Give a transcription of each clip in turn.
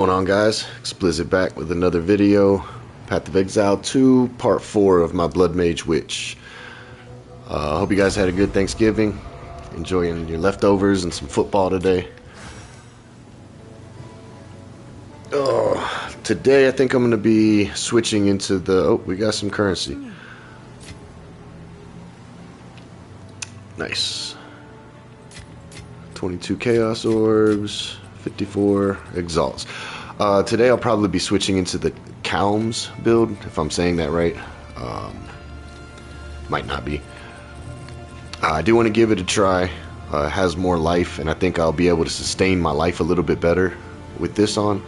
What's going on, guys? Xsplzit back with another video. Path of Exile 2, part 4 of my Blood Mage Witch. Hope you guys had a good Thanksgiving, enjoying your leftovers and some football today. Today I think I'm going to be switching into the... Oh, we got some currency. Nice. 22 Chaos Orbs, 54 Exiles. Today I'll probably be switching into the Kaom's build, if I'm saying that right. Might not be. I do want to give it a try. It has more life, and I think I'll be able to sustain my life a little bit better with this on.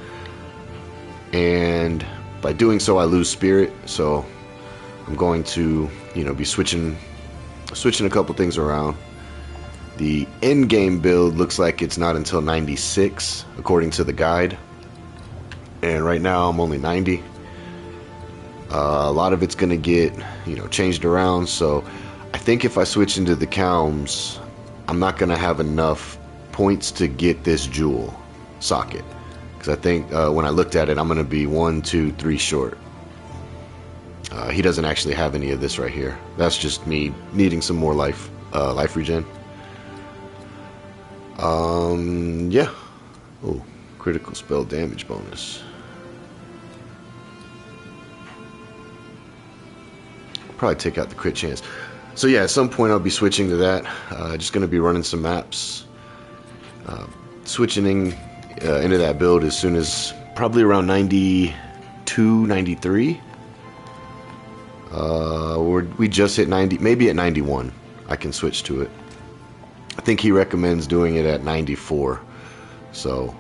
And by doing so, I lose spirit. So I'm going to, be switching a couple things around. The end game build looks like it's not until 96, according to the guide. And right now I'm only 90. A lot of it's going to get, changed around. So I think if I switch into the Kaom's, I'm not going to have enough points to get this jewel socket. Because I think when I looked at it, I'm going to be 1, 2, 3 short. He doesn't actually have any of this right here. That's just me needing some more life regen. Yeah. Oh, critical spell damage bonus. Probably take out the crit chance. So yeah, at some point I'll be switching to that. Just going to be running some maps. Switching into that build as soon as probably around 92, 93. We just hit 90, maybe at 91 I can switch to it. I think he recommends doing it at 94. So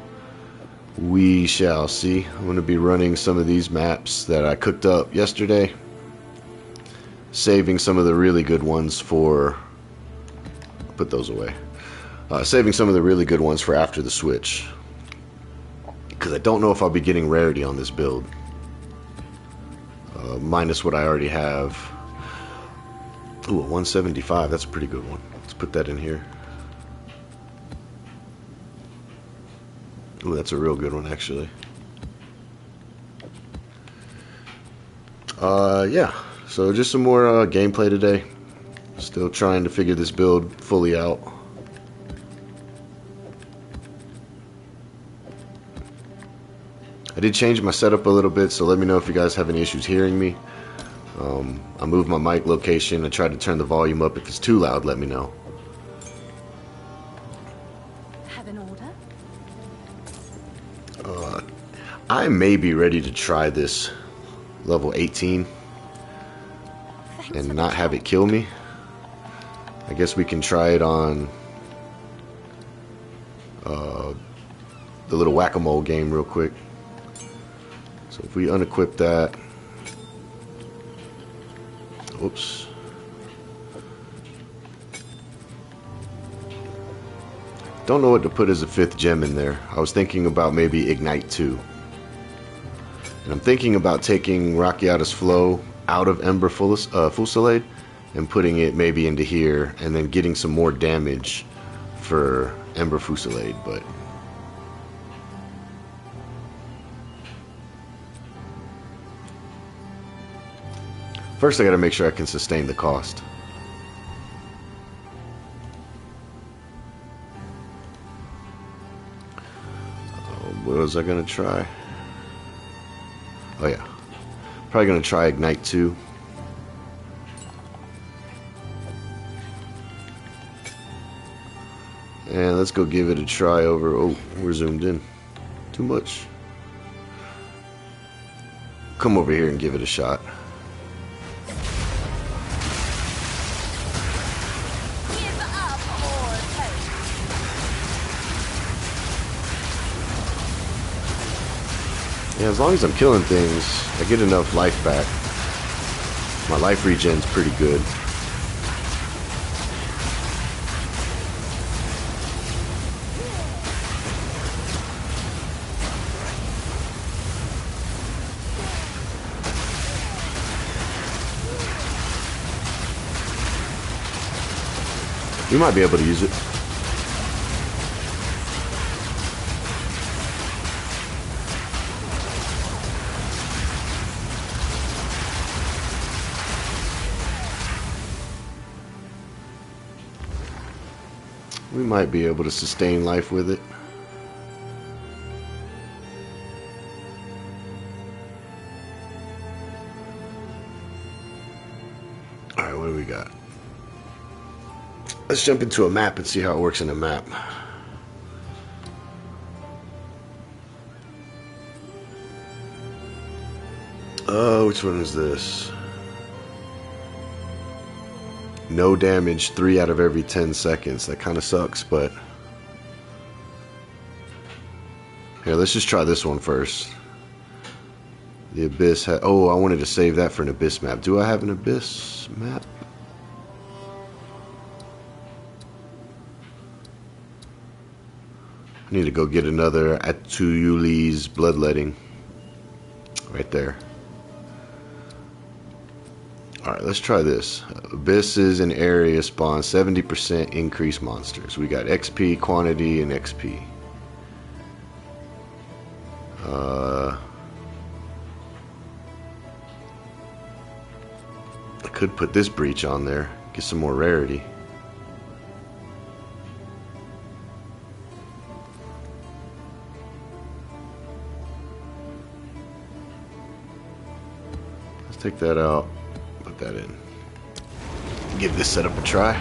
we shall see. I'm going to be running some of these maps that I cooked up yesterday. Saving some of the really good ones for... Put those away. Saving some of the really good ones for after the switch. Because I don't know if I'll be getting rarity on this build. Minus what I already have. Ooh, a 175. That's a pretty good one. Let's put that in here. Ooh, that's a real good one, actually. Yeah. So just some more gameplay today. Still trying to figure this build fully out. I did change my setup a little bit, so let me know if you guys have any issues hearing me. I moved my mic location. I tried to turn the volume up. If it's too loud, let me know. Have an order? I may be ready to try this level 18 and not have it kill me. I guess we can try it on the little whack-a-mole game real quick. So if we unequip that, oops. Don't know what to put as a 5th gem in there. I was thinking about maybe Ignite 2. And I'm thinking about taking Rakiata's Flow out of Ember Fusillade and putting it maybe into here and then getting some more damage for Ember Fusillade, but first I gotta make sure I can sustain the cost. What was I gonna try? Oh yeah, probably gonna try Ignite 2. And let's go give it a try over. Oh, we're zoomed in. Too much. Come over here and give it a shot. Yeah, as long as I'm killing things, I get enough life back. My life regen's pretty good. We might be able to use it. We might be able to sustain life with it. Alright, what do we got? Let's jump into a map and see how it works in a map. Oh, which one is this? No damage 3 out of every 10 seconds. That kind of sucks, but... Here, let's just try this one first. The Abyss oh, I wanted to save that for an Abyss map. Do I have an Abyss map? I need to go get another Atuyuli's Bloodletting. Right there. Alright, let's try this. Abyss is an area spawn 70% increase monsters. We got XP, quantity, and XP. I could put this breach on there, get some more rarity. Let's take that out. Put that in. Give this setup a try.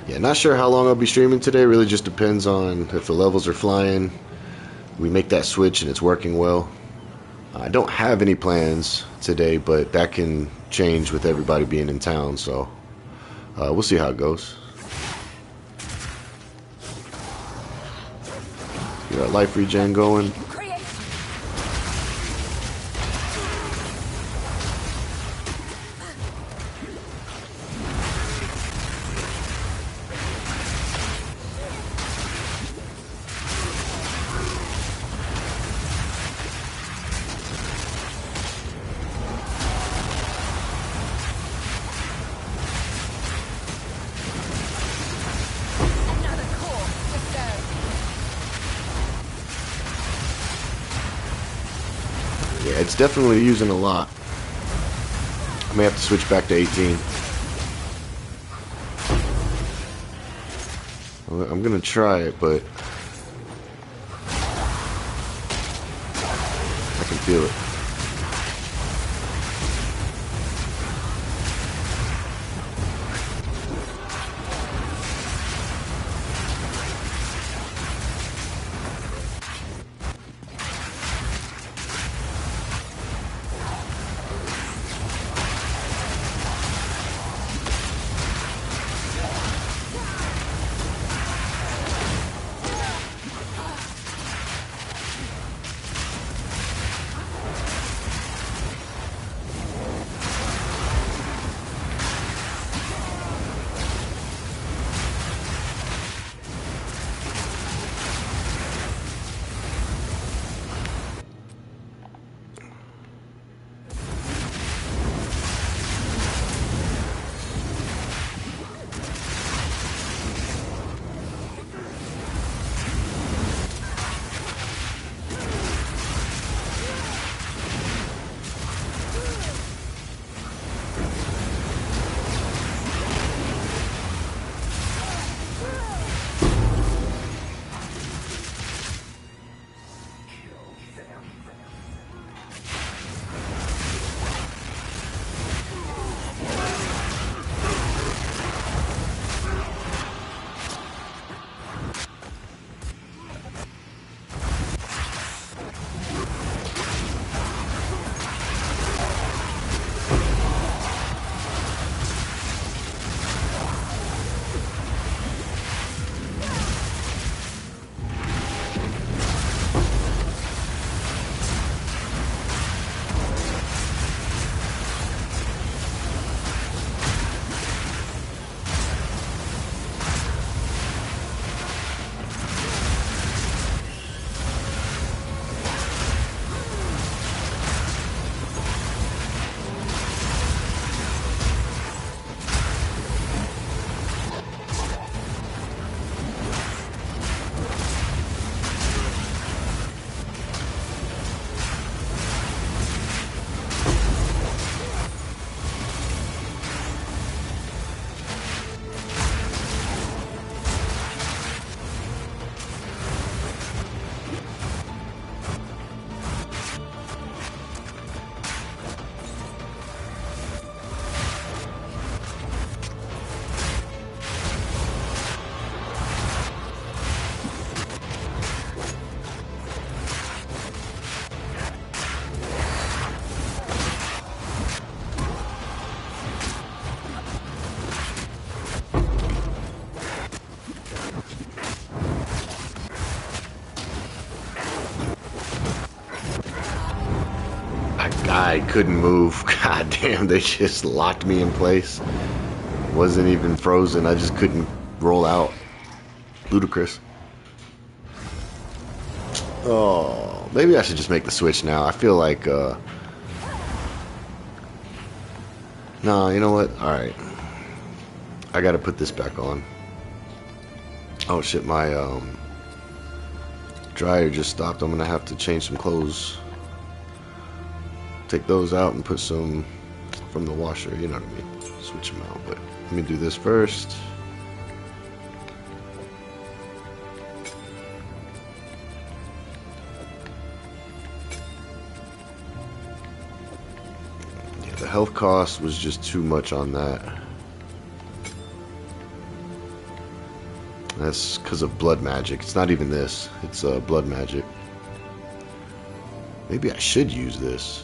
Yeah, not sure how long I'll be streaming today. Really just depends on if the levels are flying. We make that switch and it's working well. I don't have any plans today, but that can change with everybody being in town, so we'll see how it goes. Get our life regen going. Yeah, it's definitely using a lot. I may have to switch back to 18. I'm gonna try it, but I can feel it. I couldn't move. God damn, they just locked me in place. Wasn't even frozen. I just couldn't roll out. Ludicrous. Oh, maybe I should just make the switch now. I feel like, no, you know what? Alright. I gotta put this back on. Oh shit, my, dryer just stopped. I'm gonna have to change some clothes. Take those out and put some from the washer, you know what I mean? Switch them out, but let me do this first. Yeah, the health cost was just too much on that. That's because of blood magic. It's not even this. It's blood magic. Maybe I should use this.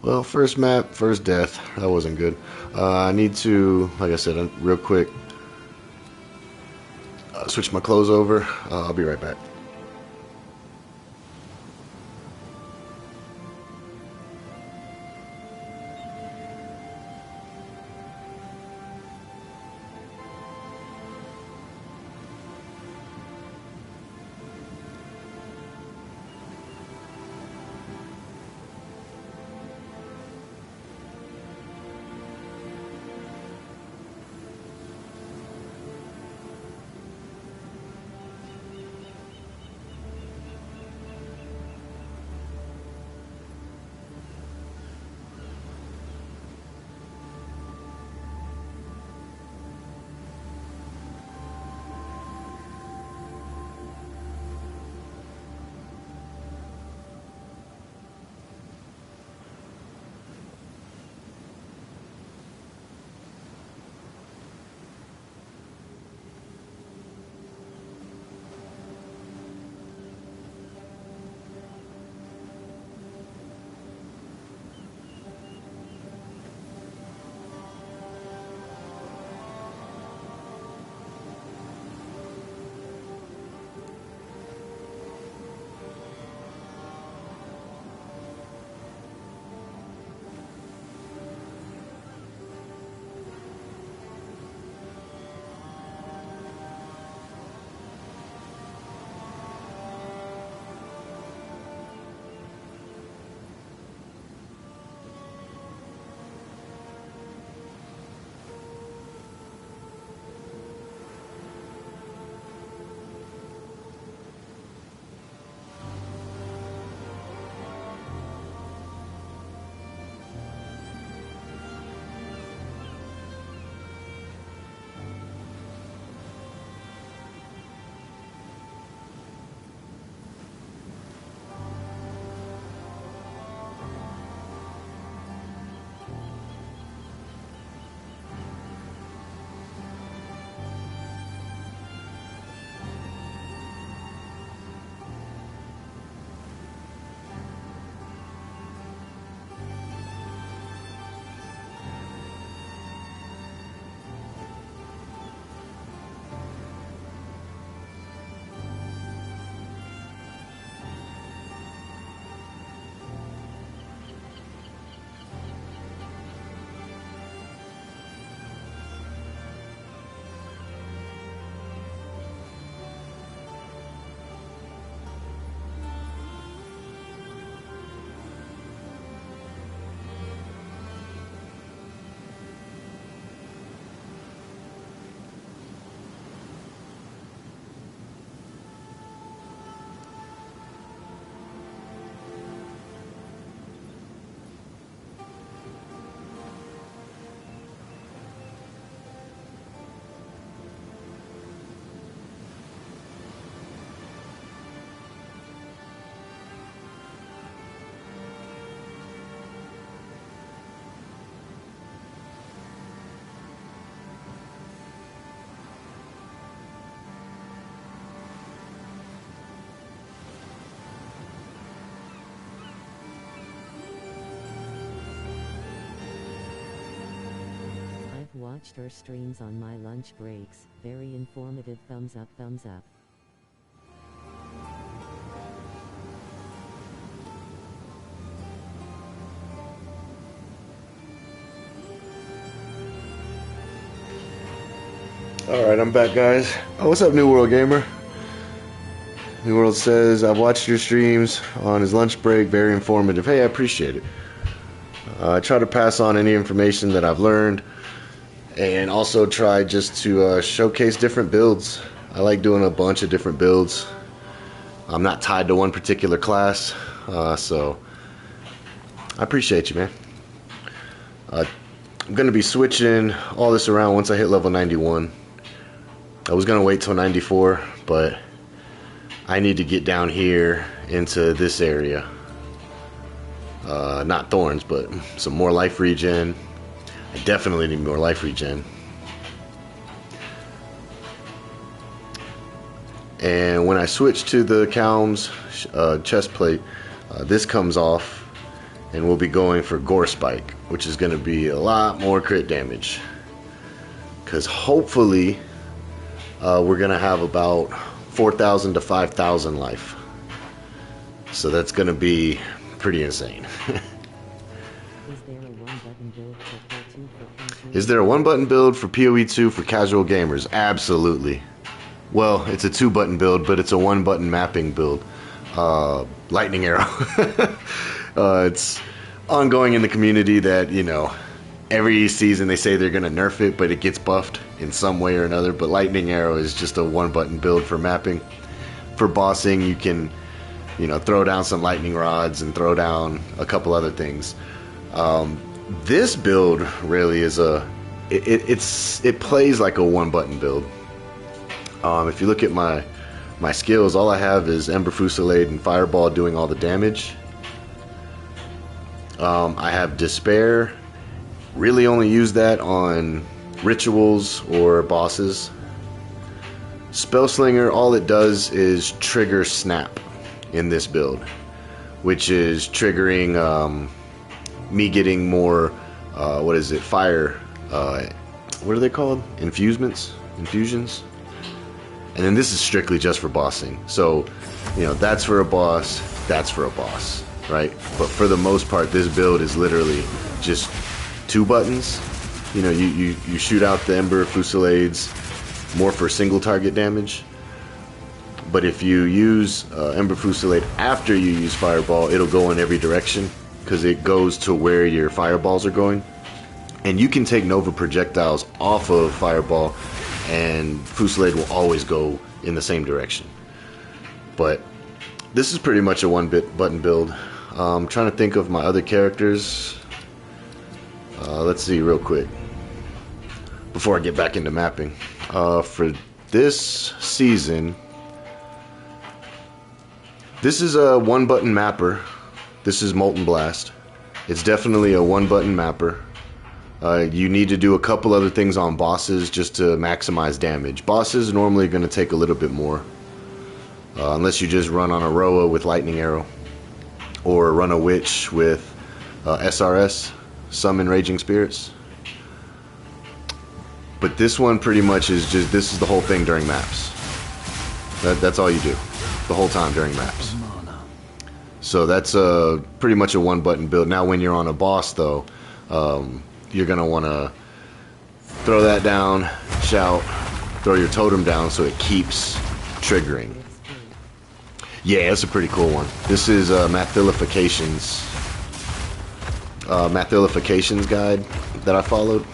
Well, first map, first death. That wasn't good. I need to, like I said, real quick, switch my clothes over. I'll be right back. watched her streams on my lunch breaks. Very informative. Thumbs up, thumbs up. Alright, I'm back, guys. Oh, what's up, New World Gamer? New World says, I've watched your streams on his lunch break. Very informative. Hey, I appreciate it. I try to pass on any information that I've learned, and also try just to showcase different builds. I like doing a bunch of different builds. I'm not tied to one particular class, so I appreciate you, man. I'm going to be switching all this around once I hit level 91. I was going to wait till 94, but I need to get down here into this area. Not thorns, but some more life regen. I definitely need more life regen. And when I switch to the Kaom's chest plate, this comes off, and we'll be going for Gore Spike, which is going to be a lot more crit damage. Because hopefully, we're going to have about 4,000 to 5,000 life. So that's going to be pretty insane. Is there a one-button build for PoE 2 for casual gamers? Absolutely. Well, it's a 2-button build, but it's a 1-button mapping build. Lightning Arrow. It's ongoing in the community that, you know, every season they say they're going to nerf it, but it gets buffed in some way or another. But Lightning Arrow is just a 1-button build for mapping. For bossing, you can, you know, throw down some lightning rods and throw down a couple other things. This build really is it plays like a 1-button build. If you look at my skills, all I have is Ember, Fusillade, and Fireball doing all the damage. I have Despair. Really only use that on rituals or bosses. Spellslinger, all it does is trigger Snap in this build, which is triggering me getting more, what is it, fire, what are they called? Infusions? And then this is strictly just for bossing. So, you know, that's for a boss, that's for a boss, right? But for the most part, this build is literally just 2 buttons. You know, you shoot out the Ember Fusillades more for single target damage. But if you use Ember Fusillade after you use Fireball, it'll go in every direction, because it goes to where your fireballs are going. And you can take Nova projectiles off of Fireball, and Fusillade will always go in the same direction. But this is pretty much a 1-button build. I'm trying to think of my other characters. Let's see real quick before I get back into mapping. For this season, this is a 1-button mapper. This is Molten Blast. It's definitely a 1-button mapper. You need to do a couple other things on bosses just to maximize damage. Bosses are normally going to take a little bit more, unless you just run on a Roa with Lightning Arrow, or run a Witch with SRS, Summon Raging Spirits. But this one pretty much is just, this is the whole thing during maps. That's all you do, the whole time during maps. So that's pretty much a 1-button build. Now when you're on a boss though, you're going to want to throw that down, shout, throw your totem down so it keeps triggering. Yeah, that's a pretty cool one. This is Mathilification's guide that I followed.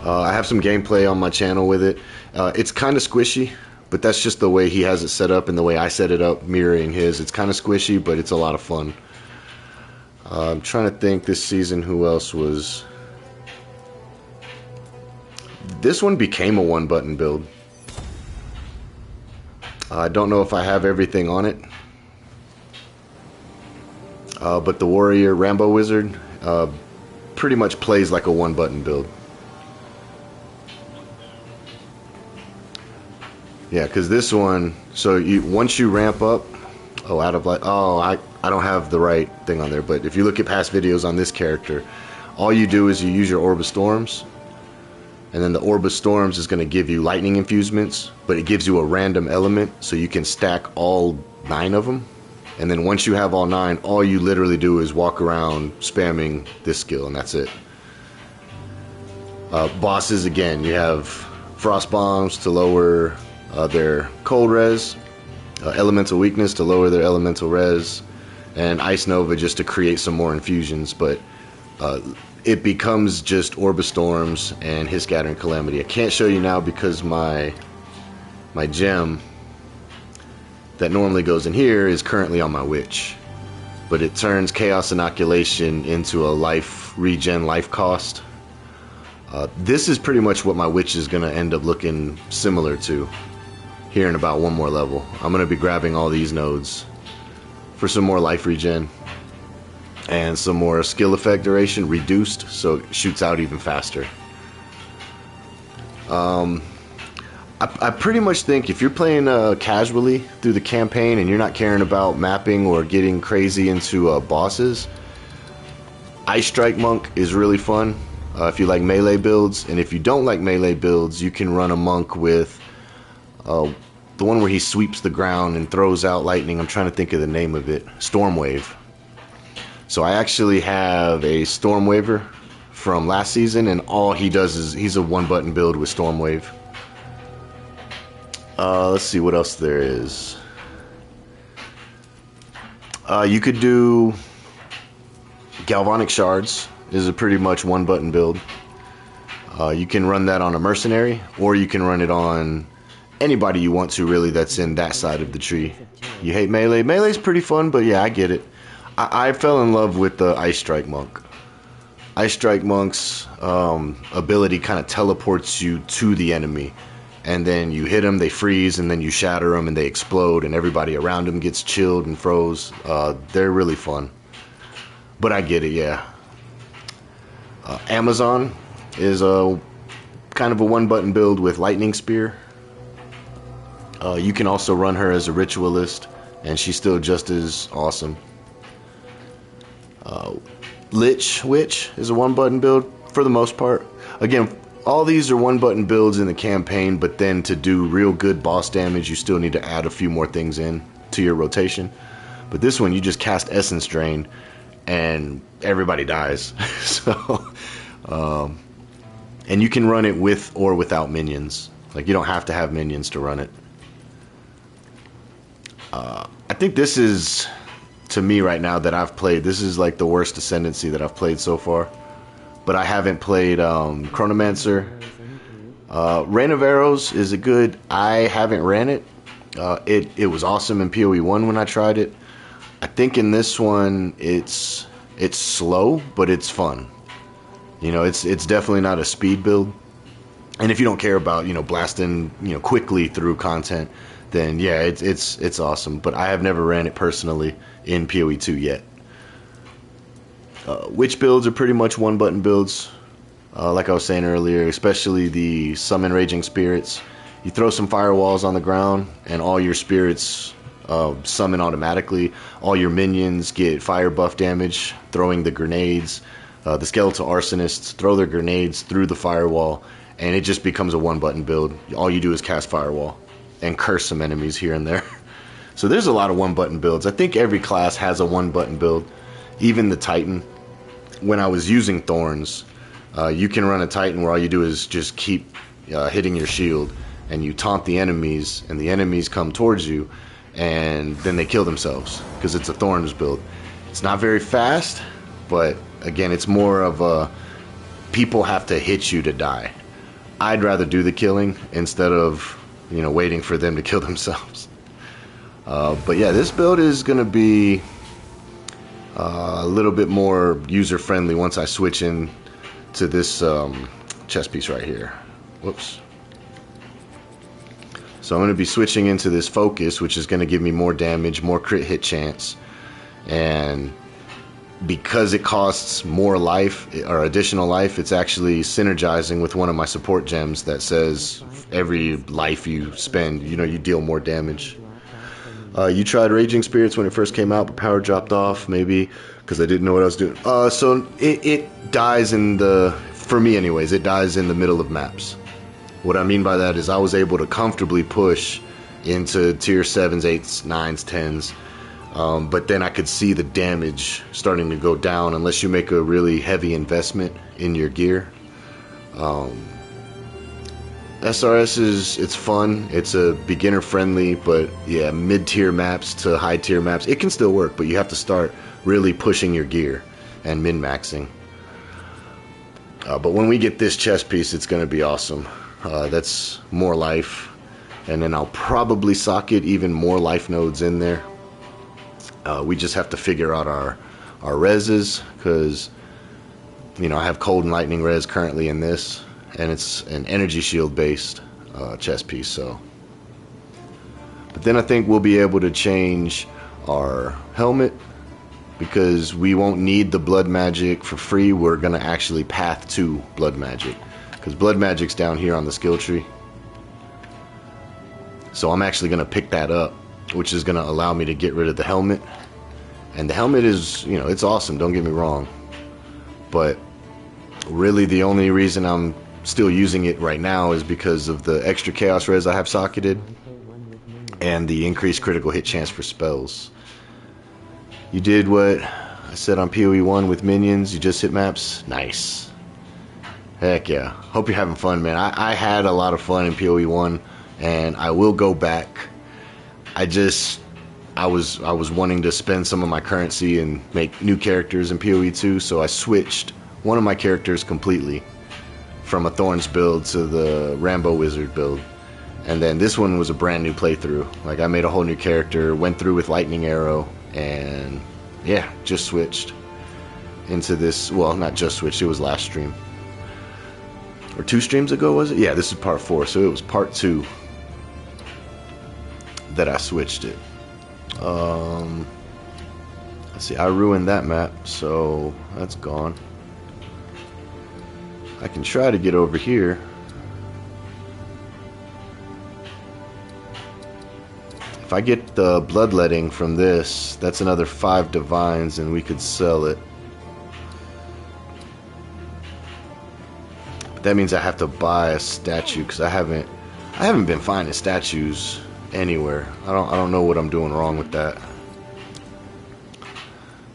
I have some gameplay on my channel with it. It's kind of squishy, but that's just the way he has it set up and the way I set it up, mirroring his. It's kind of squishy, but it's a lot of fun. I'm trying to think this season who else was... This one became a 1-button build. I don't know if I have everything on it. But the Warrior Rambo Wizard pretty much plays like a 1-button build. Yeah, because this one, so once you ramp up, out of light, I don't have the right thing on there, but if you look at past videos on this character, all you do is you use your Orb of Storms, And then the Orb of Storms is going to give you lightning infusements, but it gives you a random element, so you can stack all 9 of them. And then once you have all 9, all you literally do is walk around spamming this skill, and that's it. Bosses, again, you have Frost Bombs to lower their cold res, Elemental Weakness to lower their elemental res, and Ice Nova just to create some more infusions, but it becomes just Orb of Storms and his Scattering Calamity. I can't show you now because my gem that normally goes in here is currently on my Witch, but it turns Chaos Inoculation into a life regen life cost. This is pretty much what my Witch is going to end up looking similar to here in about one more level. I'm going to be grabbing all these nodes for some more life regen and some more skill effect duration reduced, so it shoots out even faster. I pretty much think if you're playing casually through the campaign and you're not caring about mapping or getting crazy into bosses, Ice Strike Monk is really fun if you like melee builds. And if you don't like melee builds, you can run a monk with the one where he sweeps the ground and throws out lightning. I'm trying to think of the name of it. Stormwave. So I actually have a Stormwaver from last season, and all he does is he's a one-button build with Stormwave. Let's see what else there is. You could do Galvanic Shards. Is a pretty much one-button build. You can run that on a mercenary, or you can run it on anybody you want to, really, that's in that side of the tree. You hate melee? Melee's pretty fun, but yeah, I get it. I fell in love with the Ice Strike Monk. Ice Strike Monk's ability kind of teleports you to the enemy, and then you hit them, they freeze, and then you shatter them, and they explode, and everybody around them gets chilled and froze. They're really fun. But I get it, yeah. Amazon is a kind of a one-button build with Lightning Spear. You can also run her as a Ritualist, and she's still just as awesome. Lich Witch is a one-button build for the most part. Again, all these are one-button builds in the campaign, but then to do real good boss damage, you still need to add a few more things in to your rotation. But this one, you just cast Essence Drain, and everybody dies. So, and you can run it with or without minions. Like, you don't have to have minions to run it. I think this is, to me right now that I've played, this is like the worst Ascendancy that I've played so far. But I haven't played Chronomancer. Rain of Arrows is a good, I haven't ran it. It was awesome in PoE 1 when I tried it. I think in this one it's slow, but it's fun. You know, it's definitely not a speed build. And if you don't care about, you know, blasting, you know, quickly through content, then yeah, it's awesome. But I have never ran it personally in PoE 2 yet. Witch builds are pretty much one-button builds, like I was saying earlier, especially the Summon Raging Spirits. You throw some firewalls on the ground, and all your spirits summon automatically. All your minions get fire buff damage, throwing the grenades. The Skeletal Arsonists throw their grenades through the firewall, and it just becomes a one-button build. All you do is cast firewall and curse some enemies here and there. So there's a lot of one-button builds. I think every class has a one-button build, even the Titan. When I was using Thorns, you can run a Titan where all you do is just keep hitting your shield, and you taunt the enemies, and the enemies come towards you, and then they kill themselves, because it's a Thorns build. It's not very fast, but again, it's more of a people have to hit you to die. I'd rather do the killing instead of, you know, waiting for them to kill themselves. But yeah, this build is going to be a little bit more user-friendly once I switch in to this chest piece right here. Whoops. So I'm going to be switching into this Focus, which is going to give me more damage, more crit hit chance, and because it costs more life or additional life, it's actually synergizing with one of my support gems that says every life you spend, you know, you deal more damage. You tried Raging Spirits when it first came out, but power dropped off, maybe because I didn't know what I was doing. So it dies in the for me anyways, it dies in the middle of maps. What I mean by that is I was able to comfortably push into tier 7s, 8s, 9s, 10s, but then I could see the damage starting to go down unless you make a really heavy investment in your gear. SRS it's fun, it's a beginner friendly, but yeah, mid-tier maps to high-tier maps, it can still work, but you have to start really pushing your gear and min-maxing. But when we get this chest piece, it's going to be awesome. That's more life, and then I'll probably socket even more life nodes in there. We just have to figure out our reses, because you know, I have cold and lightning res currently in this, and it's an energy shield based chest piece. So, but then I think we'll be able to change our helmet, because we won't need the blood magic for free. We're gonna actually path to blood magic, because blood magic's down here on the skill tree. So I'm actually gonna pick that up, which is gonna allow me to get rid of the helmet. And the helmet is, you know, it's awesome, don't get me wrong, but really the only reason I'm still using it right now is because of the extra chaos res I have socketed and the increased critical hit chance for spells. You did what I said on PoE 1 with minions, you just hit maps? Nice. Heck yeah. Hope you're having fun, man. I had a lot of fun in PoE 1, and I will go back. I was wanting to spend some of my currency and make new characters in PoE 2, so I switched one of my characters completely from a Thorns build to the Rambo Wizard build. And then this one was a brand new playthrough. Like, I made a whole new character, went through with Lightning Arrow, and yeah, just switched into this. Well, not just switched, it was last stream. Or 2 streams ago, was it? Yeah, this is part 4, so it was part 2 that I switched it. Let's see, I ruined that map, so that's gone. I can try to get over here. If I get the bloodletting from this, that's another 5 divines, and we could sell it. But that means I have to buy a statue, because I haven't been finding statues anywhere. I don't know what I'm doing wrong with that.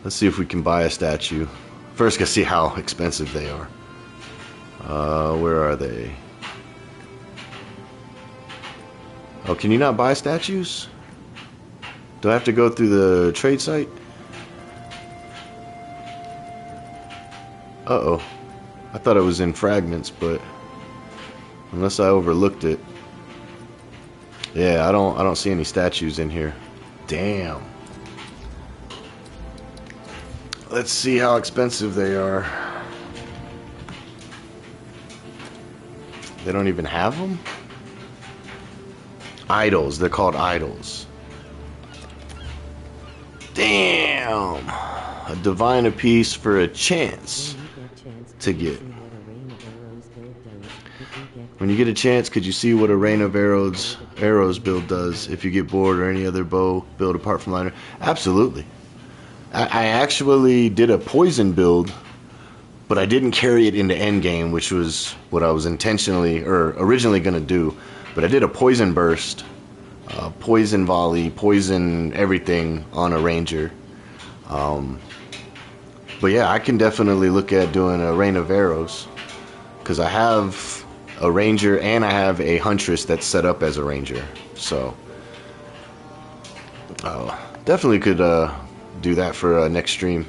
Let's see if we can buy a statue. First, gotta see how expensive they are. Where are they? Oh, can you not buy statues? Do I have to go through the trade site? Uh-oh. I thought it was in fragments, but unless I overlooked it. Yeah, I don't see any statues in here. Damn. Let's see how expensive they are. They don't even have them? Idols. They're called idols. Damn. A divine apiece for a chance to get. When you get a chance, could you see what a Rain of Arrows build does if you get bored, or any other bow build apart from liner? Absolutely. I actually did a poison build, but I didn't carry it into endgame, which was what I was originally going to do. But I did a poison burst, poison volley, poison everything on a ranger. But yeah, I can definitely look at doing a Rain of Arrows, because I have a ranger and I have a huntress that's set up as a ranger. So definitely could do that for next stream.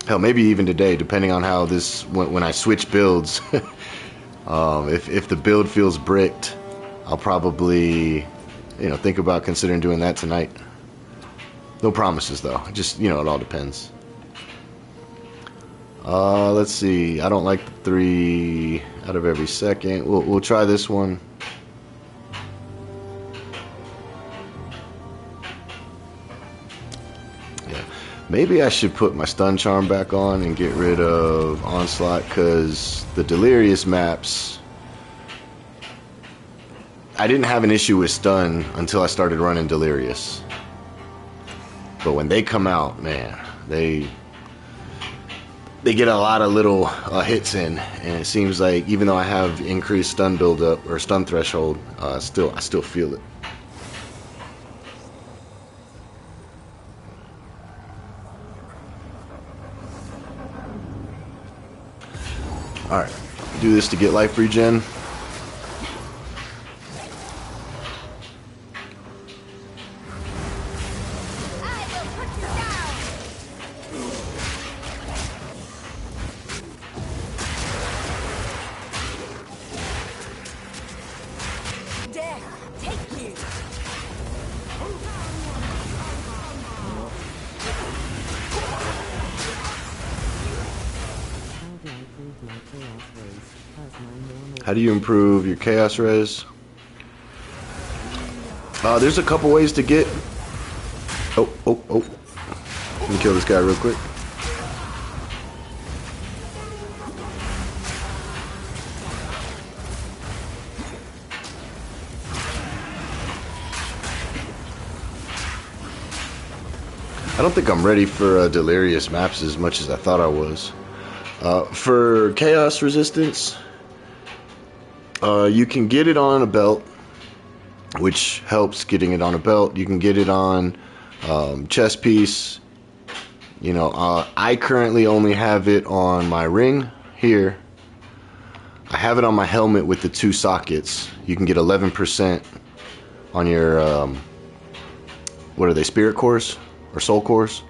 Hell, maybe even today, depending on how this, when I switch builds. If the build feels bricked, I'll probably, think about considering doing that tonight. No promises though. Just, it all depends. Let's see. I don't like the 3 out of every second. We'll try this one. Yeah. Maybe I should put my stun charm back on and get rid of onslaught, because the delirious maps, I didn't have an issue with stun until I started running delirious. But when they come out, man, they get a lot of little hits in, and it seems like even though I have increased stun buildup or stun threshold, I still feel it. All right, do this to get life regen. How do you improve your chaos res? There's a couple ways to get. Oh. Let me kill this guy real quick. I don't think I'm ready for delirious maps as much as I thought I was. For chaos resistance, you can get it on a belt, which helps getting it on a belt. You can get it on chest piece. You know, I currently only have it on my ring here. I have it on my helmet with the 2 sockets. You can get 11% on your, what are they, spirit cores or soul cores?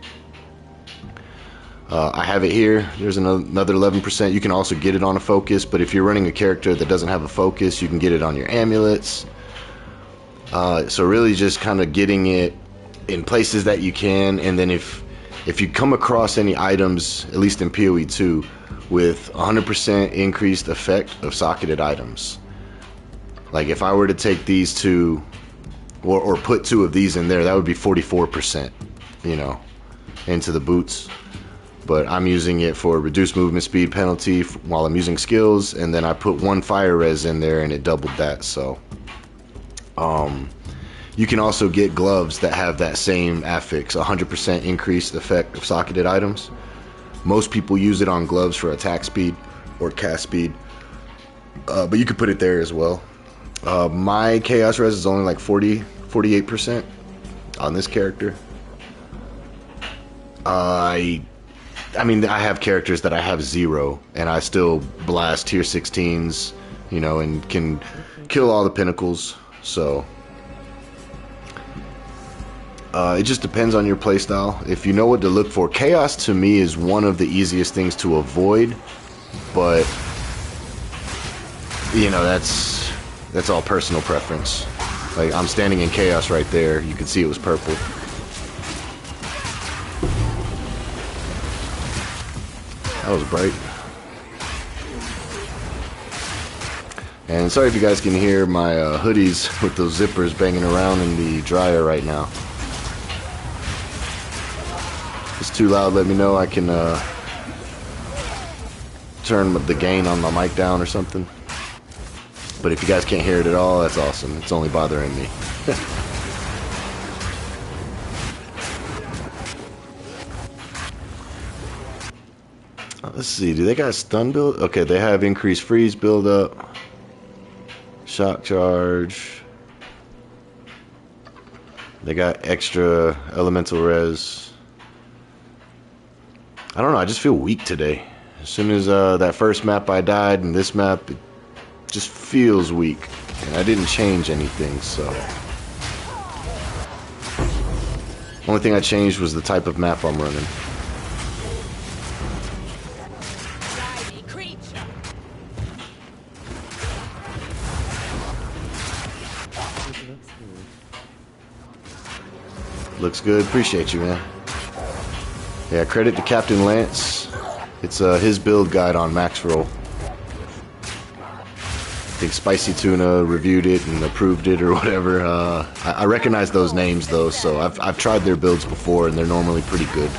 I have it here. There's another 11%. You can also get it on a focus, but if you're running a character that doesn't have a focus, you can get it on your amulets. So really just kind of getting it in places that you can, and then if you come across any items, at least in PoE 2, with 100% increased effect of socketed items. Like if I were to take these 2, or put 2 of these in there, that would be 44%, you know, into the boots. But I'm using it for reduced movement speed penalty while I'm using skills, and then I put 1 fire res in there and it doubled that. So you can also get gloves that have that same affix, 100% increased effect of socketed items. Most people use it on gloves for attack speed or cast speed, but you could put it there as well. My chaos res is only like 48% on this character. I mean, I have characters that I have 0, and I still blast tier 16s, you know, and can kill all the pinnacles. So it just depends on your playstyle. If you know what to look for, chaos to me is one of the easiest things to avoid, but you know, that's all personal preference. Like I'm standing in chaos right there. You can see it was purple. That was bright. And sorry if you guys can hear my hoodies with those zippers banging around in the dryer right now. If it's too loud, let me know. I can turn the gain on my mic down or something. But if you guys can't hear it at all, that's awesome. It's only bothering me. Let's see, do they got stun build? Okay, they have increased freeze buildup, shock charge. They got extra elemental res. I don't know, I just feel weak today. As soon as that first map I died, and this map, it just feels weak. And I didn't change anything, so. Only thing I changed was the type of map I'm running. Looks good. Appreciate you, man. Yeah, credit to Captain Lance. It's his build guide on Max Roll. I think Spicy Tuna reviewed it and approved it or whatever. I recognize those names though, so I've tried their builds before and they're normally pretty good.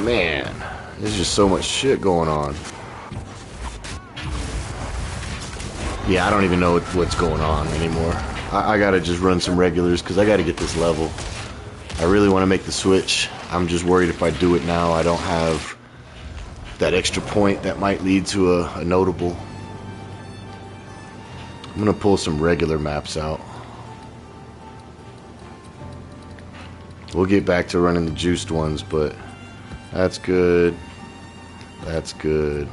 Man, there's just so much shit going on. Yeah, I don't even know what's going on anymore. I gotta just run some regulars because I gotta get this level. I really want to make the switch. I'm just worried if I do it now, I don't have that extra point that might lead to a notable. I'm gonna pull some regular maps out. We'll get back to running the juiced ones, but that's good. That's good.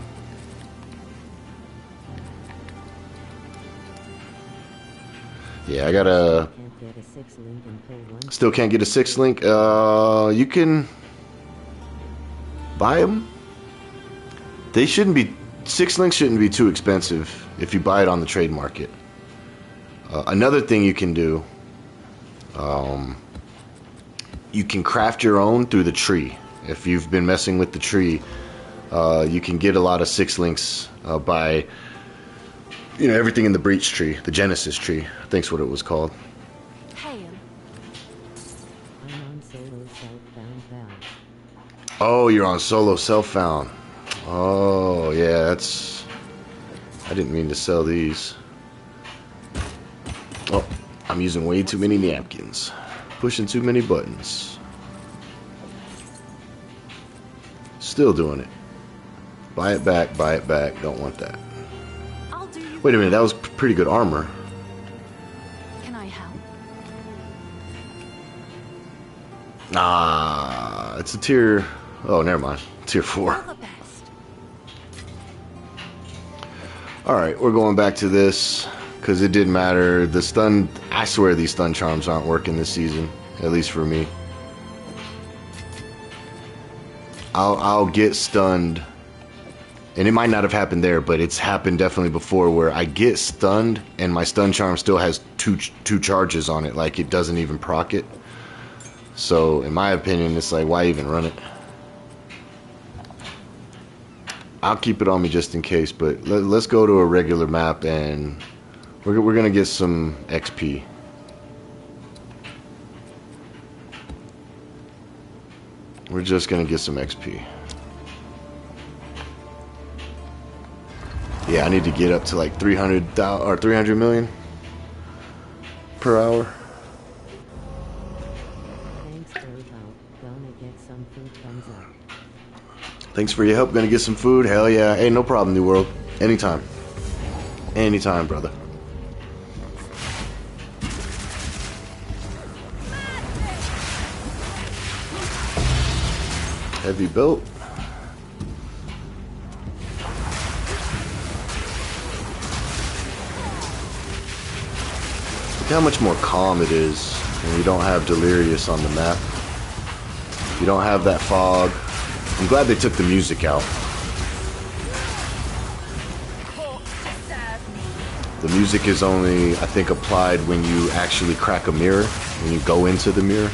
Yeah, I gotta... Still can't get a 6 link. You can buy them. They shouldn't be... 6 links shouldn't be too expensive if you buy it on the trade market. Another thing you can do... you can craft your own through the tree. If you've been messing with the tree, you can get a lot of 6 links by... You know, everything in the Breach tree, the Genesis tree, I think's what it was called. Kaom. I'm on solo self-found. Oh, you're on solo self-found. Oh, yeah, that's... I didn't mean to sell these. Oh, I'm using way too many napkins. Pushing too many buttons. Still doing it. Buy it back, don't want that. Wait a minute, that was pretty good armor. Can I help? Ah, it's a tier... Oh, never mind. Tier 4. All the best. Alright, we're going back to this, because it didn't matter. The stun... I swear these stun charms aren't working this season. At least for me. I'll get stunned... And it might not have happened there, but it's happened definitely before where I get stunned and my stun charm still has two charges on it, like it doesn't even proc it. So in my opinion, it's like, why even run it? I'll keep it on me just in case, but let's go to a regular map and we're gonna get some XP. We're just gonna get some XP. Yeah, I need to get up to like 300,000 or 300 million per hour. Thanks for your help. Gonna get some food, thumbs up. Thanks for your help. Gonna get some food. Hell yeah. Hey, no problem, New World. Anytime. Anytime, brother. Heavy built. Look how much more calm it is when you don't have Delirious on the map. You don't have that fog. I'm glad they took the music out. The music is only, I think, applied when you actually crack a mirror, when you go into the mirror.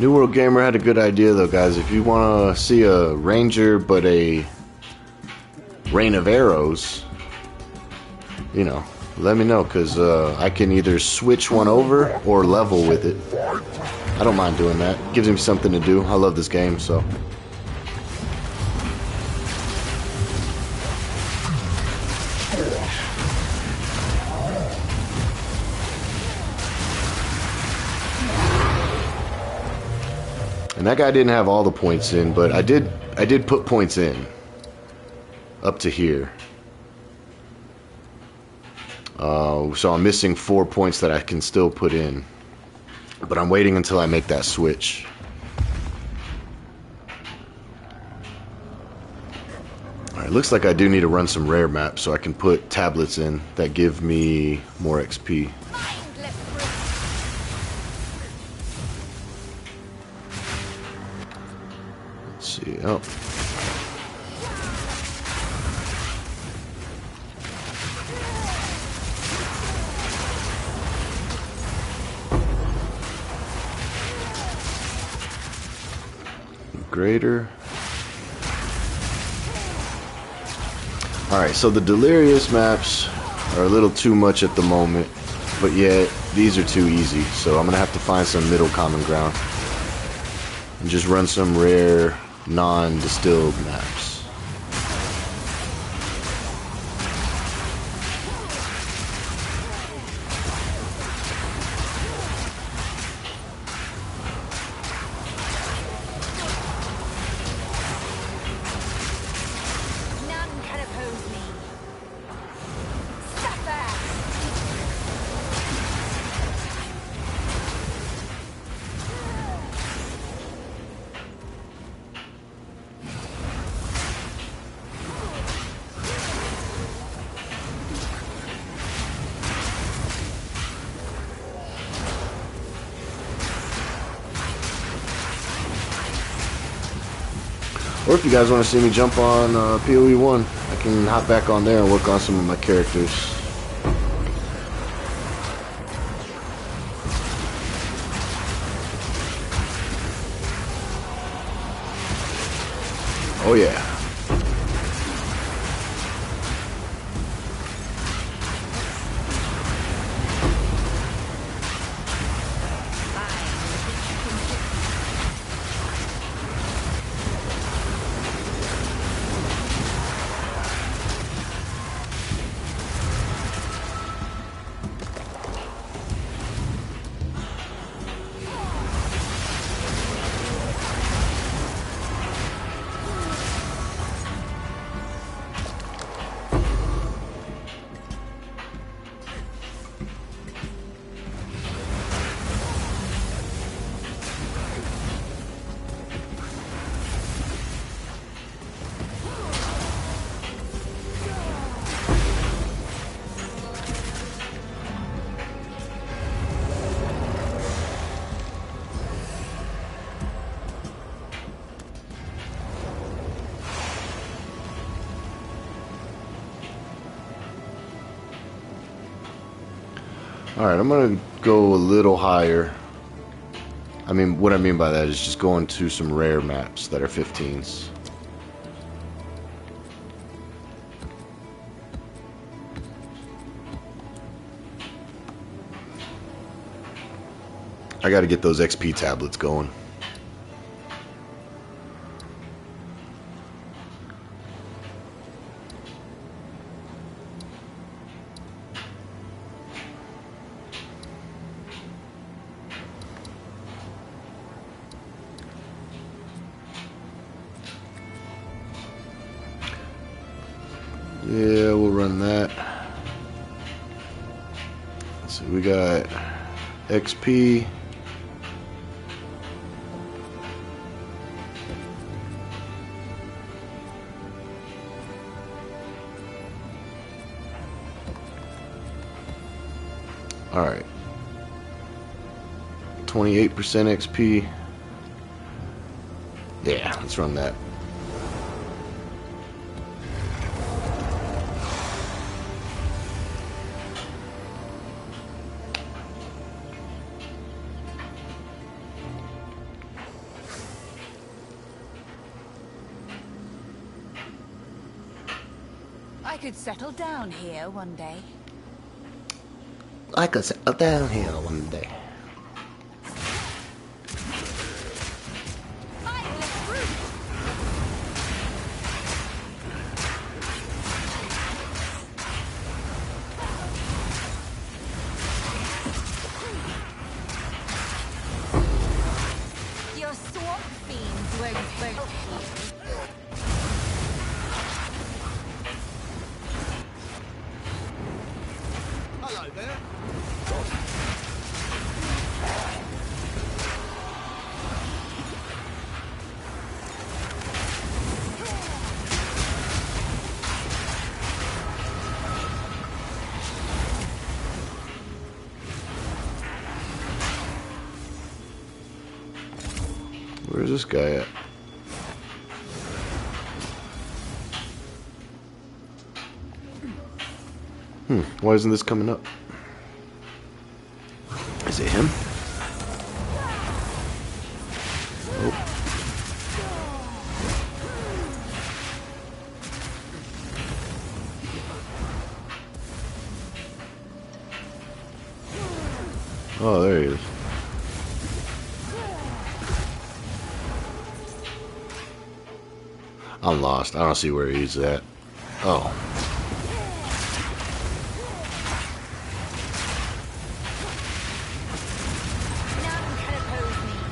New World Gamer had a good idea though, guys. If you want to see a ranger but a rain of arrows, you know, let me know, because I can either switch one over or level with it. I don't mind doing that. Gives me something to do. I love this game, so. And that guy didn't have all the points in, but I did put points in. Up to here. So I'm missing 4 points that I can still put in. But I'm waiting until I make that switch. Alright, looks like I do need to run some rare maps so I can put tablets in that give me more XP. See, oh. greater. Alright, so the Delirious maps are a little too much at the moment, but yet these are too easy, so I'm gonna have to find some middle common ground and just run some rare non-distilled maps. Or if you guys want to see me jump on PoE 1, I can hop back on there and work on some of my characters. Oh yeah. Alright, I'm gonna go a little higher. I mean, what I mean by that is just going to some rare maps that are 15s. I gotta get those XP tablets going. Yeah, we'll run that. Let's see, we got XP. Alright. 28% XP. Yeah, let's run that. I could settle down here one day. I could settle down here one day. Your swamp fiends won't you. Hello there. Where's this guy at? Why isn't this coming up? Is it him? Oh. Oh, there he is. I'm lost. I don't see where he's at. Oh. None can oppose me.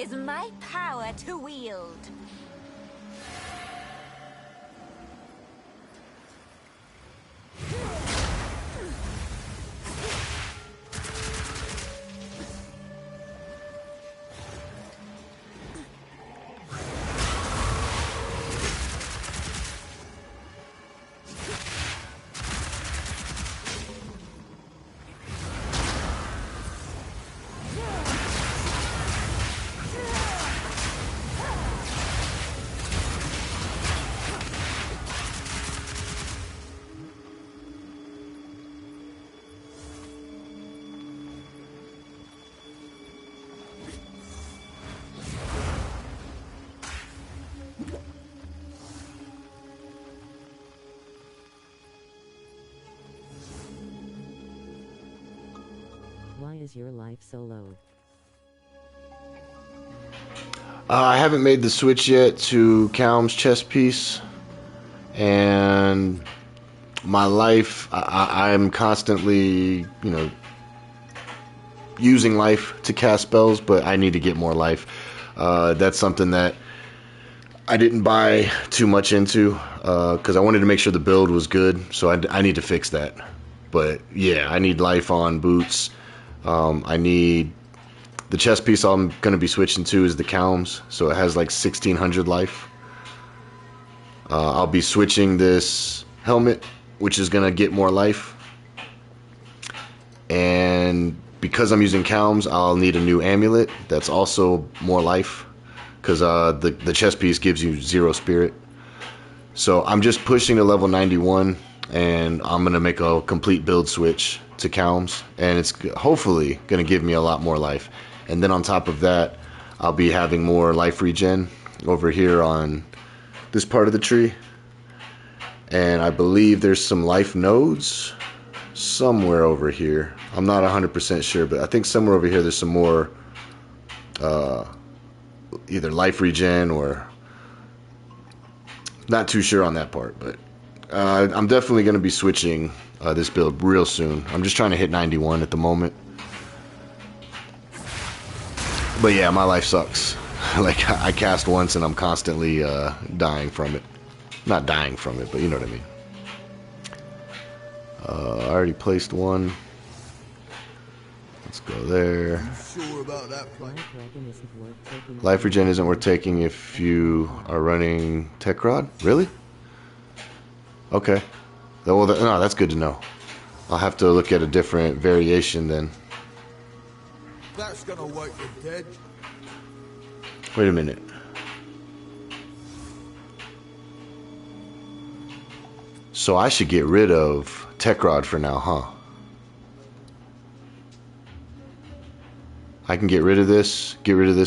is my power to wield. is your life solo? I haven't made the switch yet to Kaom's chess piece, and my life, I'm constantly, using life to cast spells, but I need to get more life. That's something that I didn't buy too much into, because I wanted to make sure the build was good, so I need to fix that. But yeah, I need life on boots. I need... The chess piece I'm going to be switching to is the Kaom's, so it has like 1600 life. I'll be switching this helmet, which is going to get more life. And because I'm using Kaom's, I'll need a new amulet that's also more life, because the chess piece gives you 0 spirit. So I'm just pushing to level 91, and I'm going to make a complete build switch to Kaom's, and it's hopefully going to give me a lot more life. And then on top of that, I'll be having more life regen over here on this part of the tree. And I believe there's some life nodes somewhere over here. I'm not 100% sure, but I think somewhere over here there's some more either life regen or... Not too sure on that part, but I'm definitely going to be switching this build real soon. I'm just trying to hit 91 at the moment. But yeah, my life sucks. Like, I cast once and I'm constantly dying from it. Not dying from it, but you know what I mean. I already placed one. Let's go there. Sure about that plan? Life regen isn't worth taking if you are running Tech Rod? Really? Okay. Well, no, that's good to know. I'll have to look at a different variation then. That's gonna wake the dead. Wait a minute. So I should get rid of Tech Rod for now, huh? I can get rid of this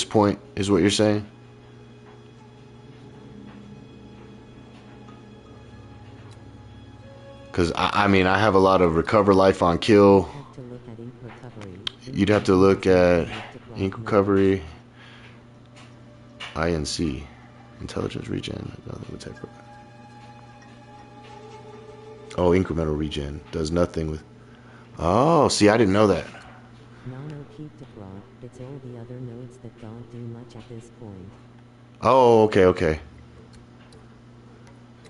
point, is what you're saying? Because, I mean, I have a lot of recover life on kill. You'd have to look at ink recovery, INC, intelligence regen, nothing with tech. Oh, incremental regen does nothing with... Oh, see, I didn't know that. No, keep to raw. It's all the other nodes that don't do much at this point. Oh, okay.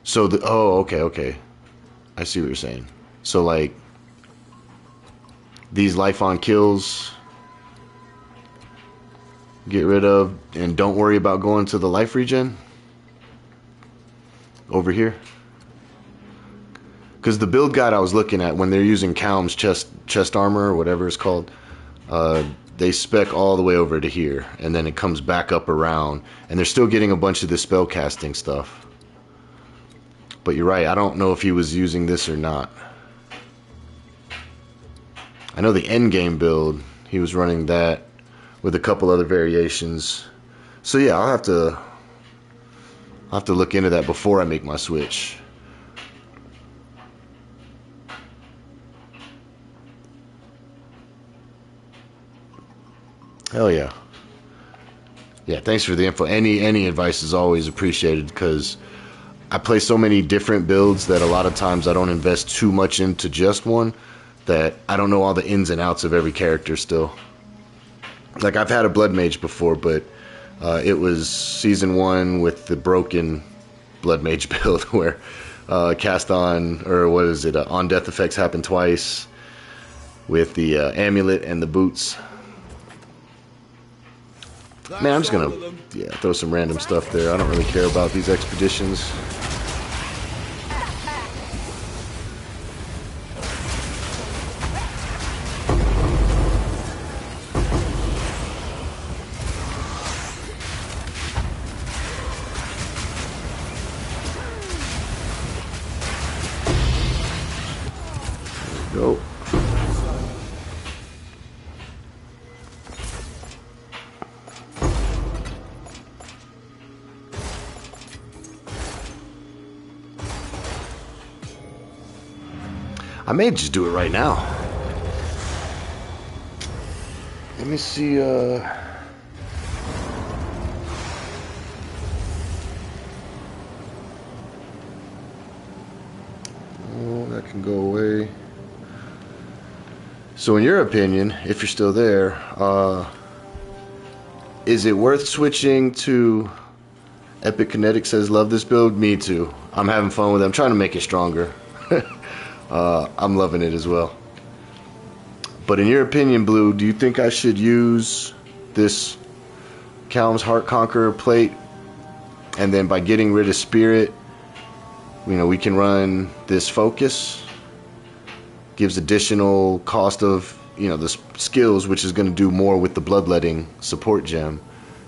So okay. I see what you're saying. So like these life on kills, get rid of, and don't worry about going to the life regen over here. Because the build guide I was looking at, when they're using Kaom's chest armor or whatever it's called, they spec all the way over to here, and then it comes back up around, and they're still getting a bunch of the spell casting stuff. But you're right, I don't know if he was using this or not. I know the end game build, he was running that with a couple other variations. So yeah, I'll have to look into that before I make my switch. Hell yeah. Yeah, thanks for the info. Any advice is always appreciated, because I play so many different builds that a lot of times I don't invest too much into just one, that I don't know all the ins and outs of every character still. Like, I've had a Blood Mage before, but it was Season 1 with the broken Blood Mage build where cast on, or what is it, on death effects happen twice with the amulet and the boots. Man, I'm just gonna throw some random stuff there. I don't really care about these expeditions. There we go. I may just do it right now. Let me see, oh, that can go away. So in your opinion, if you're still there, is it worth switching to... Epic Kinetic says, love this build. Me too. I'm having fun with it. I'm trying to make it stronger. I'm loving it as well. But in your opinion, Blue, do you think I should use this Kaom's Heart Conqueror plate, and then by getting rid of Spirit, you know, we can run this Focus? Gives additional cost of, you know, the skills, which is going to do more with the Bloodletting support gem,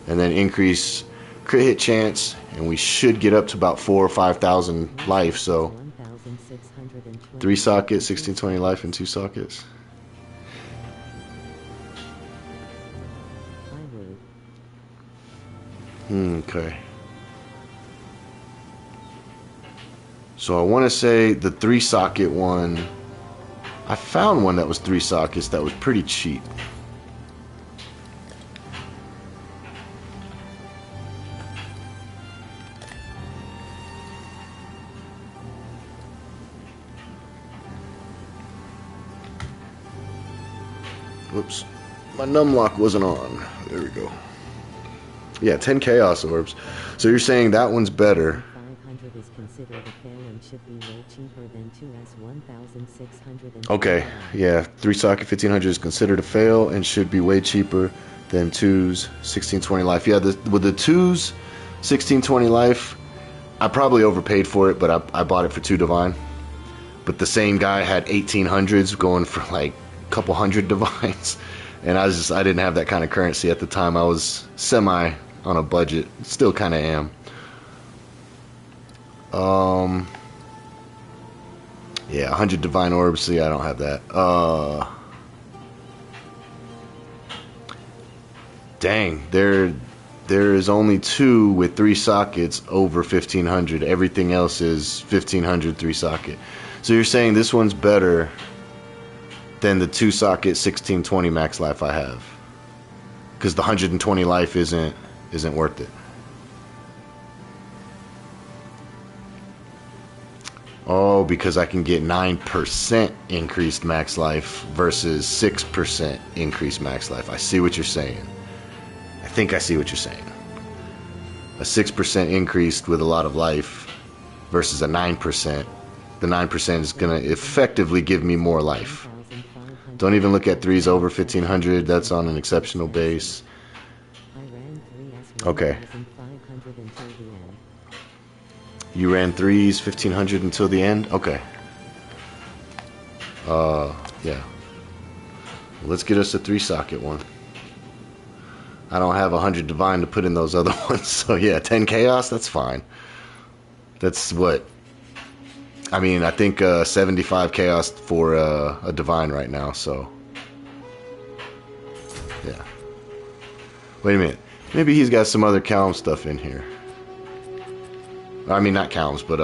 and then increase crit hit chance, and we should get up to about 4,000 or 5,000 life. So 3 sockets, 1620 life, and 2 sockets. Okay. So I want to say the 3 socket one. I found one that was 3 sockets that was pretty cheap. Whoops. My numlock wasn't on. There we go. Yeah, 10 Chaos Orbs. So you're saying that one's better. 500 is considered a fail and should be way cheaper than 2S 1,600. Okay, yeah. 3 socket 1,500 is considered a fail and should be way cheaper than 2's 1620 life. Yeah, with the 2's 1620 life, I probably overpaid for it, but I bought it for 2 divine. But the same guy had 1800s going for like a couple hundred divines, and I didn't have that kind of currency at the time. I was semi on a budget, still kind of am. Yeah, 100 divine orbs. See, I don't have that. Dang, there is only 2 with 3 sockets over 1,500. Everything else is 1,500 3 socket. So you're saying this one's better than the 2 socket 1620 max life I have, because the 120 life isn't worth it. Oh, because I can get 9% increased max life versus 6% increased max life. I see what you're saying. I think I see what you're saying. A 6% increased with a lot of life versus a 9%. The 9% is going to effectively give me more life. Don't even look at 3s over 1,500. That's on an exceptional base. Okay. You ran 3s 1,500 until the end? Okay. Yeah. Let's get us a 3 socket one. I don't have 100 divine to put in those other ones, so yeah, 10 chaos, that's fine. That's what, I mean, I think 75 chaos for a divine right now, so yeah. Wait a minute, maybe he's got some other Kaom stuff in here. I mean, not Kaom's, but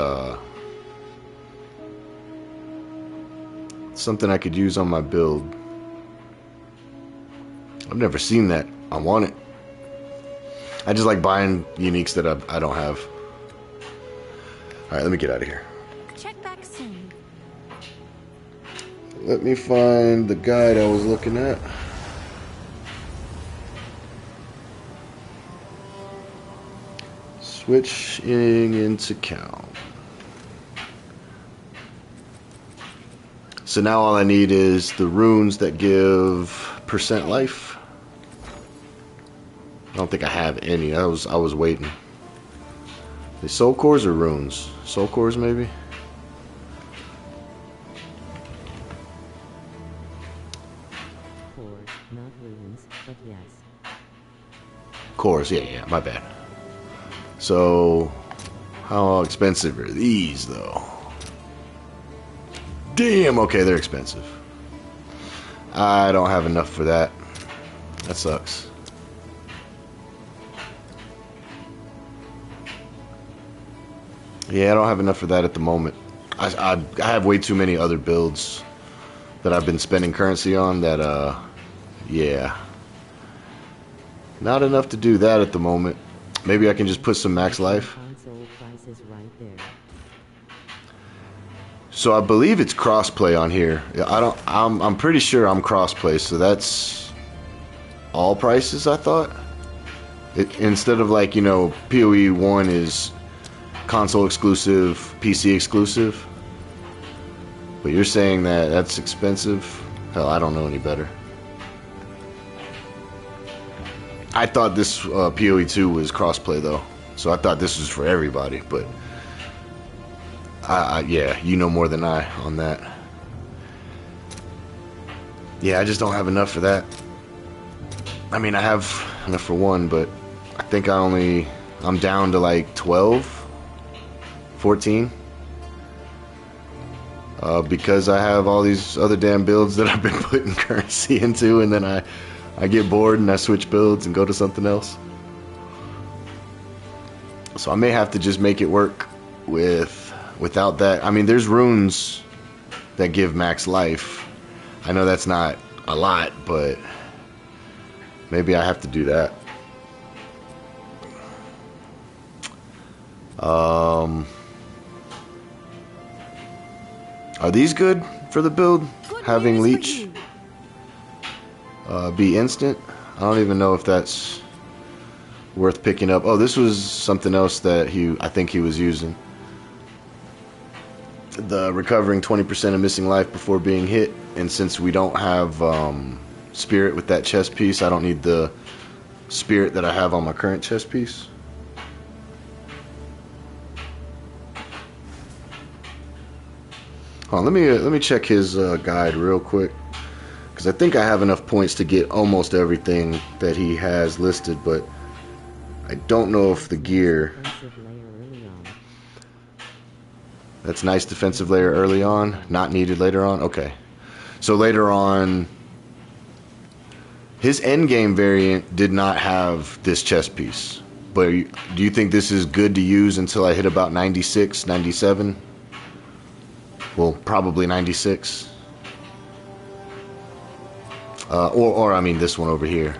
something I could use on my build. I've never seen that. I want it. I just like buying uniques that I don't have. Alright, let me get out of here. Check back soon. Let me find the guide I was looking at. Switching into Kaom. So now all I need is the runes that give percent life. I don't think I have any. I was waiting. The soul cores or runes? Soul cores maybe? Cores, not runes, but yes. Cores, yeah, my bad. So, how expensive are these though? Damn, okay, they're expensive. I don't have enough for that. That sucks. Yeah, I don't have enough for that at the moment. I have way too many other builds that I've been spending currency on that, yeah. Not enough to do that at the moment. Maybe I can just put some max life. Console prices right there. So I believe it's crossplay on here. I'm pretty sure I'm crossplay, so that's all prices, I thought. Instead of like, you know, PoE 1 is console exclusive, PC exclusive. But you're saying that that's expensive? Hell, I don't know any better. I thought this PoE 2 was crossplay though, so I thought this was for everybody. But yeah, you know more than I on that. Yeah, I just don't have enough for that. I mean, I have enough for one, but I think I'm down to like 12, 14. Because I have all these other damn builds that I've been putting currency into, and then I get bored and I switch builds and go to something else. So I may have to just make it work without that. I mean, there's runes that give max life. I know that's not a lot, but maybe I have to do that. Are these good for the build? Having leech be instant? I don't even know if that's worth picking up. Oh, this was something else that I think he was using. The recovering 20% of missing life before being hit. And since we don't have spirit with that chest piece, I don't need the spirit that I have on my current chest piece. Hold on, let me check his guide real quick, because I think I have enough points to get almost everything that he has listed, but I don't know if the gear. That's nice defensive layer early on, not needed later on. Okay, so later on, his endgame variant did not have this chest piece, but do you think this is good to use until I hit about 96, 97? Well, probably 96. Or I mean this one over here.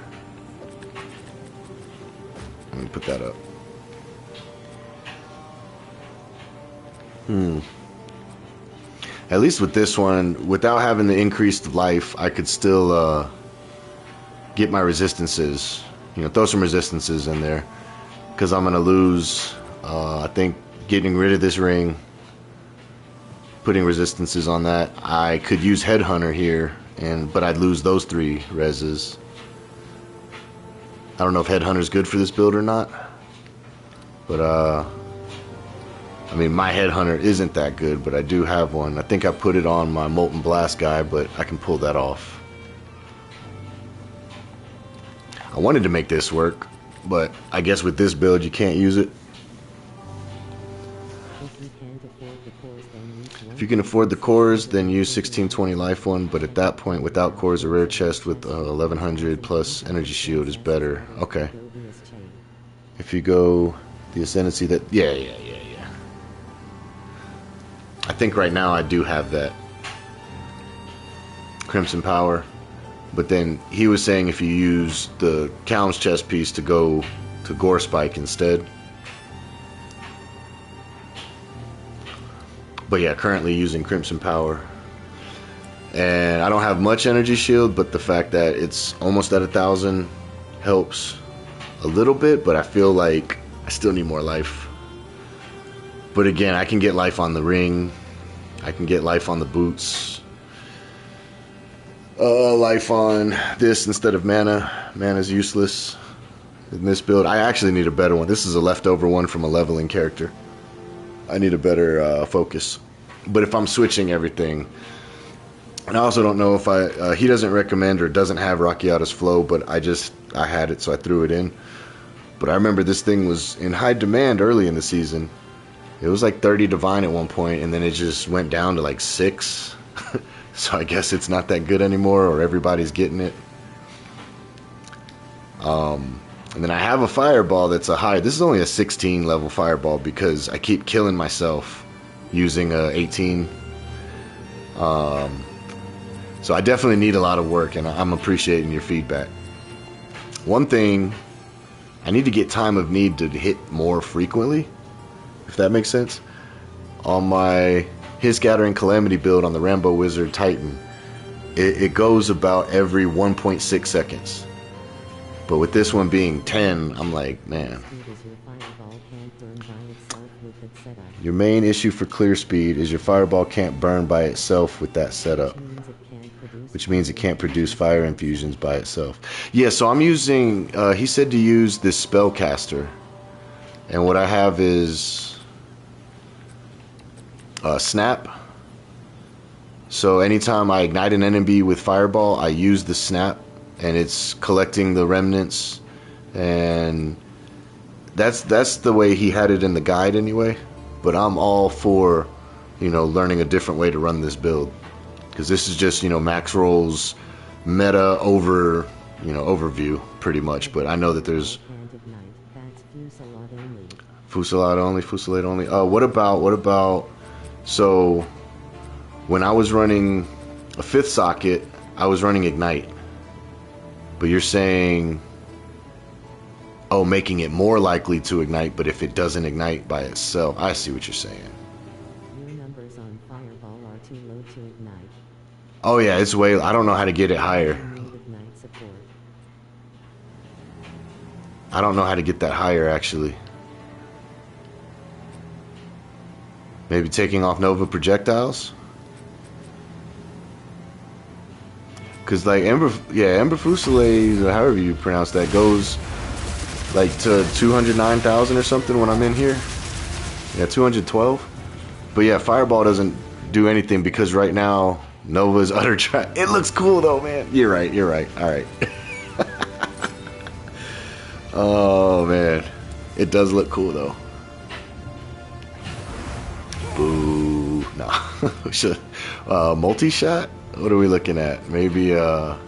Let me put that up. At least with this one, without having the increased life, I could still get my resistances. You know, throw some resistances in there. Because I'm going to lose, I think, getting rid of this ring. Putting resistances on that. I could use Headhunter here, but I'd lose those 3 reses. I don't know if Headhunter's good for this build or not. But, I mean, my Headhunter isn't that good, but I do have one. I think I put it on my Molten Blast guy, but I can pull that off. I wanted to make this work, but I guess with this build you can't use it. If you can afford the cores, then use 1620 life one, but at that point, without cores, a rare chest with 1100 plus energy shield is better. Okay. If you go the ascendancy, yeah. I think right now I do have that Crimson Power, but then he was saying if you use the Kaom's chest piece to go to Gore Spike instead. But yeah, currently using Crimson Power. And I don't have much energy shield, but the fact that it's almost at 1,000 helps a little bit, but I feel like I still need more life. But again, I can get life on the ring. I can get life on the boots. Life on this instead of mana. Mana's useless in this build. I actually need a better one. This is a leftover one from a leveling character. I need a better focus. But if I'm switching everything, and I also don't know if he doesn't recommend or doesn't have Rockiata's Flow, but I had it, so I threw it in. But I remember this thing was in high demand early in the season. It was like 30 divine at one point, and then it just went down to like 6. So I guess it's not that good anymore, or everybody's getting it. And then I have a fireball that's a high. This is only a 16 level fireball because I keep killing myself using a 18. So I definitely need a lot of work, and I'm appreciating your feedback. One thing I need to get time of need to hit more frequently, if that makes sense. On my His Gathering Calamity build on the Rambo Wizard Titan, it goes about every 1.6 seconds. But with this one being 10, I'm like, man. Your main issue for clear speed is your fireball can't burn by itself with that setup, which means it can't produce fire infusions by itself. Yeah, so I'm using, he said to use this spellcaster, and what I have is snap. So anytime I ignite an enemy with fireball, I use the snap, and it's collecting the remnants, and that's the way he had it in the guide anyway. But I'm all for, you know, learning a different way to run this build, because this is just, you know, max rolls meta overview pretty much. But I know that there's Fusillade only. What about so when I was running a 5th socket, I was running ignite. But you're saying, oh, making it more likely to ignite, but if it doesn't ignite by itself. I see what you're saying. Your numbers on fireball are too low to ignite. Oh yeah, it's way, I don't know how to get it higher. I don't know how to get that higher, actually. Maybe taking off Nova projectiles? Because like Ember Fusillade, or however you pronounce that, goes like to 209,000 or something when I'm in here. Yeah, 212. But yeah, Fireball doesn't do anything because right now Nova's utter trash. It looks cool though, man. You're right. All right. Oh man, it does look cool though. Boo. Nah. Multi-shot? What are we looking at? Maybe Nova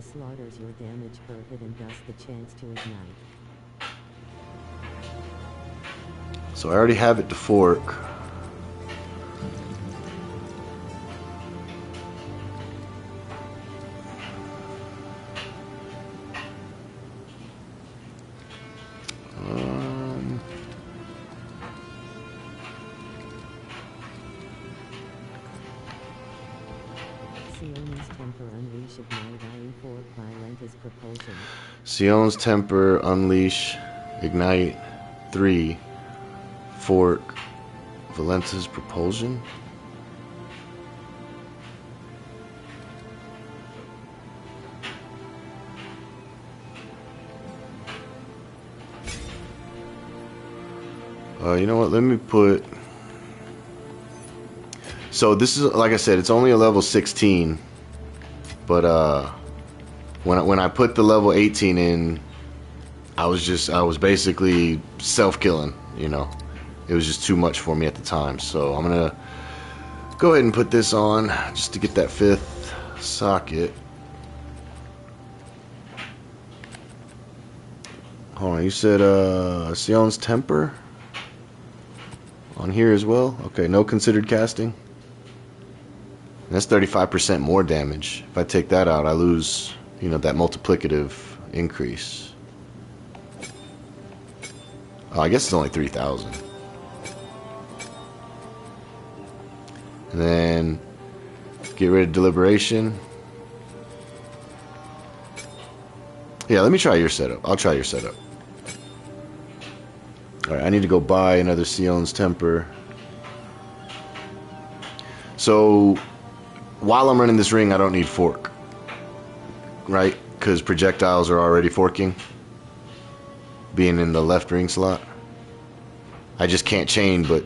slaughters your damage per hit and thus the chance to ignite. So I already have it to fork. Sion's Temper, Unleash, Ignite, 3, Fork, Valenta's Propulsion. You know what, let me put... So this is, like I said, it's only a level 16, but when I put the level 18 in, I was basically self-killing, you know. It was just too much for me at the time. So I'm gonna go ahead and put this on just to get that 5th socket. Hold on, you said Sion's Temper on here as well? Okay, no considered casting. That's 35% more damage. If I take that out, I lose, you know, that multiplicative increase. Oh, I guess it's only 3,000. And then get rid of Deliberation. Yeah, let me try your setup. I'll try your setup. Alright, I need to go buy another Sion's Temper. So while I'm running this ring, I don't need fork, right? Because projectiles are already forking, being in the left ring slot. I just can't chain, but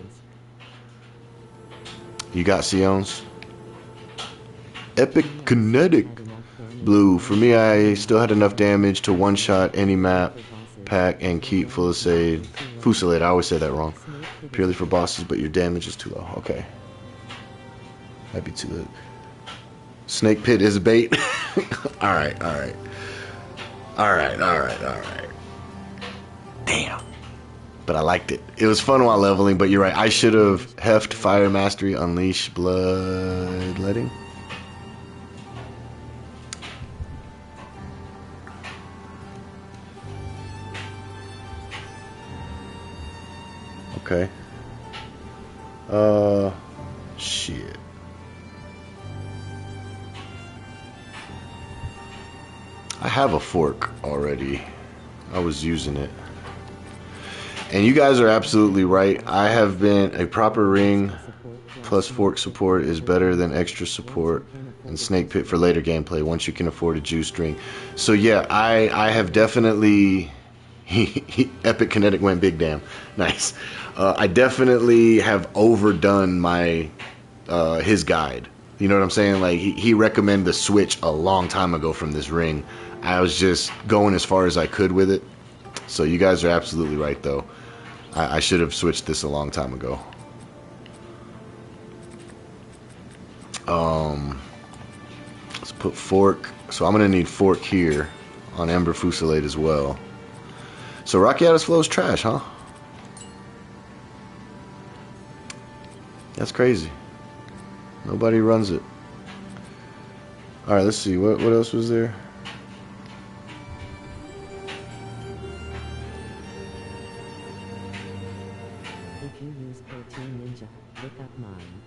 you got Sion's. Epic Kinetic Blue. For me, I still had enough damage to one-shot any map, pack, and keep Fusillade. I always say that wrong. Purely for bosses, but your damage is too low. Okay. That'd be too low. Snake Pit is bait. Alright. Damn. But I liked it. It was fun while leveling, but you're right. I should have heft Fire Mastery, Unleash Bloodletting. Okay. Shit. I have a fork already. I was using it. And you guys are absolutely right. I have been a proper ring plus fork support is better than extra support and snake pit for later gameplay once you can afford a juice drink. So yeah, I have definitely Epic Kinetic went big damn. Nice. I definitely have overdone my his guide. You know what I'm saying? Like he recommended the switch a long time ago from this ring. I was just going as far as I could with it. So you guys are absolutely right though. I should have switched this a long time ago. Let's put fork. So I'm gonna need fork here on Ember Fusillade as well. So Rockiatus Flow is trash, huh? That's crazy. Nobody runs it. Alright, let's see. What else was there? If you use PoE2 Ninja, look up mine.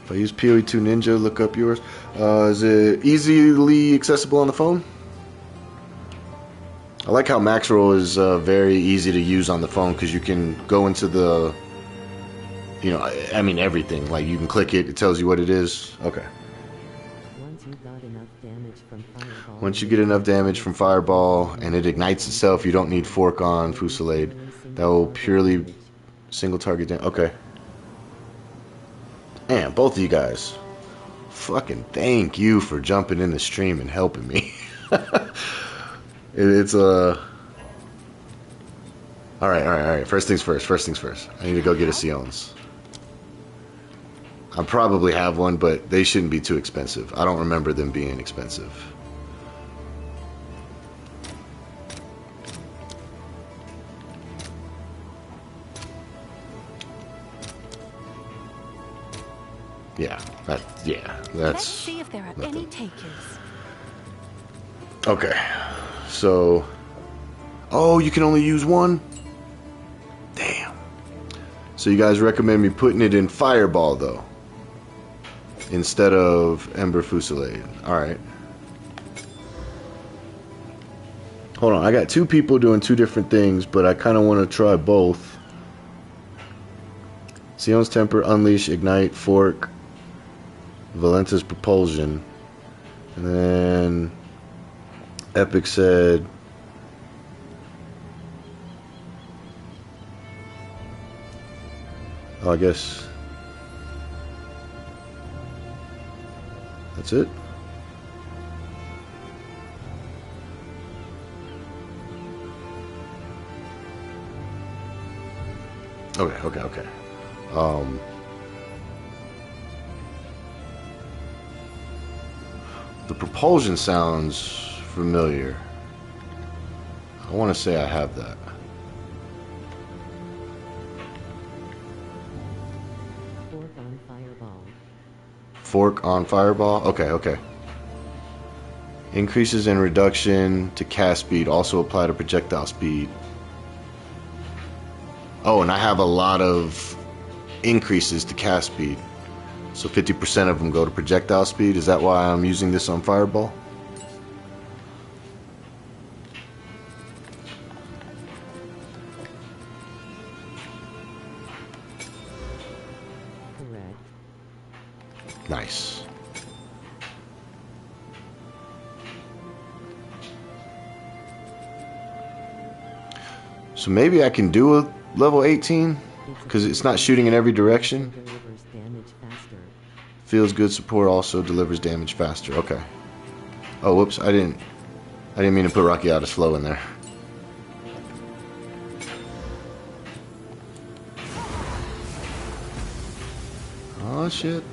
If I use PoE2 Ninja, look up yours. Is it easily accessible on the phone? I like how Max Roll is very easy to use on the phone because you can go into the, you know, I mean everything. Like you can click it, it tells you what it is. Okay. Once you get enough damage from Fireball and it ignites itself, you don't need fork on Fusillade. That will purely single target damage. Okay. Man, both of you guys, fucking thank you for jumping in the stream and helping me. It's all right. First things first. I need to go get a Sion's. I probably have one, but they shouldn't be too expensive. I don't remember them being expensive. Yeah, that's. Let's see if there are nothing. any takers. Okay, so. Oh, you can only use one? Damn. So you guys recommend me putting it in Fireball, though, instead of Ember Fusillade. Alright. Hold on, I got two people doing two different things, but I kind of want to try both. Sion's Temper, Unleash, Ignite, Fork, Valenta's Propulsion. And then Epic said... Oh, I guess... That's it? Okay. The propulsion sounds familiar. I want to say I have that. Fork on Fireball. Fork on Fireball? Okay. Increases in reduction to cast speed also apply to projectile speed. Oh, and I have a lot of increases to cast speed. So 50% of them go to projectile speed. Is that why I'm using this on Fireball? Correct. Nice. So maybe I can do a level 18 because it's not shooting in every direction. Delivers damage faster. Feels good support also delivers damage faster. Okay. Oh, whoops! I didn't mean to put Rockiatus Flow in there. Oh shit!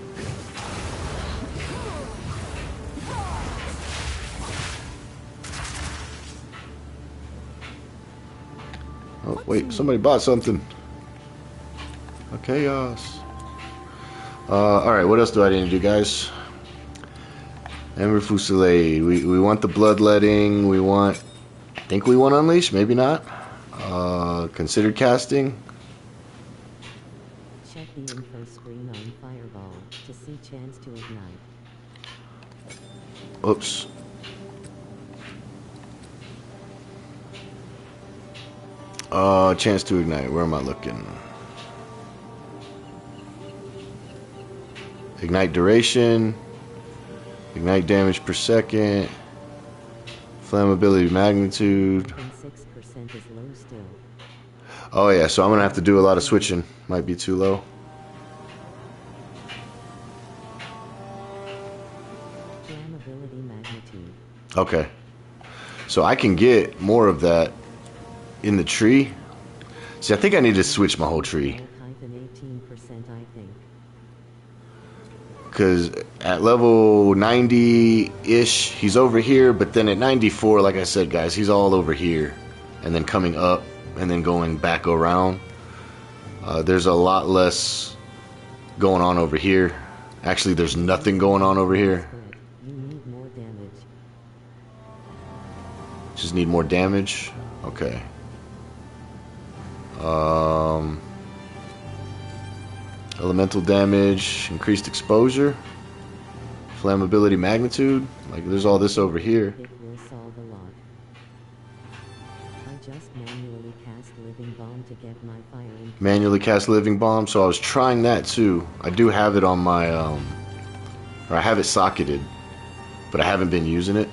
Oh wait! Somebody bought something. Okay, chaos. Alright, what else do I need to do, guys? Ember Fusillade. We want the bloodletting. We want... I think we want Unleash. Maybe not. Considered casting. Check the info screen on Fireball to see chance to ignite. Oops. Chance to ignite. Where am I looking? Ignite duration. Ignite damage per second. Flammability magnitude. 6% is low still. Oh yeah, so I'm gonna have to do a lot of switching. Might be too low. Flammability magnitude. Okay. So I can get more of that in the tree. See, I think I need to switch my whole tree. 18%, I think. Because at level 90-ish, he's over here. But then at 94, like I said, guys, he's all over here. And then coming up and then going back around. There's a lot less going on over here. Actually, there's nothing going on over here. You need more damage. Just need more damage. Okay. Elemental damage, increased exposure, flammability magnitude. Like there's all this over here. It will solve a lot. I just manually cast Living Bomb to get my fire in. Manually cast Living Bomb, so I was trying that too. I do have it on my, or I have it socketed, but I haven't been using it.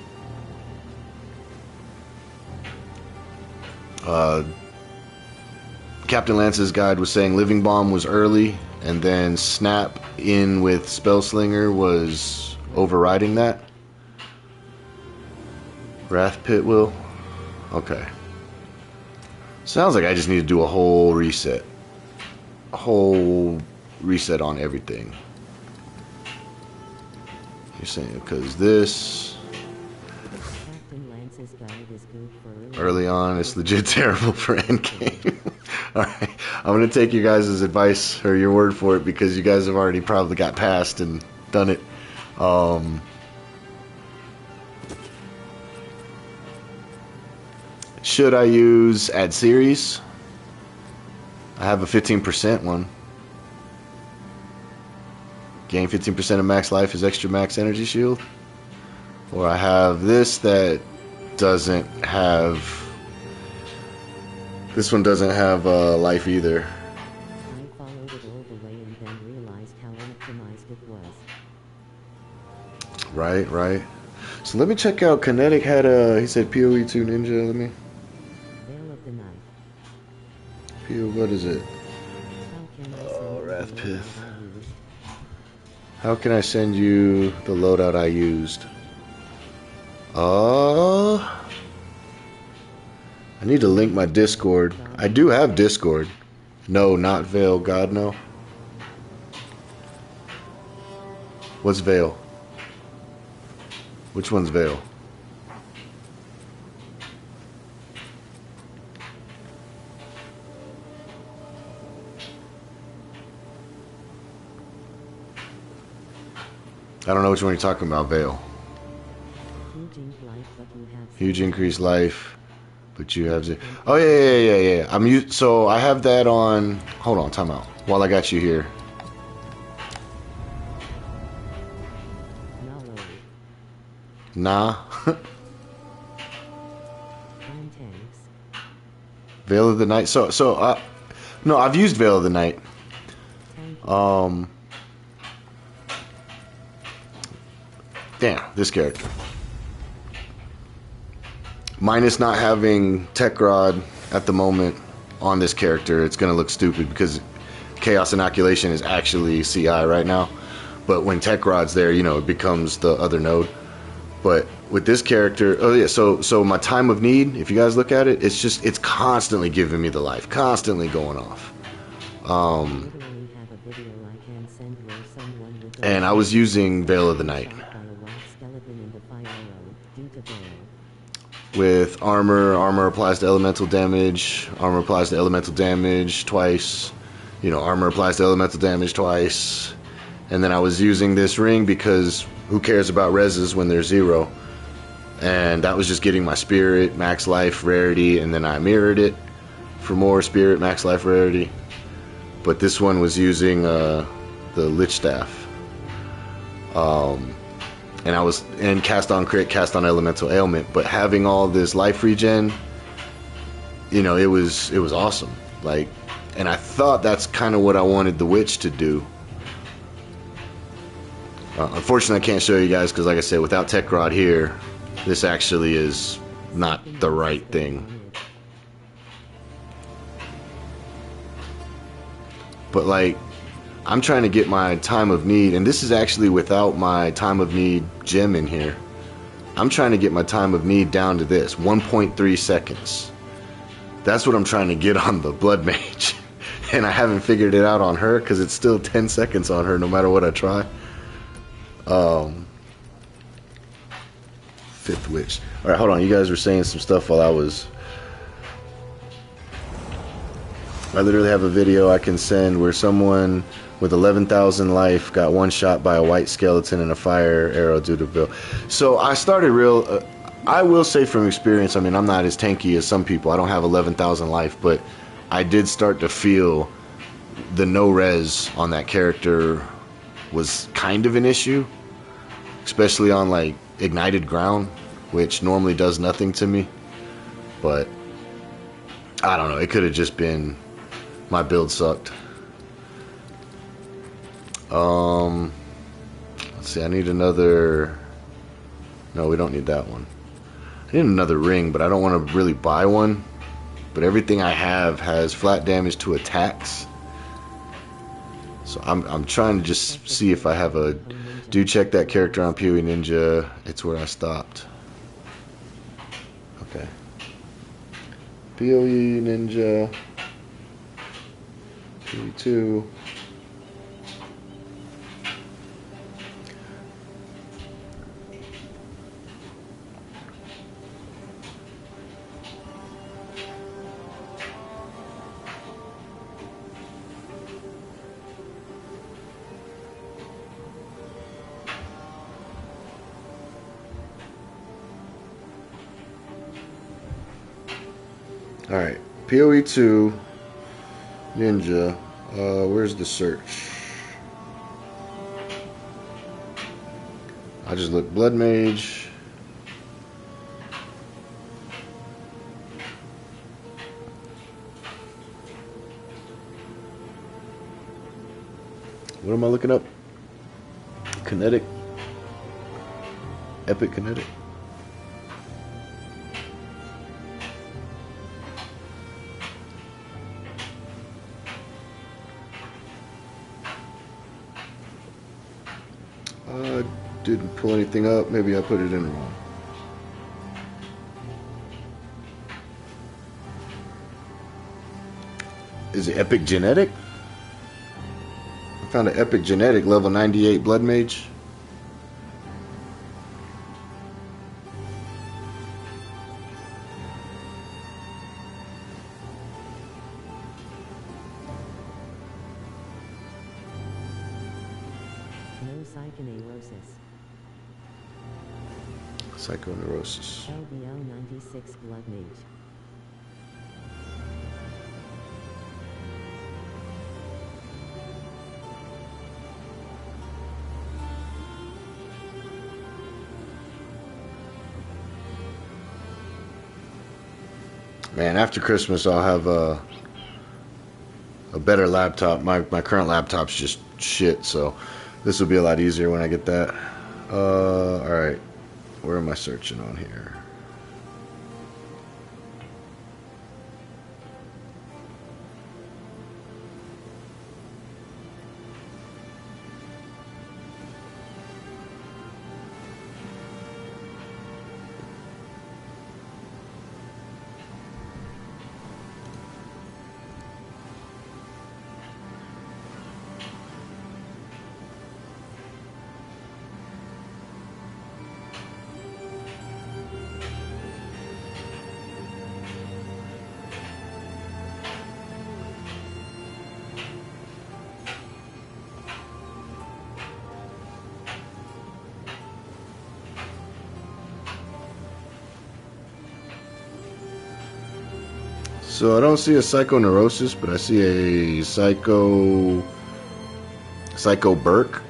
Captain Lance's guide was saying Living Bomb was early, and then Snap in with Spellslinger was overriding that. Wrath Pit will? Okay. Sounds like I just need to do a whole reset. A whole reset on everything. You're saying because this... Captain Lance's guide is good for early on, it's legit terrible for endgame. Alright, I'm going to take you guys' advice, or your word for it, because you guys have already probably got past and done it. Should I use Add Series? I have a 15% one. Gain 15% of max life as extra max energy shield. Or I have this that doesn't have... This one doesn't have life either. I followed it all the way and then realized how optimized it was. Right, right. So let me check out. Kinetic had a... He said PoE 2 Ninja. Let me... Veil of the Night. What is it? How can I send Oh, you Wrath the Pith. loadout I used? How can I send you the loadout I used? I need to link my Discord. I do have Discord. No, not Veil. God, no. What's Veil? Which one's Veil? I don't know which one you're talking about, Veil. Huge ink life, but you have Huge increased life, but you have... Oh, yeah. So I have that on... Hold on, time out. While I got you here. Nalo. Nah. Prime tanks. Veil of the Night. No, I've used Veil of the Night. Damn, this character. Minus not having Tech Rod at the moment on this character, it's gonna look stupid because Chaos Inoculation is actually CI right now. But when Tech Rod's there, you know, it becomes the other node. But with this character, oh yeah, so my time of need, if you guys look at it, it's constantly giving me the life, constantly going off. Literally have a video I can send where someone with a And I was using Veil of the Night. shot by a white skeleton in the fire road due to Veil. With armor applies to elemental damage, armor applies to elemental damage twice, you know, armor applies to elemental damage twice, and then I was using this ring because who cares about reses when there's 0, and that was just getting my spirit, max life, rarity, and then I mirrored it. for more spirit max life rarity, but this one was using the Lich Staff. And I was in cast on crit, cast on elemental ailment, but having all this life regen, you know, it was awesome. Like, and I thought that's kind of what I wanted the witch to do. Unfortunately, I can't show you guys because, like I said, without Tech Rod here, this actually is not the right thing. But like, I'm trying to get my time of need, and this is actually without my time of need gem in here. I'm trying to get my time of need down to this, 1.3 seconds. That's what I'm trying to get on the Blood Mage. And I haven't figured it out on her because it's still 10 seconds on her no matter what I try. Fifth Witch. Alright, hold on. You guys were saying some stuff while I literally have a video I can send where someone with 11,000 life got one shot by a white skeleton and a fire arrow due to Bill. So I started real... I will say from experience, I mean, I'm not as tanky as some people. I don't have 11,000 life, but I did start to feel the no-res on that character was kind of an issue. Especially on, like, ignited ground, which normally does nothing to me. But, I don't know. It could have just been my build sucked. Let's see. I need another... No, we don't need that one. I need another ring, but I don't want to really buy one. But everything I have has flat damage to attacks. So I'm trying to just see if I have a... Do check that character on PoE Ninja. It's where I stopped. Okay. PoE Ninja. PoE 2. Alright, PoE 2, Ninja, where's the search? I just look Blood Mage. What am I looking up? Kinetic? Epic Kinetic? Didn't pull anything up. Maybe I put it in wrong. Is it Epic Genetic? I found an Epic Genetic level 98 Blood Mage. Psychoneurosis. LBL 96 Blood Mage. Man, after Christmas I'll have a better laptop. My current laptop's just shit, so this will be a lot easier when I get that. Alright. Where am I searching on here? So I don't see a Psychoneurosis, but I see a Psycho Burke.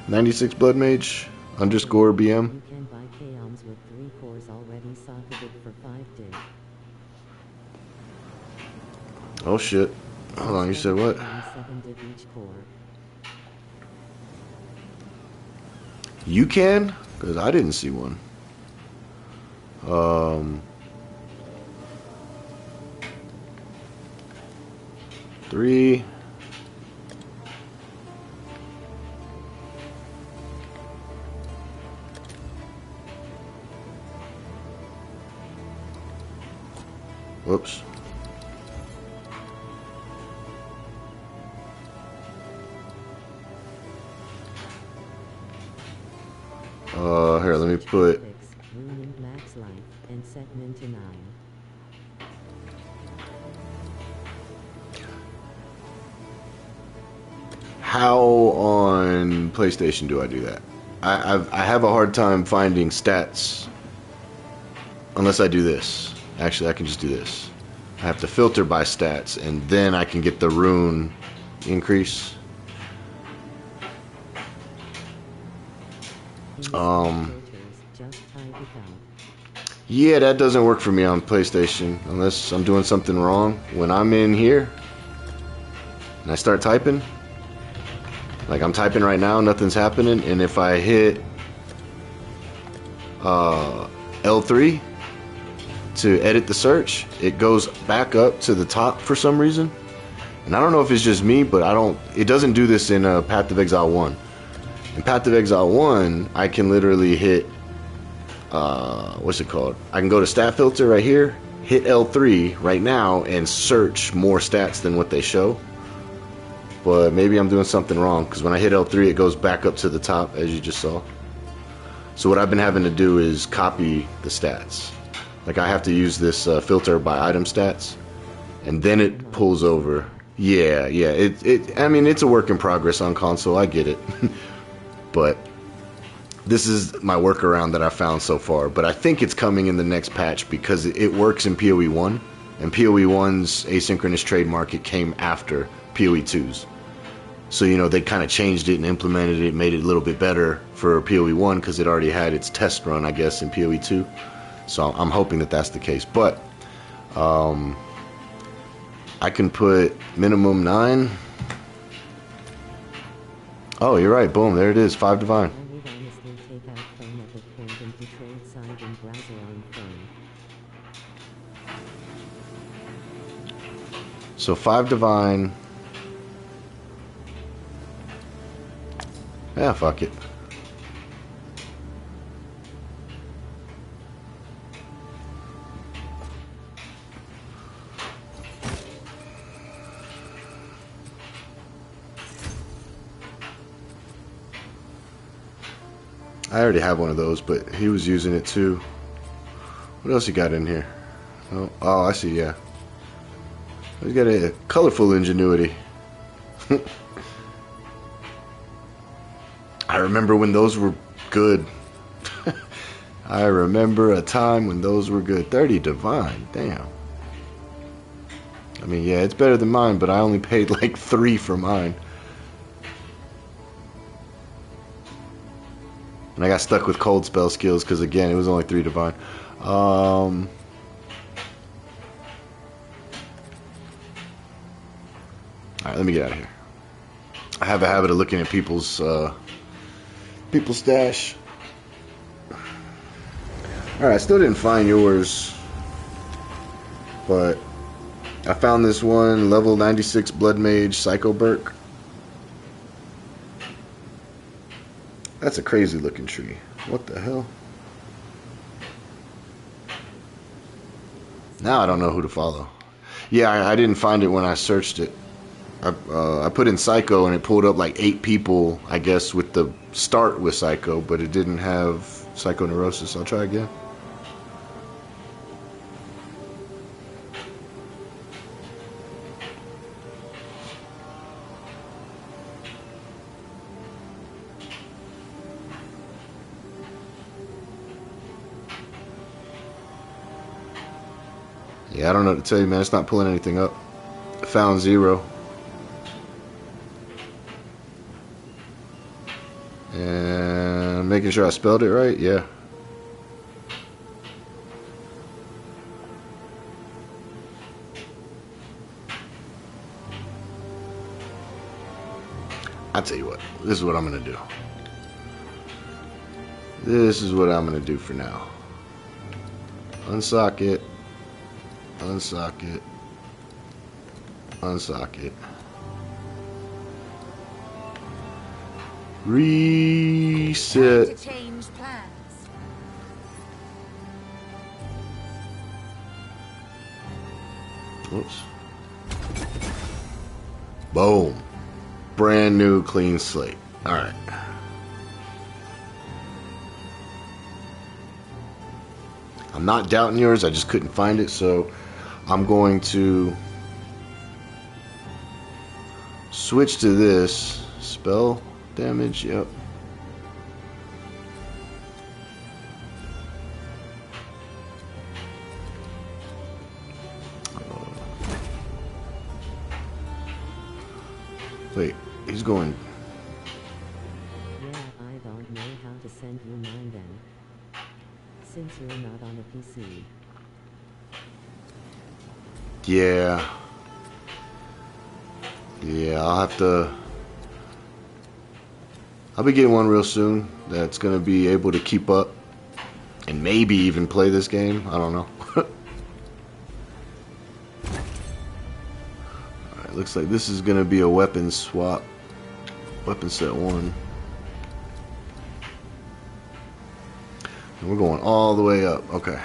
96 Blood Mage underscore BM. You can buy Kaoms with 3 cores already socketed for 5 dig. Oh shit. Hold on, you said what? 7 dig each core. You can? Because I didn't see one. Three. Whoops. Here, let me put... Ruining max life and set min to 9. How on PlayStation do I do that? I have a hard time finding stats unless I do this. Actually, I can just do this. I have to filter by stats, and then I can get the rune increase. Yeah, that doesn't work for me on PlayStation unless I'm doing something wrong. When I'm in here and I start typing, like I'm typing right now, nothing's happening, and if I hit L3 to edit the search, it goes back up to the top for some reason. And I don't know if it's just me, but it doesn't do this in Path of Exile 1. In Path of Exile 1, I can literally hit what's it called? I can go to stat filter right here, hit L3 right now, and search more stats than what they show. But maybe I'm doing something wrong, because when I hit L3, it goes back up to the top, as you just saw. So what I've been having to do is copy the stats. Like I have to use this filter by item stats, and then it pulls over. Yeah. I mean, it's a work in progress on console. I get it, but this is my workaround that I found so far. But I think it's coming in the next patch because it works in PoE 1, and PoE 1's asynchronous trade market came after PoE 2's. So, you know, they kind of changed it and implemented it, made it a little bit better for PoE 1 because it already had its test run, I guess, in PoE 2. So I'm hoping that that's the case. But I can put minimum 9. Oh, you're right. Boom. There it is. 5 divine. I would honestly take out Chrome at the point and control side in browser on phone. So 5 divine. Yeah, fuck it. I already have one of those, but he was using it too. What else he got in here? Oh, I see, yeah. He's got a colorful ingenuity. I remember when those were good. I remember a time when those were good. 30 divine, damn. I mean, yeah, it's better than mine, but I only paid like 3 for mine. And I got stuck with cold spell skills because, again, it was only 3 divine. Alright, let me get out of here. I have a habit of looking at people's stash. Alright, I still didn't find yours, but I found this one, level 96 Blood Mage Psycho Burke. That's a crazy looking tree. What the hell? Now I don't know who to follow. Yeah, I didn't find it when I searched it. I put in Psycho and it pulled up like 8 people, I guess, with the start with Psycho, but it didn't have Psychoneurosis. I'll try again. Yeah, I don't know what to tell you, man. It's not pulling anything up. I found 0. And making sure I spelled it right, yeah. I'll tell you what, this is what I'm going to do. This is what I'm going to do for now. Unsock it. Unsock it. Unsock it. Reset. Time to change plans. Oops. Boom. Brand new clean slate. Alright. I'm not doubting yours, I just couldn't find it, so I'm going to switch to this. Spell damage, yep. Wait, he's going. Yeah, I don't know how to send you mine then. Since you're not on a PC. Yeah. Yeah, I'll have to. I'll be getting one real soon that's going to be able to keep up and maybe even play this game. I don't know. Alright, looks like this is going to be a weapon swap. Weapon set 1. And we're going all the way up. Okay.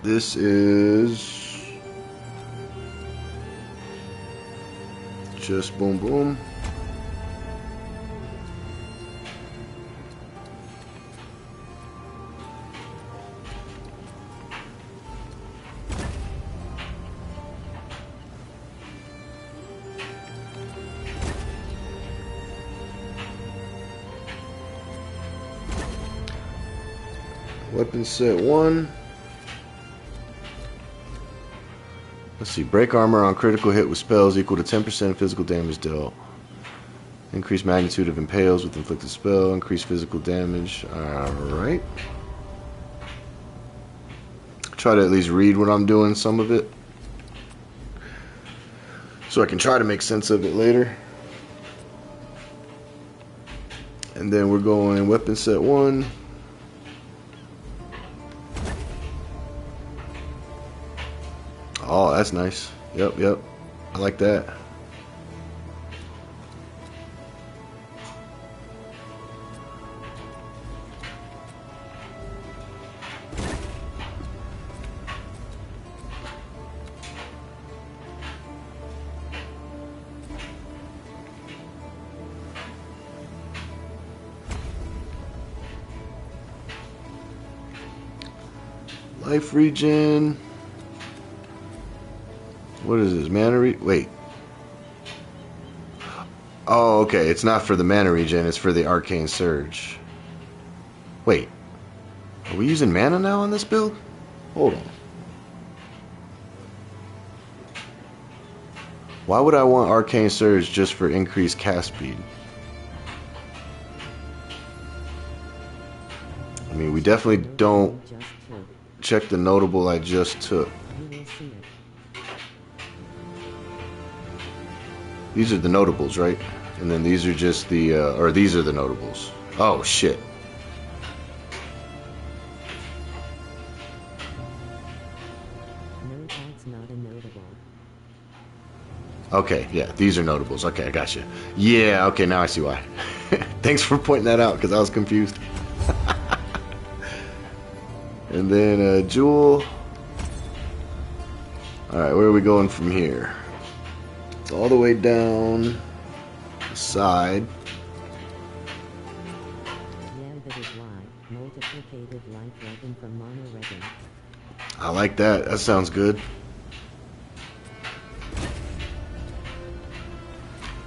This is just boom boom. Weapon set 1. Let's see. Break armor on critical hit with spells equal to 10% physical damage dealt. Increase magnitude of impales with inflicted spell. Increase physical damage. Alright. Try to at least read what I'm doing, some of it. So I can try to make sense of it later. And then we're going weapon set 1. Oh, that's nice. Yep, yep. I like that. Life regen. What is this? Mana wait. Oh, okay. It's not for the mana regen. It's for the arcane surge. Wait. Are we using mana now on this build? Hold on. Why would I want arcane surge just for increased cast speed? I mean, we definitely don't check the notable I just took. You will see it. These are the notables, right? And then these are just the, or these are the notables. Oh, shit. No, that's not a notable. Okay, yeah, these are notables. Okay, I got you. Yeah, okay, now I see why. Thanks for pointing that out, because I was confused. And then, Jewel. Alright, where are we going from here? It's all the way down the side. Yeah, that is why. Multiplicated life weapon from mono weapon. I like that. That sounds good.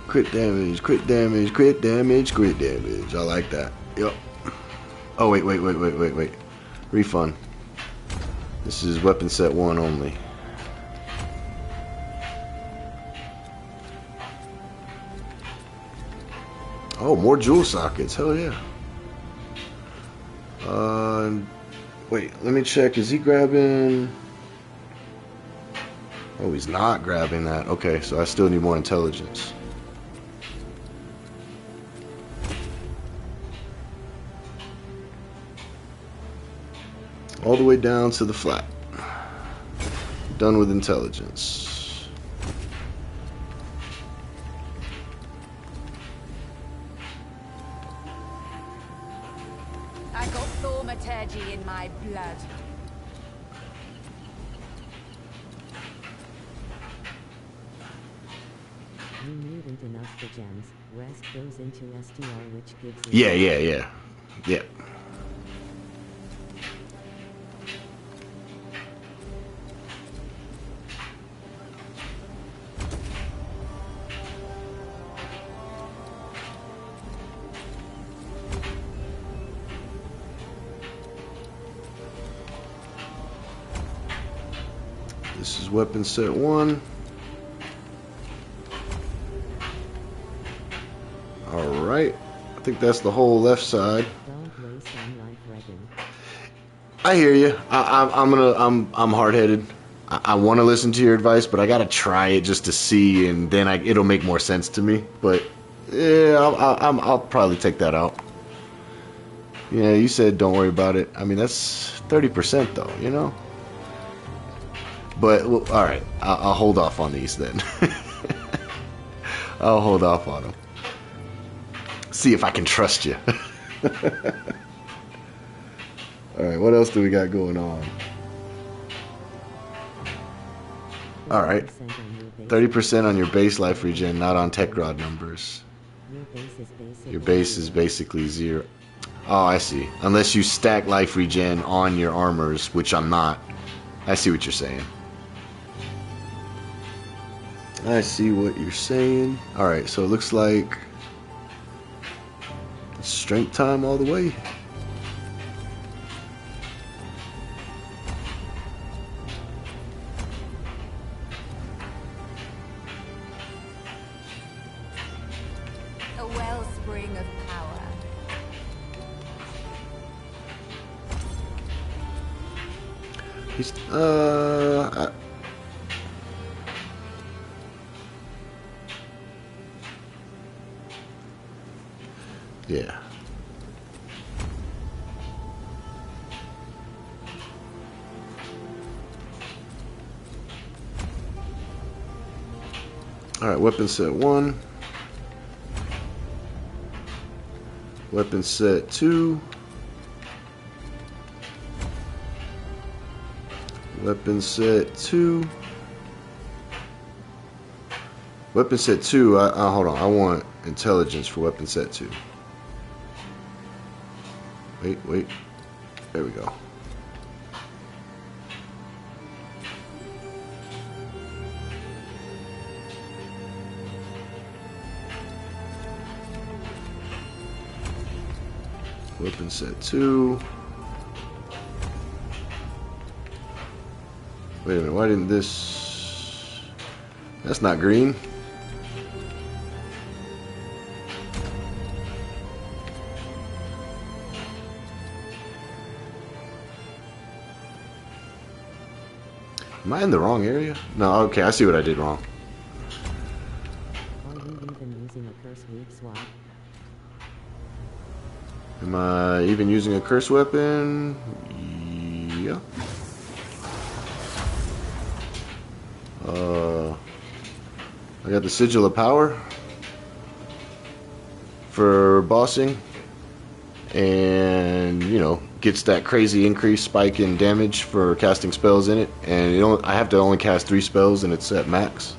Crit damage, crit damage, crit damage, crit damage. I like that. Yep. Oh, wait. Refund. This is weapon set 1 only. Oh, more jewel sockets. Hell yeah. Wait, let me check. Is he grabbing... Oh, he's not grabbing that. Okay, so I still need more intelligence. All the way down to the flat. Done with intelligence. I got thaumaturgy in my blood. You needn't enough for gems. Rest goes into STR, which gives you... Yeah. This is weapon set 1. Alright. I think that's the whole left side. Don't waste on life, Regan. I hear you. I'm hard-headed. I want to listen to your advice, but I gotta try it just to see, and then it'll make more sense to me. But yeah, I'll probably take that out. Yeah, you said don't worry about it. I mean, that's 30% though, you know. But well, all right, I'll hold off on these then. I'll hold off on them. See if I can trust you. All right, what else do we got going on? All right, 30% on your base life regen, not on tech rod numbers. Your base is basically 0. Oh, I see. Unless you stack life regen on your armors, which I'm not. I see what you're saying. I see what you're saying. Alright, so it looks like strength time all the way. A wellspring of power. He's, yeah. Alright, weapon set 1. Weapon set 2. Weapon set 2. Weapon set 2, hold on, I want intelligence for weapon set 2. Wait. There we go. Weapon set 2. Wait a minute, why didn't this... That's not green. Am I in the wrong area? No, okay, I see what I did wrong. Are you even using a curse weak swap? Am I even using a curse weapon? Yeah. I got the Sigil of Power for bossing, and you know, gets that crazy increase spike in damage for casting spells in it, and I have to only cast 3 spells, and it's at max.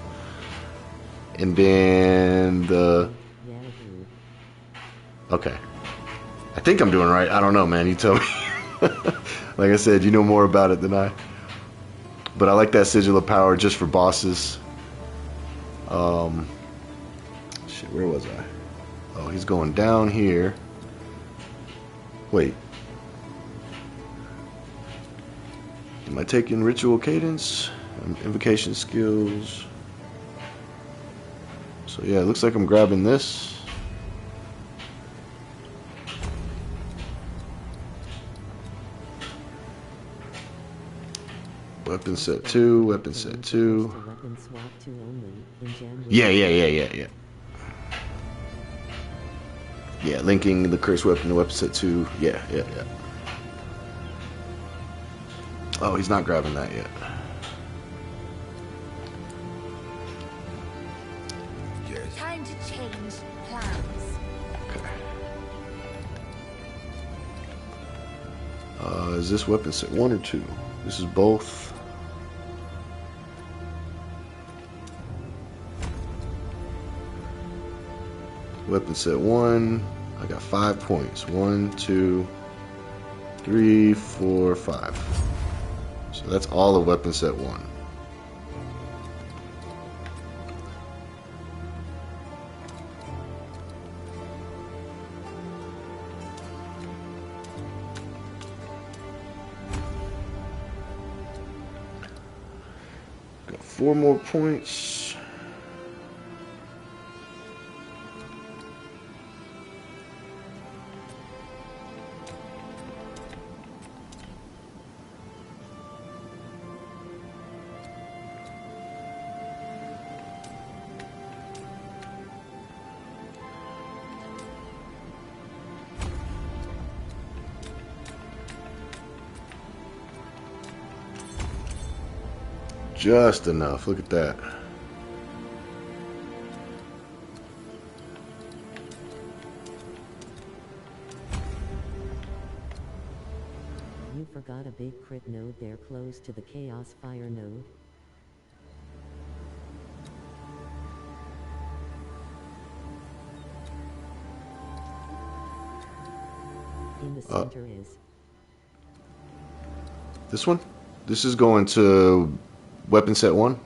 And then the okay, I think I'm doing right. I don't know, man. You tell me. Like I said, you know more about it than I. But I like that Sigil of Power just for bosses. Shit, where was I? Oh, he's going down here. Wait, Am I taking ritual cadence? Invocation skills. So yeah, it looks like I'm grabbing this. Weapon set 2, weapon set 2. Yeah. Yeah, linking the cursed weapon to weapon set 2. Yeah. Oh, he's not grabbing that yet. Time to change plans. Okay. Is this weapon set 1 or 2? This is both. Weapon set 1. I got 5 points. 1, 2, 3, 4, 5. So that's all of weapon set 1. Got 4 more points. Just enough. Look at that. You forgot a big crit node there close to the Chaos Fire node. In the center is This one? This is going to weapon set 1?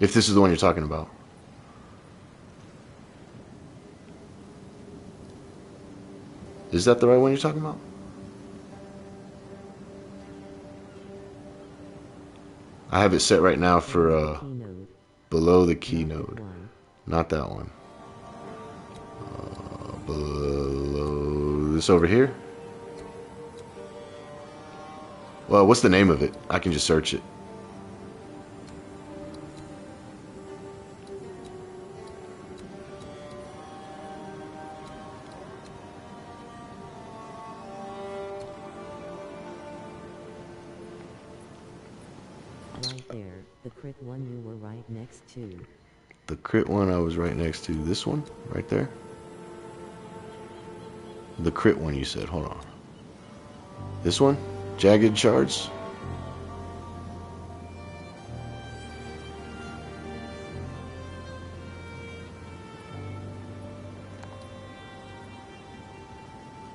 If this is the one you're talking about. Is that the right one you're talking about? I have it set right now for below the key node. Not that one. Below this over here? Well, what's the name of it? I can just search it. right there, the crit one you were right next to. The crit one I was right next to. This one? Right there? The crit one you said. Hold on. This one? Jagged shards?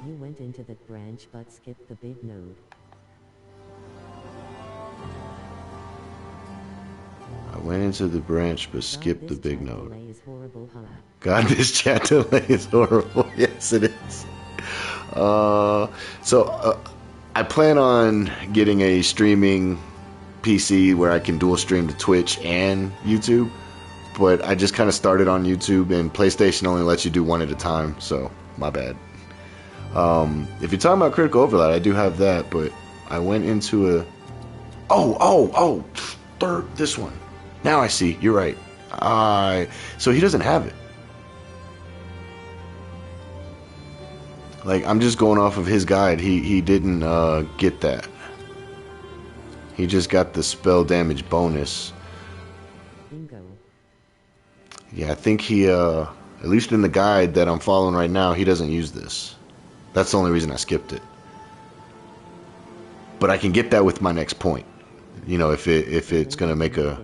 You went into that branch but skipped the big node. I went into the branch but skipped the big chat node. delay is horrible, huh? God, this chat delay is horrible. Yes, it is. I plan on getting a streaming PC where I can dual stream to Twitch and YouTube, but I just kind of started on YouTube, and PlayStation only lets you do one at a time, so my bad. If you're talking about Critical Overlap, I do have that, but I went into a... this one. Now I see. You're right. So he doesn't have it. Like, I'm just going off of his guide. He didn't get that. He just got the spell damage bonus. Bingo. Yeah, I think he, at least in the guide that I'm following right now, he doesn't use this. That's the only reason I skipped it. But I can get that with my next point. You know, if it's gonna make a...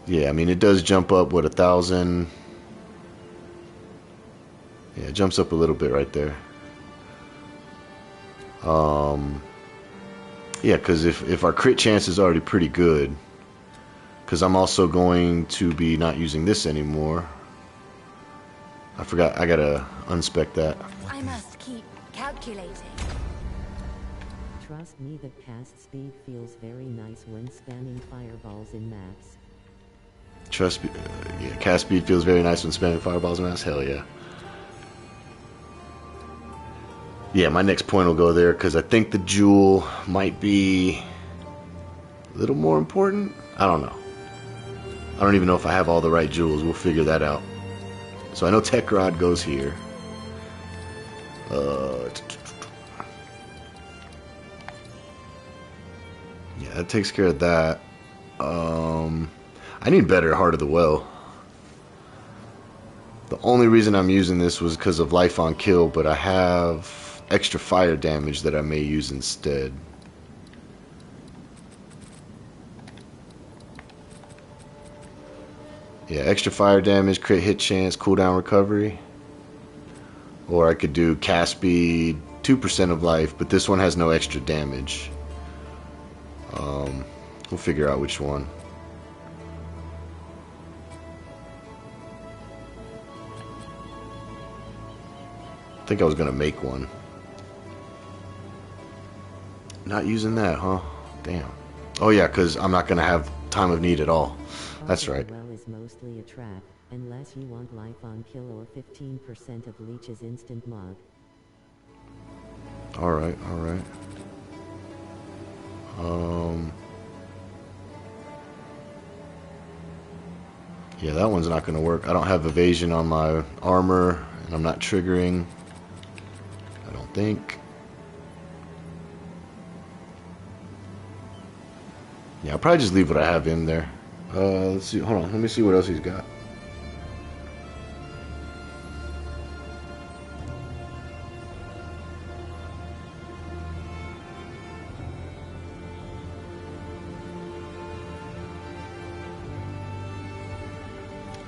Yeah, I mean, it does jump up, what, 1,000... Yeah, it jumps up a little bit right there. Yeah, because if our crit chance is already pretty good, because I'm also going to be not using this anymore. I forgot, I gotta unspec that. I must keep calculating. Trust me, the cast speed feels very nice when spamming fireballs in maps. Trust me, yeah, cast speed feels very nice when spamming fireballs and mass. Hell yeah. Yeah, my next point will go there because I think the jewel might be a little more important. I don't know. I don't even know if I have all the right jewels. We'll figure that out. So I know Tech Rod goes here. Yeah, that takes care of that. I need better Heart of the Well. The only reason I'm using this was because of life on kill, but I have extra fire damage that I may use instead. Yeah, extra fire damage, crit hit chance, cooldown recovery. Or I could do cast speed, 2% of life, but this one has no extra damage. We'll figure out which one. I think I was going to make one. Not using that, huh? Damn. Oh yeah, because I'm not going to have time of need at all. That's right. Well is mostly a trap, unless you want life on kill or 15% of Leech's instant mod. Alright, alright. Yeah, that one's not going to work. I don't have evasion on my armor, and I'm not triggering. I don't think. Yeah, I'll probably just leave what I have in there. Let's see. Hold on. Let me see what else he's got.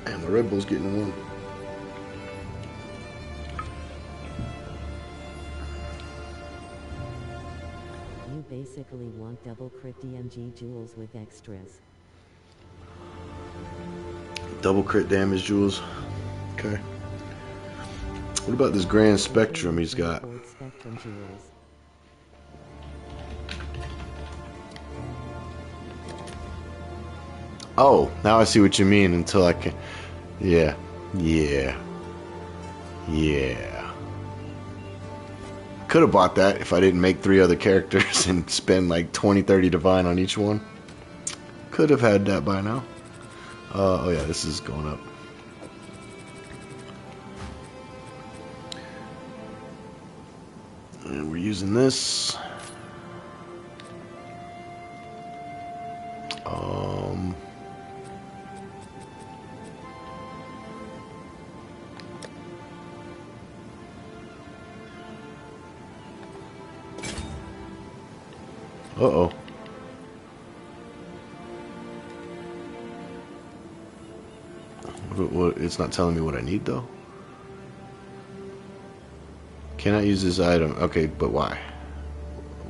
And the Red Bull's getting one. You basically want double crit DMG jewels with extras. Double crit damage jewels. Okay. What about this Grand Spectrum he's got? Spectrum jewels. Oh, now I see what you mean until I can... Yeah. Yeah. Yeah. Could have bought that if I didn't make 3 other characters and spend like 20-30 divine on each one. Could have had that by now. Oh yeah, this is going up. And we're using this. Uh-oh. What, it's not telling me what I need, though. Cannot use this item. Okay, but why?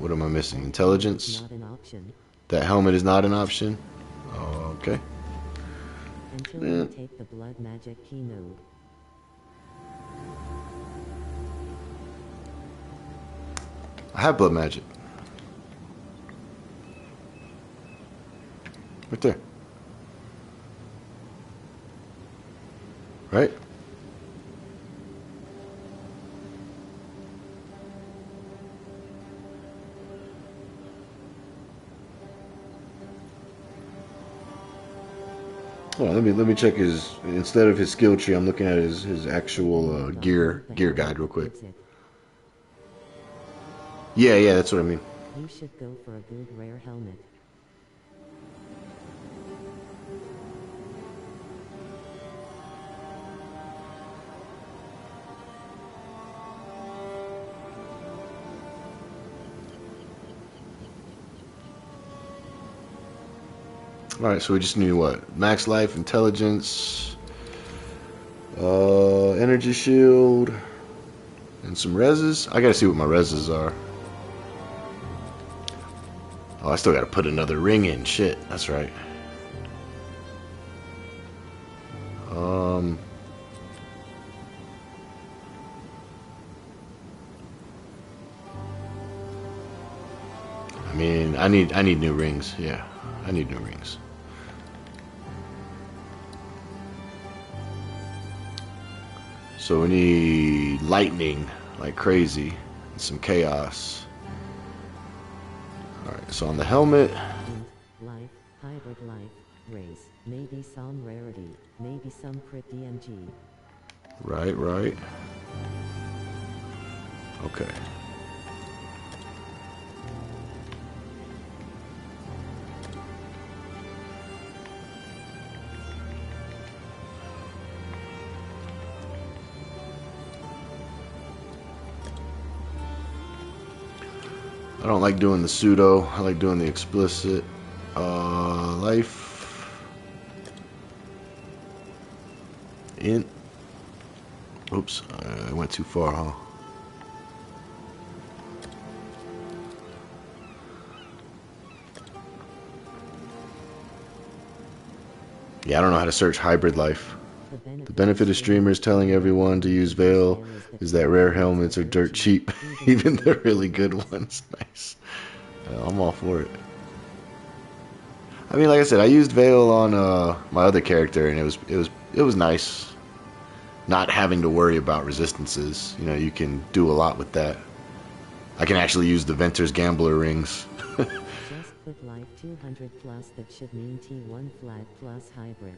What am I missing? Intelligence? Not an option. That helmet is not an option? Okay. Until you take the blood magic key node. I have blood magic. Right there. Right? Hold on, let me check his, instead of his skill tree, I'm looking at his actual gear guide real quick. Yeah, that's what I mean. You should go for a good rare helmet. Alright, so we just need what? Max life, intelligence, energy shield, and some reses. I gotta see what my reses are. Oh, I still gotta put another ring in. Shit, that's right. mean, I need new rings. Yeah, I need new rings. So we need lightning like crazy and some chaos. All right. So on the helmet. Life, hybrid life, race, maybe some rarity, maybe some crit DMG. Right. Right. Okay. I don't like doing the pseudo. I like doing the explicit. Life. Int. Oops, I went too far, huh? Yeah, I don't know how to search hybrid life. The benefit of streamers telling everyone to use Veil is that rare helmets are dirt cheap, even the really good ones. Nice. I'm all for it. I mean, like I said, I used Veil on my other character, and it was nice not having to worry about resistances. You know, you can do a lot with that. I can actually use the Venter's Gambler rings. Just put life 200 plus, that should mean T1 flat plus hybrid.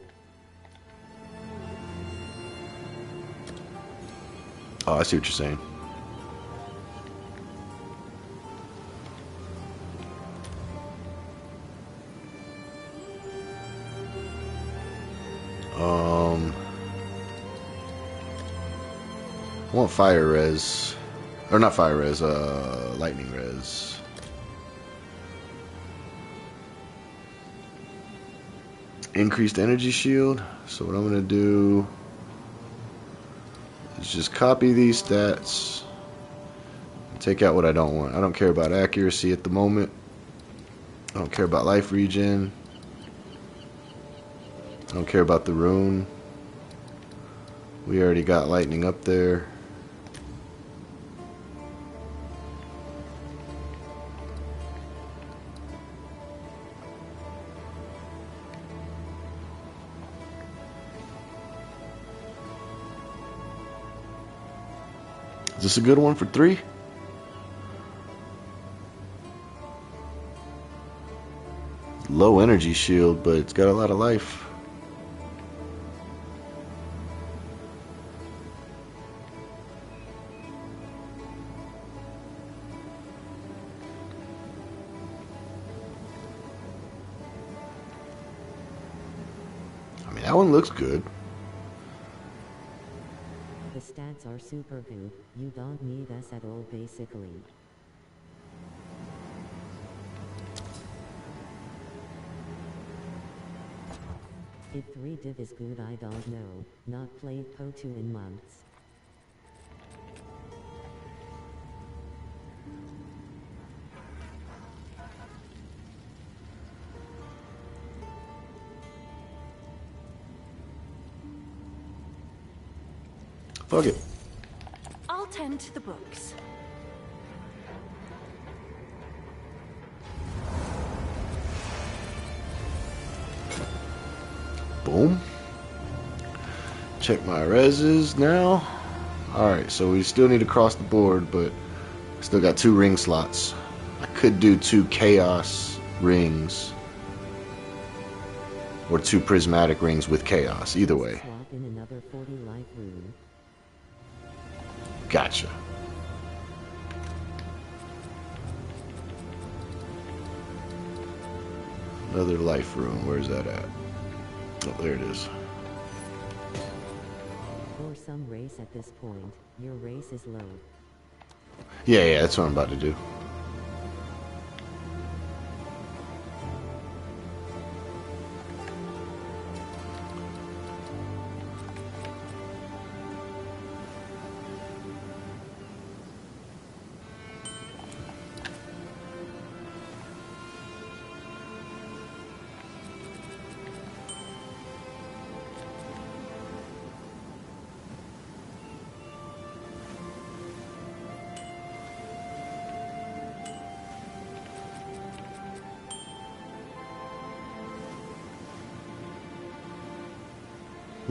Oh, I see what you're saying. I want fire res. Or not fire res, lightning res. Increased energy shield. So what I'm going to do is just copy these stats. And take out what I don't want. I don't care about accuracy at the moment. I don't care about life regen. I don't care about the rune. We already got lightning up there. Is this a good one for 3? Low energy shield, but it's got a lot of life. I mean, that one looks good. The stats are super good, you don't need us at all basically. If 3 div is good, I don't know, not played PO2 in months. Fuck it. I'll tend to the books. Boom. Check my reses now. Alright, so we still need to cross the board, but I still got 2 ring slots. I could do 2 chaos rings. Or 2 prismatic rings with chaos, either way. Swap in another 40 life rune. Gotcha. Another life rune, where's that at? Oh, there it is. Or some race at this point, your race is low. Yeah, that's what I'm about to do.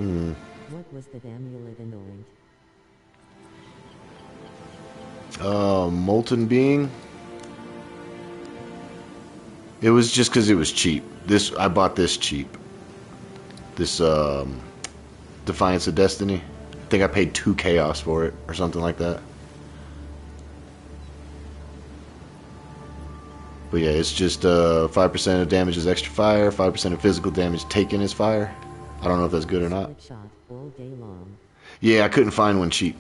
What was that amulet anoint? Molten Being. It was just because it was cheap. I bought this cheap. This Defiance of Destiny. I think I paid 2 chaos for it or something like that. But yeah, it's just 5% of damage is extra fire, 5% of physical damage taken is fire. I don't know if that's good or not. Split shot all day long. Yeah, I couldn't find one cheap.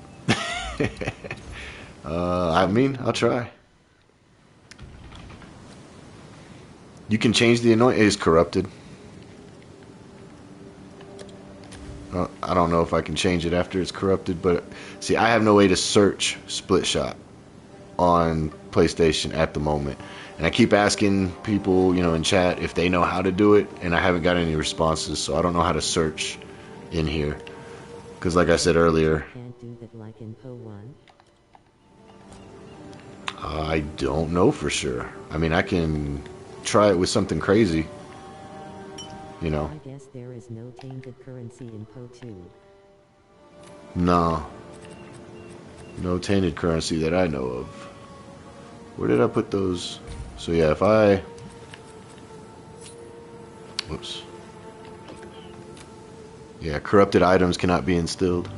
I mean, I'll try. You can change the anoint. It is corrupted. I don't know if I can change it after it's corrupted, but see, I have no way to search split shot on PlayStation at the moment. And I keep asking people, you know, in chat if they know how to do it, and I haven't got any responses, so I don't know how to search in here. Because like I said earlier, Can't do that like in Po 1. I don't know for sure. I mean, I can try it with something crazy, you know. I guess there is no tainted currency in Po 2. No. No tainted currency that I know of. Where did I put those? So yeah, if I... Whoops. Yeah, corrupted items cannot be instilled.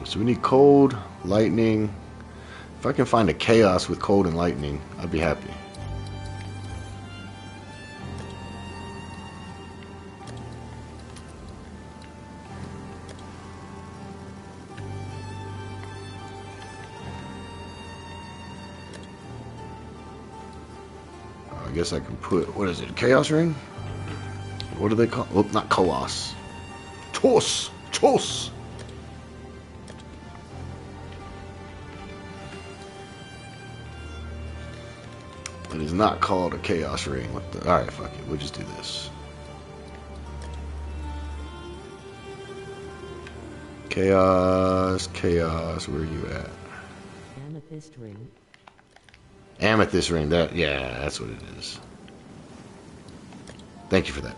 So we need cold, lightning. If I can find a chaos with cold and lightning, I'd be happy. I guess I can put, what is it, chaos ring? What do they call? Oh, not Colossus. Tos! Tos! It is not called a chaos ring. What the? Alright, fuck it. We'll just do this. Chaos, chaos, where are you at? Amethyst ring. Amethyst ring, that, yeah, that's what it is. Thank you for that.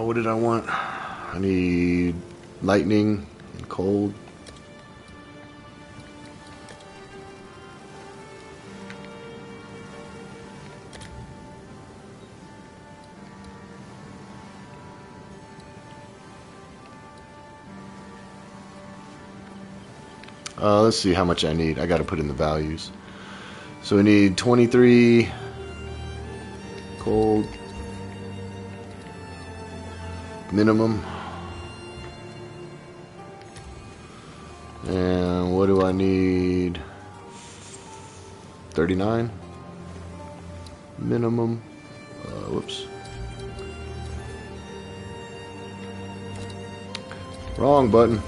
What did I want? I need lightning and cold. Let's see how much I need. I gotta put in the values. So we need 23 cold minimum. And what do I need? 39 minimum. Whoops. Wrong button.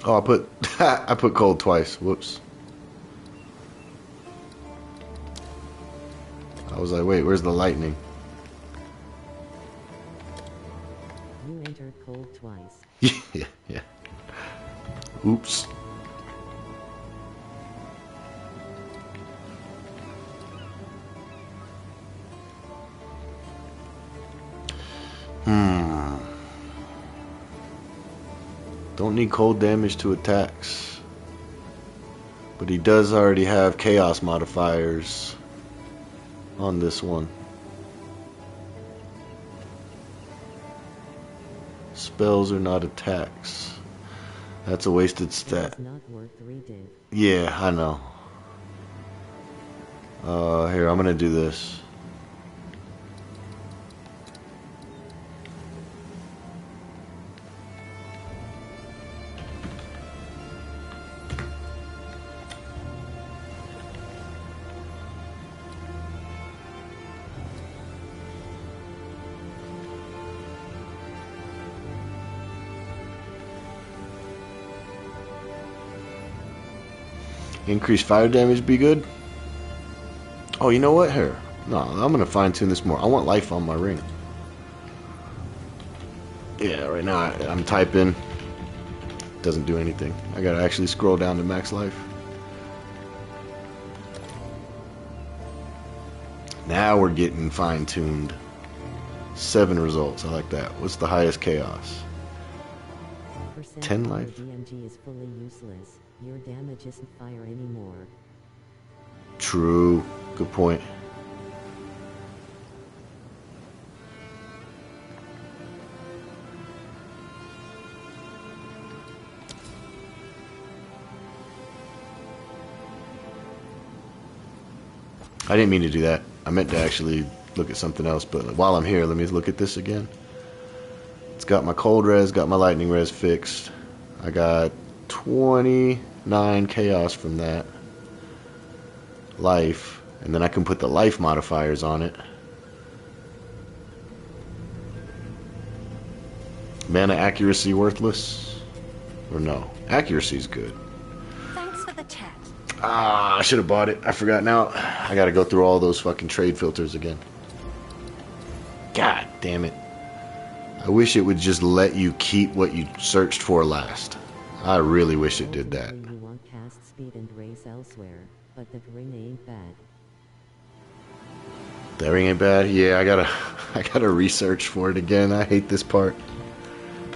Oh, I put I put cold twice. Whoops. I was like, wait, where's the lightning? You entered cold twice. Yeah, yeah. Oops. Don't need cold damage to attacks. But he does already have chaos modifiers on this one. Spells are not attacks. That's a wasted stat. It's not worth reading. Yeah, I know. Here, I'm gonna do this. Increase fire damage be good? Oh, you know what? Here. No, I'm going to fine-tune this more. I want life on my ring. Yeah, right now I'm typing. Doesn't do anything. I got to actually scroll down to max life. Now we're getting fine-tuned. 7 results. I like that. What's the highest chaos? 10 life? DMG is fully useless. Your damage isn't fire anymore. True. Good point. I didn't mean to do that. I meant to actually look at something else, but while I'm here, let me look at this again. It's got my cold res, got my lightning res fixed. I got 29 chaos from that. Life. And then I can put the life modifiers on it. Mana accuracy worthless? Or no? Accuracy's good. Thanks for the chat. Ah, I should have bought it. I forgot now. I gotta go through all those fucking trade filters again. God damn it. I wish it would just let you keep what you searched for last. I really wish it did that. You want cast speed and race elsewhere, but that ring ain't bad. That ring ain't bad? Yeah, I gotta research for it again. I hate this part.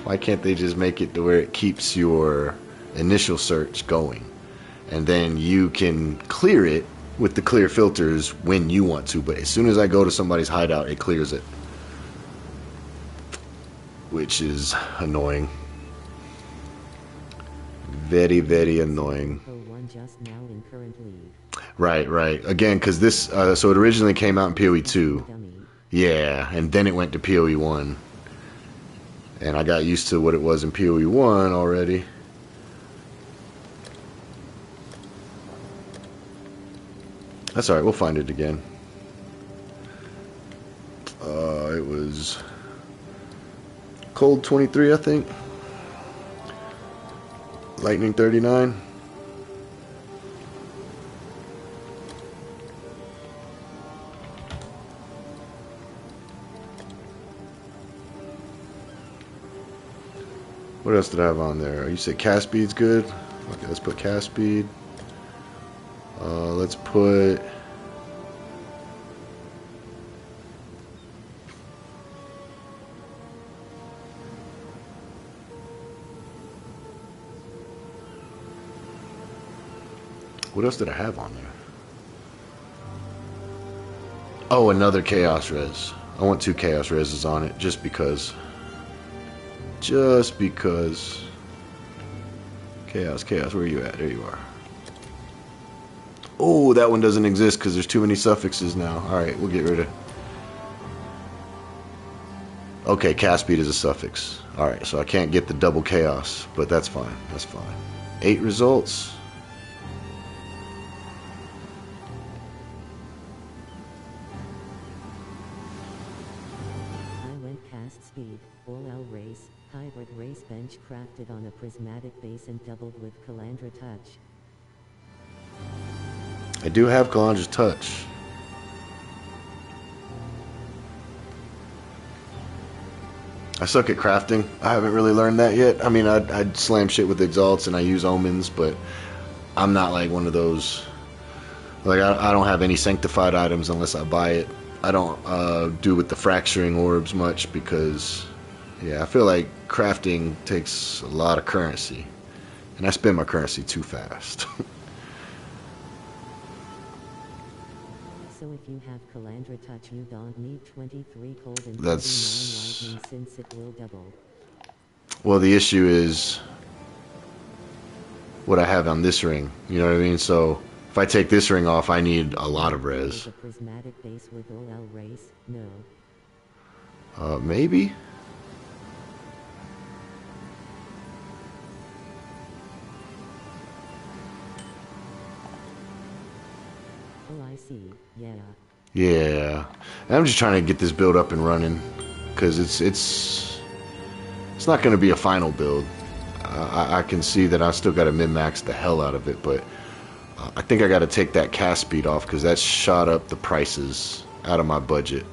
Why can't they just make it to where it keeps your initial search going? And then you can clear it with the clear filters when you want to, but as soon as I go to somebody's hideout, it clears it. Which is annoying. Very, very annoying. One just now in current league. Right. Again, because this, so it originally came out in PoE 2. Dummy. Yeah, and then it went to PoE 1. And I got used to what it was in PoE 1 already. That's alright, we'll find it again. It was Cold 23, I think. Lightning 39. What else did I have on there? You said cast speed's good. Okay, let's put cast speed. Let's put... What else did I have on there? Oh, another chaos res. I want 2 chaos reses on it, just because. Just because. Chaos, where are you at? There you are. Oh, that one doesn't exist because there's too many suffixes now. Alright, we'll get rid of... Okay, cast speed is a suffix. Alright, so I can't get the double chaos, but that's fine. That's fine. 8 results. I went cast speed, all-L race, hybrid race bench crafted on a prismatic base and doubled with Calandra touch. I do have Calandra's touch. I suck at crafting. I haven't really learned that yet. I mean, I'd slam shit with Exalts and I use Omens, but I'm not like one of those... Like, I don't have any sanctified items unless I buy it. I don't do with the fracturing orbs much because, yeah, I feel like crafting takes a lot of currency. And I spend my currency too fast. So if you have Calandra touch, you don't need 23 cold and 39 That's... lightning since it will double. Well, the issue is what I have on this ring. You know what I mean? So If I take this ring off, I need a lot of res. A prismatic base with OL race? No. Maybe? Oh, I see. Yeah. Yeah. I'm just trying to get this build up and running, because it's not going to be a final build. I can see that I still got to min-max the hell out of it, but I think I got to take that cast speed off, because that shot up the prices out of my budget.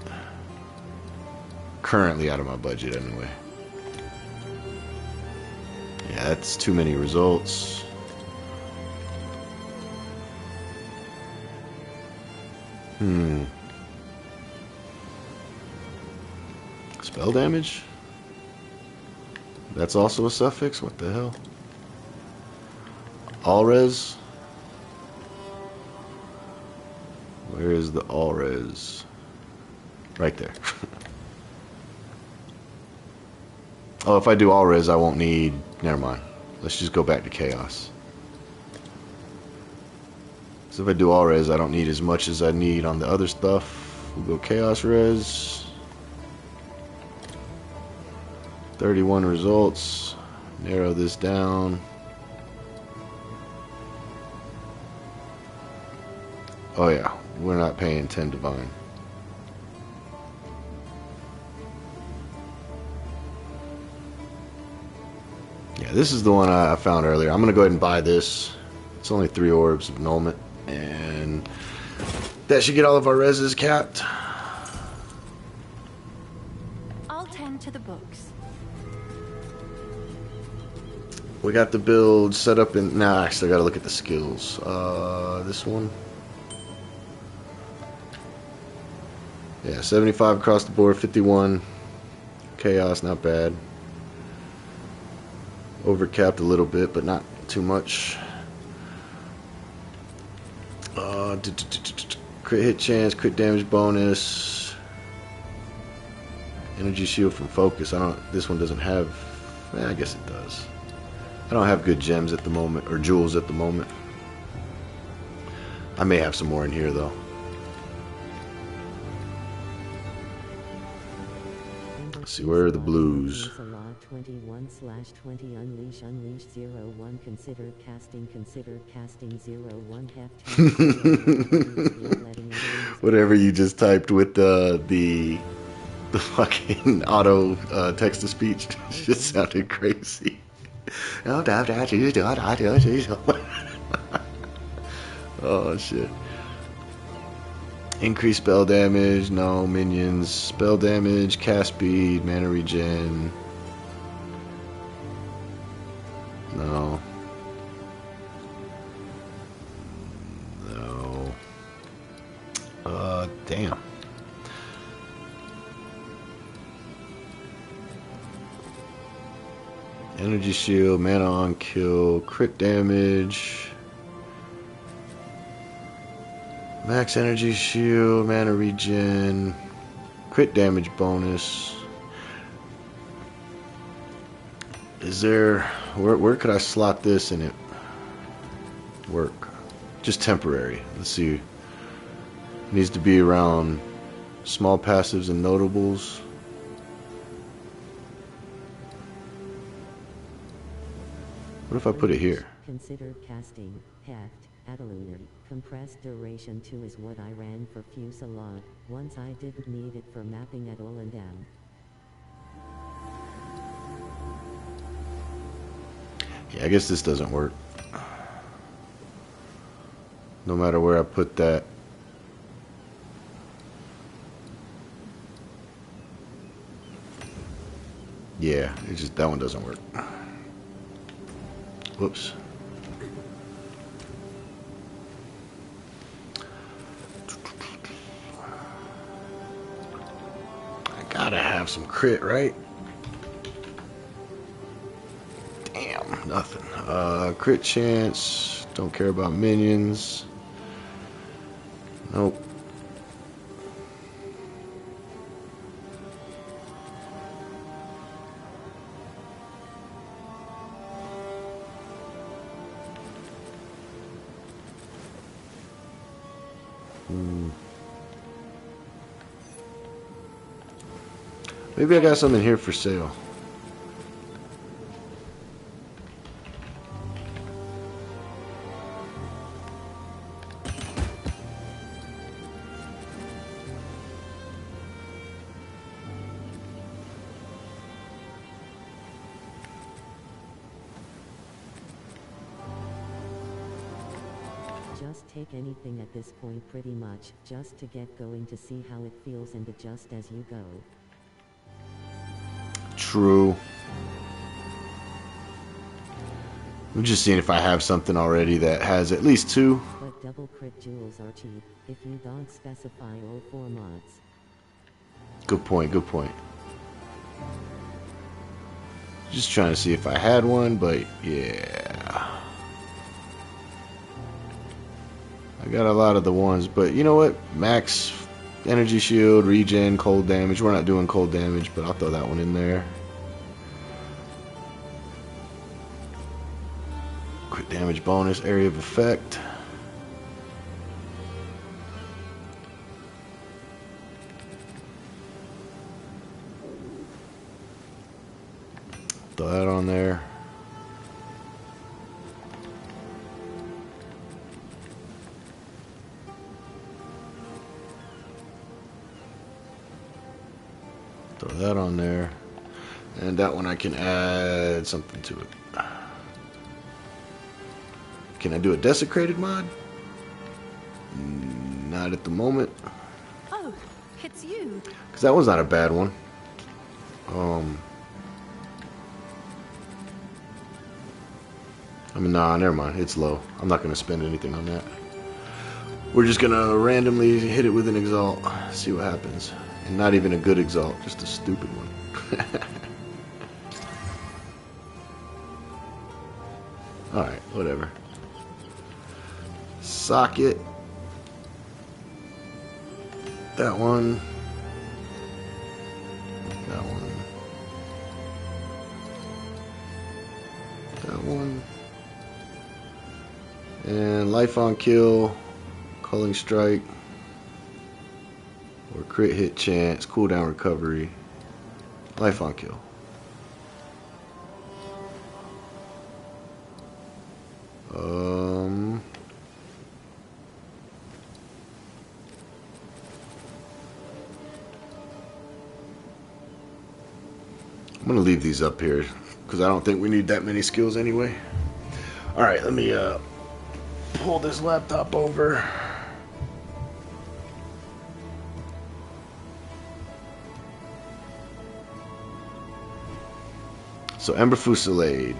Currently out of my budget, anyway. Yeah, that's too many results. Spell damage? That's also a suffix? What the hell? All res? Where is the all res? Right there. Oh, if I do all res, I won't need... Never mind. Let's just go back to chaos. So if I do all res, I don't need as much as I need on the other stuff. We'll go chaos res. 31 results. Narrow this down. Oh yeah, we're not paying 10 divine. Yeah, this is the one I found earlier. I'm gonna go ahead and buy this. It's only 3 orbs of annulment, and that should get all of our reses capped. I'll tend to the books. We got the build set up in... Nah, actually, I gotta look at the skills. This one. Yeah, 75 across the board, 51. Chaos, not bad. Overcapped a little bit, but not too much. Crit hit chance, crit damage bonus. Energy shield from focus. This one doesn't have... I guess it does. I don't have good gems at the moment, or jewels at the moment. I may have some more in here, though. Let's see, where are the blues? Fusillade 21/20 unleash 01 consider casting 01 half. Whatever you just typed with the fucking auto text to speech just sounded crazy. Oh shit. Increase spell damage, no minions. Spell damage, cast speed, mana regen. No. No. Damn. Energy shield, mana on kill, crit damage. Max energy shield, mana regen, crit damage bonus. Is there... Where could I slot this in it? Work. Just temporary. Let's see. It needs to be around small passives and notables. What if I put it here? Consider casting, heft, Adelunar. Compressed duration 2 is what I ran for Fusillade, once I didn't need it for mapping at all and down. Yeah, I guess this doesn't work. No matter where I put that. Yeah, it's just that one doesn't work. Whoops. I gotta have some crit, right? Damn, nothing. Crit chance. Don't care about minions. Nope. Maybe I got something here for sale. Just take anything at this point pretty much, just to get going to see how it feels and adjust as you go. True. I'm just seeing if I have something already that has at least 2. But double crit jewels are cheap, if you don't specify all 4 mods. Good point, good point. Just trying to see if I had one, but yeah. I got a lot of the ones, but you know what? Max energy shield, regen, cold damage. We're not doing cold damage, but I'll throw that one in there. Crit damage bonus, area of effect. Throw that on there. Throw that on there. And that one I can add something to it. Can I do a desecrated mod? Not at the moment. Oh, it's you. Because that one's not a bad one. I mean, nah, never mind. It's low. I'm not going to spend anything on that. We're just going to randomly hit it with an Exalt. See what happens. And not even a good Exalt, just a stupid one. Alright, whatever. Socket. That one. That one. That one. And life on kill, culling strike, or crit hit chance, cooldown recovery, life on kill. I'm gonna leave these up here because I don't think we need that many skills anyway. All right, let me pull this laptop over. So Ember Fusillade.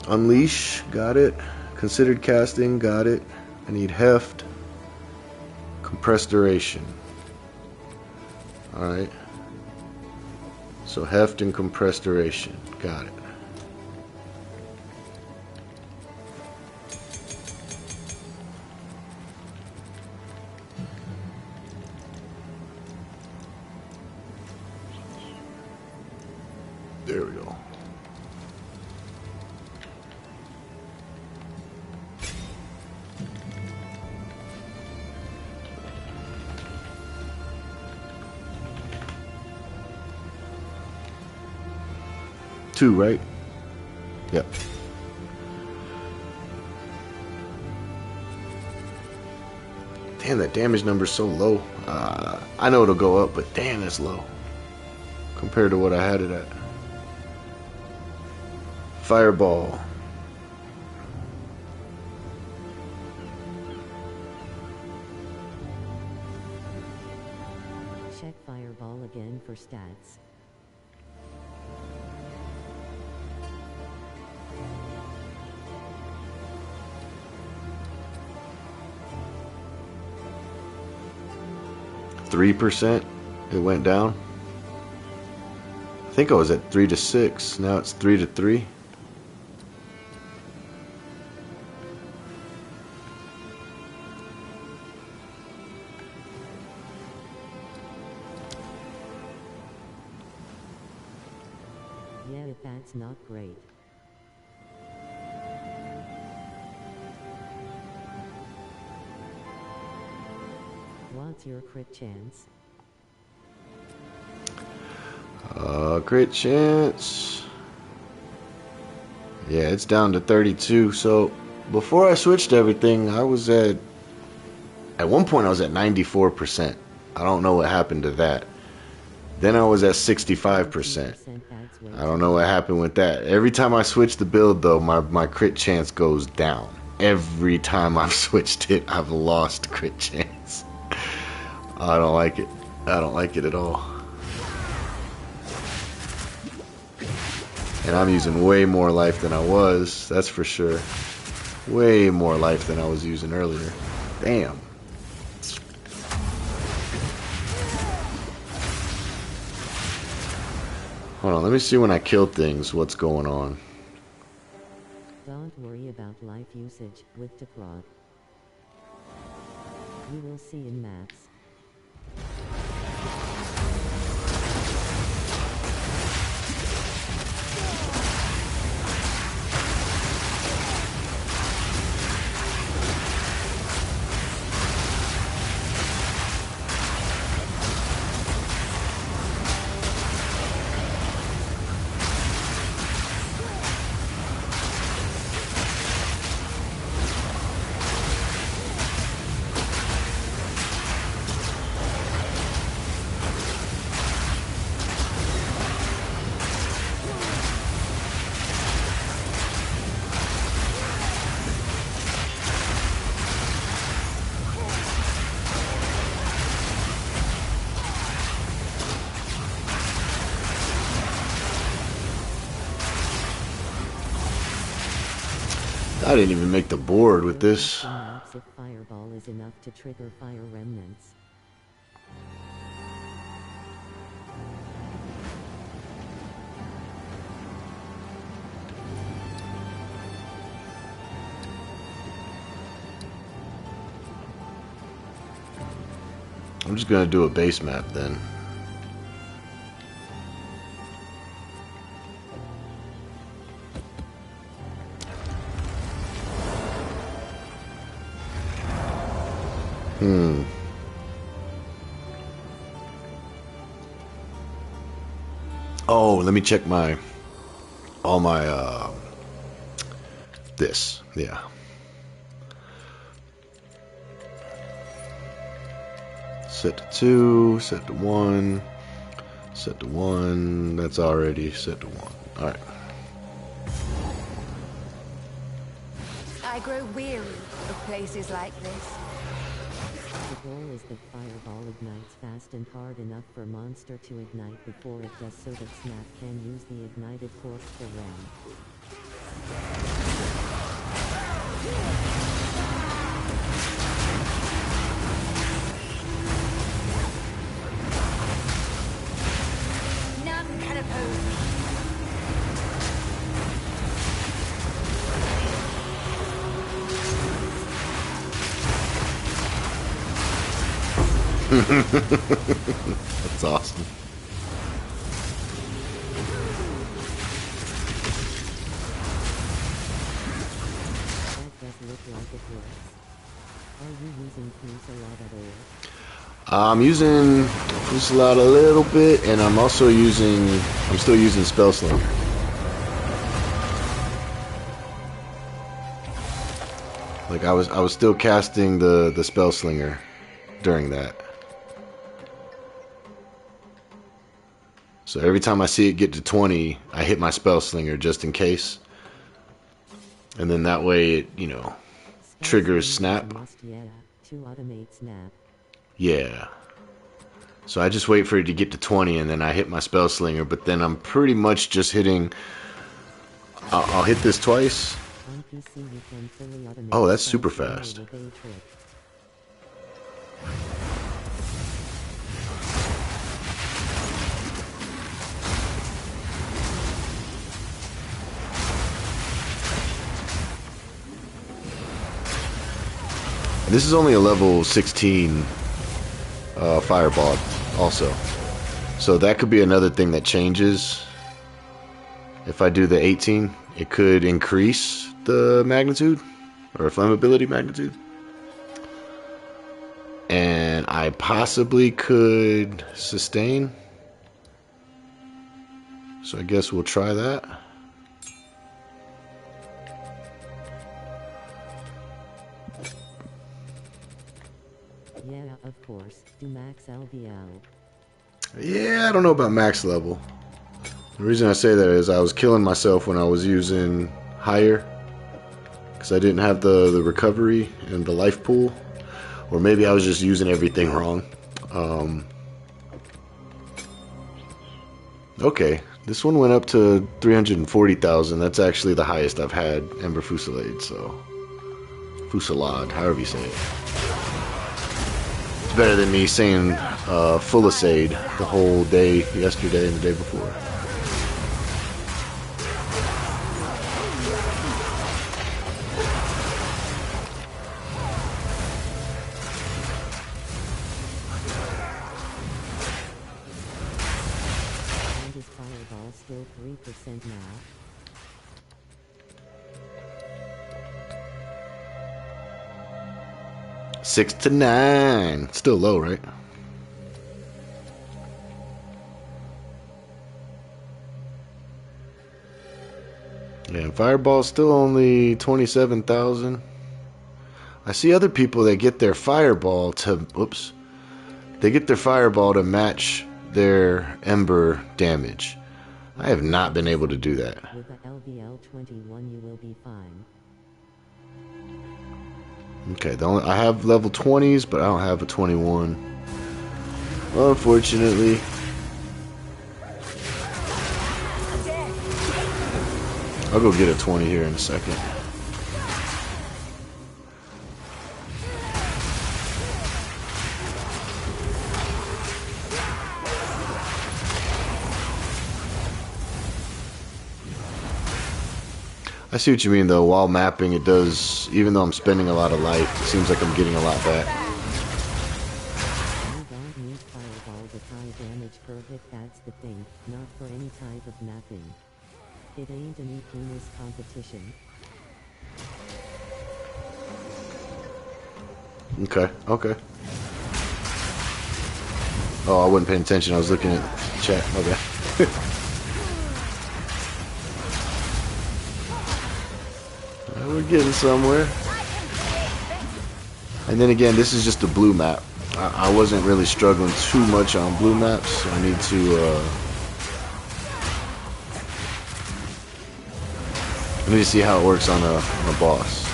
Unleash, got it. Considered casting, got it. I need heft. Compressed duration. Alright. So heft and compressed duration. Got it. There we go. Two, right? Yep. Damn, that damage number's so low. I know it'll go up, but damn, that's low compared to what I had it at. Fireball. Check Fireball again for stats. %. It went down. I think I was at 3 to 6. Now it's 3 to 3. Yeah, that's not great. What's your crit chance? Crit chance. Yeah, it's down to 32. So before I switched everything, I was at one point I was at 94%. I don't know what happened to that. Then I was at 65%. I don't know what happened with that. Every time I switch the build, though, my crit chance goes down. Every time I've switched it, I've lost crit chance. I don't like it. I don't like it at all. And I'm using way more life than I was, that's for sure. Way more life than I was using earlier. Damn. Hold on, let me see when I kill things, what's going on. Don't worry about life usage with Tekrod. You will see in maps. I didn't even make the board with this. If fireball is enough to trigger fire remnants. I'm just gonna do a base map then. Oh, let me check all my this. Yeah. Set to 2, set to 1, set to 1. That's already set to 1. All right. I grow weary of places like this. The goal is that fireball ignites fast and hard enough for monster to ignite before it does, so that Snap can use the ignited corpse for run. None can oppose me. That's awesome. That does look like it works. Are you using Fusillade at all? I'm using Fusillade a little bit, and I'm still using Xsplzit. Like I was still casting the Spellslinger during that. So every time I see it get to 20, I hit my Spellslinger just in case. And then that way it, triggers Snap. To automate Snap. Yeah. So I just wait for it to get to 20 and then I hit my Spellslinger, but then I'm pretty much just hitting... I'll hit this twice. On PC, you can fully automate. Oh, that's super Spellslinger fast. with a trick. This is only a level 16 fireball also. So that could be another thing that changes. If I do the 18, it could increase the magnitude or flammability magnitude. And then I possibly could sustain. So I guess we'll try that. Yeah, of course. Do max LVL. Yeah, I don't know about max level. The reason I say that is I was killing myself when I was using higher, because I didn't have the recovery and the life pool. Or maybe I was just using everything wrong. Okay, this one went up to 340,000. That's actually the highest I've had Ember Fusillade, so... Fusillade, however you say it. It's better than me saying Fusillade the whole day yesterday and the day before. And is Fireball still 3% now? Six to 9. Still low, right? Yeah, and Fireball's still only 27,000. I see other people that get their Fireball to... Whoops. They get their Fireball to match their Ember damage. I have not been able to do that. With a LVL 21 you will be fine. Okay, I have level 20s, but I don't have a 21. Unfortunately. I'll go get a 20 here in a second. I see what you mean, though. While mapping, it does, even though I'm spending a lot of life, it seems like I'm getting a lot back. You don't need Fireball with high damage per hit, that's the thing, not for any type of mapping. It ain't an penis competition. Okay, okay. Oh, I wasn't paying attention. I was looking at the chat. Okay. We're getting somewhere. And then again, this is just a blue map. I wasn't really struggling too much on blue maps, so I need to see how it works on a boss.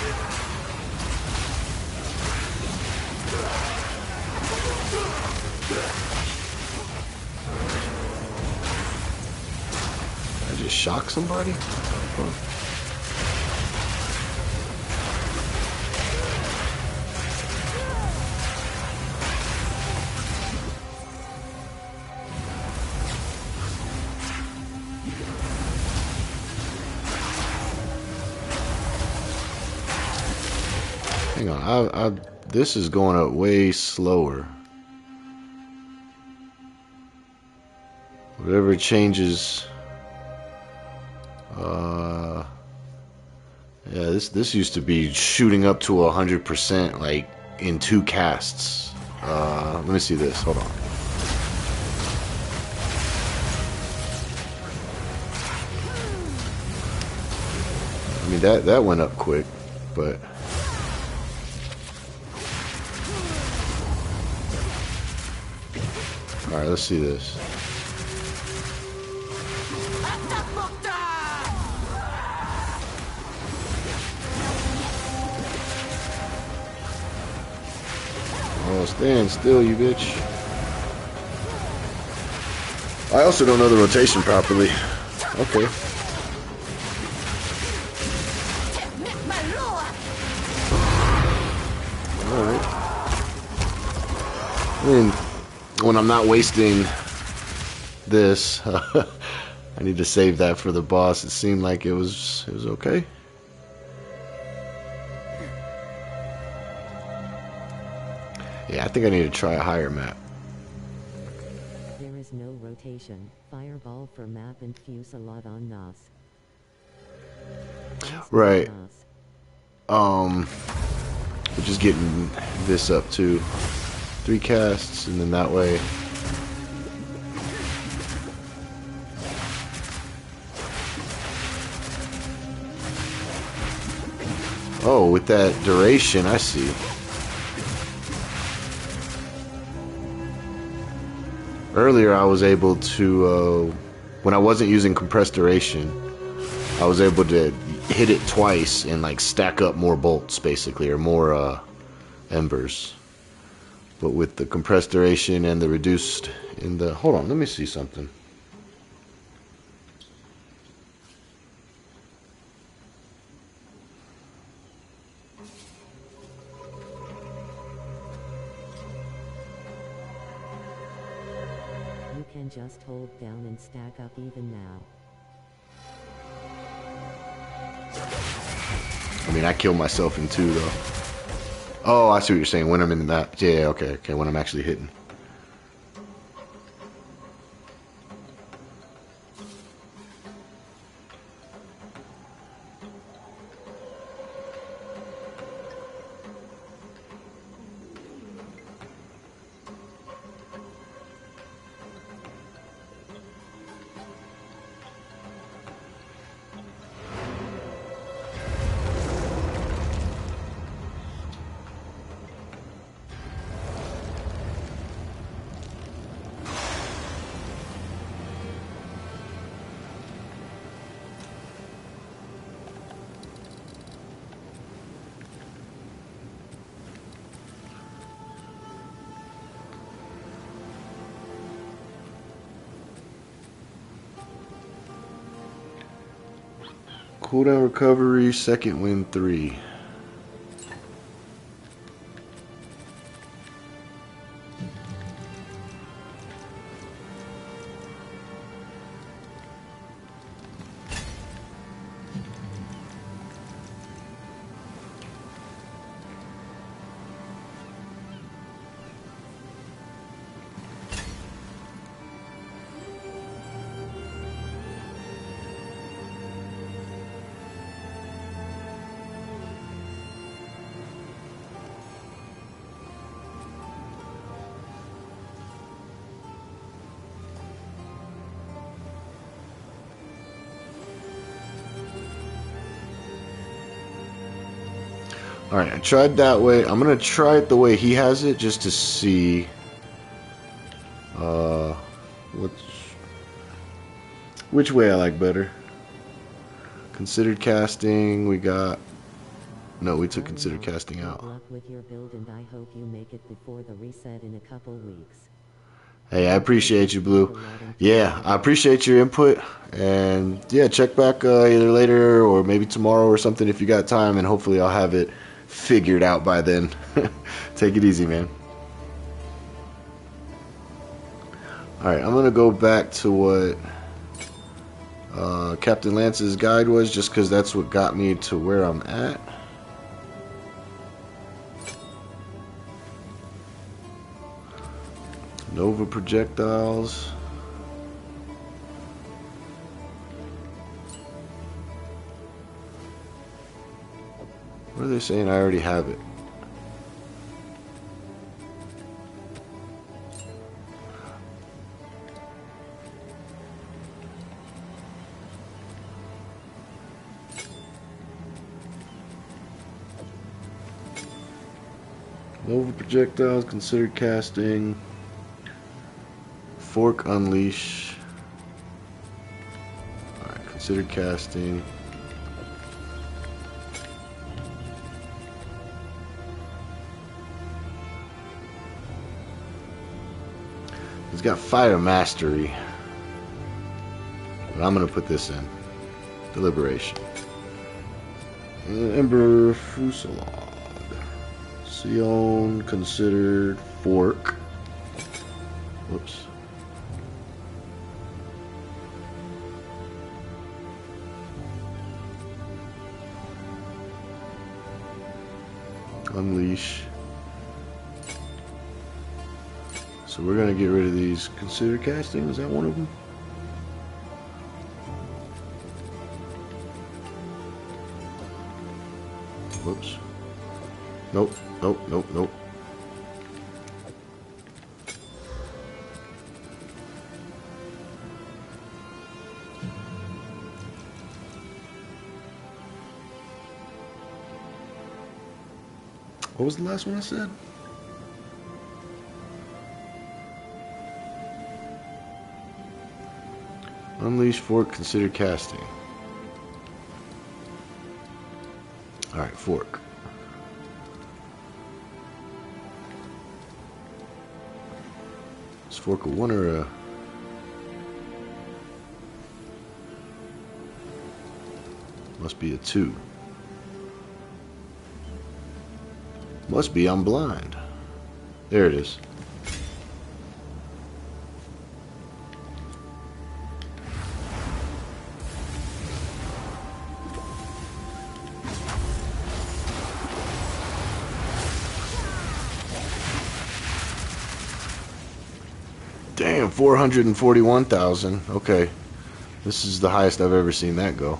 Did I just shock somebody? Huh. Hang on, this is going up way slower. Whatever changes. Yeah, this used to be shooting up to 100% like in 2 casts. Let me see this. Hold on. I mean that went up quick, but. Alright, let's see this. Oh, stand still, you bitch. I also don't know the rotation properly. Okay. Alright. I mean, when I'm not wasting this, I need to save that for the boss. It seemed like it was okay. Yeah, I think I need to try a higher map. There is no rotation. Fireball for map and Fusillade on NOS. Right. We're just getting this up too. 3 casts, and then that way. Oh, with that duration, I see. Earlier, I was able to, when I wasn't using compressed duration, I was able to hit it twice and like stack up more bolts, basically, or more embers. But with the compressed duration and the reduced in the... Hold on, let me see something. You can just hold down and stack up even now. I mean, I kill myself in 2, though. Oh, I see what you're saying. When I'm in the map. Yeah, okay, okay. When I'm actually hitting. Cooldown recovery, second wind 3. Alright, I tried that way. I'm gonna try it the way he has it just to see which way I like better. Considered casting, we got... No, we took considered casting out. Good luck with your build, and I hope you make it before the reset in a couple weeks. Hey, I appreciate you, Blue. Yeah, I appreciate your input. And yeah, check back either later or maybe tomorrow or something if you got time, and hopefully I'll have it figured out by then. Take it easy, man. Alright, I'm going to go back to what Captain Lance's guide was, just because that's what got me to where I'm at. Nova projectiles. What are they saying? I already have it. Nova projectiles, considered casting. Fork unleash. Alright, considered casting. He's got fire mastery. But I'm gonna put this in. Deliberation. Ember Fusillade. Sion considered fork. Whoops. Unleash. So we're gonna get rid of these. Consider casting, is that one of them? Whoops. Nope, nope, nope, nope. What was the last one I said? Unleash fork, consider casting. Alright, fork. Is fork a 1 or a... Must be a 2. Must be I'm blind. There it is. Damn, 441,000. Okay. This is the highest I've ever seen that go.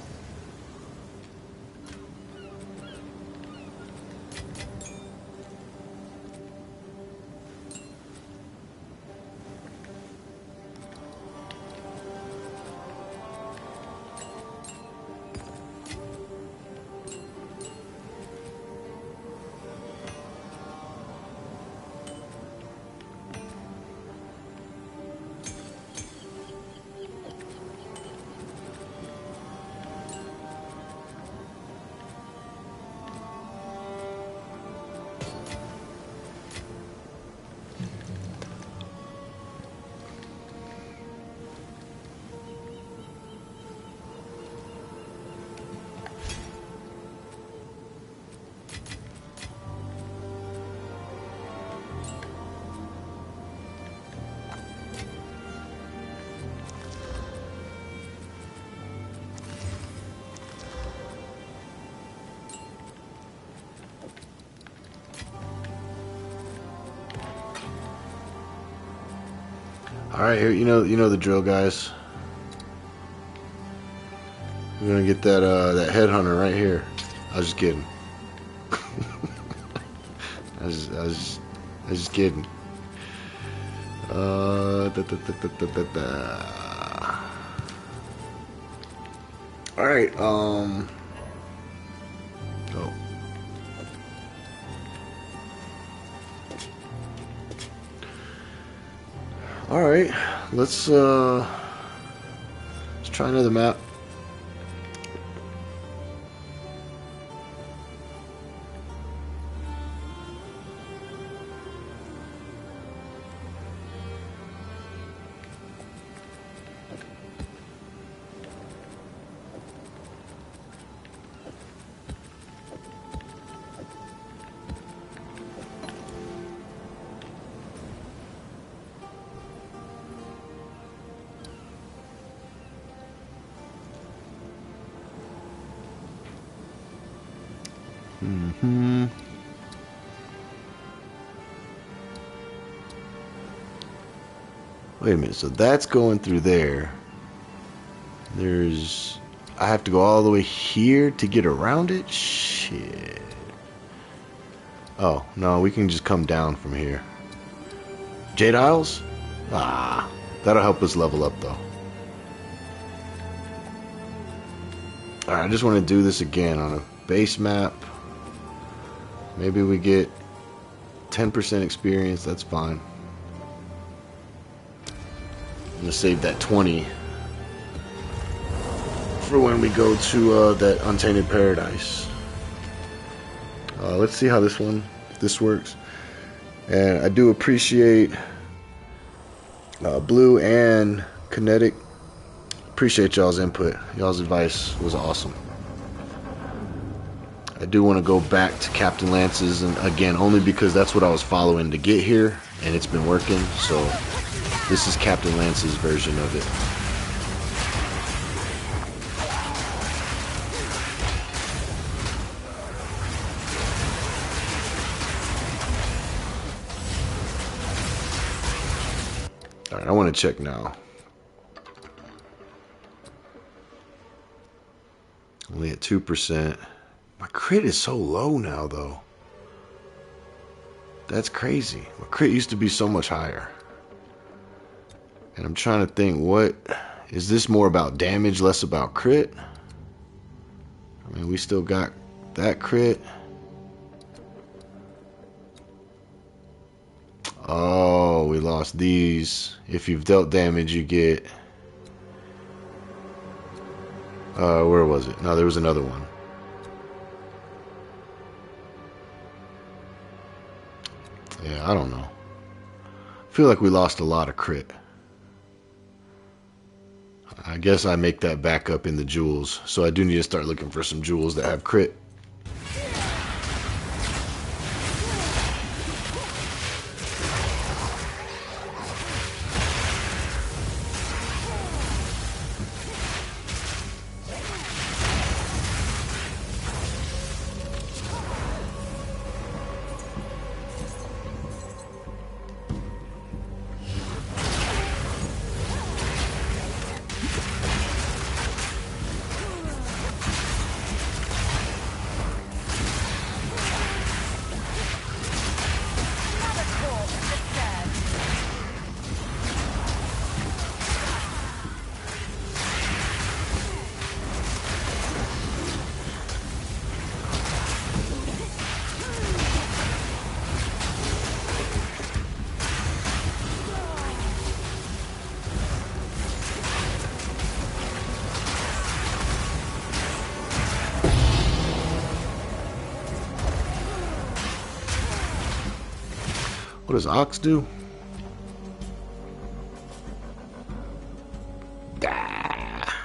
All right, here you know the drill, guys. We're gonna get that that headhunter right here. I was just kidding. I was just kidding. All right. Oh. All right. Let's try another map. Wait a minute, so that's going through there. I have to go all the way here to get around it? Shit. Oh, no, we can just come down from here. Jade Isles? Ah, that'll help us level up, though. Alright, I just want to do this again on a base map. Maybe we get 10% experience, that's fine. I'm gonna save that 20 for when we go to that Untainted Paradise. Let's see how this works. And I do appreciate Blue and Kinetic. Appreciate y'all's input. Y'all's advice was awesome. I do want to go back to Captain Lance's, and again, only because that's what I was following to get here, and it's been working, so this is Captain Lance's version of it. Alright, I want to check now. Only at 2%. My crit is so low now, though. That's crazy. My crit used to be so much higher. And I'm trying to think, what is this more about damage, less about crit? I mean, we still got that crit. lost these. If you've dealt damage, you get... where was it? No, there was another one. Yeah, I don't know. I feel like we lost a lot of crit. I guess I make that back up in the jewels. So I do need to start looking for some jewels that have crit. What does Ox do?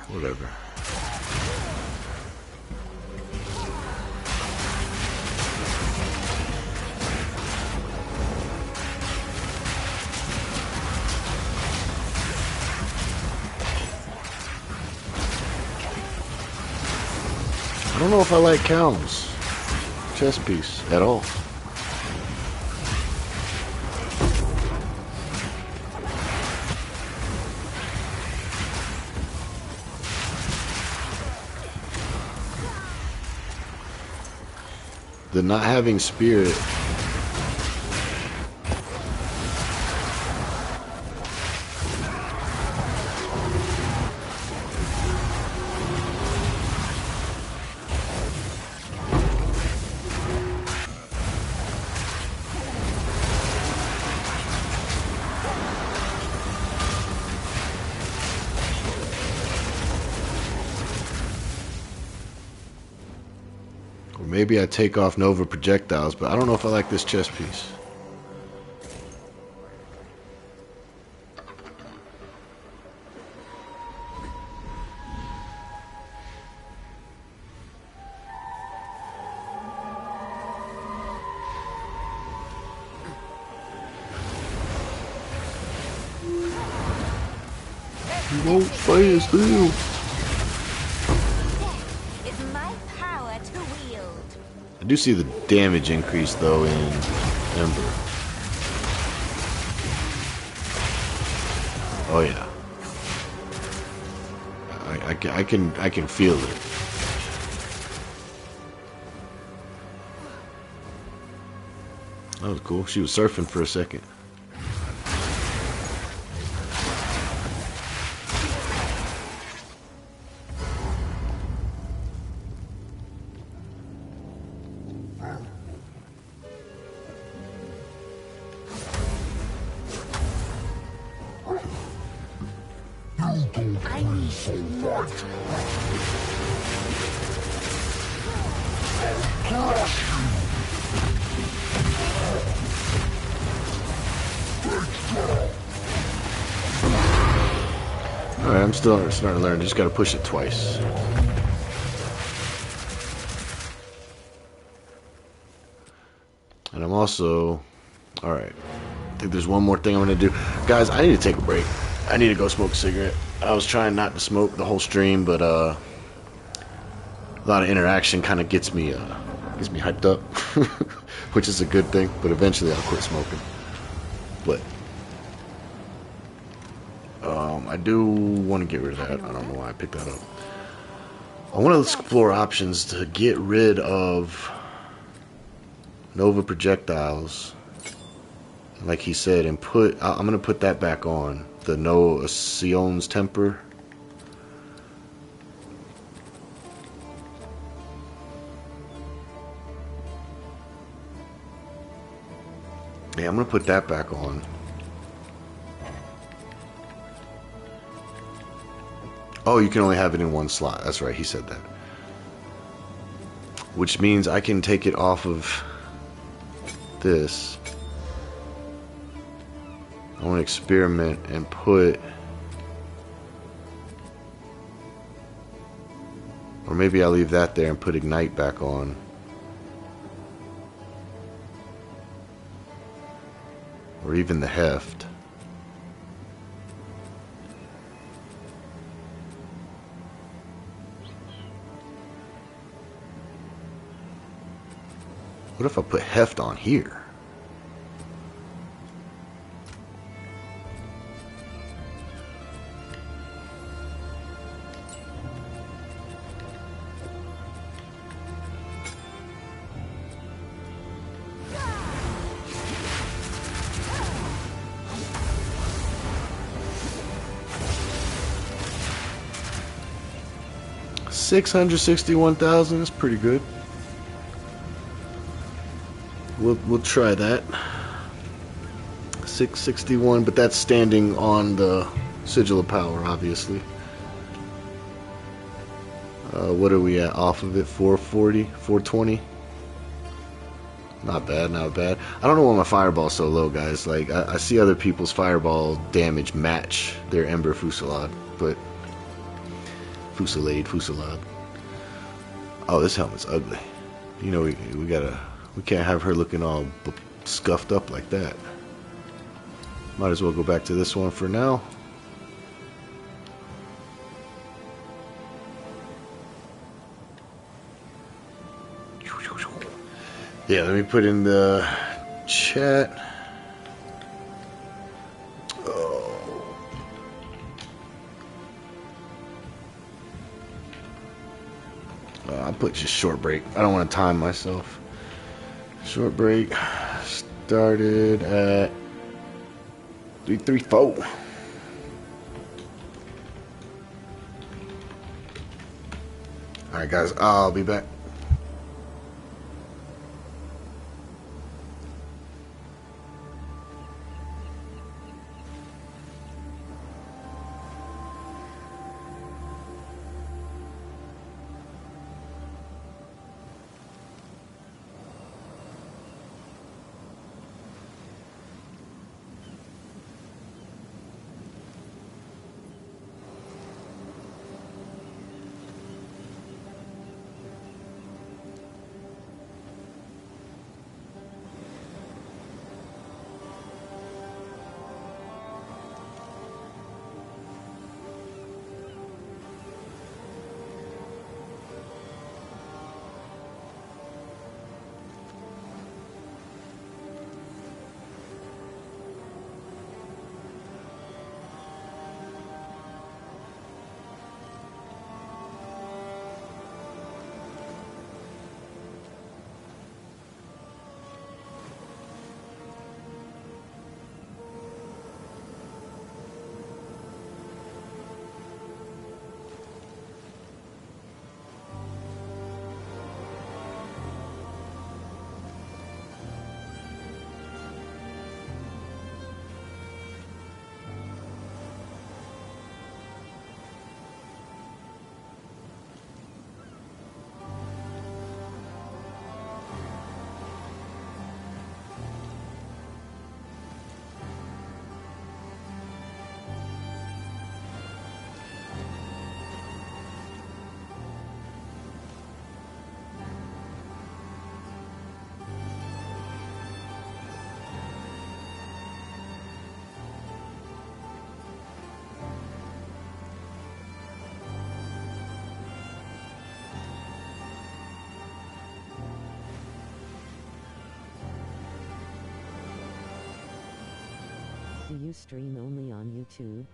Whatever. I don't know if I like Kaom's chess piece at all. The not having spirit maybe I take off Nova projectiles, but I don't know if I like this chess piece. You won't stay still. I do see the damage increase though in Ember. Oh yeah, I can feel it. That was cool. She was surfing for a second. Alright, I'm still starting to learn. Just gotta push it twice. And I'm also... Alright. I think there's one more thing I'm gonna do. Guys, I need to take a break. I need to go smoke a cigarette. I was trying not to smoke the whole stream, but a lot of interaction kind of gets me hyped up, which is a good thing. But eventually, I'll quit smoking. But I do want to get rid of that. I don't know why I picked that up. I want to explore options to get rid of Nova projectiles, like he said, and I'm gonna put that back on. The No Sion's Temper. Yeah, I'm gonna put that back on. Oh, you can only have it in one slot. That's right, he said that. Which means I can take it off of this. I want to experiment and put... Or maybe I'll leave that there and put Ignite back on. Or even the Heft. What if I put Heft on here? $661,000 is pretty good. We'll try that. 661, but that's standing on the Sigil of Power, obviously. What are we at off of it? 440, 420. Not bad, not bad. I don't know why my fireball's so low, guys. Like I see other people's fireball damage match their Ember Fusillade, but Fusillade. Oh, this helmet's ugly. You know, we can't have her looking all scuffed up like that. Might as well go back to this one for now. Yeah, let me put in the chat. I'll put just short break. I don't want to time myself. Short break started at 334. Alright guys, I'll be back. Do you stream only on YouTube?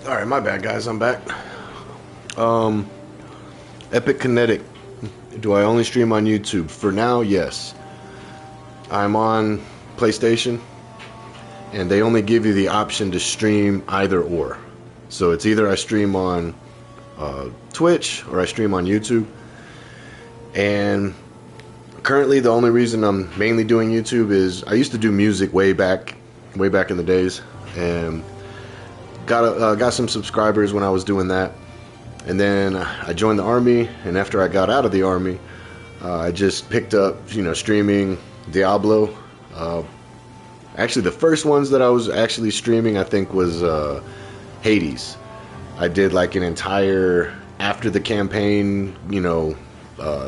Alright, my bad, guys. I'm back. Epic Kinetic. Do I only stream on YouTube? For now, yes. I'm on PlayStation, and they only give you the option to stream either or. So it's either I stream on Twitch or I stream on YouTube. And currently, the only reason I'm mainly doing YouTube is I used to do music way back in the days, and got some subscribers when I was doing that. And then I joined the army, and after I got out of the army, I just picked up, streaming Diablo. Actually, the first ones that I was actually streaming, I think, was Hades. I did like an entire after the campaign,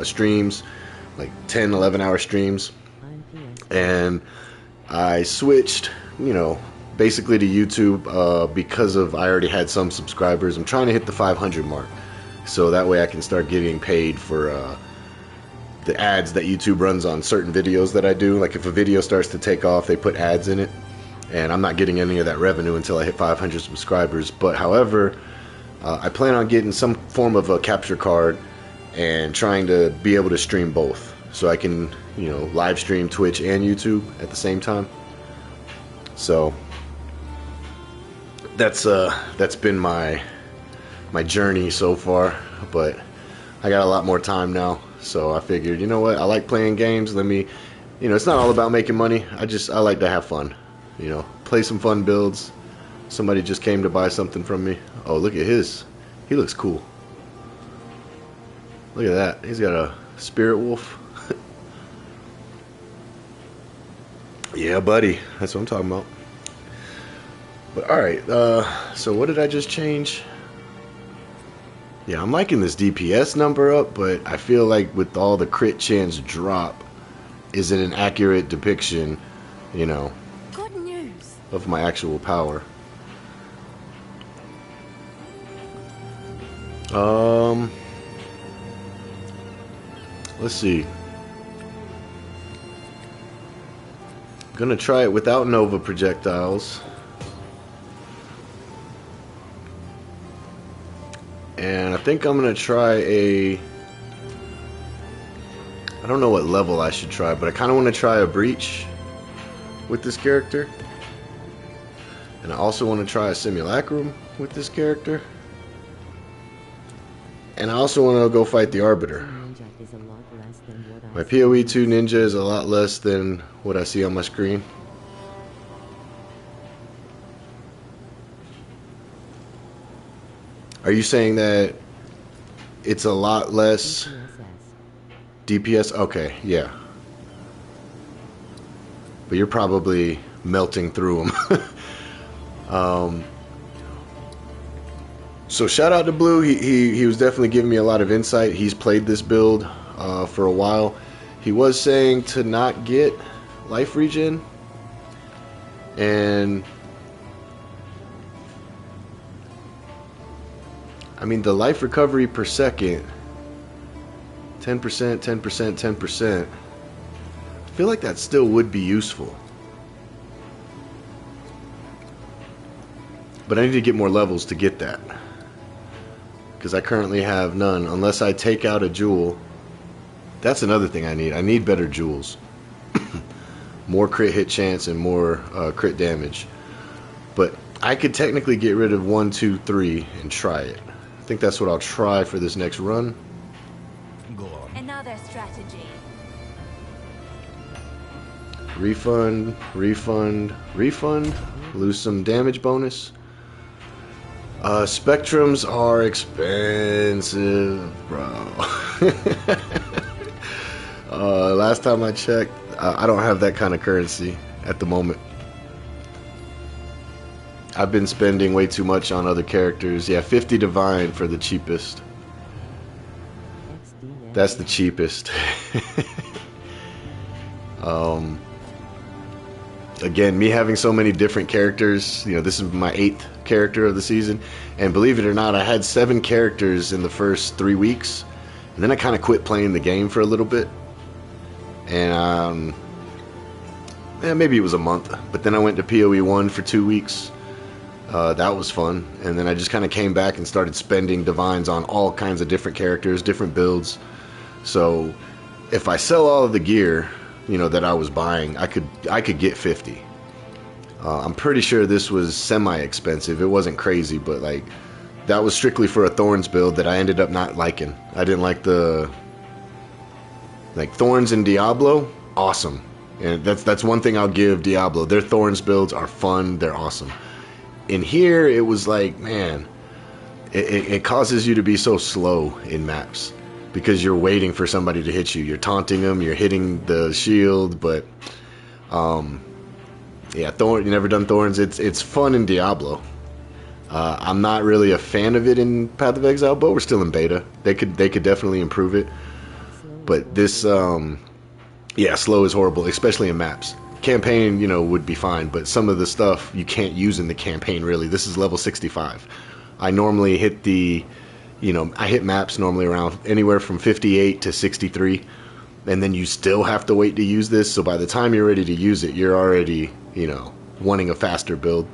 streams, like 10, 11-hour streams. And I switched, basically to YouTube because I already had some subscribers. I'm trying to hit the 500 mark, so that way I can start getting paid for the ads that YouTube runs on certain videos that I do. Like if a video starts to take off, they put ads in it, and I'm not getting any of that revenue until I hit 500 subscribers. But however, I plan on getting some form of a capture card and trying to be able to stream both, so I can live stream Twitch and YouTube at the same time. So that's been my journey so far, but I got a lot more time now, so I figured, you know what, I like playing games. Let me, it's not all about making money. I like to have fun, play some fun builds. Somebody just came to buy something from me. Oh, look at his. He looks cool. Look at that. He's got a spirit wolf. Yeah, buddy. That's what I'm talking about. But alright, so what did I just change? Yeah, I'm liking this DPS number up, but I feel like with all the crit chance drop, is it an accurate depiction, Good news. of my actual power? Let's see. Gonna try it without Nova projectiles. And I think I'm gonna try I don't know what level I should try, but I kinda wanna try a breach with this character. And I also wanna try a simulacrum with this character. And I also wanna go fight the Arbiter. My PoE 2 ninja is a lot less than what I see on my screen. Are you saying that it's a lot less DPS? Okay, yeah. But you're probably melting through them. So shout out to Blue. He was definitely giving me a lot of insight. He's played this build for a while. He was saying to not get life regen, and I mean the life recovery per second, 10%, 10%, 10%. I feel like that still would be useful, but I need to get more levels to get that, because I currently have none unless I take out a jewel. That's another thing I need. I need better jewels. More crit hit chance and more crit damage. But I could technically get rid of 1, 2, 3 and try it. I think that's what I'll try for this next run. Go on. Another strategy. Refund, refund, refund. Lose some damage bonus. Spectrums are expensive, bro. Last time I checked, I don't have that kind of currency at the moment. I've been spending way too much on other characters. Yeah, 50 divine for the cheapest. That's the cheapest. Again, me having so many different characters, this is my 8th character of the season, and believe it or not, I had 7 characters in the first 3 weeks, and then I kind of quit playing the game for a little bit, and maybe it was a month, but then I went to PoE 1 for 2 weeks, That was fun. And then I just kind of came back and started spending divines on all kinds of different characters, different builds. So if I sell all of the gear, you know, that I was buying, I could get 50. I'm pretty sure this was semi-expensive. It wasn't crazy, but like that was strictly for a Thorns build that I ended up not liking. I didn't like the Thorns in Diablo, awesome. And that's one thing I'll give Diablo. Their Thorns builds are fun, they're awesome. In here, it was like, man, it causes you to be so slow in maps because you're waiting for somebody to hit you. You're taunting them, you're hitting the shield, but yeah, Thorn. You never done Thorns? It's fun in Diablo. I'm not really a fan of it in Path of Exile, but we're still in beta. They could definitely improve it. But this, yeah, slow is horrible, especially in maps. Campaign, you know, would be fine, but some of the stuff you can't use in the campaign, really. This is level 65. I normally hit I hit maps normally around anywhere from 58 to 63, and then you still have to wait to use this, so by the time you're ready to use it, you're already, you know, wanting a faster build.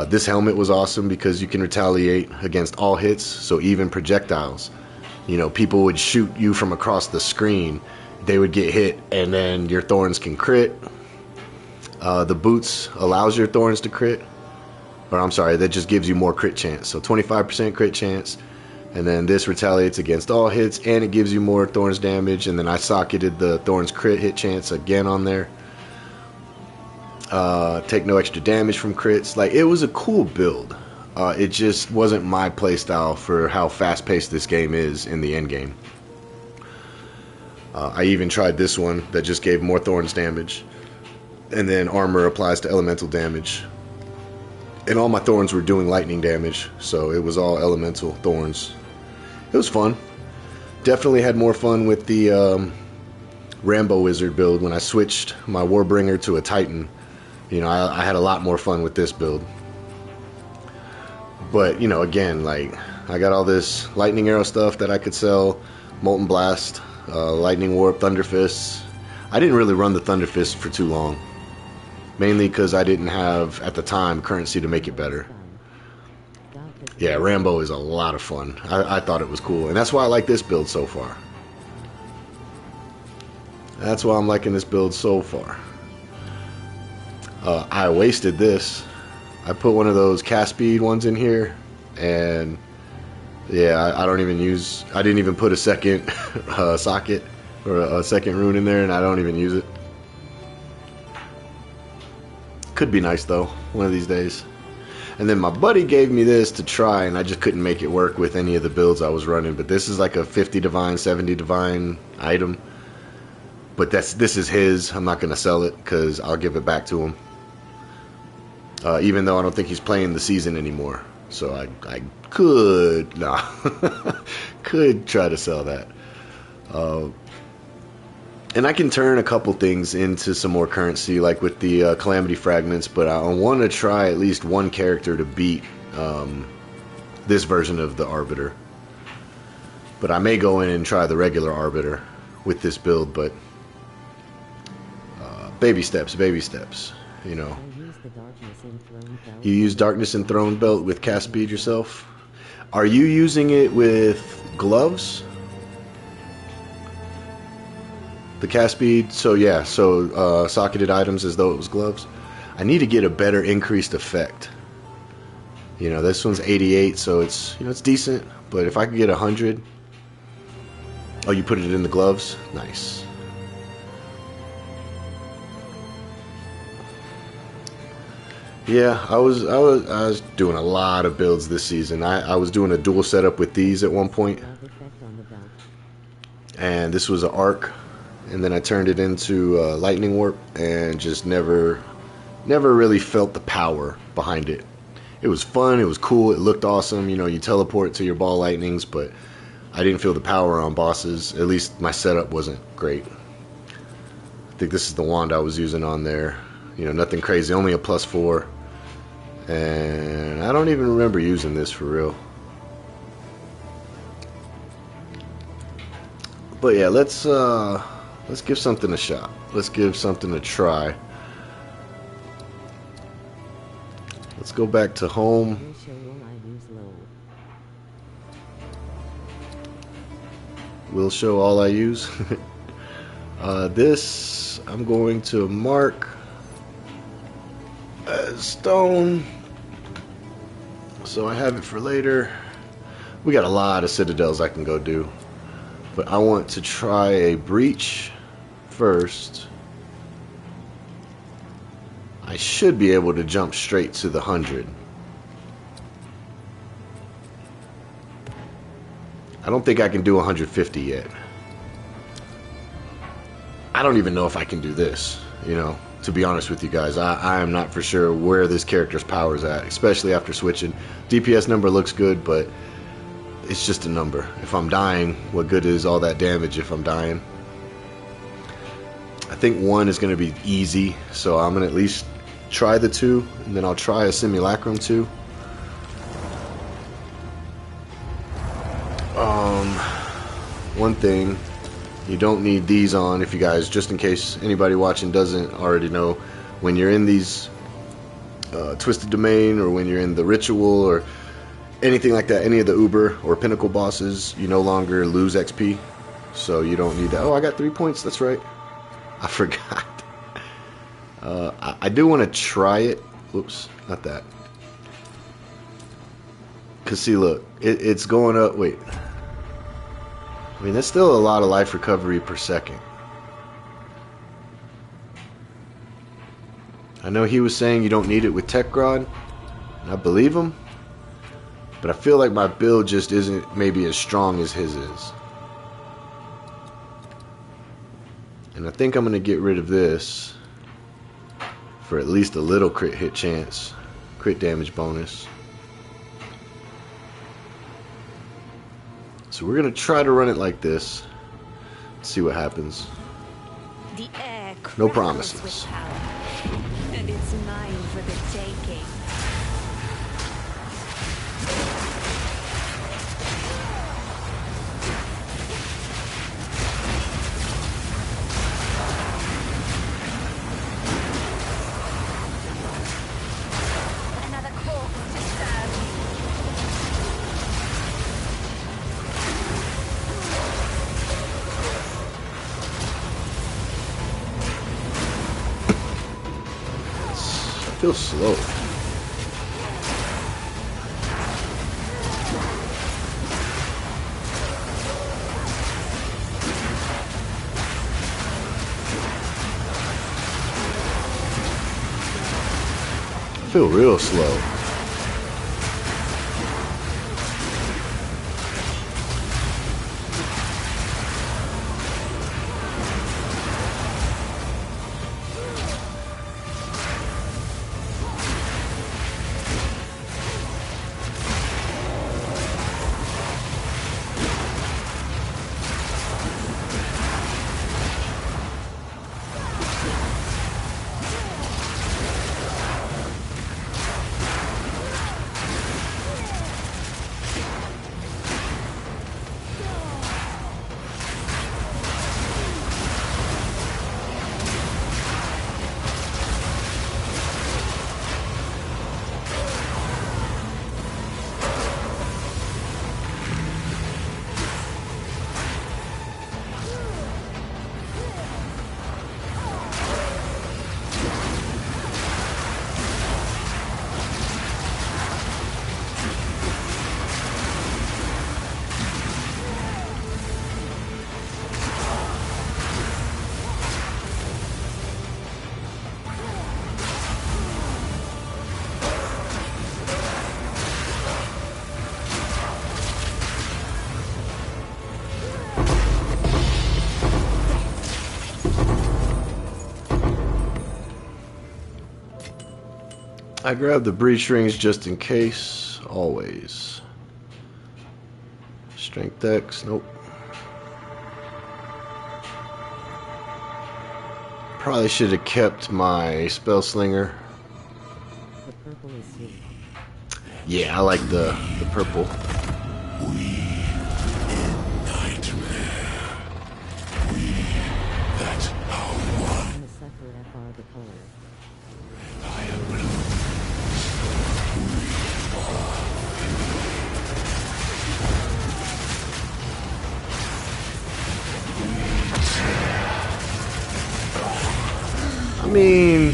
This helmet was awesome because you can retaliate against all hits, so even projectiles. You know, people would shoot you from across the screen, they would get hit, and then your Thorns can crit. The boots allows your Thorns to crit. Or I'm sorry, that just gives you more crit chance. So 25% crit chance. And then this retaliates against all hits, and it gives you more Thorns damage. And then I socketed the Thorns crit hit chance again on there. Take no extra damage from crits. Like, it was a cool build. It just wasn't my playstyle for how fast-paced this game is in the end game. I even tried this one that just gave more Thorns damage. And then armor applies to elemental damage. And all my Thorns were doing lightning damage, so it was all elemental Thorns. It was fun. Definitely had more fun with the Rambo Wizard build when I switched my Warbringer to a Titan. You know, I had a lot more fun with this build. But, you know, again, like, I got all this Lightning Arrow stuff that I could sell. Molten Blast, Lightning Warp, Thunder Fists. I didn't really run the Thunder Fists for too long. Mainly because I didn't have, at the time, currency to make it better. Yeah, Rambo is a lot of fun. I thought it was cool. And that's why I like this build so far. That's why I'm liking this build so far. I wasted this. I put one of those cast speed ones in here. And yeah, I didn't even put a second socket or a second rune in there, and I don't even use it. Could be nice though, one of these days. And then my buddy gave me this to try, and I just couldn't make it work with any of the builds I was running. But this is like a 50 divine, 70 divine item. But this is his. I'm not going to sell it because I'll give it back to him. Even though I don't think he's playing the season anymore. So I could, could try to sell that. And I can turn a couple things into some more currency, like with the Calamity Fragments, but I want to try at least one character to beat this version of the Arbiter. But I may go in and try the regular Arbiter with this build, but baby steps, you know. You use Darkness Enthroned Belt with cast speed yourself. Are you using it with gloves? The cast speed, so yeah, socketed items as though it was gloves. I need to get a better increased effect. You know, this one's 88, so it's, you know, it's decent, but if I could get 100. Oh, you put it in the gloves? Nice. Yeah, I was doing a lot of builds this season. I was doing a dual setup with these at one point. And this was an arc. And then I turned it into Lightning Warp and just never really felt the power behind it. It was fun, it was cool, it looked awesome. You know, you teleport to your ball lightnings, but I didn't feel the power on bosses. At least my setup wasn't great. I think this is the wand I was using on there. You know, nothing crazy, only a +4. And I don't even remember using this for real. But yeah, let's give something a shot. Let's give something a try. Let's go back to home. Will show all I use low. Will show all I use. This I'm going to mark as stone, so I have it for later. We got a lot of citadels I can go do, but I want to try a breach first. I should be able to jump straight to the 100. I don't think I can do 150 yet. I don't even know if I can do this, you know, to be honest with you guys. I am not for sure where this character's power's at, especially after switching. DPS number looks good, but it's just a number. If I'm dying, what good is all that damage if I'm dying? I think 1 is going to be easy, so I'm going to at least try the 2, and then I'll try a Simulacrum 2. One thing, you don't need these on if you guys, just in case anybody watching doesn't already know, when you're in these Twisted Domain, or when you're in the Ritual, or anything like that, any of the Uber or Pinnacle bosses, you no longer lose XP, so you don't need that. Oh, I got 3 points, that's right. I forgot. I do want to try it. Oops, not that. Because see, look, it's going up. Wait. I mean, that's still a lot of life recovery per second. I know he was saying you don't need it with Tech Rod, and I believe him. But I feel like my build just isn't maybe as strong as his is. And I think I'm going to get rid of this for at least a little crit hit chance, crit damage bonus. So we're going to try to run it like this. See what happens. The air No crackles promises. with power, and it's mine for the taking. Another corpse to serve. I feel slow. I feel real slow. I grab the breach rings just in case, always. Strength X, nope. Probably should have kept my spell slinger. The purple is sweet. Yeah, I like the purple. I'm a sucker FR the color. mean,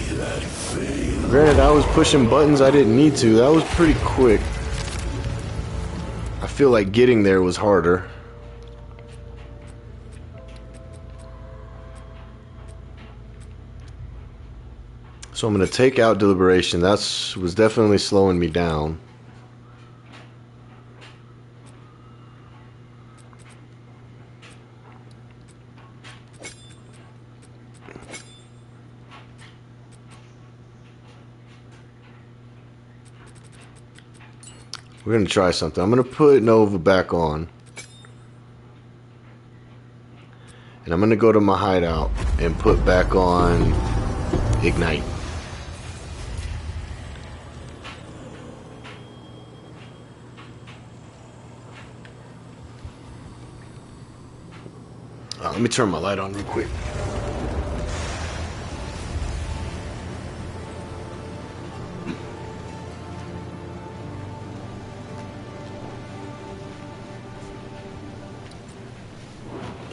granted, I was pushing buttons I didn't need to. That was pretty quick. I feel like getting there was harder. So I'm going to take out Deliberation. That was definitely slowing me down. We're going to try something. I'm going to put Nova back on. And I'm going to go to my hideout and put back on Ignite. Let me turn my light on real quick.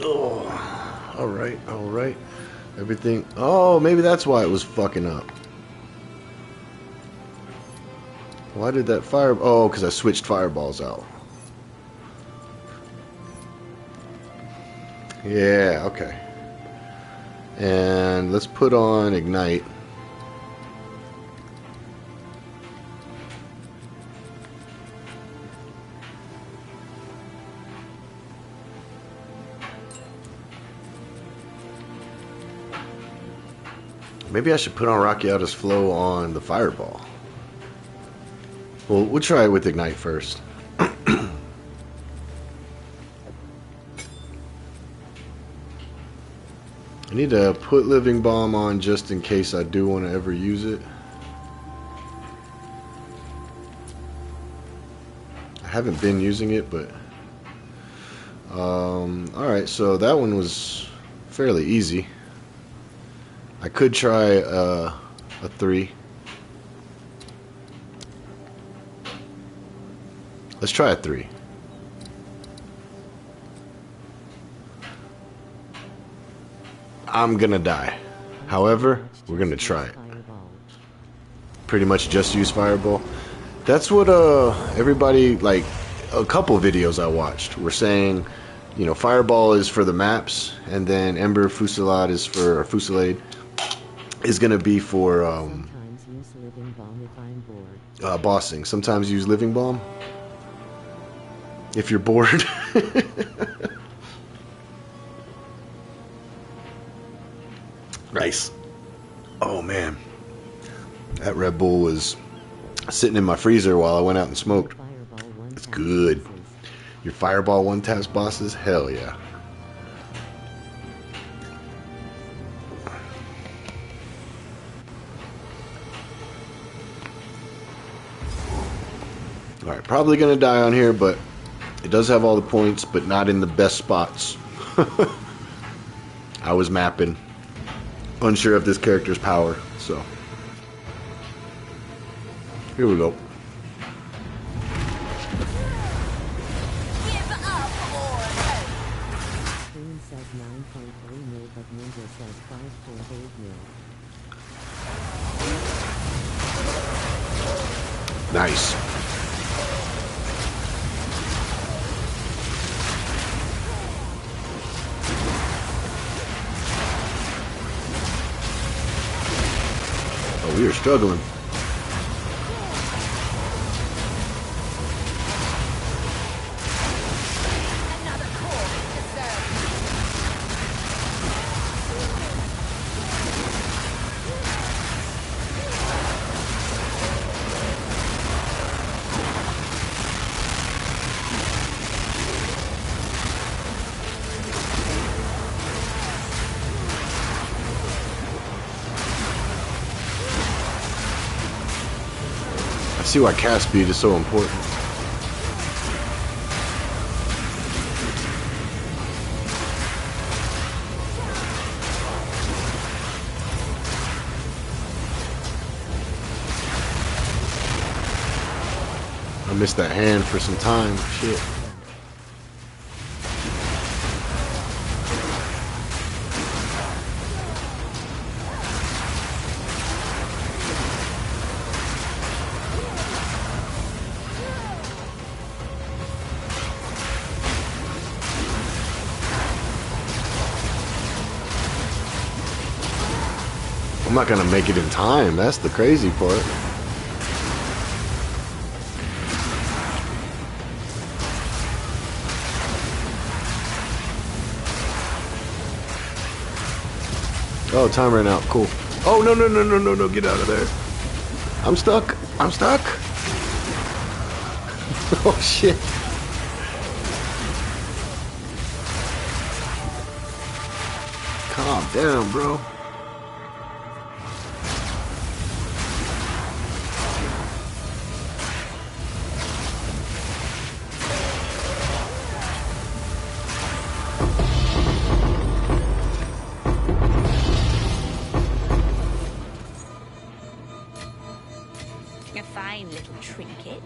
Oh, all right. Everything. Oh, maybe that's why it was fucking up. Why did that fire? Oh, because I switched fireballs out. Yeah, okay. And let's put on Ignite. Maybe I should put on Rockiata's Flow on the Fireball. Well, we'll try it with Ignite first. I need to put Living Bomb on just in case I do want to ever use it. I haven't been using it, but... Alright, so that one was fairly easy. I could try a 3. Let's try a 3. I'm gonna die. However, we're gonna try it. Pretty much just use Fireball. That's what everybody, like a couple videos I watched were saying, you know, Fireball is for the maps, and then Ember Fusillade is for Fusillade is gonna be for Sometimes use living bomb if I'm bored. bossing. Sometimes use Living Bomb if you're bored. Nice. Oh man, that Red Bull was sitting in my freezer while I went out and smoked. It's good. Your Fireball one-taps bosses? Hell yeah. Alright, probably gonna die on here, but it does have all the points, but not in the best spots. I was mapping. Unsure of this character's power, so here we go. Queen says 9.3 mil, but Ninja says 5.8 mil. Nice. Oh, we are struggling. Another core disturbed. I see why cast speed is so important. I missed that hand for some time. Shit. I'm not gonna make it in time. That's the crazy part. Oh, time ran out. Cool. Oh, no, no, no, no, no, no. Get out of there. I'm stuck. I'm stuck. Oh, shit. Calm down, bro. A fine little trinket.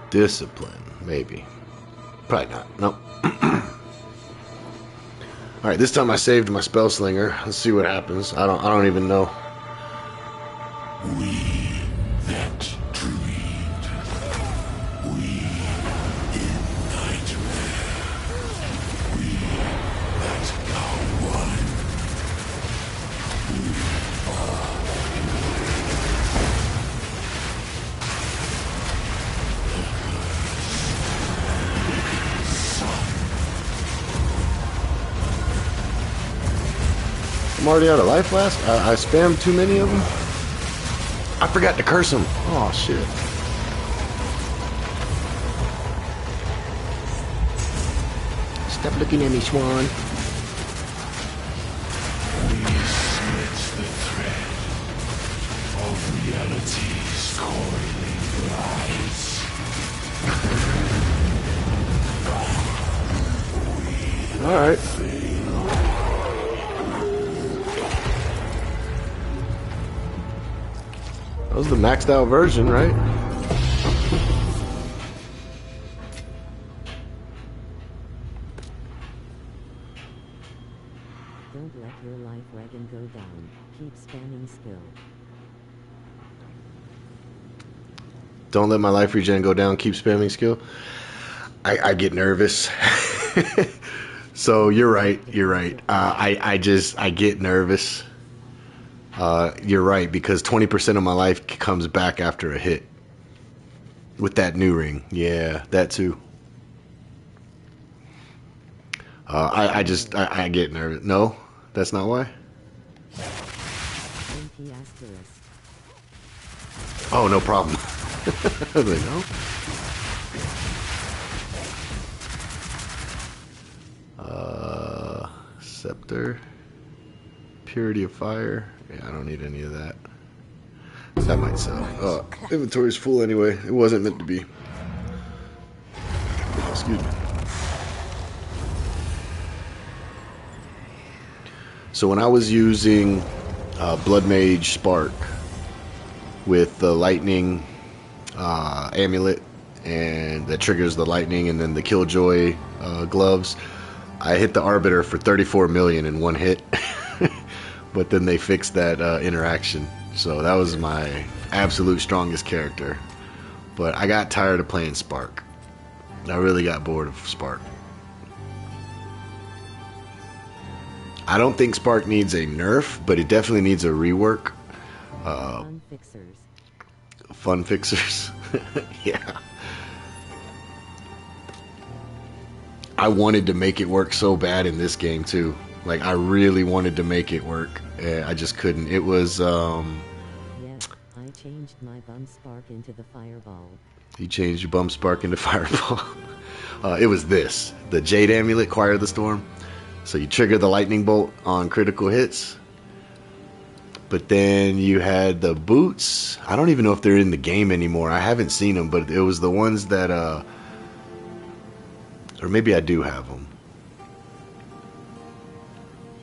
Discipline, maybe. Probably not. Nope. Alright, this time I saved my spell slinger. Let's see what happens. I don't even know. We that dreamed. We in nightmare. We that now won. I'm already out of life last. I spammed too many of them. I forgot to curse him. Oh, shit. Stop looking at me, Swan. We split the thread of reality's coiling lies. Alright. That was the maxed out version, right? Don't let your life wagon go down. Keep spamming skill. Don't let my life regen go down. Keep spamming skill. I get nervous. So you're right. You're right. I get nervous. You're right, because 20% of my life comes back after a hit. With that new ring. Yeah, that too. I get nervous. No, that's not why. Oh, no problem. I was like, no. Scepter. Purity of fire. Yeah, I don't need any of that. That might sell. Inventory's full anyway. It wasn't meant to be. Excuse me. So when I was using Blood Mage Spark with the lightning amulet, and that triggers the lightning, and then the Killjoy gloves, I hit the Arbiter for 34 million in one hit. But then they fixed that interaction. So that was my absolute strongest character. But I got tired of playing Spark. I really got bored of Spark. I don't think Spark needs a nerf, but it definitely needs a rework. Fun fixers. Fun fixers. Yeah. I wanted to make it work so bad in this game too. Like, I really wanted to make it work. I just couldn't. It was, Yes, I changed my bum spark into the fireball. You changed your bum spark into fireball. It was this. The Jade Amulet, Choir of the Storm. So you trigger the lightning bolt on critical hits. But then you had the boots. I don't even know if they're in the game anymore. I haven't seen them, but it was the ones that, or maybe I do have them.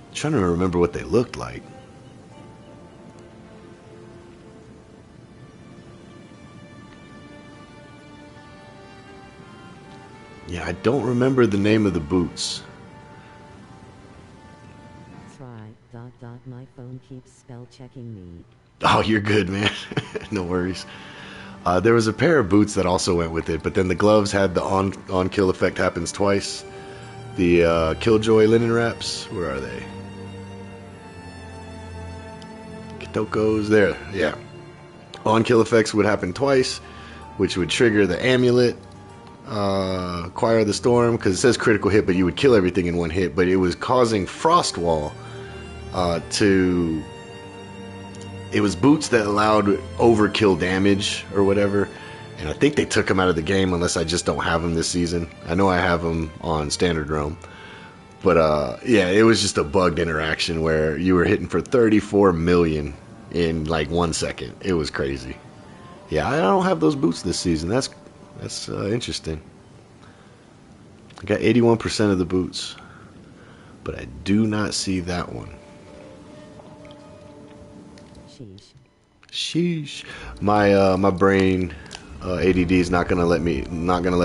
I'm trying to remember what they looked like. Yeah, I don't remember the name of the boots. My phone keeps spell checking me. Oh, you're good, man. No worries. There was a pair of boots that also went with it, but then the gloves had the on kill effect happens twice. The Killjoy linen wraps. Where are they? Kitoko's there. Yeah. On kill effects would happen twice, which would trigger the amulet. Choir of the Storm, because it says critical hit, but you would kill everything in one hit. But it was causing Frostwall to. It was boots that allowed overkill damage or whatever. And I think they took them out of the game unless I just don't have them this season. I know I have them on Standard Realm. But yeah, it was just a bugged interaction where you were hitting for 34 million in like 1 second. It was crazy. Yeah, I don't have those boots this season. That's interesting. I got 81% of the boots. But I do not see that one. Sheesh. My brain ADD is not gonna let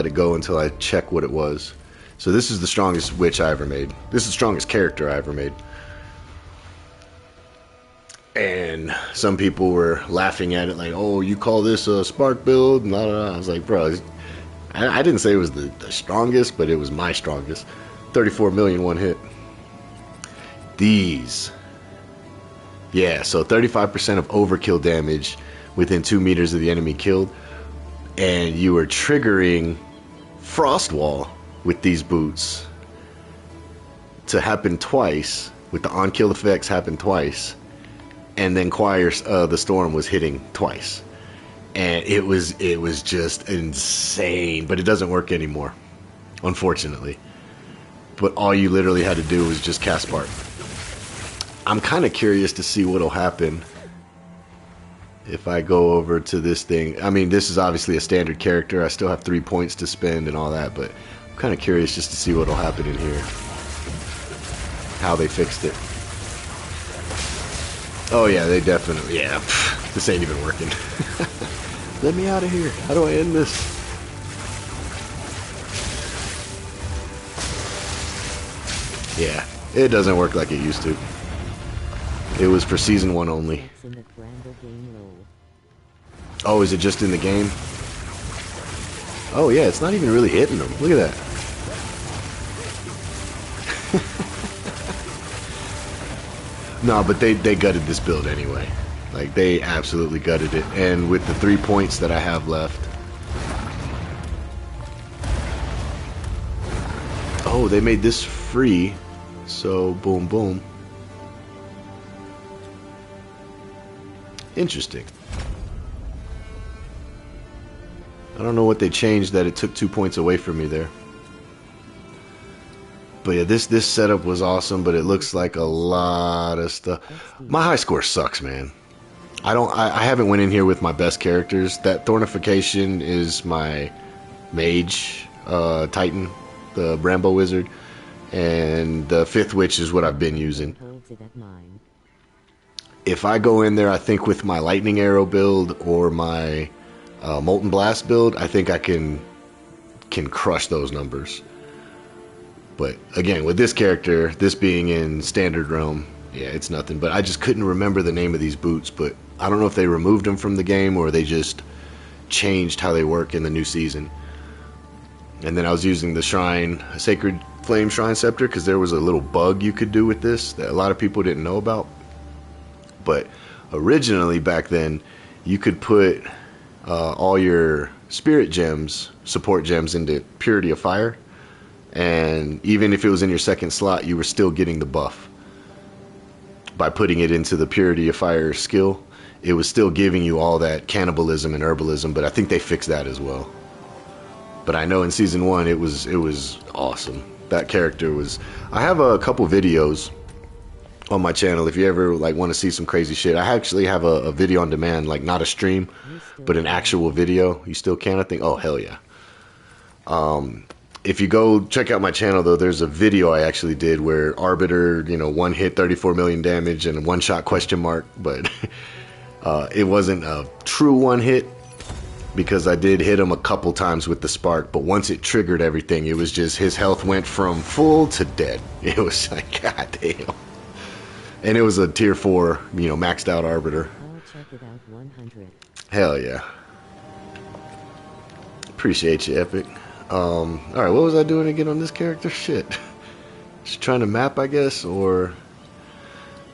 it go until I check what it was. So this is the strongest witch I ever made. This is the strongest character I ever made. And some people were laughing at it like, "Oh, you call this a spark build?" Blah, blah, blah. I was like, bro, I didn't say it was the strongest, but it was my strongest. 34 million one hit. These. Yeah, so 35% of overkill damage within 2 meters of the enemy killed. And you were triggering Frostwall with these boots to happen twice, with the on-kill effects happen twice. And then Choir the Storm was hitting twice. And it was just insane. But it doesn't work anymore, unfortunately. But all you literally had to do was just cast Spark. I'm kind of curious to see what'll happen if I go over to this thing. I mean, this is obviously a standard character. I still have 3 points to spend and all that, but I'm kind of curious just to see what'll happen in here. How they fixed it. Oh yeah, they definitely, yeah. This ain't even working. Let me out of here. How do I end this? Yeah, it doesn't work like it used to. It was for Season 1 only. Oh, is it just in the game? Oh yeah, it's not even really hitting them. Look at that. No, but they gutted this build anyway. Like, they absolutely gutted it. And with the 3 points that I have left... Oh, they made this free. So, boom, boom. Interesting. I don't know what they changed that it took 2 points away from me there. But yeah, this setup was awesome, but it looks like a lot of stuff. My high score sucks, man. I haven't went in here with my best characters. That Thornification is my Mage Titan, the Brambo Wizard, and the 5th Witch is what I've been using. If I go in there, I think with my Lightning Arrow build or my Molten Blast build, I think I can crush those numbers. But again, with this character, this being in Standard Realm, yeah, it's nothing. But I just couldn't remember the name of these boots. But I don't know if they removed them from the game or they just changed how they work in the new season. And then I was using the Sacred Flame Shrine Scepter because there was a little bug you could do with this that a lot of people didn't know about. But originally back then, you could put all your spirit gems, support gems, into Purity of Fire. And even if it was in your second slot, you were still getting the buff. By putting it into the Purity of Fire skill, it was still giving you all that cannibalism and herbalism, but I think they fixed that as well. But I know in Season 1, it was awesome. That character was... I have a couple videos on my channel if you ever like want to see some crazy shit. I actually have a video on demand, like not a stream, but an actual video. You still can, I think. Oh, hell yeah. If you go check out my channel, though, there's a video I actually did where Arbiter, one hit, 34 million damage, and one shot question mark. But it wasn't a true one hit because I did hit him a couple times with the spark. But once it triggered everything, it was just his health went from full to dead. It was like, god damn. And it was a tier 4, maxed out Arbiter. I'll check it out 100. Hell yeah. Appreciate you, Epic. Alright, what was I doing again on this character? Shit. Just trying to map, I guess, or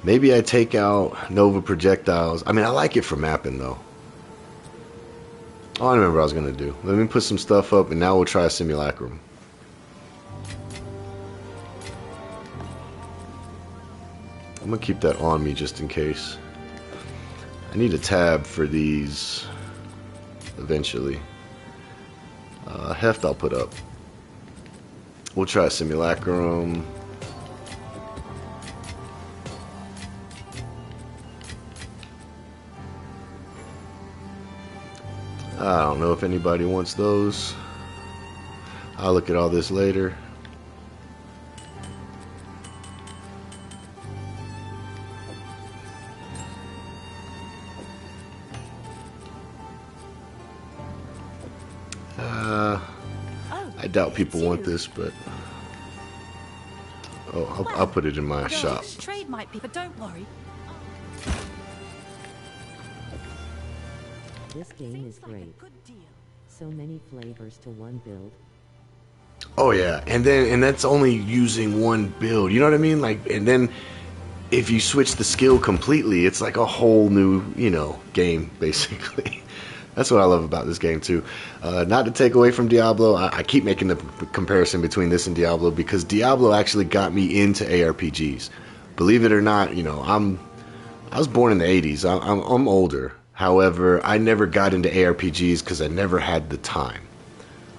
maybe I take out Nova projectiles. I mean, I like it for mapping, though. Oh, I remember what I was going to do. Let me put some stuff up, and now we'll try a simulacrum. I'm going to keep that on me just in case. I need a tab for these eventually. Heft I'll put up. We'll try a simulacrum. I don't know if anybody wants those. I'll look at all this later. I doubt people want this, but I'll put it in my shop. Trade might be, but don't worry. This game is great. So many flavors to one build. Oh yeah, and that's only using one build. You know what I mean? Like, and then if you switch the skill completely, it's like a whole new, you know, game basically. That's what I love about this game too. Not to take away from Diablo, I keep making the comparison between this and Diablo because Diablo actually got me into ARPGs. Believe it or not, you know, I was born in the 80s. I'm older. However, I never got into ARPGs because I never had the time.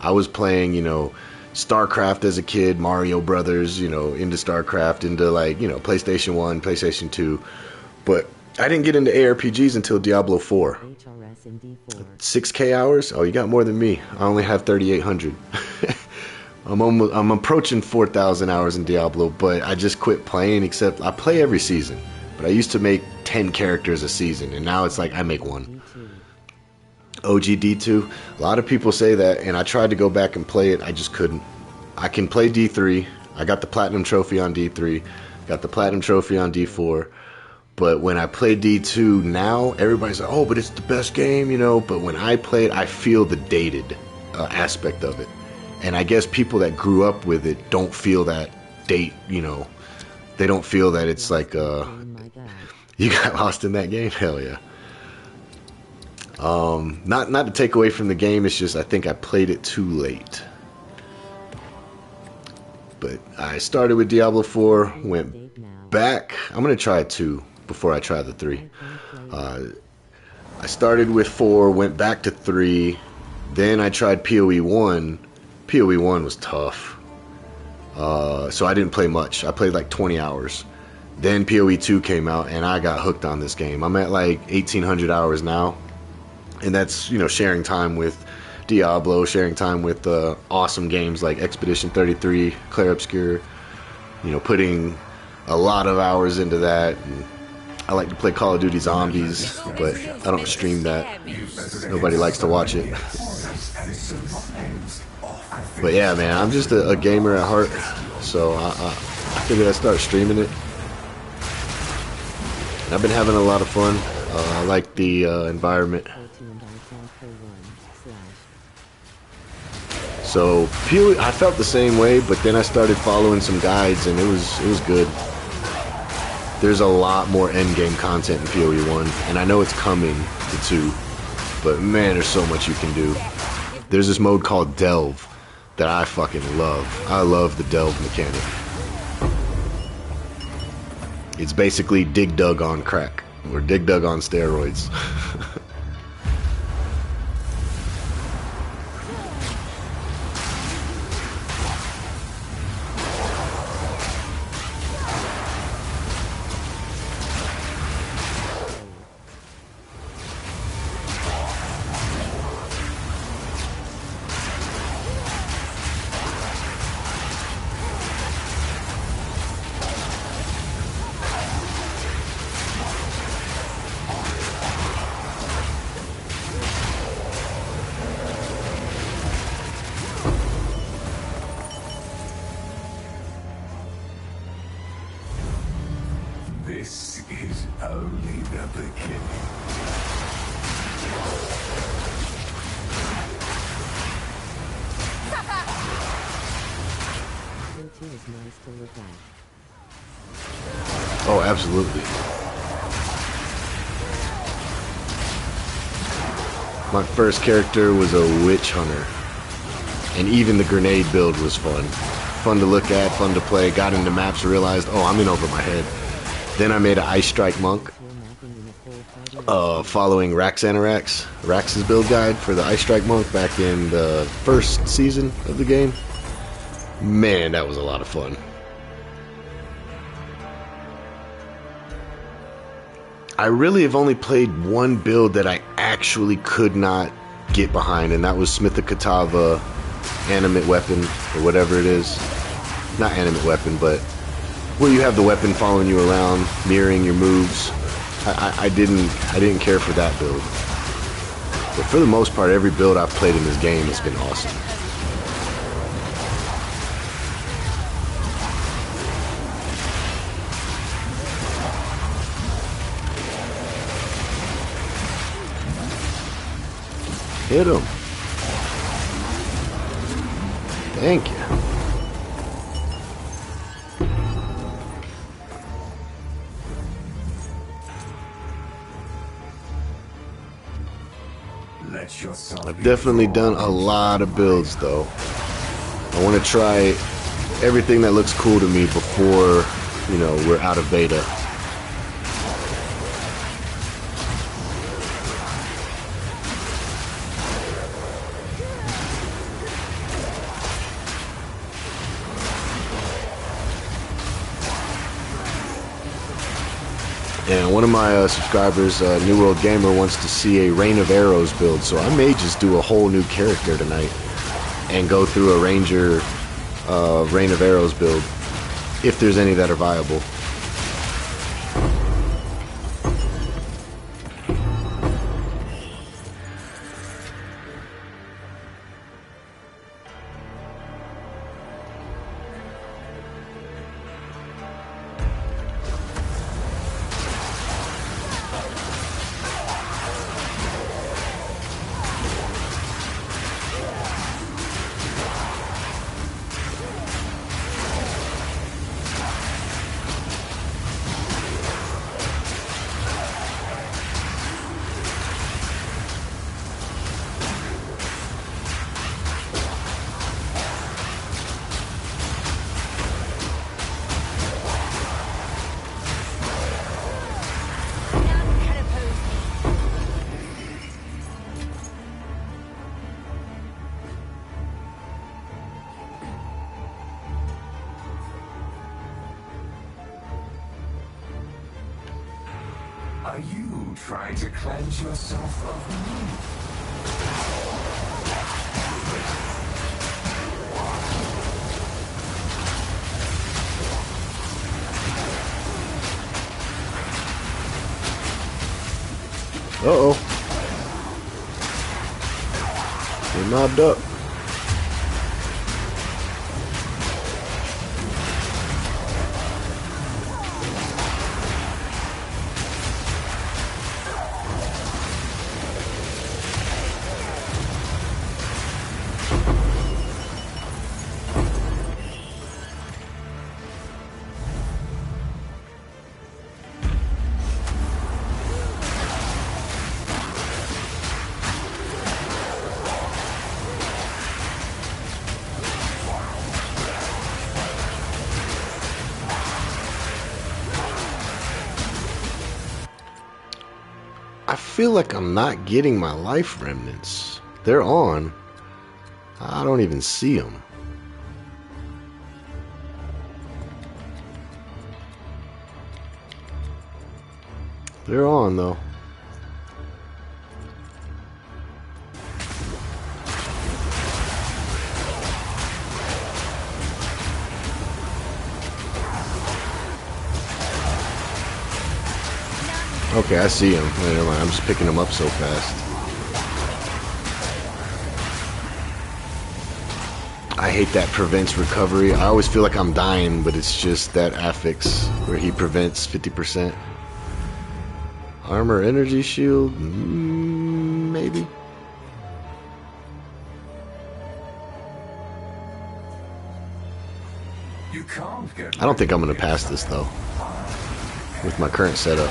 I was playing, you know, StarCraft as a kid, Mario Brothers, you know, into StarCraft, into like, you know, PlayStation 1, PlayStation 2. But I didn't get into ARPGs until Diablo 4. 6K hours? Oh, you got more than me. I only have 3,800. I'm approaching 4,000 hours in Diablo, but I just quit playing, except I play every season. But I used to make 10 characters a season, and now it's like I make one. OG D2. A lot of people say that, and I tried to go back and play it. I just couldn't. I can play D3. I got the Platinum Trophy on D3. Got the Platinum Trophy on D4. But when I play D2 now, everybody's like, oh, but it's the best game, you know. But when I play it, I feel the dated aspect of it. And I guess people that grew up with it don't feel that date, you know. They don't feel that it's like, you got lost in that game? Hell yeah. Not to take away from the game, it's just I think I played it too late. But I started with Diablo 4, went back. I'm going to try 2 before I try the 3. I started with 4, went back to 3, then I tried PoE 1. PoE 1 was tough. So I didn't play much. I played like 20 hours. Then PoE 2 came out, and I got hooked on this game. I'm at like 1,800 hours now. And that's, you know, sharing time with Diablo, sharing time with awesome games like Expedition 33, Clair Obscur. You know, putting a lot of hours into that. And I like to play Call of Duty Zombies, but I don't stream that. Nobody likes to watch it. But yeah, man, I'm just a gamer at heart. So I figured I'd start streaming it. And I've been having a lot of fun. I like the environment. So PoE, I felt the same way, but then I started following some guides, and it was good. There's a lot more endgame content in PoE 1, and I know it's coming to 2, but man, there's so much you can do. There's this mode called Delve that I fucking love. I love the Delve mechanic. It's basically Dig Dug on crack, or Dig Dug on steroids. This is only the beginning. was nice to look at. Oh, absolutely. My first character was a witch hunter. And even the grenade build was fun. Fun to look at, fun to play. Got into maps, realized, oh, I'm in over my head. Then I made an Ice Strike Monk. Following Rax's build guide for the Ice Strike Monk back in the first season of the game. Man, that was a lot of fun. I really have only played one build that I actually could not get behind, and that was Smith-a-Katava animate weapon, or whatever it is. Not animate weapon, but where you have the weapon following you around, mirroring your moves. I didn't care for that build. But for the most part, every build I've played in this game has been awesome. Hit him. Thank you. I've definitely done a lot of builds though. I want to try everything that looks cool to me before, you know, we're out of beta. And one of my subscribers, New World Gamer, wants to see a Rain of Arrows build, so I may just do a whole new character tonight and go through a Ranger Rain of Arrows build, if there's any that are viable. Are you trying to cleanse yourself of me? Uh-oh. They mobbed up. I feel like I'm not getting my life remnants. They're on. I don't even see them. They're on though. Okay, I see him. Never mind, I'm just picking him up so fast. I hate that prevents recovery. I always feel like I'm dying, but it's just that affix where he prevents 50%. Armor energy shield? Maybe? You can't get I don't think I'm gonna pass this though, with my current setup.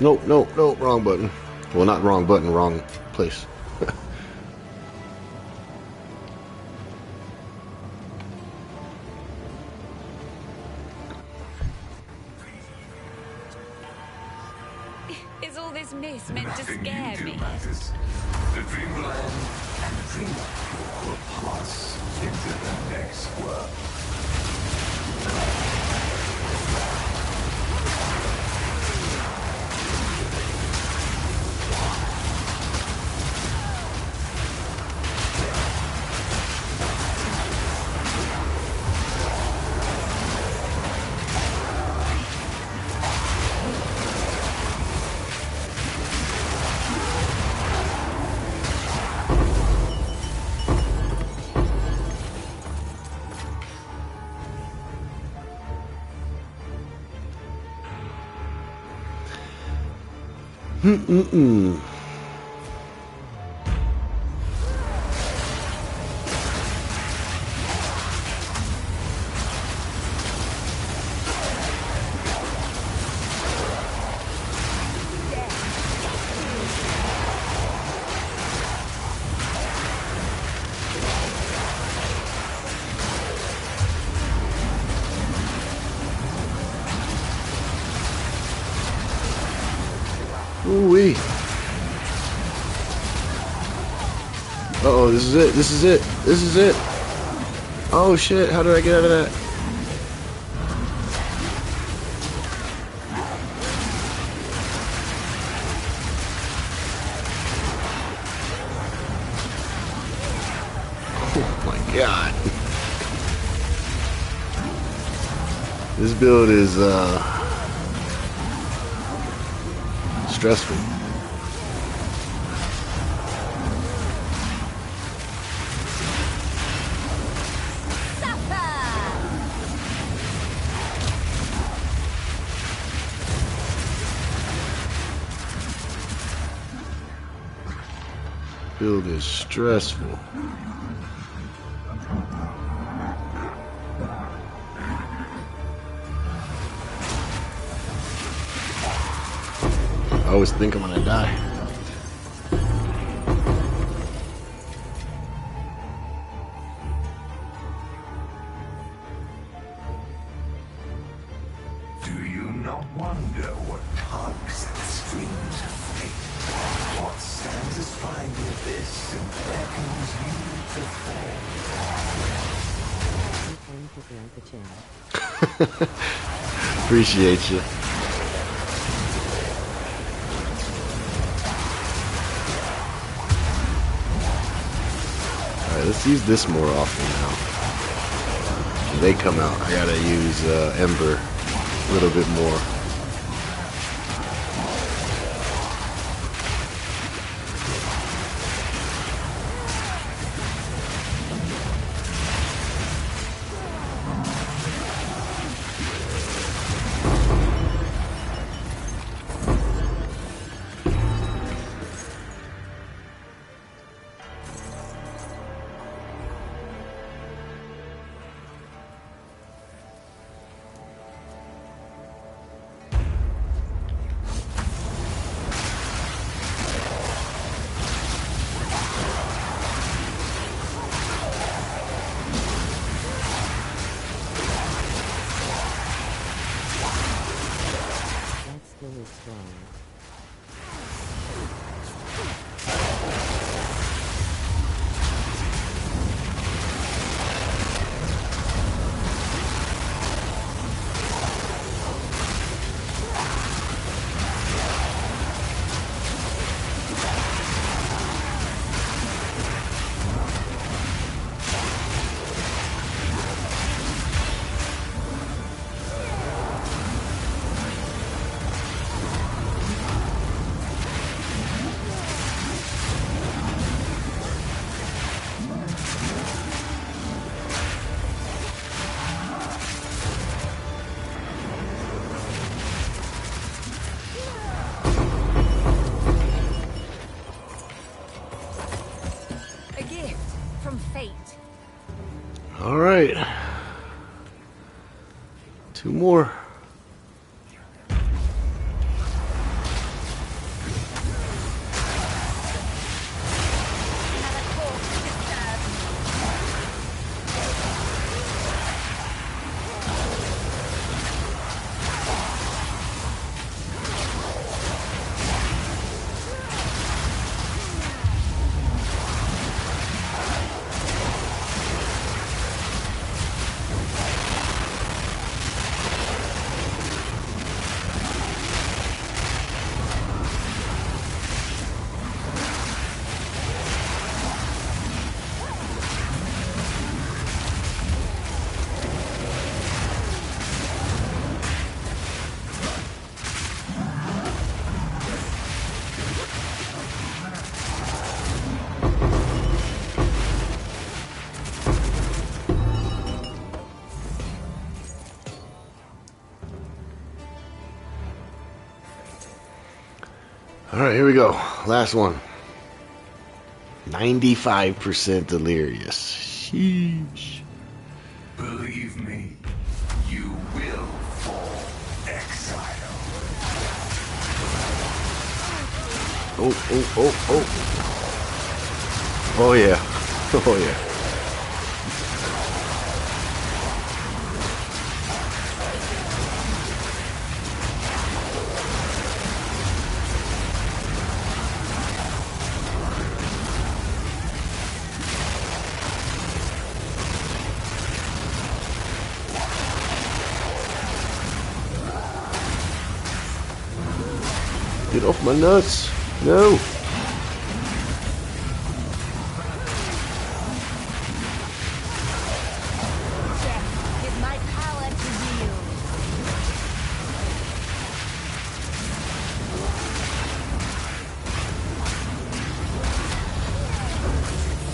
Nope, nope, nope, wrong button. Well, not wrong button, wrong place. Is all this mist meant to nothing scare you do me? matters. The dreamland and the dreamer will pass into the next world. Ooh-wee. Uh-oh, this is it, this is it, this is it. Oh shit, how did I get out of that? Oh my god. This build is, stressful. Build is stressful. I always think I'm gonna die. Do you not wonder what tugs at the strings of fate? What satisfying the abyss and beckons you to fall? I tend to grab the chair. Appreciate you. Alright, let's use this more often now. When they come out, I gotta use Ember a little bit more. Still is strong. more. Alright, here we go. Last one. 95% delirious. Sheesh. Believe me, you will fall, Exile. Oh. Oh yeah. Oh yeah. Get off my nuts. No. Give my power to you.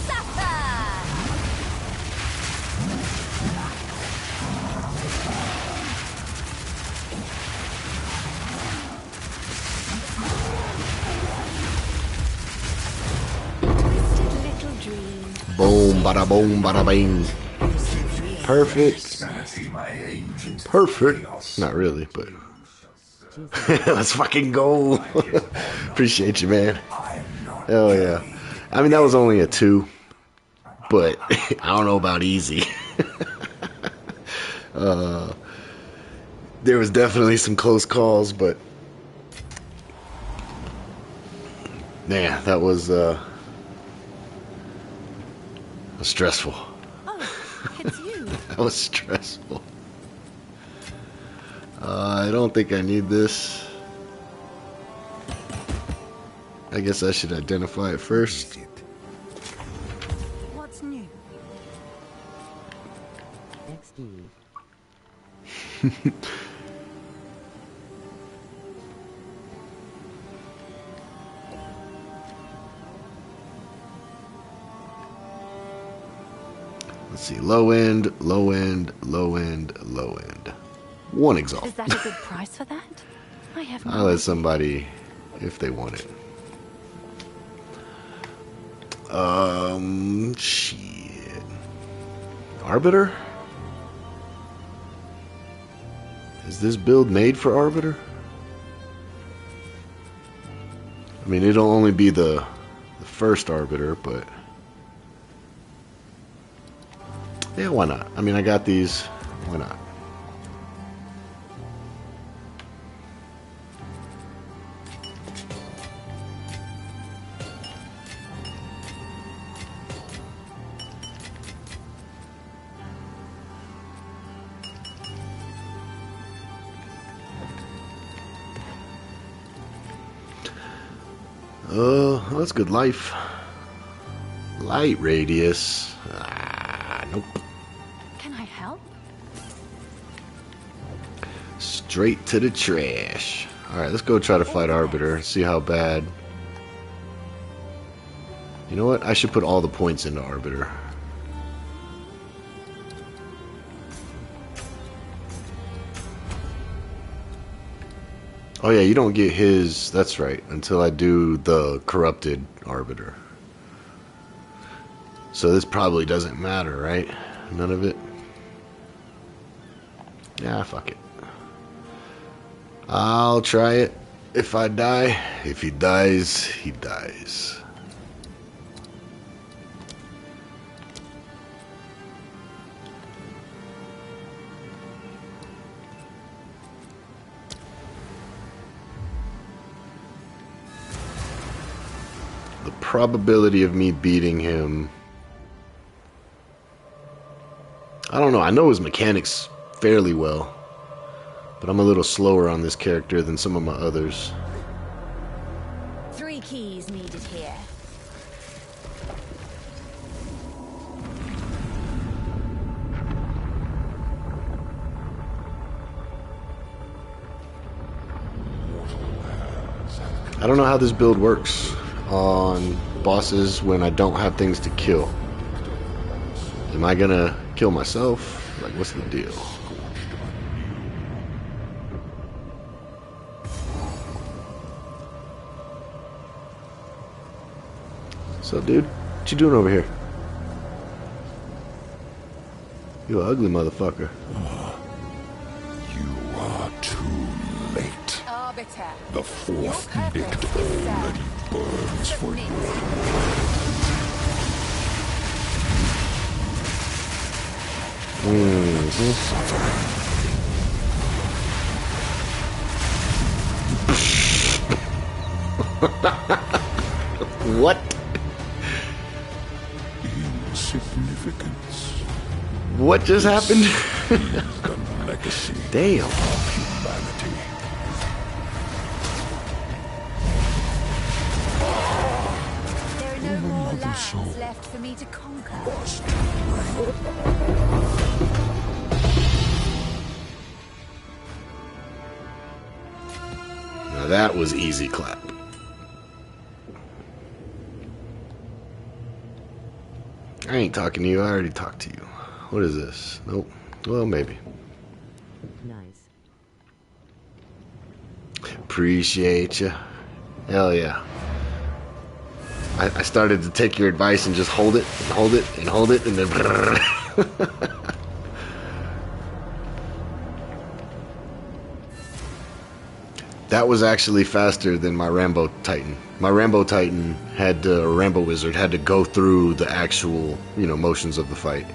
Suffer! Boom, bada boom, bada bing. Perfect. Sanity my age into Perfect. chaos. Not really, but let's fucking go. Appreciate you, man. I'm not Hell yeah. I mean, that was only a 2, but I don't know about easy. There was definitely some close calls, but man, that was stressful. Oh, it's you. That was stressful. I don't think I need this. I guess I should identify it first. What's new? XD. Let's see. Low end, low end, low end, low end. 1 Exalt. Is that a good price for that? I have no I'll let idea. somebody if they want it. Shit. Arbiter? Is this build made for Arbiter? I mean, it'll only be the first Arbiter, but yeah, why not? I mean, I got these. Why not? That's good life. Light radius. Nope. Can I help? Straight to the trash. Alright, let's go try to fight Arbiter. See how bad. You know what? I should put all the points into Arbiter. Oh yeah, you don't get his, that's right, until I do the corrupted Arbiter. So this probably doesn't matter, right? None of it? Yeah, fuck it. I'll try it. If I die, if he dies, he dies. The probability of me beating him, I don't know. I know his mechanics fairly well, but I'm a little slower on this character than some of my others. 3 keys needed here. I don't know how this build works on bosses when I don't have things to kill. Am I gonna kill myself? Like, what's the deal? So, dude, what you doing over here? You an ugly motherfucker. You are too late. Arbiter. The fourth edict already burns for you. What? Insignificance What just happened? is the legacy Damn. of humanity. There are no more Another lands soul. left for me to conquer. Now that was easy clap. I ain't talking to you. I already talked to you. What is this? Nope. Well, maybe. Nice. Appreciate you. Hell yeah. I started to take your advice and just hold it and hold it and hold it and then. That was actually faster than my Rambo Titan. My Rambo Titan had to, or Rambo Wizard had to go through the actual, motions of the fight.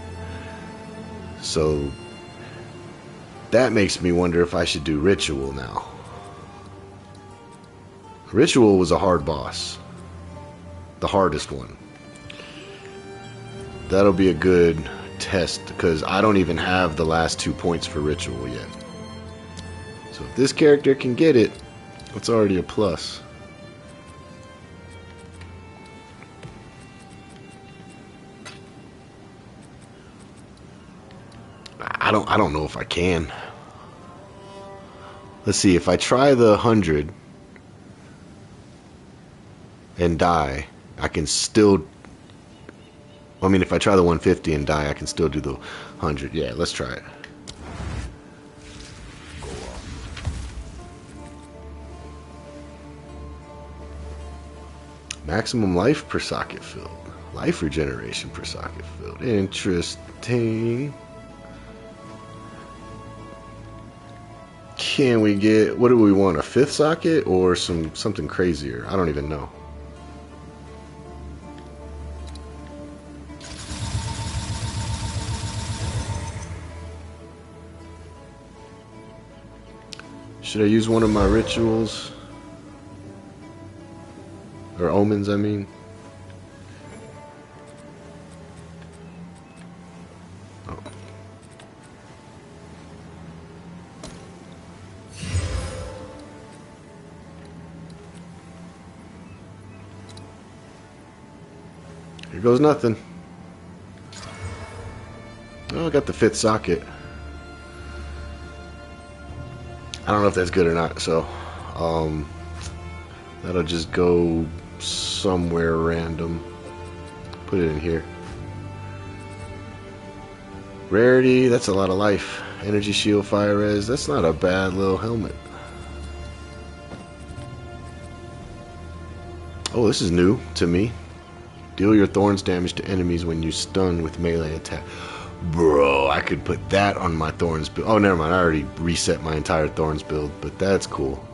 So that makes me wonder if I should do Ritual now. Ritual was a hard boss. The hardest one. That'll be a good test because I don't even have the last 2 points for Ritual yet. So if this character can get it, it's already a plus. I don't know if I can. Let's see, if I try the 100 and die, I can still, if I try the 150 and die, I can still do the 100. Yeah, let's try it. Maximum life per socket filled. Life regeneration per socket filled. Interesting. Can we get, what do we want, a 5th socket or something crazier? I don't even know. Should I use one of my rituals? Or omens, I mean. Oh. Here goes nothing. Oh, I got the 5th socket. I don't know if that's good or not, so that'll just go somewhere random. Put it in here. Rarity, that's a lot of life. Energy shield, fire res, that's not a bad little helmet. Oh, this is new to me. Deal your thorns damage to enemies when you stun with melee attack. Bro, I could put that on my Thorns build. Oh, never mind. I already reset my entire Thorns build, but that's cool.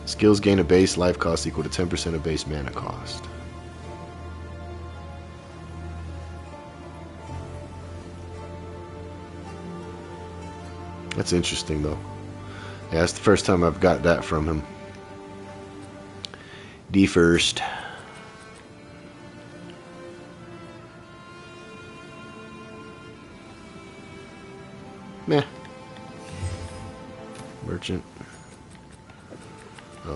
Skills gain a base life cost equal to 10% of base mana cost. That's interesting, though. Yeah, that's the first time I've got that from him. D first. Meh. Merchant.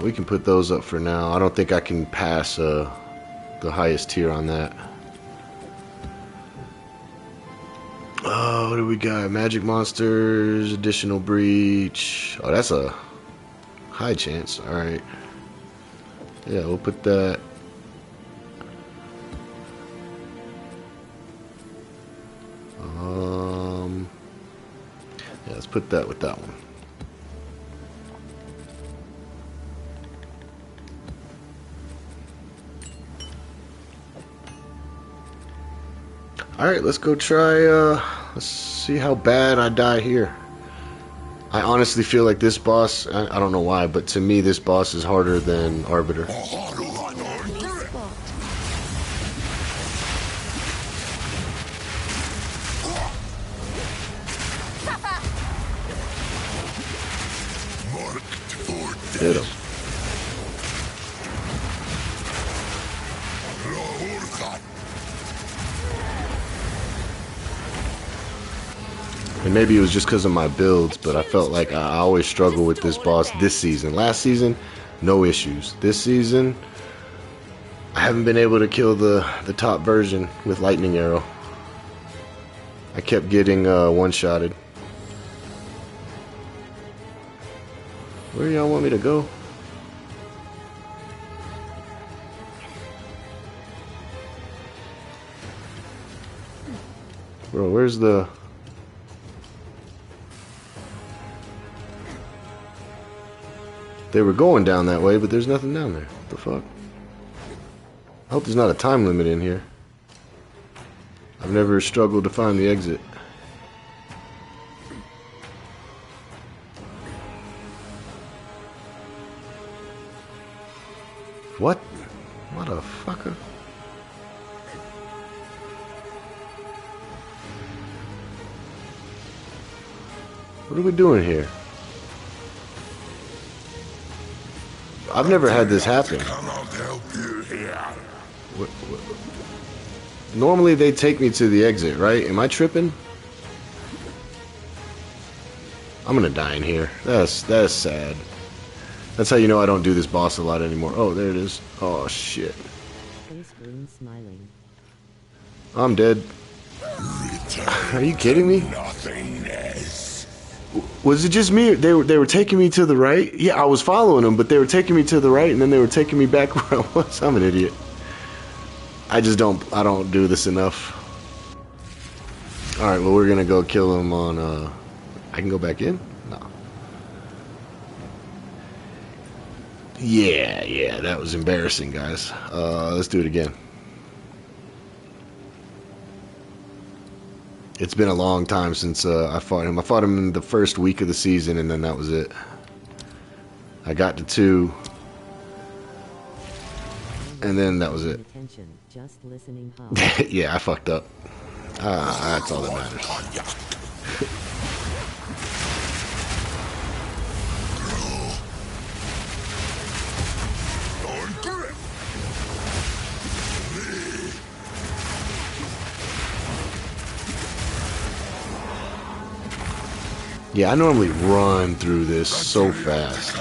We can put those up for now. I don't think I can pass the highest tier on that. Oh, what do we got? Magic monsters, additional breach. Oh, that's a high chance. Alright. Yeah, we'll put that. Yeah, let's put that with that one. Alright, let's go try, let's see how bad I die here. I honestly feel like this boss, I don't know why, but to me this boss is harder than Arbiter. Hit him. And maybe it was just because of my builds, but I felt like I always struggle with this boss this season. Last season, no issues. This season, I haven't been able to kill the top version with Lightning Arrow. I kept getting one-shotted. Where y'all want me to go? Bro, where's the... They were going down that way, but there's nothing down there. What the fuck? I hope there's not a time limit in here. I've never struggled to find the exit. What? Motherfucker. What are we doing here? I've never had this happen. Normally they take me to the exit, right? Am I tripping? I'm gonna die in here. That's sad. That's how you know I don't do this boss a lot anymore. Oh, there it is. Oh shit. Face green smiling. I'm dead. Are you kidding me? Was it just me? They were taking me to the right? Yeah, I was following them, but they were taking me to the right, and then they were taking me back where I was. I'm an idiot. I don't do this enough. Alright, well, we're gonna go kill him on, I can go back in? No. Yeah, that was embarrassing, guys. Let's do it again. It's been a long time since I fought him. I fought him in the first week of the season, and then that was it. I got to 2, and then that was it. Just listening. Yeah, I fucked up. That's all that matters. Yeah, I normally run through this so fast.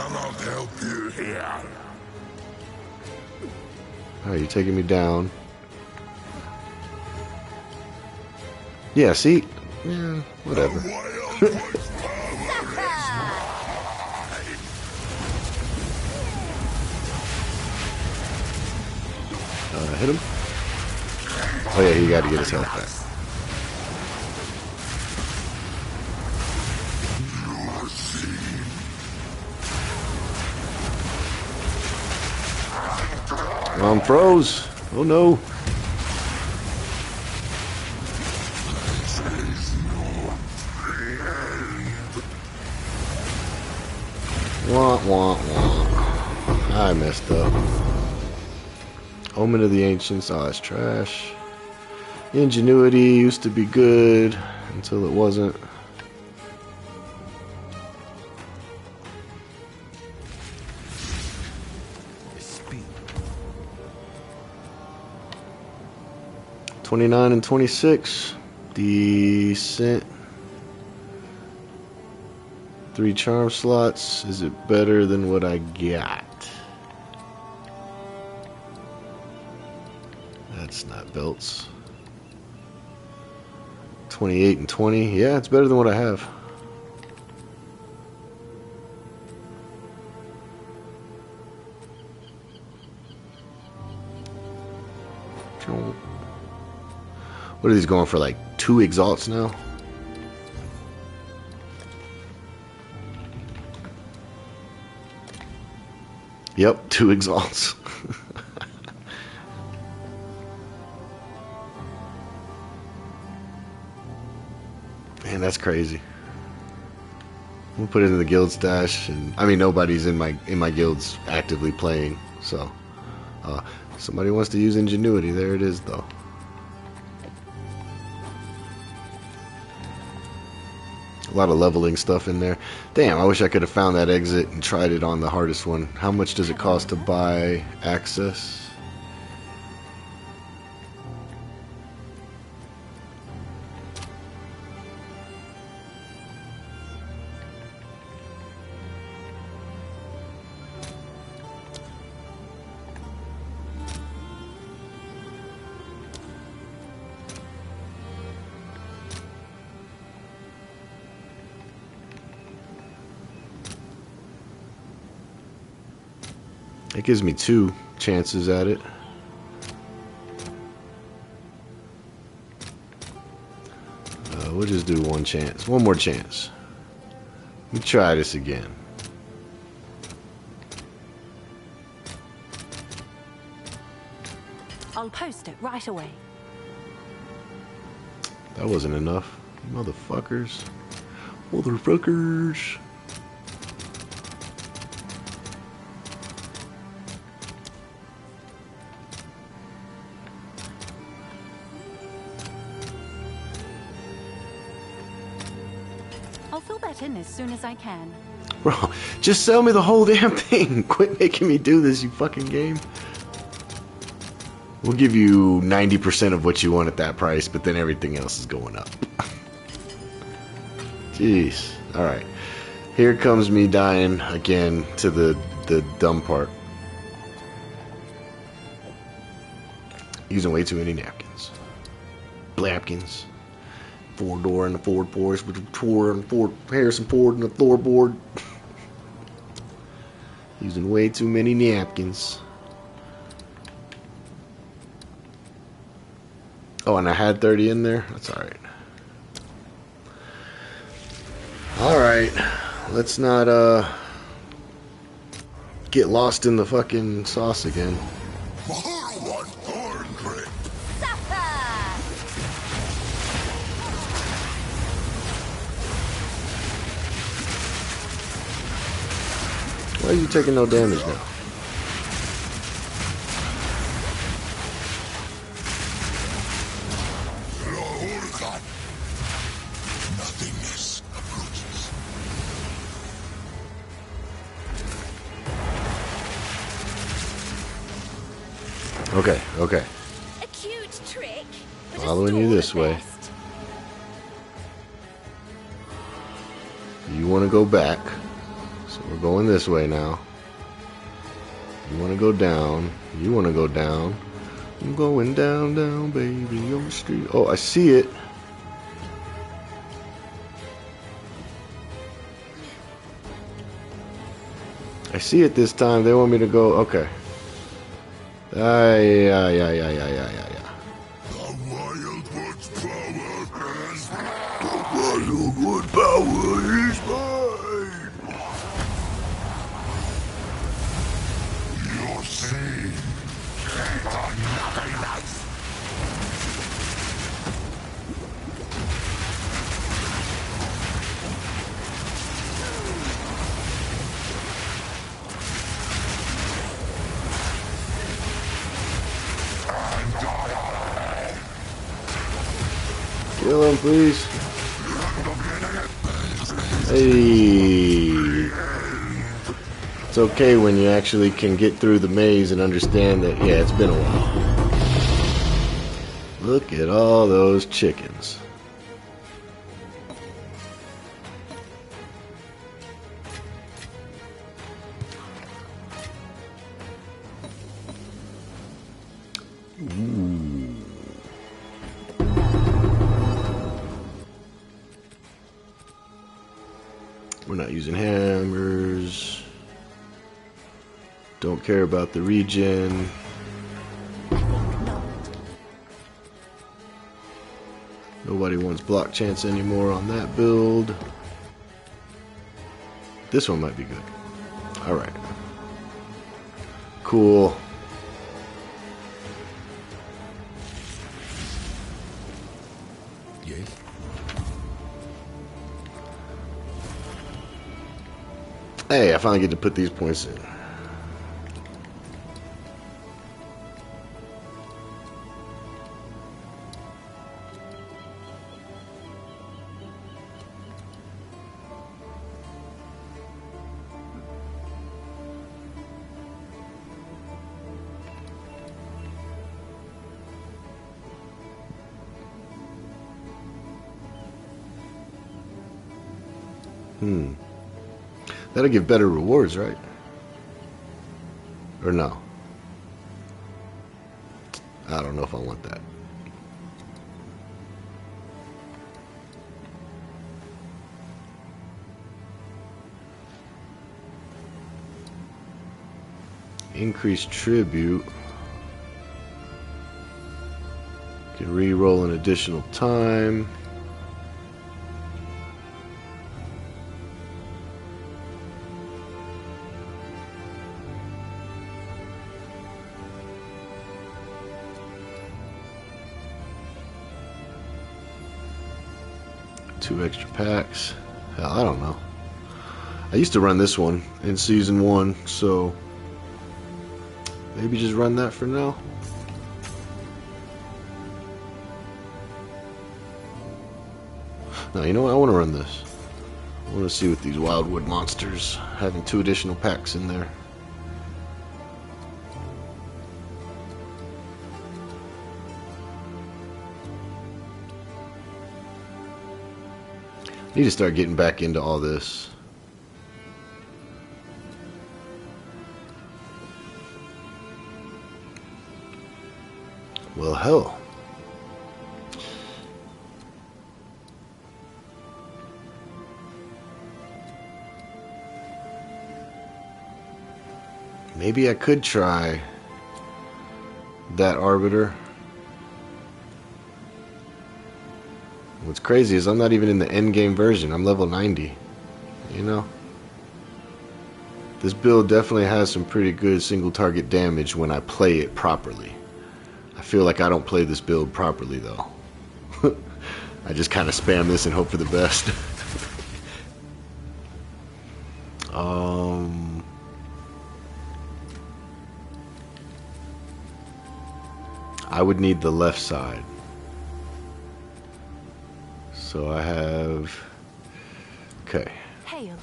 Alright, you're taking me down. Yeah, see? Yeah, whatever. Hit him? Oh yeah, he got to get his health back. I'm froze. Oh no. Wah, wah, wah. I messed up. Omen of the Ancients. Oh, it's trash. Ingenuity used to be good until it wasn't. Speed. 29 and 26. Decent. 3 charm slots. Is it better than what I got? That's not belts. 28 and 20. Yeah, it's better than what I have. What are these going for? Like 2 exalts now? Yep, 2 exalts. Man, that's crazy. We'll put it in the guild stash, and I mean nobody's in my guilds actively playing, so somebody wants to use ingenuity. There it is, though. A lot of leveling stuff in there. Damn, I wish I could have found that exit and tried it on the hardest one. How much does it cost to buy access? It gives me 2 chances at it. We'll just do 1 chance. 1 more chance. Let me try this again. I'll post it right away. That wasn't enough. Motherfuckers. Motherfuckers. I'll fill that in as soon as I can. Bro, just sell me the whole damn thing. Quit making me do this, you fucking game. We'll give you 90% of what you want at that price, but then everything else is going up. Jeez. Alright. Here comes me dying again to the dumb part. Using way too many napkins. Blapkins. 4-door and the Ford Porsche with Tour and Ford Harrison Ford and the floorboard. Using way too many napkins. Oh, and I had 30 in there? That's alright. Alright. Let's not get lost in the fucking sauce again. Why are you taking no damage now? Nothingness approaches. Okay, okay. A cute trick. but a Following you stall this at way. best. You want to go back. So we're going this way now. You want to go down. You want to go down. I'm going down, down, baby, on the street. Oh, I see it. I see it this time. They want me to go. Okay. Yeah. The Wildwood's power is mine. The Wildwood power is mine. You're saying nothingness. Kill him, please. Hey. It's okay when you actually can get through the maze and understand that, yeah, it's been a while. Look at all those chickens. Ooh. We're not using hammers. Don't care about the regen. Nobody wants block chance anymore on that build. This one might be good. Alright. Cool. Yes. Hey, I finally get to put these points in. That'll give better rewards, right? Or no? I don't know if I want that. Increased tribute. Can re-roll an additional time. Two extra packs. Hell, I don't know. I used to run this one in season 1, so maybe just run that for now. No, you know what? I want to run this. I want to see what these wildwood monsters having 2 additional packs in there. Need to start getting back into all this. Well, hell. Maybe I could try that Arbiter. What's crazy is I'm not even in the end game version. I'm level 90. You know? This build definitely has some pretty good single target damage when I play it properly. I feel like I don't play this build properly though. I just kind of spam this and hope for the best. I would need the left side. So I have... Okay. Hail.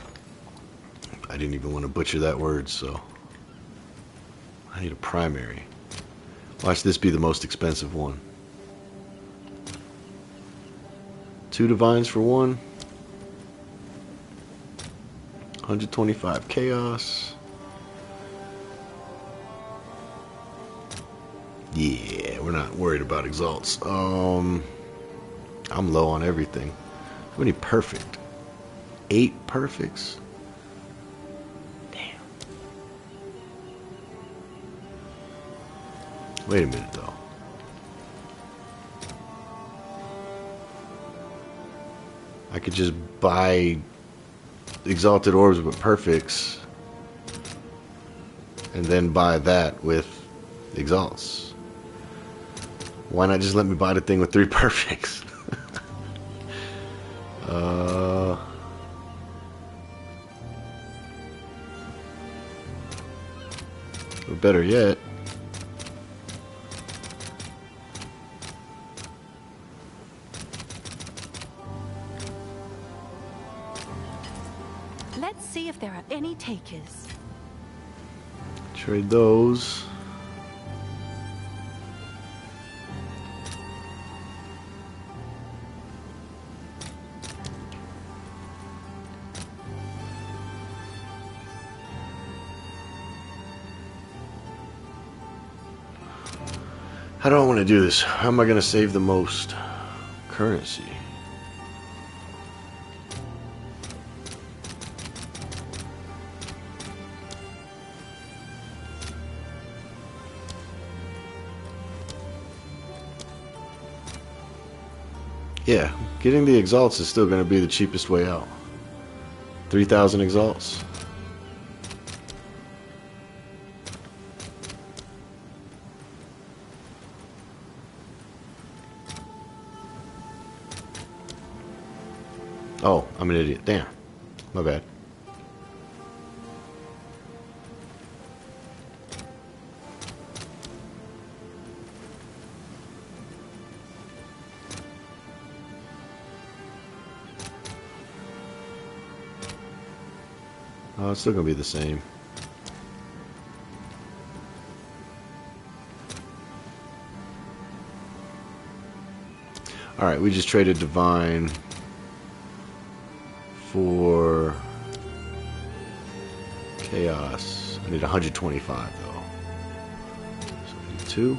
I didn't even want to butcher that word, so... I need a primary. Watch this be the most expensive one. 2 divines for 1. 125 chaos. Yeah, we're not worried about exalts. I'm low on everything. How many perfect? 8 perfects? Damn. Wait a minute though. I could just buy exalted orbs with perfects and then buy that with exalts. Why not just let me buy the thing with 3 perfects? Or better yet, any takers? Trade those. How do I want to do this? How am I going to save the most currency? Yeah, getting the Exalts is still going to be the cheapest way out. 3,000 Exalts. Oh, I'm an idiot. Damn. My bad. Oh, it's still gonna be the same. Alright, we just traded Divine for Chaos. I need 125 though. So I need 2.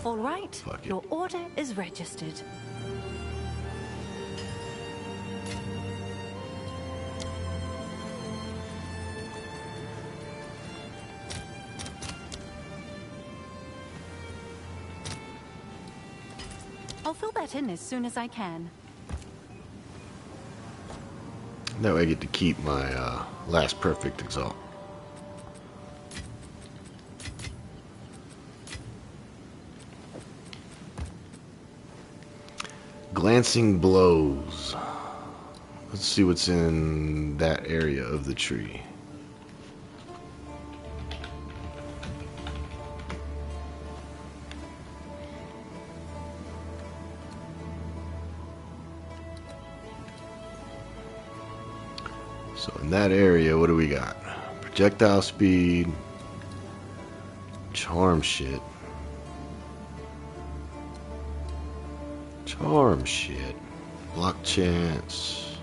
All right, Fuck it. your order is registered. I'll fill that in as soon as I can. That way I get to keep my last perfect Exalt. Glancing Blows. Let's see what's in that area of the tree. So in that area, what do we got? Projectile speed, charm shit. Charm shit. Block chance.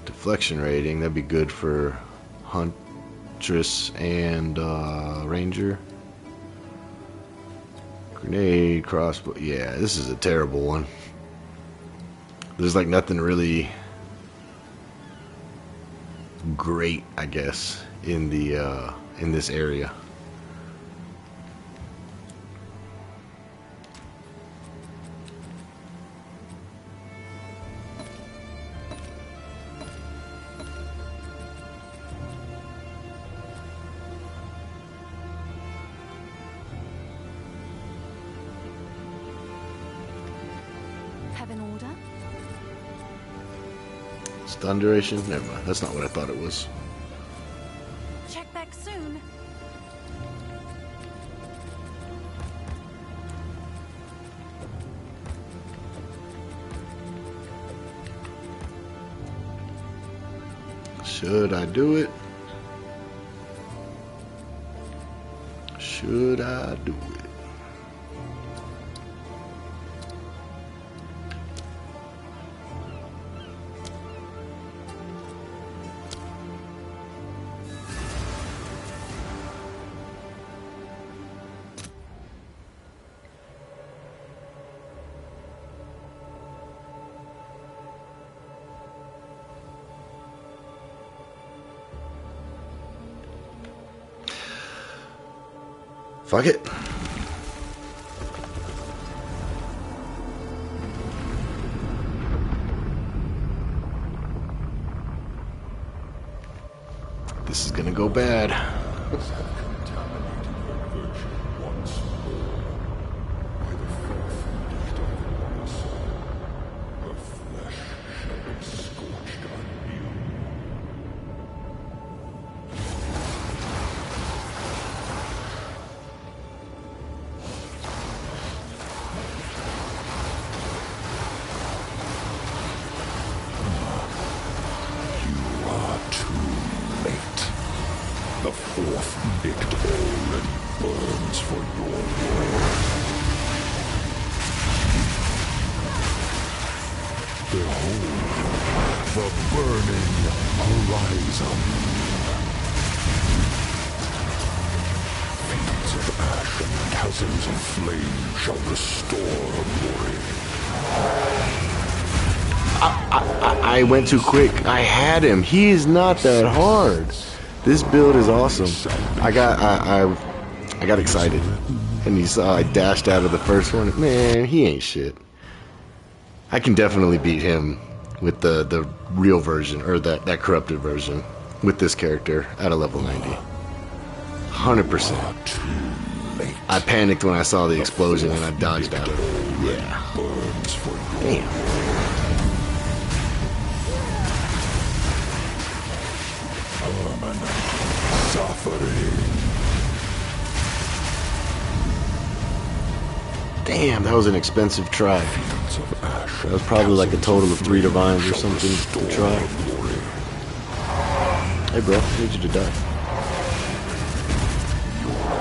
Deflection rating. That'd be good for Huntress and Ranger. Grenade, crossbow. Yeah, this is a terrible one. There's like nothing really great, I guess, in the in this area. Have an order? Stun duration? Never mind. That's not what I thought it was. Check back soon. Should I do it? Should I do it? Fuck it. This is gonna go bad. Have contaminated your virtue once more by the filth and of one soul. Her flesh shall be scorched anew. fourth edict already burns for your world. Behold, the burning horizon. Fields of ash and chasms of flame shall restore glory. I went too quick. I had him. He is not that hard. This build is awesome. I got excited, and you saw I dashed out of the first one. Man, he ain't shit. I can definitely beat him with the real version, or that corrupted version, with this character at a level 90. 100%. I panicked when I saw the explosion and I dodged out of it. Yeah. Damn. Damn, that was an expensive try. That was probably like a total of 3 divines or something to try. Hey bro, I need you to die.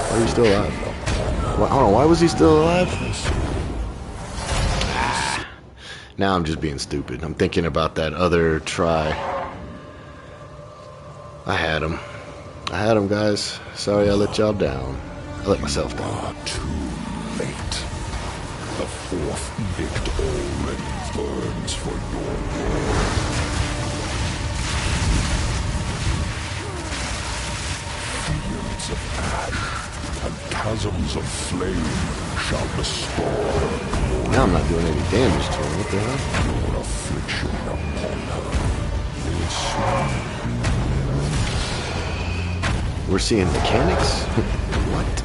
Why are you still alive? Why, hold on, why was he still alive? Now I'm just being stupid. I'm thinking about that other try. I had him. I had him, guys. Sorry I let y'all down. I let myself down. Too late. The fourth edict already burns for your world. Fields of ash and chasms of flame shall restore glory. Now I'm not doing any damage to him. What the hell? Your affliction upon her will soon. We're seeing mechanics? What?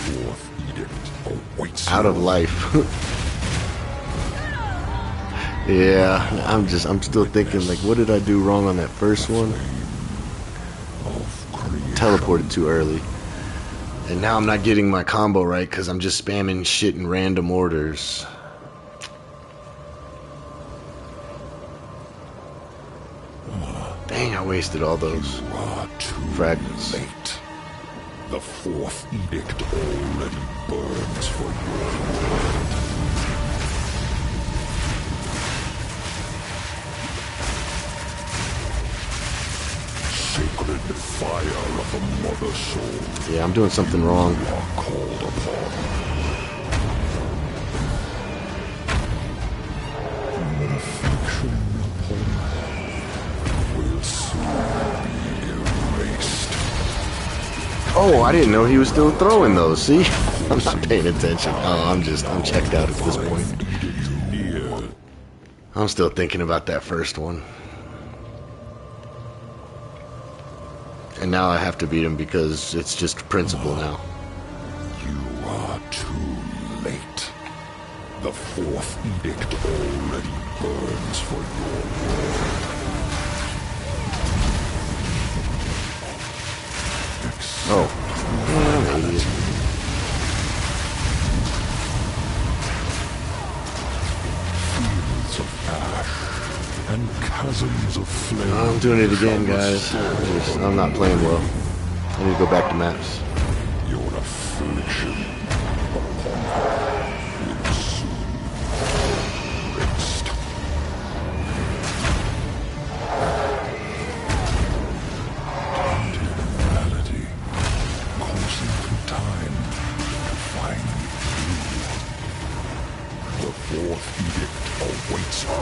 Fourth edict awaits Out of life. Yeah, I'm still thinking, like, what did I do wrong on that first one? Teleported too early. And now I'm not getting my combo right because I'm just spamming shit in random orders. Dang, I wasted all those fragments. late. The fourth edict already burns for your world. Sacred fire of the mother soul. Yeah, I'm doing something wrong. You are called upon. An affliction upon her will soon be erased. Oh, I didn't know he was still throwing those. See? I'm not paying attention. Oh, I'm checked out at this point. I'm still thinking about that first one. And now I have to beat him because it's just principle now. You are too late. The fourth edict already burns for your world. Oh. Yeah, I'm an idiot. Fields of ash and chasms of flame. I'm doing it again, guys. I'm not playing well. I need to go back to maps. Your affliction upon her will soon be erased. Tainted malady, coursing through time to find you. The fourth edict awaits her.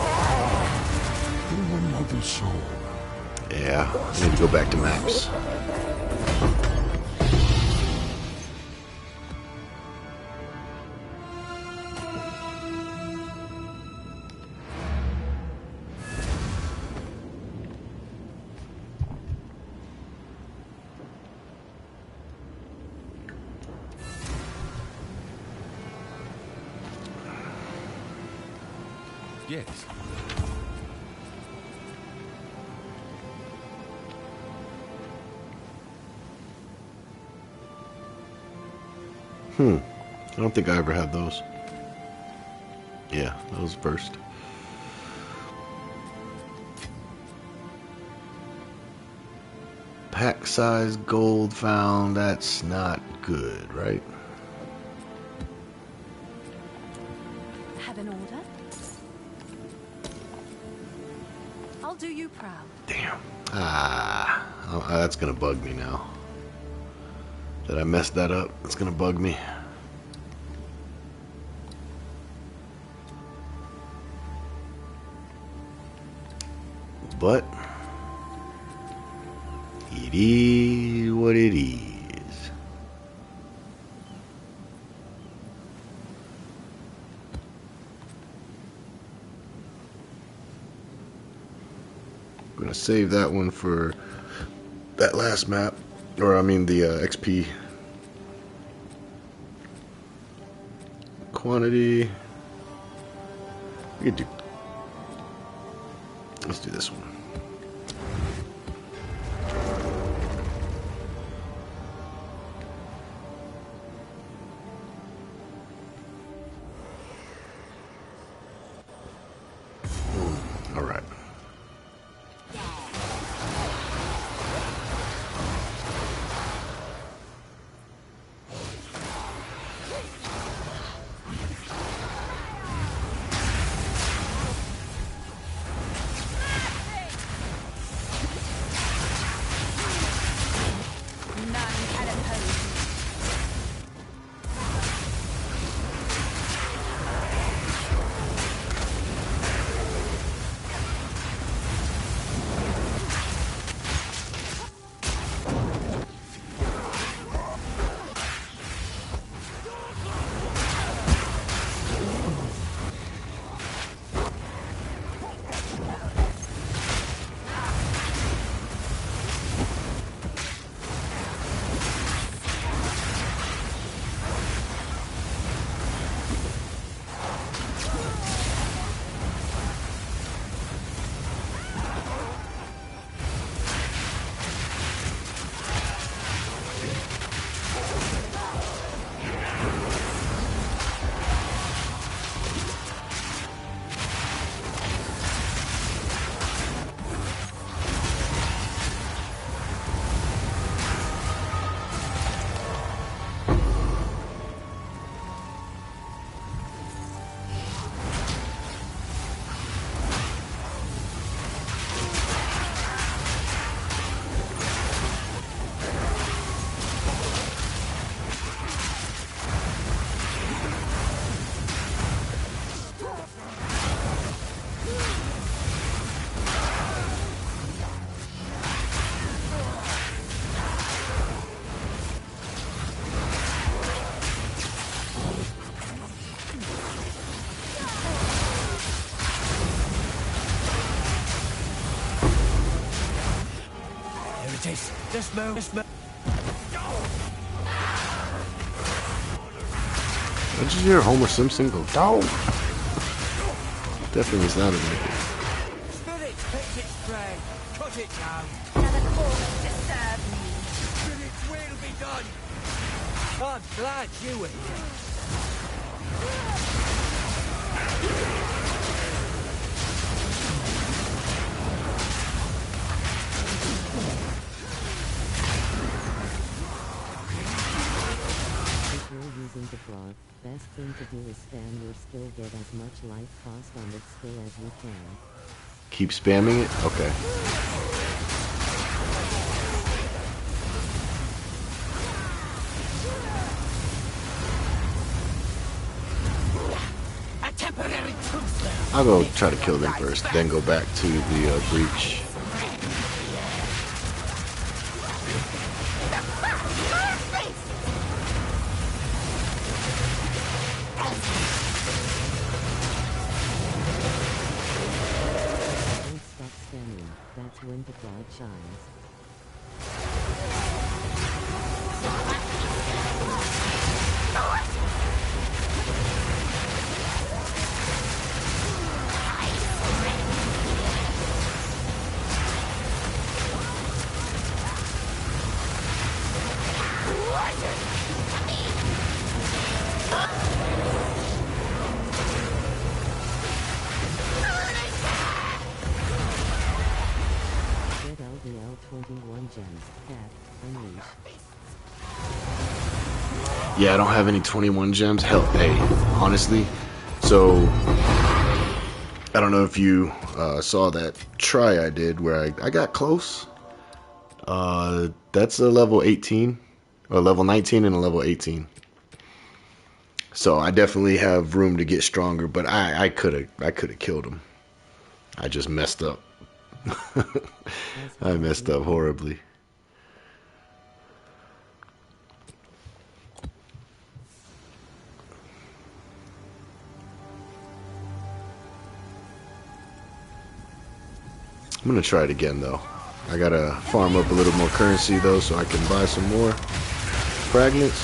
Another soul. Yeah, I need to go back to maps. Yes. I don't think I ever had those. Yeah, that was first. Pack size gold found. That's not good, right? Have an order? I'll do you proud. Damn. Oh, that's gonna bug me now. That I messed that up. It's gonna bug me. But it is what it is. I'm gonna save that one for that last map, or I mean the XP quantity. We could do. Let's do this one. All right. Just move. Did you hear Homer Simpson go, dog? Definitely sounded like it. Spirit picks its prey. Cut it down. Another cause to serve me. Spirit's will be done. I'm glad you were here. If you're using the frog, best thing to do is spam your skill, get as much life cost on its skill as you can. Keep spamming it? Okay. A temporary truce. I'll go try to kill them first, then go back to the breach. Don't stop spamming, that's when the god shines. 21 gems. Hat. Unleash. Yeah, I don't have any 21 gems. Hell, hey, honestly. So, I don't know if you saw that try I did where I got close. That's a level 18, or level 19 and a level 18. So I definitely have room to get stronger, but I could have killed him. I just messed up. I messed up horribly. I'm gonna try it again though. I gotta farm up a little more currency though so I can buy some more fragments.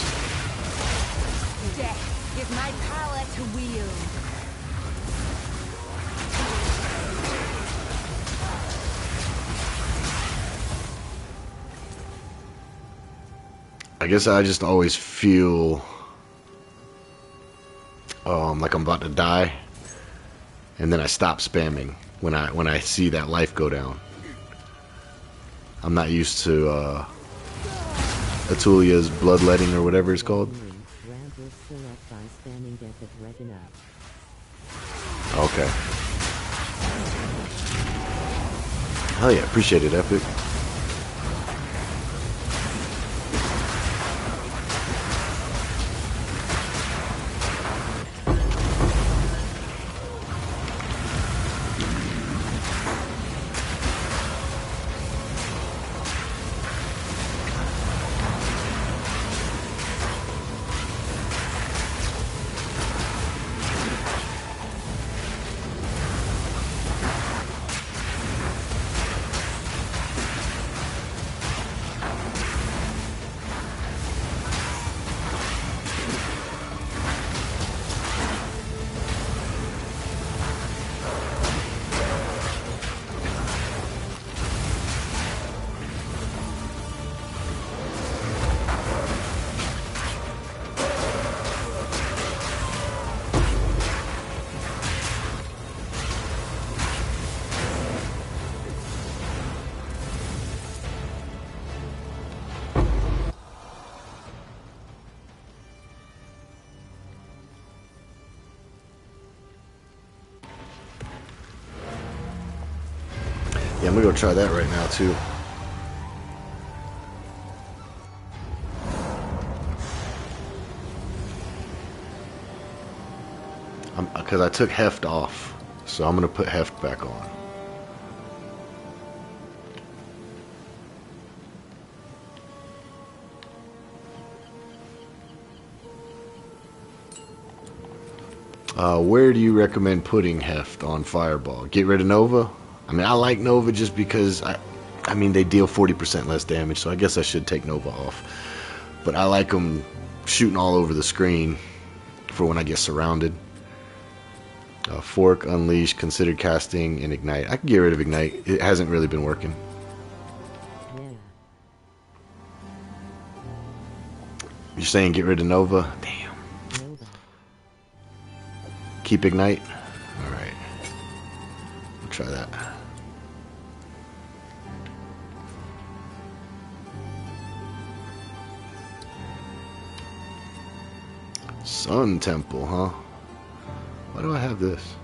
Death is my power to wield. I guess I just always feel like I'm about to die, and then I stop spamming when I see that life go down. I'm not used to Atulia's bloodletting or whatever it's called. Okay. Hell yeah, appreciate it, Epic. Yeah, I'm gonna go try that right now too. Because I took heft off, so I'm gonna put heft back on. Where do you recommend putting heft on Fireball? Get rid of Nova? I mean, I like Nova just because I mean they deal 40% less damage, so I guess I should take Nova off. But I like them shooting all over the screen for when I get surrounded. Fork, Unleash, Consider Casting, and Ignite. I can get rid of Ignite. It hasn't really been working. Yeah. You're saying get rid of Nova? Damn. Nova. Keep Ignite? Alright. We'll try that. Sun Temple, huh? Why do I have this?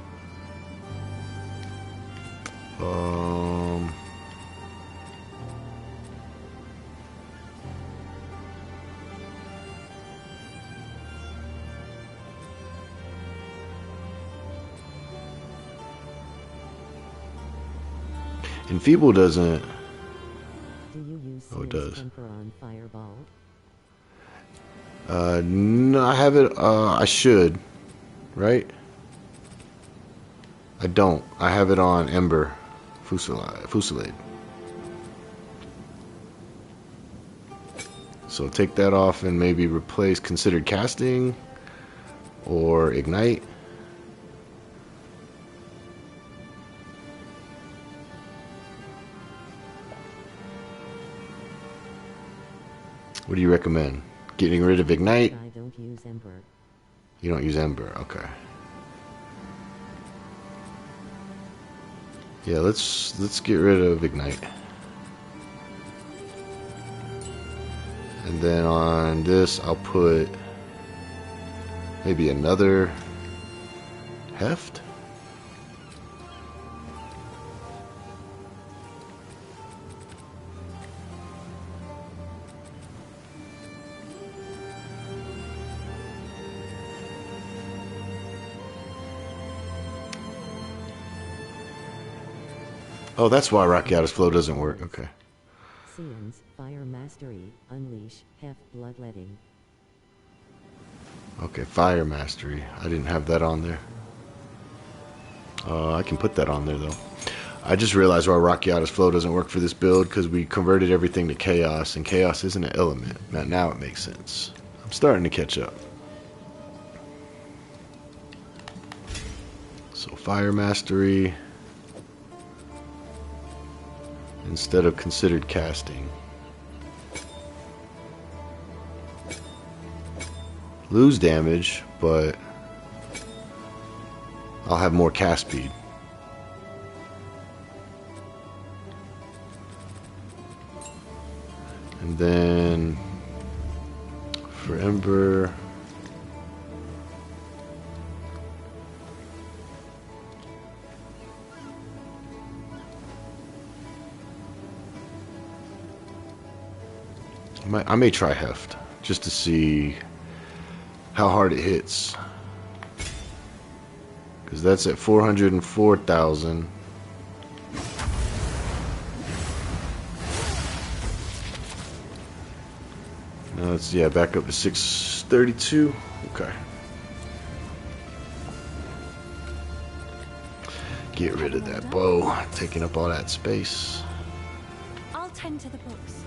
Enfeeble doesn't. Do you use Oh, it does. Emperor on Fireball? No, I have it. I should, right? I don't. I have it on Ember, Fusillade. So take that off and maybe replace Considered Casting or Ignite. What do you recommend? Getting rid of Ignite? I don't use Ember. You don't use Ember, okay. Yeah, let's get rid of Ignite. And then on this, I'll put maybe another heft. Oh, that's why Rakiata's flow doesn't work. Okay. Sion's Fire Mastery, Unleash, Heft Bloodletting. Okay, Fire Mastery. I didn't have that on there. I can put that on there, though. I just realized why Rakiata's flow doesn't work for this build, because we converted everything to Chaos, and Chaos isn't an element. Now it makes sense. I'm starting to catch up. So, Fire Mastery instead of considered casting. Lose damage, but I'll have more cast speed. And then for Ember, I may try Heft just to see how hard it hits, because that's at 404,000. Now it's, yeah, back up to 632. Okay. Get rid of that bow, taking up all that space. I'll tend to the books.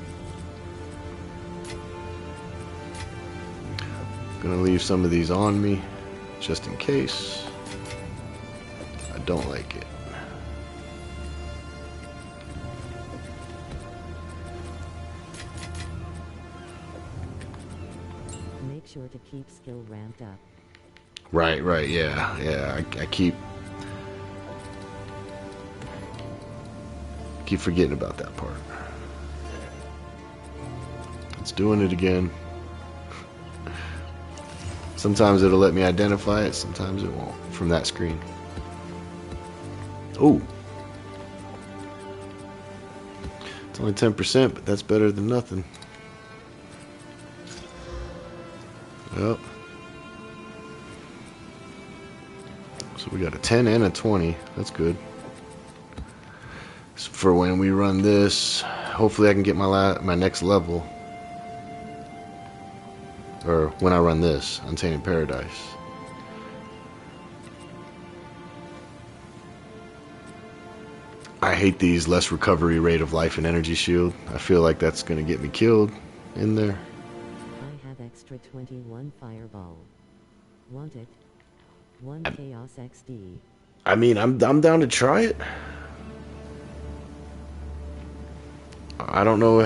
Gonna leave some of these on me, just in case. I don't like it. Make sure to keep skill ramped up. Right, yeah. I keep forgetting about that part. It's doing it again. Sometimes it'll let me identify it, sometimes it won't from that screen. Oh, it's only 10%, but that's better than nothing. Yep. So we got a 10 and a 20. That's good. So for when we run this, hopefully I can get my next level. Or when I run this, Untainted Paradise. I hate these less recovery rate of life and energy shield. I feel like that's going to get me killed in there. I have extra 21 fireball. Want it? 1 chaos XD. I mean, I'm down to try it. I don't know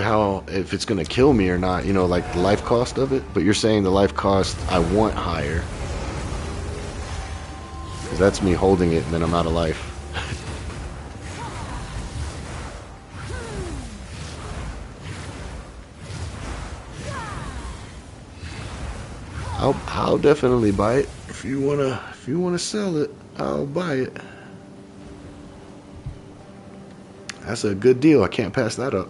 if it's gonna kill me or not, you know, like the life cost of it, but you're saying the life cost I want higher, 'cause that's me holding it and then I'm out of life. I'll definitely buy it. If you wanna sell it, I'll buy it. That's a good deal. I can't pass that up.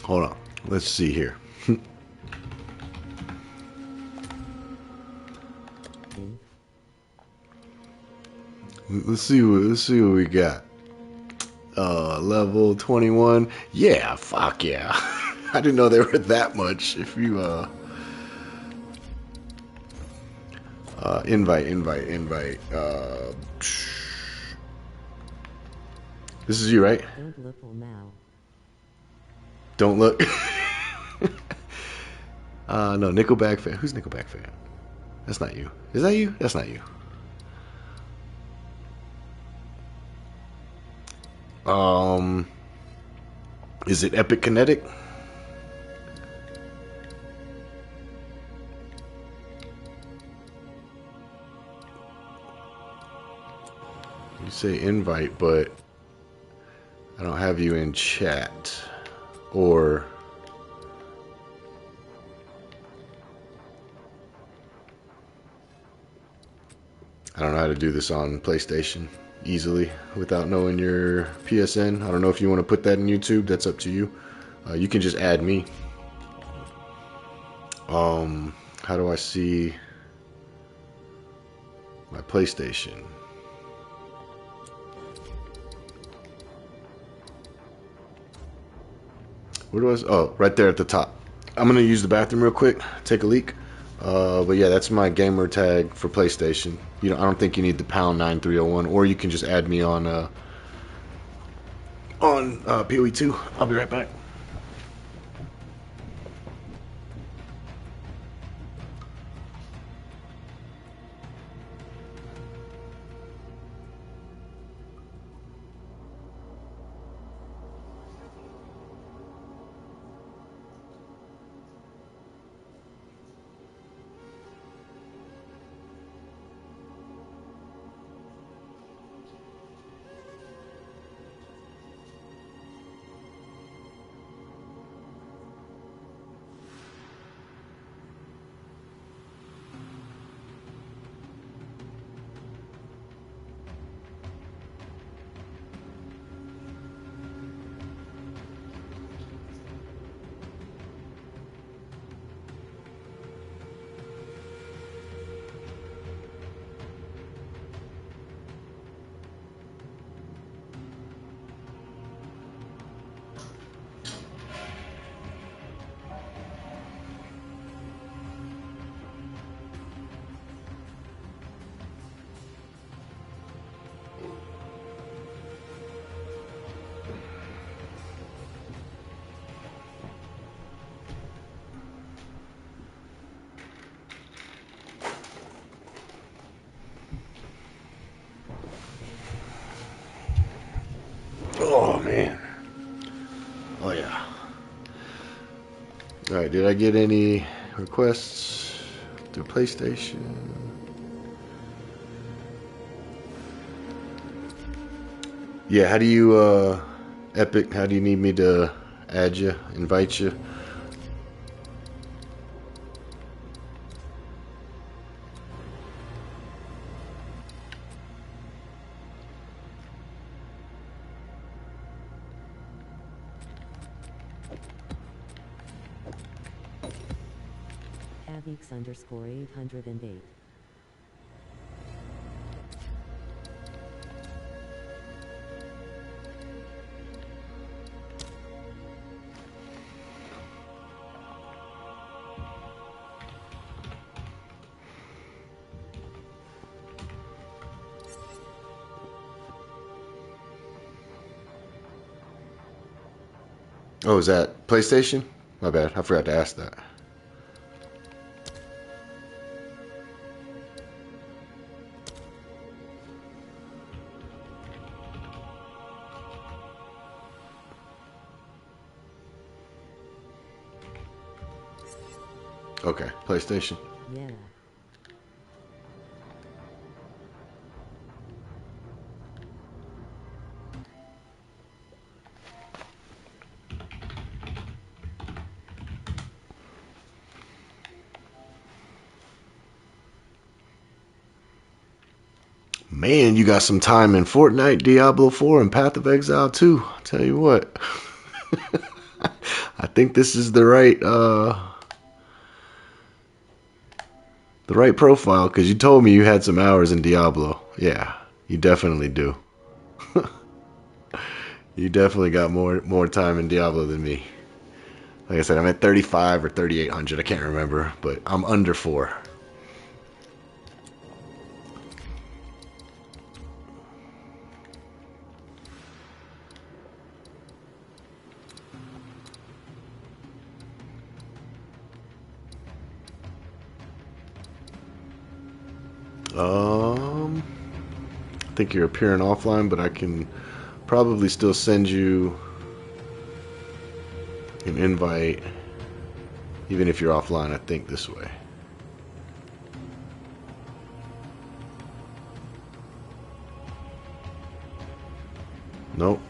Hold on. Let's see here. Let's see what we got. Level 21. Yeah, fuck yeah. I didn't know they were that much. If you invite. This is you, right? Don't look now. Don't look. No, Nickelback fan. Who's Nickelback fan? That's not you. Is that you? That's not you. Is it Epic Kinetic? You say invite, but I don't have you in chat. Or I don't know how to do this on PlayStation easily without knowing your PSN. I don't know if you want to put that in YouTube. That's up to you. You can just add me. How do I see my PlayStation? Where do I? Oh, right there at the top. I'm gonna use the bathroom real quick. Take a leak. But yeah, that's my gamer tag for PlayStation. I don't think you need the #9301, or you can just add me on PoE2. I'll be right back. Oh man. Oh yeah. Alright, did I get any requests through PlayStation? Yeah, how do you Epic, how do you need me to add you, invite you? Avix_808. Oh, is that PlayStation? My bad, I forgot to ask that. Okay, PlayStation. Yeah. Man, you got some time in Fortnite, Diablo 4, and Path of Exile 2. I'll tell you what. I think this is the right profile, because you told me you had some hours in Diablo. Yeah, you definitely do. You definitely got more time in Diablo than me. Like I said, I'm at 35 or 3,800. I can't remember, but I'm under 4. I think you're appearing offline, but I can probably still send you an invite, even if you're offline, I think this way. Nope.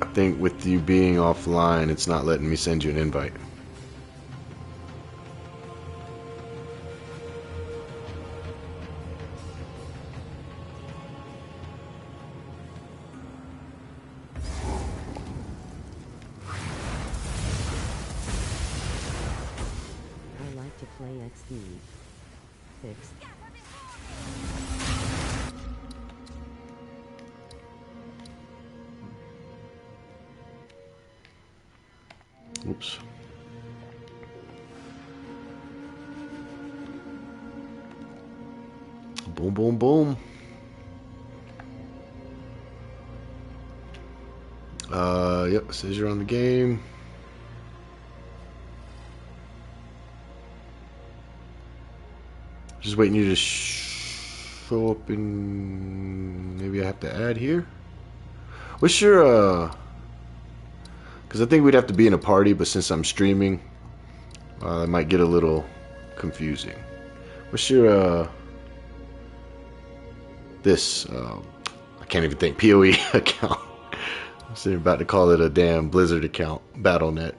I think with you being offline, it's not letting me send you an invite. I like to play XD. Fixed. Oops. Boom, boom, boom. Yep, it says you're on the game. Just waiting you to show up in... Maybe I have to add here? What's your, because I think we'd have to be in a party, but since I'm streaming, it might get a little confusing. What's your, this, I can't even think, PoE account. I'm about to call it a damn Blizzard account, Battle.net.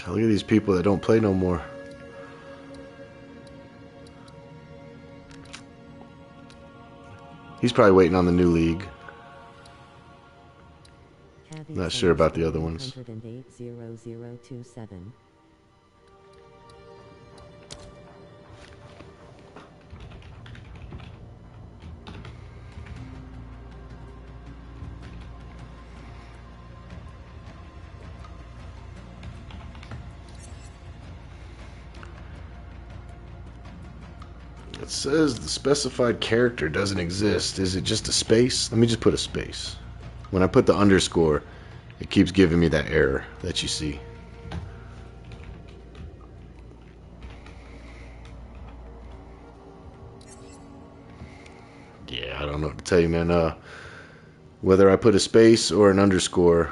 Look at these people that don't play no more. He's probably waiting on the new league. Not sure about the other ones. 108,0027. It says the specified character doesn't exist. Is it just a space? Let me just put a space. When I put the underscore, it keeps giving me that error that you see. Yeah, I don't know what to tell you, man. Whether I put a space or an underscore,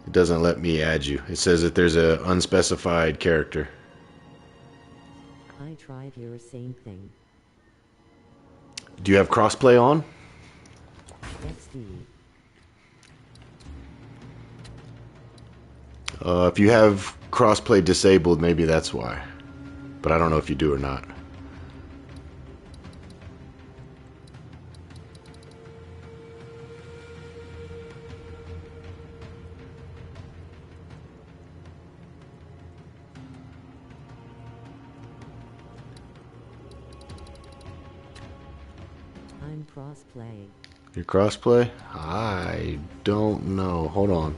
it doesn't let me add you. It says that there's an unspecified character. I tried your same thing. Do you have crossplay on? XD. If you have crossplay disabled, maybe that's why. But I don't know if you do or not. I'm crossplay. Your crossplay? I don't know. Hold on.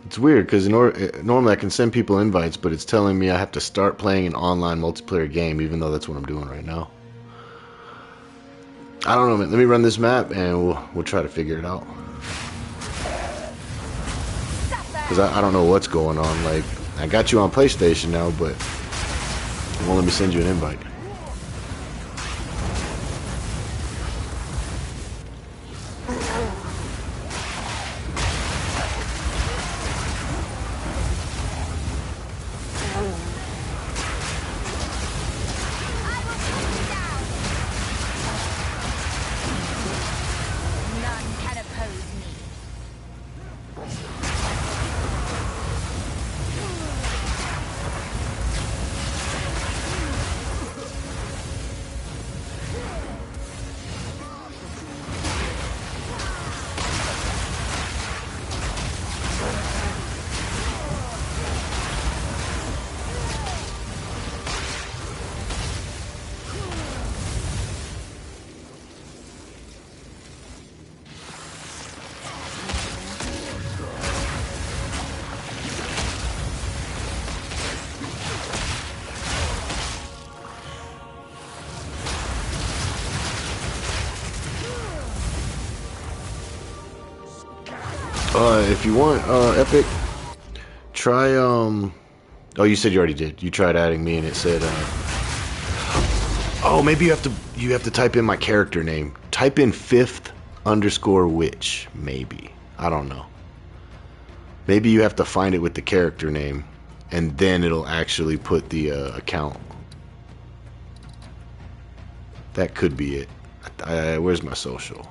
It's weird because normally I can send people invites, but it's telling me I have to start playing an online multiplayer game, even though that's what I'm doing right now. I don't know, man. Let me run this map and we'll try to figure it out. Because I don't know what's going on. Like, I got you on PlayStation now, but it won't let me send you an invite. If you want, Epic, try, oh, you said you already did. You tried adding me and it said, oh, maybe you have to type in my character name. Type in 5th_witch, maybe. I don't know. Maybe you have to find it with the character name, and then it'll actually put the account. That could be it. Where's my social?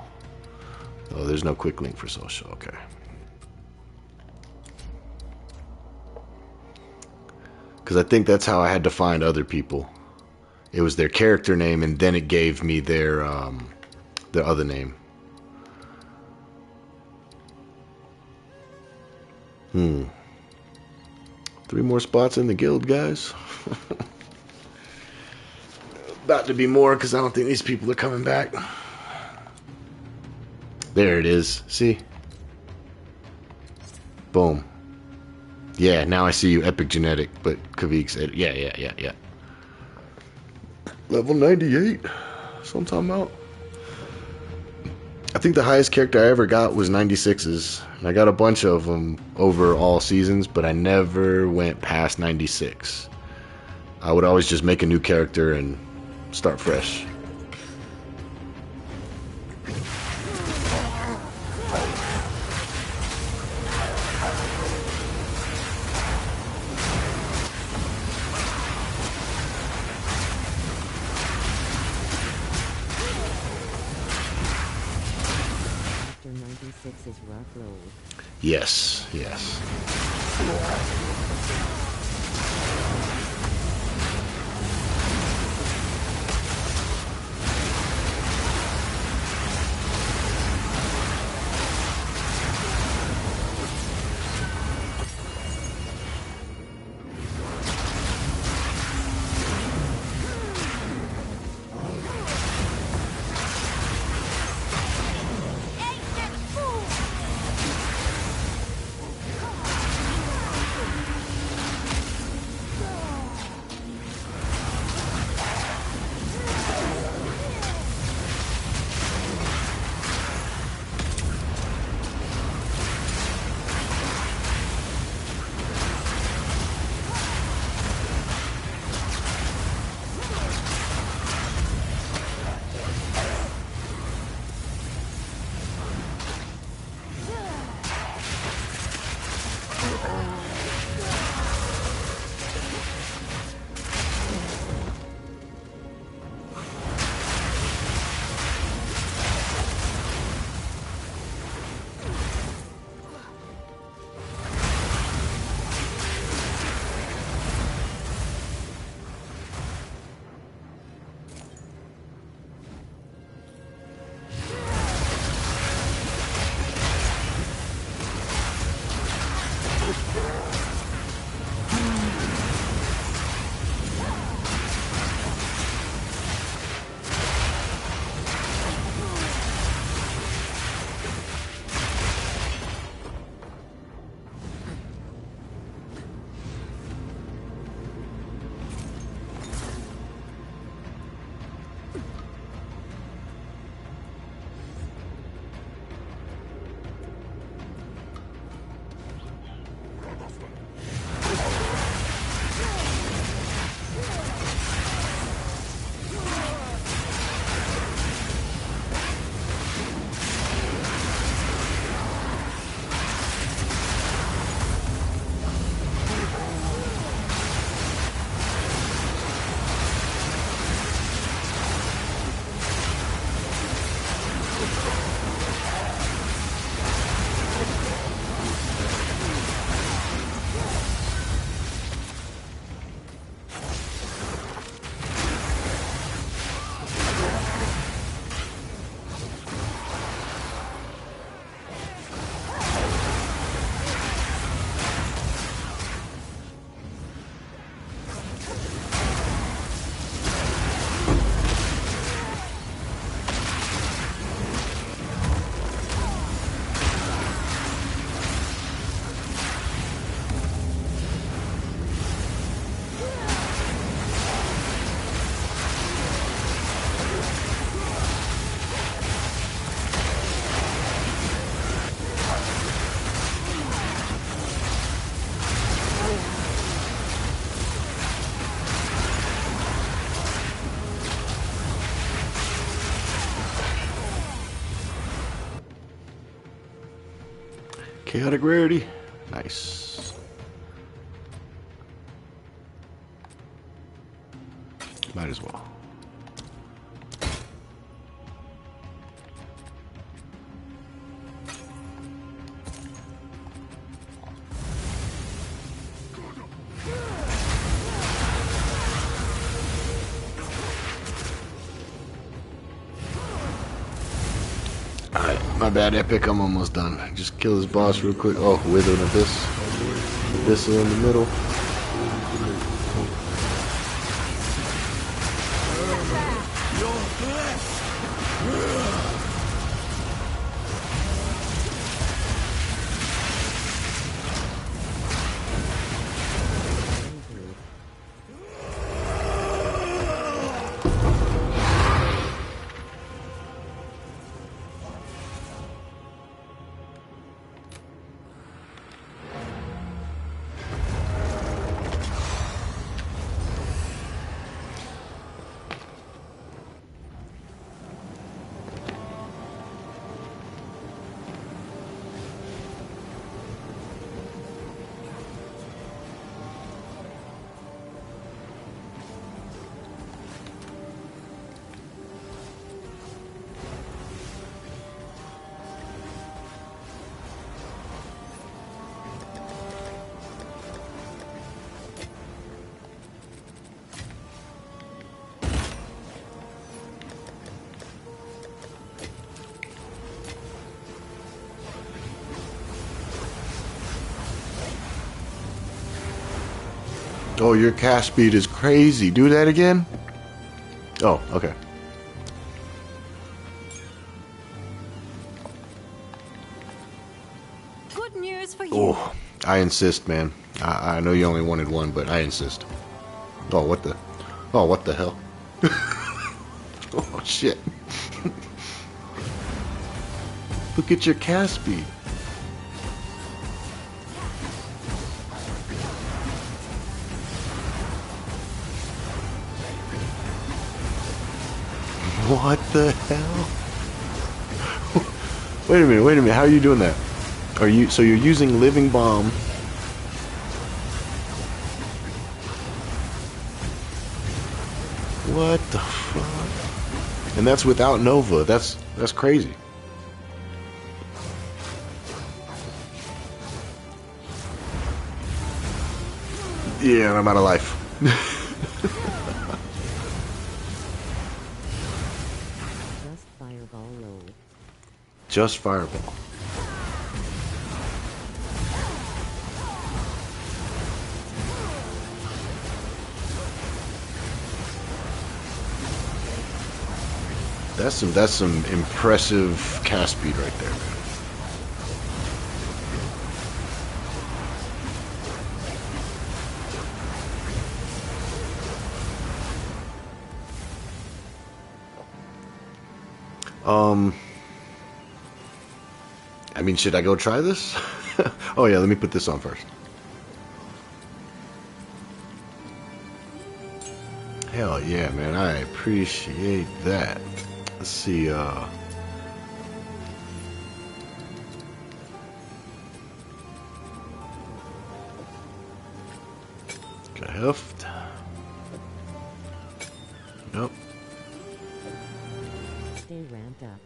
Oh, there's no quick link for social. Okay. Because I think that's how I had to find other people. It was their character name, and then it gave me their other name. 3 more spots in the guild, guys. About to be more, because I don't think these people are coming back. There it is. See? Boom. Yeah, now I see you, Epic Genetic, but Kavik said, yeah. Level 98. That's what I'm talking about. I think the highest character I ever got was 96s. And I got a bunch of them over all seasons, but I never went past 96. I would always just make a new character and start fresh. Is rough road. Yes. Chaotic rarity. Nice. Might as well. Alright, my bad, Epic. I'm almost done. Just kill this boss real quick. Oh, Wither and Abyss. Abyssal in the middle. Oh, your cast speed is crazy. Do that again? Oh, okay. Good news for you. Oh, I insist, man. I know you only wanted one, but I insist. Oh, what the? Oh, what the hell? Oh, shit. Look at your cast speed. What the hell? Wait a minute. How are you doing that? Are you so you're using Living Bomb? What the fuck? And that's without Nova. That's crazy. Yeah, I'm out of life. Just fireball low. Just fireball. That's some impressive cast speed right there, man. I mean, should I go try this? Oh yeah, let me put this on first. Hell yeah, man, I appreciate that. Let's see, Geheft. Nope. Stay ramped up.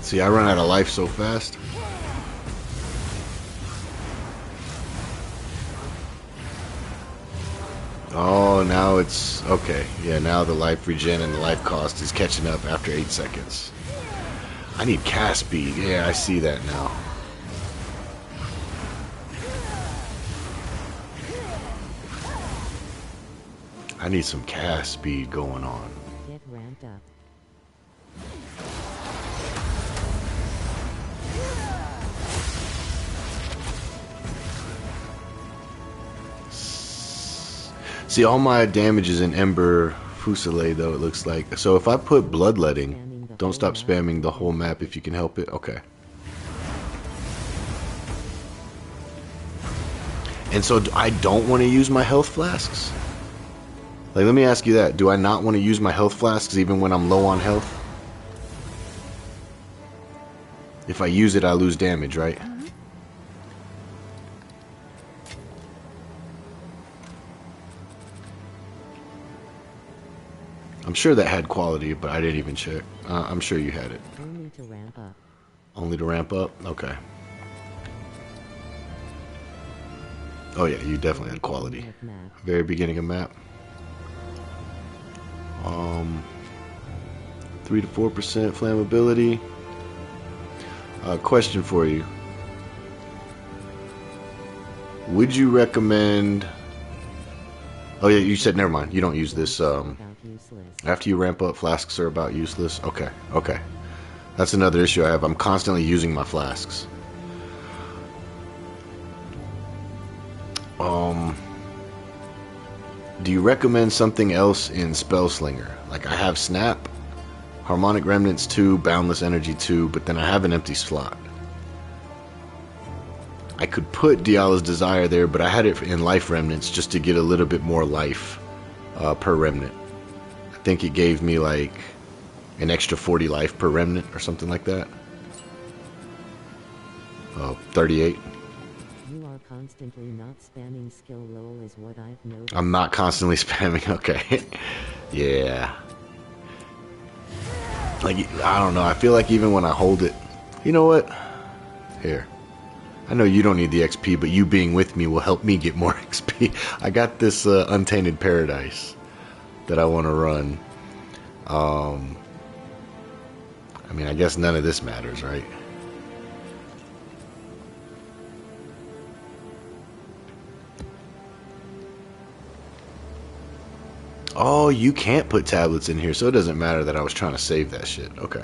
See, I run out of life so fast. Oh, now it's okay. Yeah, now the life regen and the life cost is catching up after 8 seconds. I need cast speed. Yeah, I see that now. I need some cast speed going on. Get ramped up. See, all my damage is in Ember Fusillade, though, it looks like. So if I put Bloodletting, don't stop spamming the whole map if you can help it. Okay. And so I don't want to use my health flasks? Like, let me ask you that. Do I not want to use my health flasks even when I'm low on health? If I use it, I lose damage, right? I'm sure that had quality, but I didn't even check. I'm sure you had it. Only to ramp up. Only to ramp up? Okay. Oh yeah, you definitely had quality. Very beginning of map. 3 to 4% flammability. Question for you. Would you recommend... Oh yeah, you said never mind. You don't use this. After you ramp up, flasks are about useless. Okay, okay. That's another issue I have. I'm constantly using my flasks. Do you recommend something else in Spellslinger? Like, I have Snap, Harmonic Remnants 2, Boundless Energy 2, but then I have an empty slot. I could put Diala's Desire there, but I had it in Life Remnants just to get a little bit more life per remnant. I think it gave me like an extra 40 life per remnant or something like that. 38. You are constantly not spamming skill roll is what I've noticed. I'm not constantly spamming, okay. Yeah. Like, I don't know, I feel like even when I hold it... You know what? Here. I know you don't need the XP, but you being with me will help me get more XP. I got this Untainted Paradise that I want to run. I mean, I guess none of this matters, right? Oh, you can't put tablets in here, so it doesn't matter that I was trying to save that shit. Okay.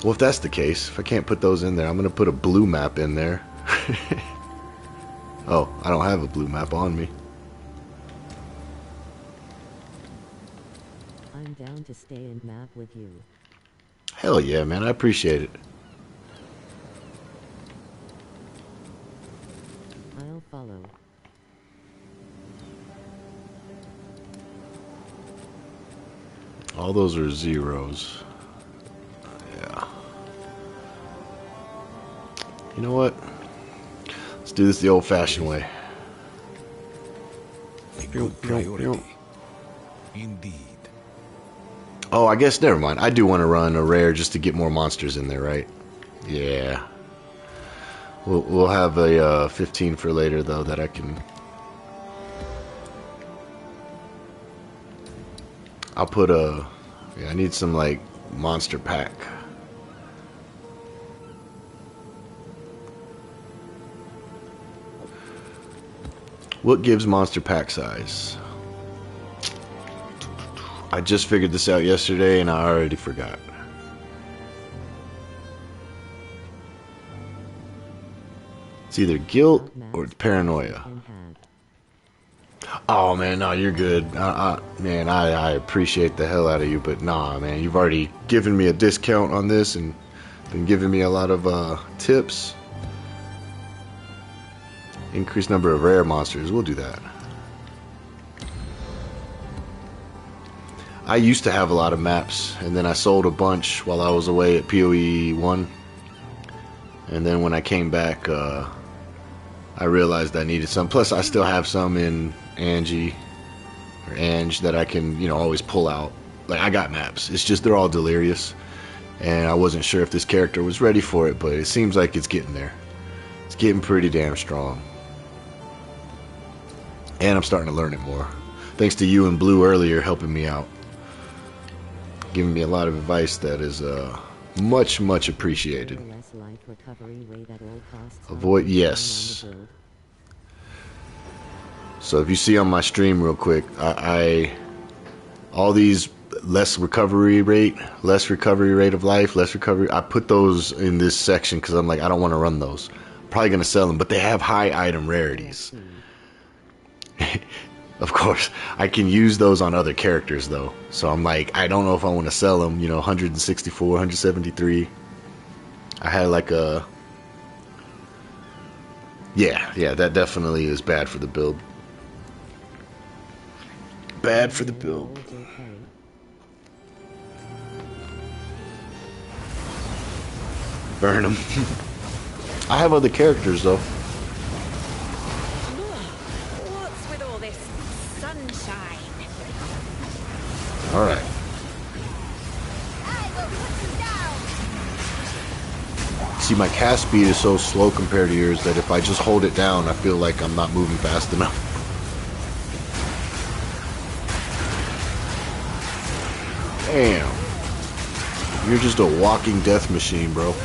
Well, if that's the case, if I can't put those in there, I'm going to put a blue map in there. Oh, I don't have a blue map on me. I'm down to stay and map with you. Hell yeah, man. I appreciate it. I'll follow. All those are zeros. Yeah. You know what? Let's do this the old-fashioned way. A good priority. Indeed. Oh, I guess never mind. I do want to run a rare just to get more monsters in there, right? Yeah. We'll have a 15 for later though that I can. I'll put a. Yeah, I need some like monster pack. What gives monster pack size? I just figured this out yesterday and I already forgot. It's either guilt or it's paranoia. Oh man, no, you're good. Man, I appreciate the hell out of you, but nah, man, you've already given me a discount on this and been giving me a lot of tips. Increased number of rare monsters, we'll do that. I used to have a lot of maps, and then I sold a bunch while I was away at PoE 1. And then when I came back, I realized I needed some. Plus, I still have some in Angie that I can, you know, always pull out. Like, I got maps. It's just they're all delirious, and I wasn't sure if this character was ready for it, but it seems like it's getting there. It's getting pretty damn strong, and I'm starting to learn it more. Thanks to you and Blue earlier helping me out, giving me a lot of advice that is much appreciated. Avoid, yes. So if you see on my stream real quick, I all these less recovery rate of life, less recovery, I put those in this section because I'm like, I don't want to run those. I'm probably going to sell them, but they have high item rarities. Of course, I can use those on other characters though. So I'm like, I don't know if I want to sell them, you know, 164, 173. I had like a Yeah, that definitely is bad for the build. Bad for the build. Rolls okay. Burn them. I have other characters though. What's with all this sunshine? All right. I will put you down. See, my cast speed is so slow compared to yours that if I just hold it down, I feel like I'm not moving fast enough. Damn. You're just a walking death machine, bro.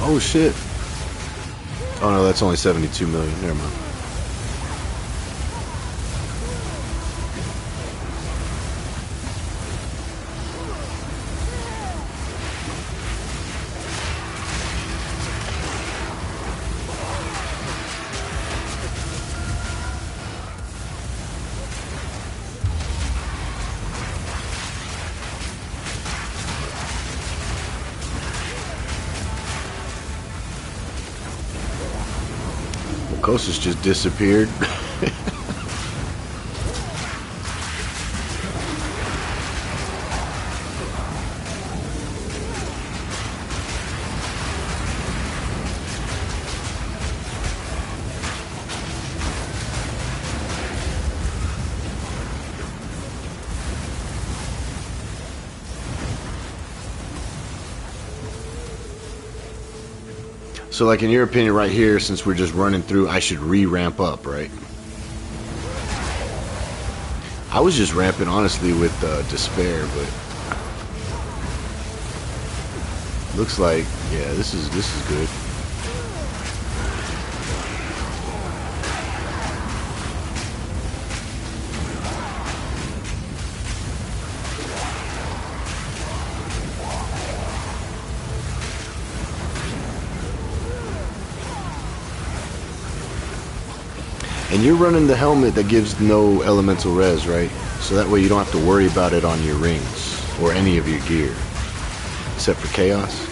Oh shit. Oh no, that's only 72 million. Never mind. Kosis just disappeared. So, like, in your opinion right here, since we're just running through, I should re-ramp up, right? I was just ramping, honestly, with Despair, but looks like, yeah, this is good. And you're running the helmet that gives no elemental res, right? So that way you don't have to worry about it on your rings or any of your gear. Except for Chaos.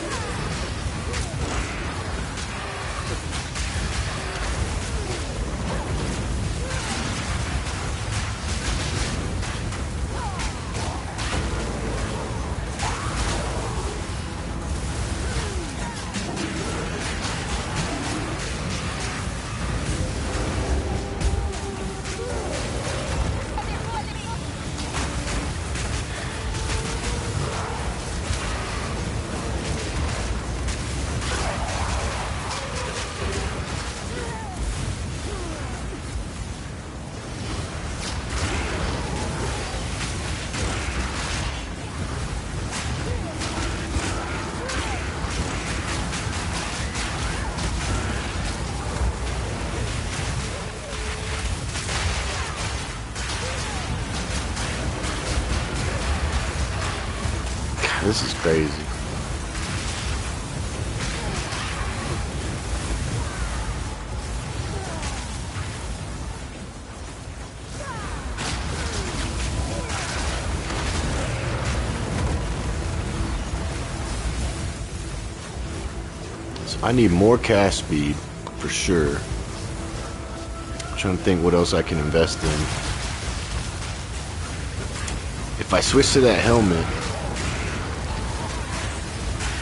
This is crazy. So I need more cast speed for sure. I'm trying to think what else I can invest in. If I switch to that helmet,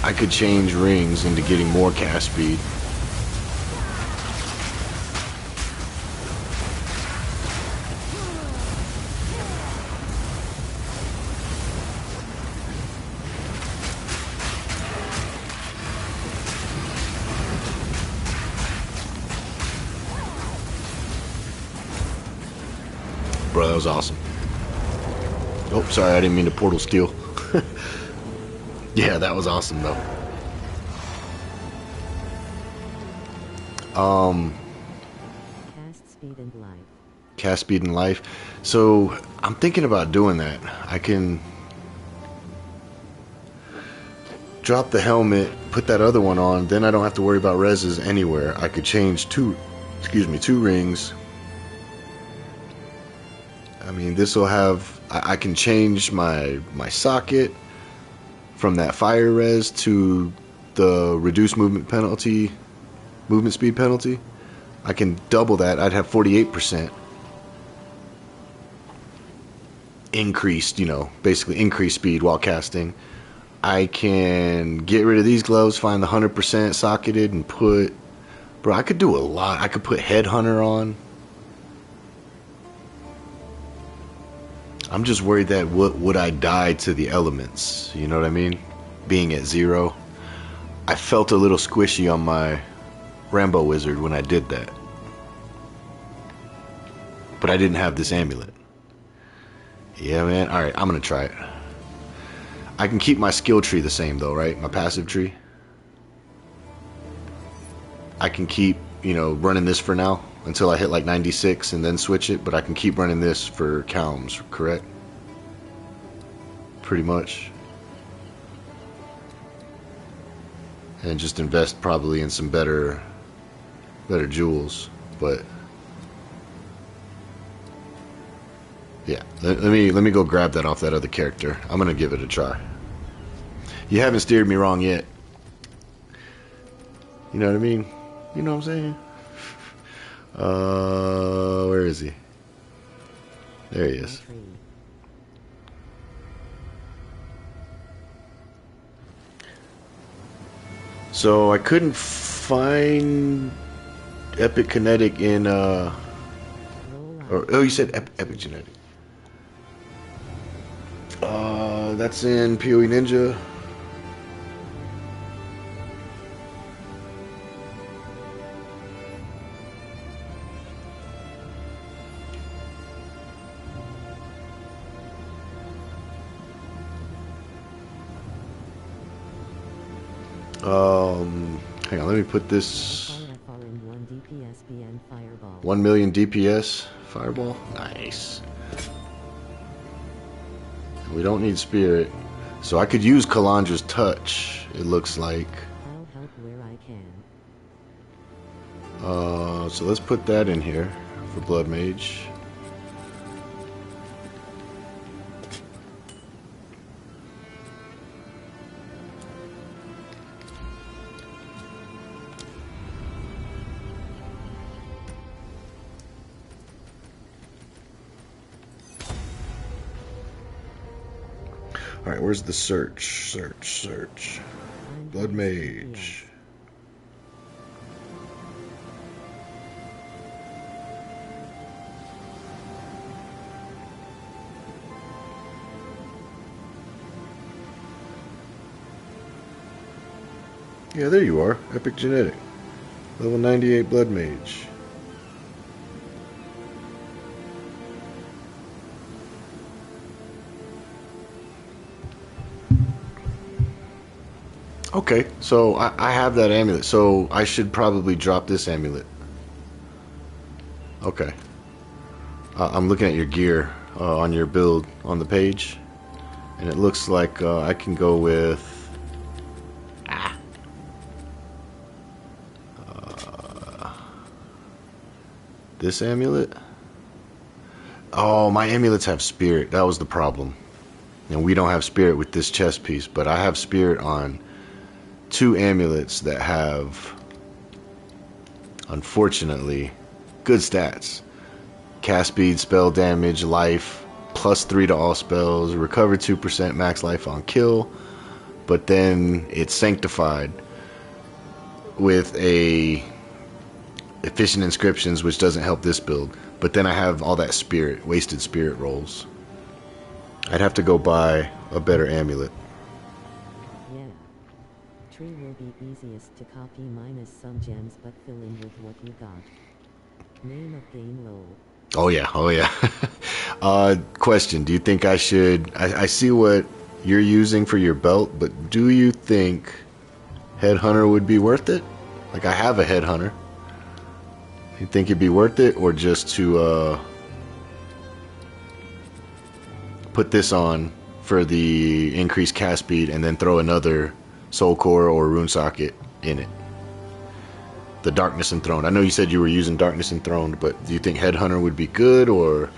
I could change rings into getting more cast speed. bro, that was awesome. Oh, sorry, I didn't mean to portal steal. Yeah, that was awesome though. Cast speed and life. Cast speed and life. So I'm thinking about doing that. I can drop the helmet, put that other one on, then I don't have to worry about reses anywhere. I could change two rings. I mean, this will have, I can change my socket from that fire res to the reduced movement speed penalty. I can double that. I'd have 48% increased, you know, basically increased speed while casting. I can get rid of these gloves, find the 100% socketed, and put... Bro, I could do a lot. I could put Headhunter on. I'm just worried that would I die to the elements? You know what I mean? Being at 0. I felt a little squishy on my Rambo Wizard when I did that. But I didn't have this amulet. Yeah, man. Alright, I'm going to try it. I can keep my skill tree the same though, right? My passive tree. I can keep, you know, running this for now until I hit like 96 and then switch it, but I can keep running this for Kaoms, correct? Pretty much. And just invest probably in some better jewels, but yeah, let me go grab that off that other character. I'm gonna give it a try. You haven't steered me wrong yet. You know what I mean? You know what I'm saying? Where is he? There he is. So I couldn't find Epic Kinetic in oh, you said Epic Genetic. That's in PoE Ninja. Hang on, let me put this 1 million DPS fireball. Nice. We don't need spirit, so I could use Kalandra's touch. It looks like. I'll help where I can. So let's put that in here for Blood Mage. Alright, where's the search? Search. Blood Mage. Yeah, there you are. Epic Genetic. Level 98 Blood Mage. Okay, so I have that amulet, so I should probably drop this amulet. Okay. I'm looking at your gear on your build on the page, and it looks like I can go with this amulet. Oh, my amulets have spirit. That was the problem. And we don't have spirit with this chest piece, but I have spirit on 2 amulets that have, unfortunately, good stats. Cast speed, spell damage, life, +3 to all spells, recover 2% max life on kill, but then it's sanctified with a efficient inscriptions, which doesn't help this build. But then I have all that spirit, wasted spirit rolls. I'd have to go buy a better amulet. Yeah. Tree will be easiest to copy minus some gems but fill in with what you got. Name of game role. Oh yeah, oh yeah. Question: do you think I should? I see what you're using for your belt, but do you think Headhunter would be worth it? Like, I have a Headhunter. You think it'd be worth it, or just to put this on for the increased cast speed and then throw another Soul Core or Rune Socket in it? The Darkness Enthroned. I know you said you were using Darkness Enthroned, but do you think Headhunter would be good, or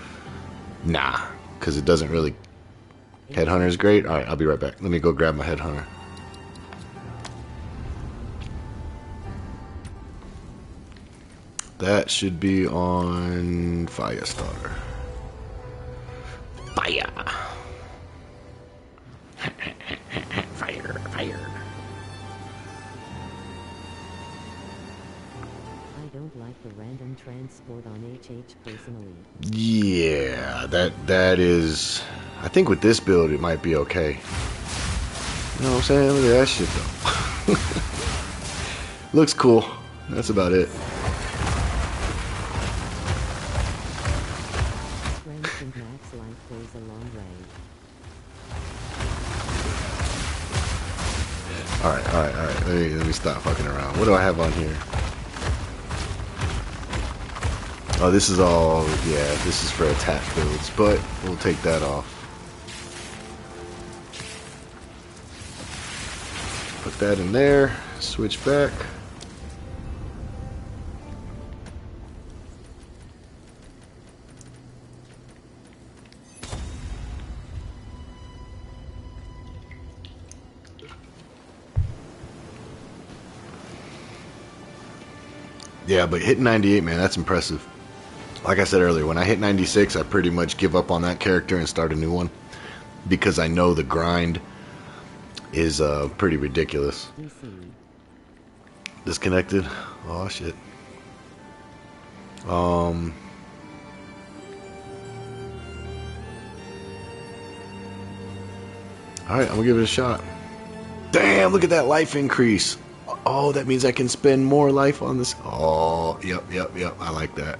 nah? Because it doesn't really... Headhunter is great? Alright, I'll be right back. Let me go grab my Headhunter. That should be on Firestarter. Fire! Fire, fire. I don't like the random transport on HH personally. Yeah, that is... I think with this build it might be okay. You know what I'm saying? Look at that shit though. Looks cool. That's about it. Strength and max life goes a long way. Alright. Let me stop fucking around. What do I have on here? Oh, this is all... yeah, this is for attack builds, but we'll take that off. Put that in there. Switch back. Yeah, but hitting 98, man, that's impressive. Like I said earlier, when I hit 96, I pretty much give up on that character and start a new one. Because I know the grind is pretty ridiculous. Disconnected? Oh, shit. Alright, I'm gonna give it a shot. Damn, look at that life increase. Oh, that means I can spend more life on this. Oh, yep. I like that.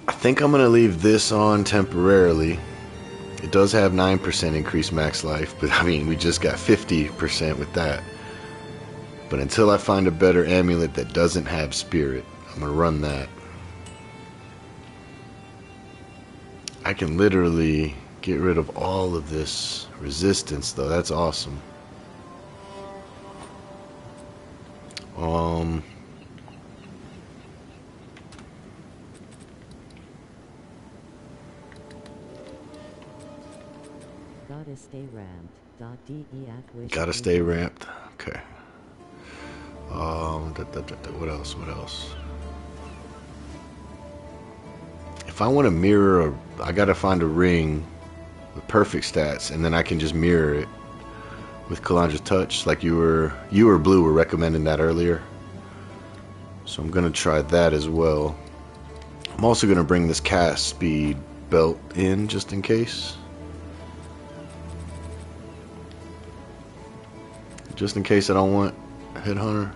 I think I'm going to leave this on temporarily. It does have 9% increased max life, but I mean, we just got 50% with that. But until I find a better amulet that doesn't have spirit, I'm going to run that. I can literally get rid of all of this resistance though. That's awesome. Gotta stay ramped. Gotta stay ramped. Okay. What else? If I want to mirror, I gotta find a ring with perfect stats, and then I can just mirror it with Kalandra's Touch, like you or Blue were recommending that earlier. So I'm gonna try that as well. I'm also gonna bring this cast speed belt in just in case. Just in case I don't want Headhunter.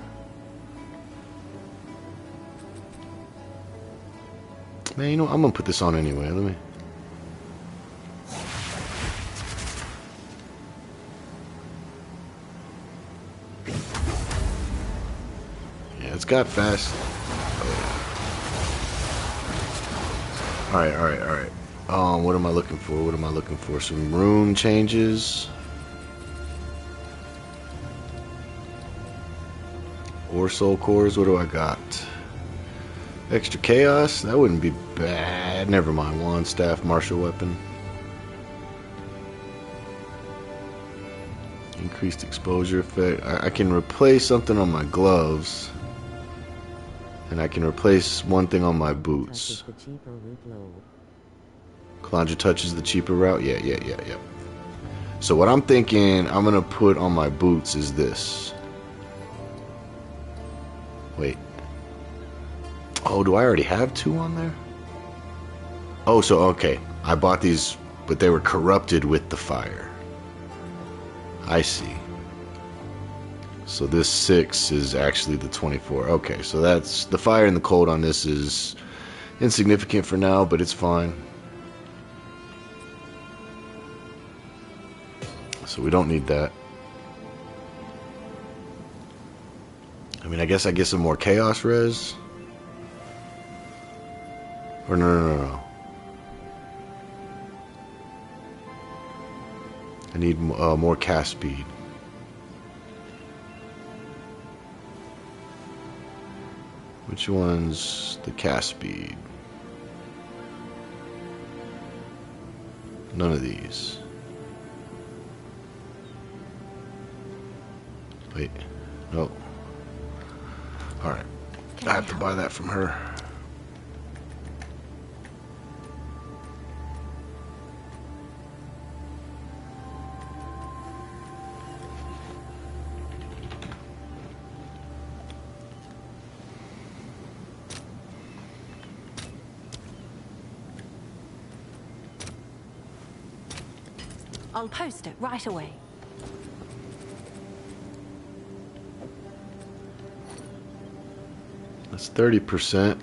Man, you know what? I'm gonna put this on anyway. Let me. Yeah, it's got fast. Oh, yeah. Alright. What am I looking for? Some rune changes. Or soul cores. What do I got? Extra chaos? That wouldn't be bad. Never mind. Wand, staff, martial weapon. Increased exposure effect. I can replace something on my gloves. And I can replace one thing on my boots. Kalandra Touch is the cheaper route? Yeah. So what I'm thinking I'm going to put on my boots is this. Wait. Oh, do I already have 2 on there? Oh, so okay. I bought these, but they were corrupted with the fire. I see. So this 6 is actually the 24. Okay, so that's the fire and the cold on this is insignificant for now, but it's fine. So we don't need that. I mean, I guess I get some more chaos res. Or no. I need more cast speed. Which one's the cast speed? None of these. Wait, no. Alright, I have to buy that from her. I'll post it right away. That's 30%.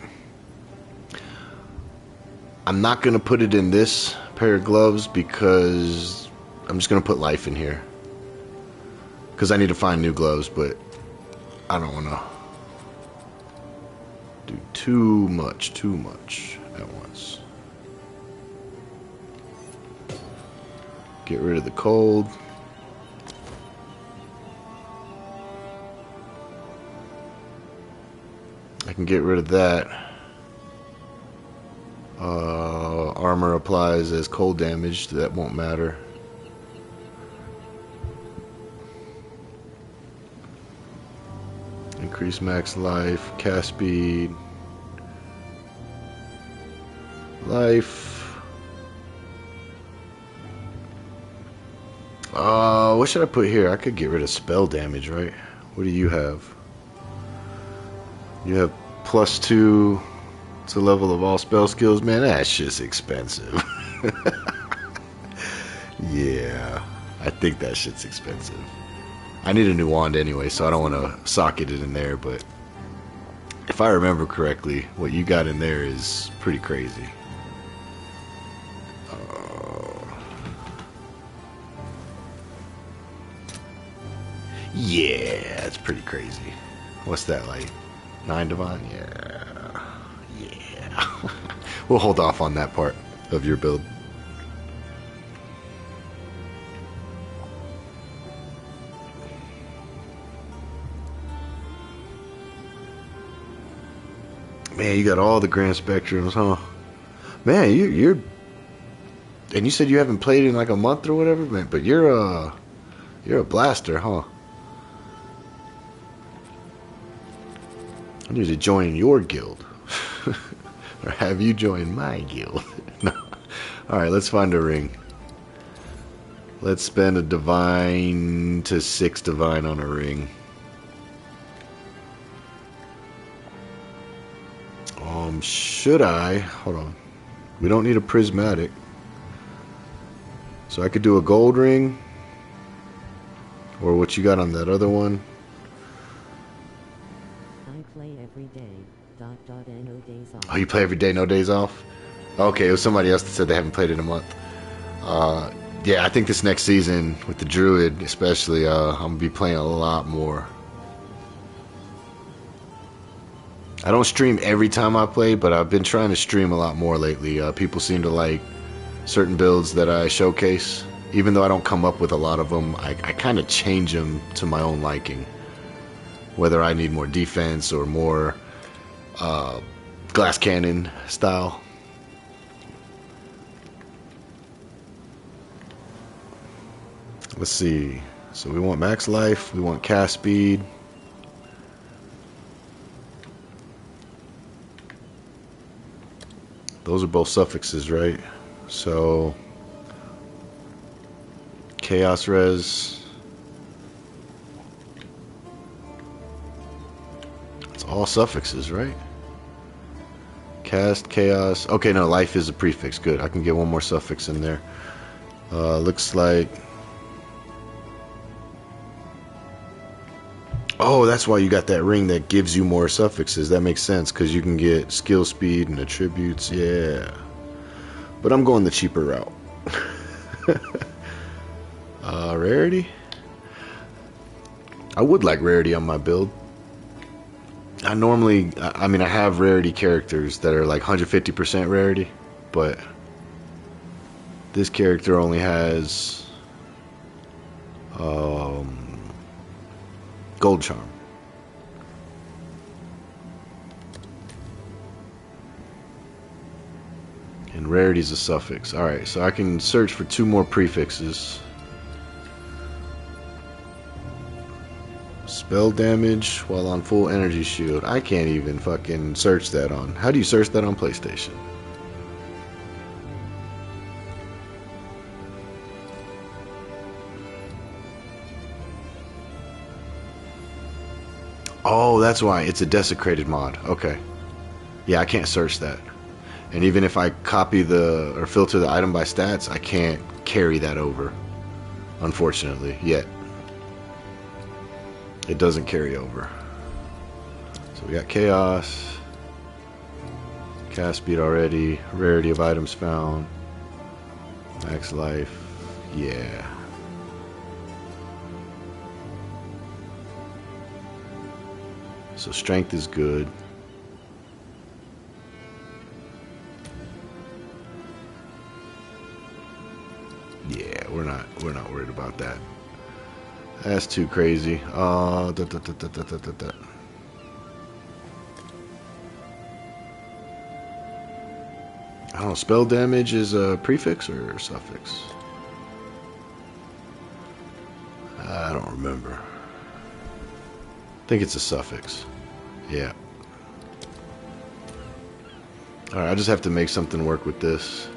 I'm not going to put it in this pair of gloves because I'm just going to put life in here. Because I need to find new gloves, but I don't want to do too much at once. Get rid of the cold. I can get rid of that. Armor applies as cold damage. That won't matter. Increase max life, cast speed, life. What should I put here? I could get rid of spell damage, right? What do you have? You have +2 to level of all spell skills. Man, that shit's expensive. Yeah, I think that shit's expensive. I need a new wand anyway, so I don't want to socket it in there, but if I remember correctly, what you got in there is pretty crazy. Yeah, it's pretty crazy. What's that, like 9 divine? Yeah. We'll hold off on that part of your build. Man, you got all the grand spectrums, huh? Man, you're and you said you haven't played in like a month or whatever, man, but you're a blaster, huh? I need to join your guild. Or have you join my guild? No. Alright, let's find a ring. Let's spend a divine to 6 divine on a ring. Should I? Hold on. We don't need a prismatic. So I could do a gold ring. Or what you got on that other one. I play every day. ... No days off. Oh, you play every day, no days off? Okay, it was somebody else that said they haven't played in a month. Yeah, I think this next season, with the Druid especially, I'm going to be playing a lot more. I don't stream every time I play, but I've been trying to stream a lot more lately. People seem to like certain builds that I showcase. Even though I don't come up with a lot of them, I kind of change them to my own liking. Whether I need more defense or more glass cannon style. Let's see. So we want max life, we want cast speed. Those are both suffixes, right? So chaos res. It's all suffixes, right? Cast, chaos. Okay, no, life is a prefix. Good. I can get one more suffix in there. Looks like Oh, that's why you got that ring that gives you more suffixes. That makes sense, because you can get skill speed and attributes. Yeah. But I'm going the cheaper route. Rarity? I would like rarity on my build. I normally, I mean, I have rarity characters that are like 150% rarity, but this character only has gold charm. And rarity is a suffix. Alright, so I can search for 2 more prefixes. Spell damage while on full energy shield. I can't even fucking search that on. How do you search that on PlayStation? Oh, that's why. It's a desecrated mod. Okay. Yeah, I can't search that. And even if I copy or filter the item by stats, I can't carry that over. Unfortunately, yet. It doesn't carry over. So we got chaos, cast speed already, rarity of items found, max life, yeah. So strength is good. Yeah, we're not worried about that. That's too crazy. Oh, I don't know, spell damage is a prefix or a suffix? I don't remember. I think it's a suffix. Yeah. Alright, I just have to make something work with this.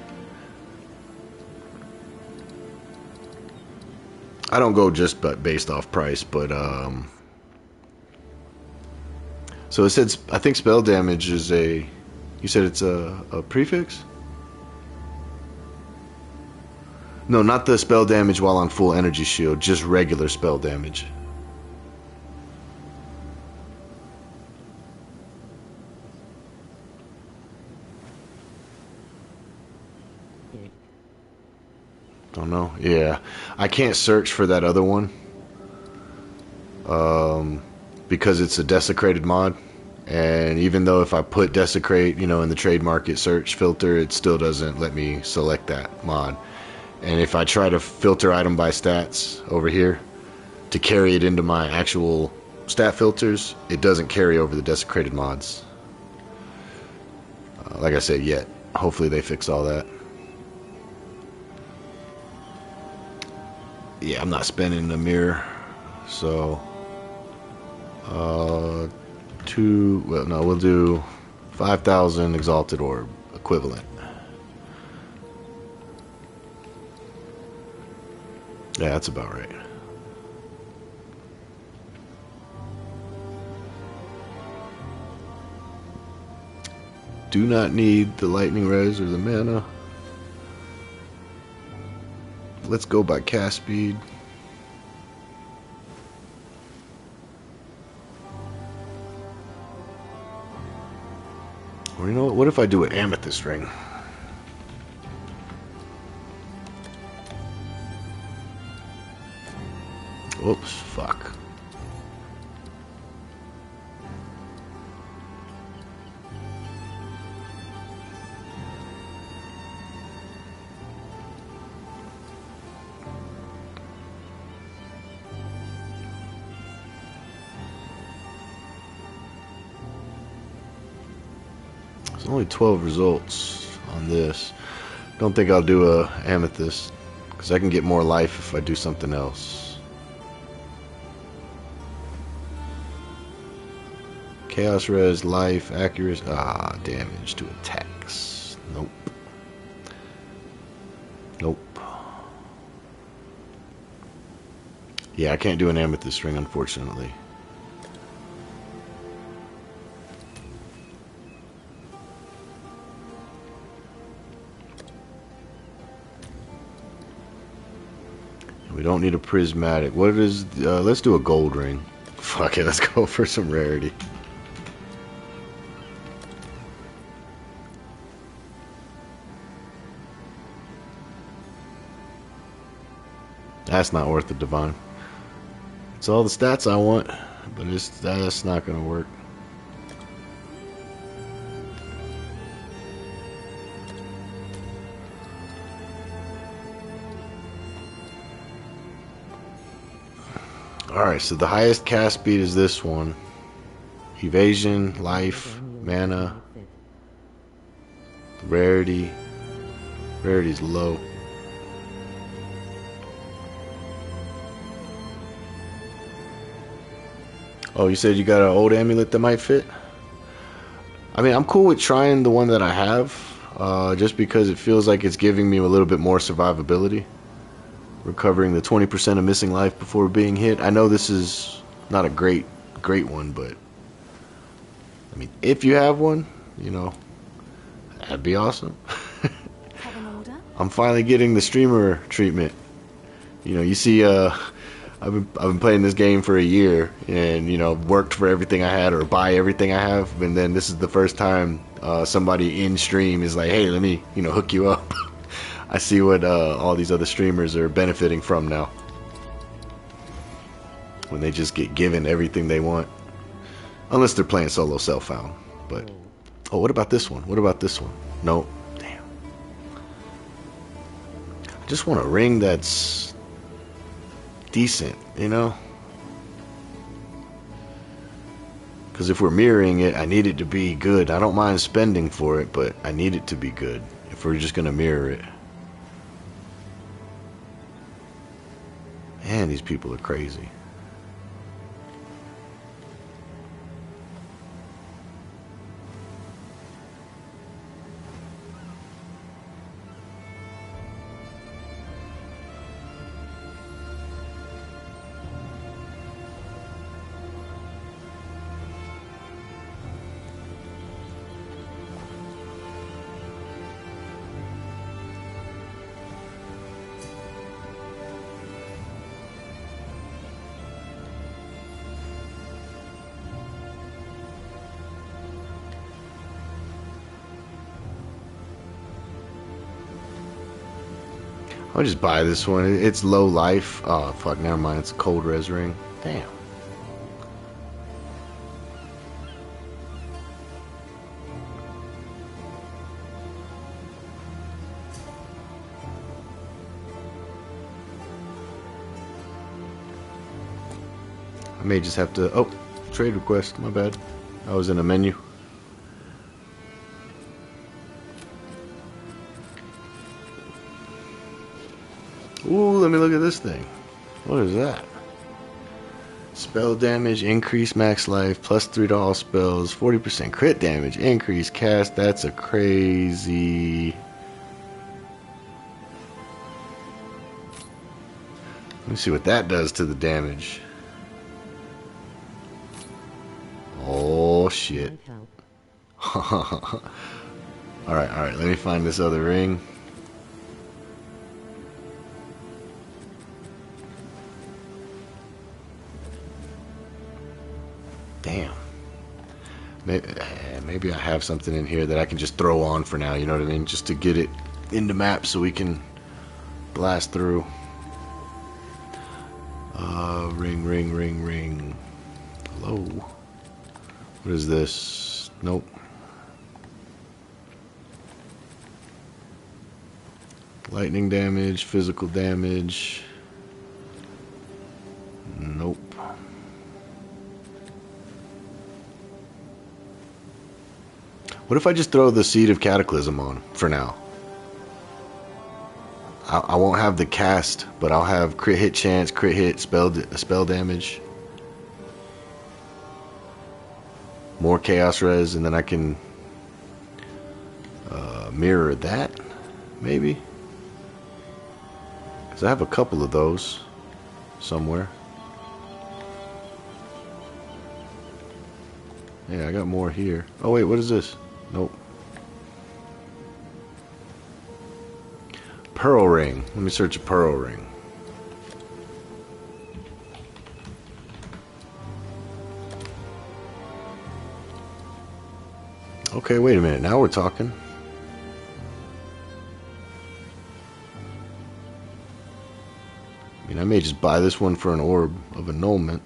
I don't go just based off price, but so it said, I think spell damage is you said it's a prefix? No, not the spell damage while on full energy shield, just regular spell damage. Don't know. Yeah, I can't search for that other one because it's a desecrated mod, and even though if I put desecrate, in the trade market search filter, it still doesn't let me select that mod. And if I try to filter item by stats over here to carry it into my actual stat filters, it doesn't carry over the desecrated mods. Like I said, yet. Hopefully they fix all that. Yeah, I'm not spending a mirror, so we'll do 5,000 exalted orb equivalent. Yeah, that's about right. Do not need the lightning res or the mana. Let's go by cast speed. Or you know what if I do an amethyst ring? Whoops, fuck. There's only 12 results on this. Don't think I'll do a amethyst, because I can get more life if I do something else. Chaos res, life, accuracy, damage to attacks. Nope. Nope. Yeah, I can't do an amethyst ring, unfortunately. We don't need a prismatic. What is? Let's do a gold ring. Fuck it, let's go for some rarity. That's not worth the divine. It's all the stats I want, but that's not gonna work. Alright, so the highest cast speed is this one. Evasion, life, mana, rarity. Rarity's low. Oh, you said you got an old amulet that might fit? I mean, I'm cool with trying the one that I have, just because it feels like it's giving me a little bit more survivability. Recovering the 20% of missing life before being hit. I know this is not a great one, but I mean, if you have one, you know, that'd be awesome. Have an order? I'm finally getting the streamer treatment. You know, you see, I've been playing this game for a year, and you know, worked for everything I had or buy everything I have, and then this is the first time somebody in stream is like, "Hey, let me, you know, hook you up." I see what all these other streamers are benefiting from now, when they just get given everything they want, unless they're playing solo self-found. But oh, what about this one? What about this one? No, damn. I just want a ring that's decent, you know? Because if we're mirroring it, I need it to be good. I don't mind spending for it, but I need it to be good if we're just gonna mirror it. Man, these people are crazy. I'll just buy this one. It's low life. Oh, fuck, never mind. It's a cold res ring. Damn. I may just have to... Oh, trade request. My bad. I was in a menu. Ooh, let me look at this thing. What is that? Spell damage, increase max life, +3 to all spells, 40% crit damage, increase cast. That's a crazy... Let me see what that does to the damage. Oh, shit. Alright, let me find this other ring. Damn. Maybe I have something in here that I can just throw on for now, you know what I mean? Just to get it into map so we can blast through. Ring. Hello. What is this? Nope. Lightning damage, physical damage. Nope. What if I just throw the Seed of Cataclysm on for now? I won't have the cast, but I'll have crit hit chance, crit hit, spell damage. More chaos res, and then I can mirror that, maybe? Because I have a couple of those somewhere. Yeah, I got more here. Oh wait, what is this? Nope. Pearl ring. Let me search a pearl ring. Okay, wait a minute. Now we're talking. I mean, I may just buy this one for an orb of annulment.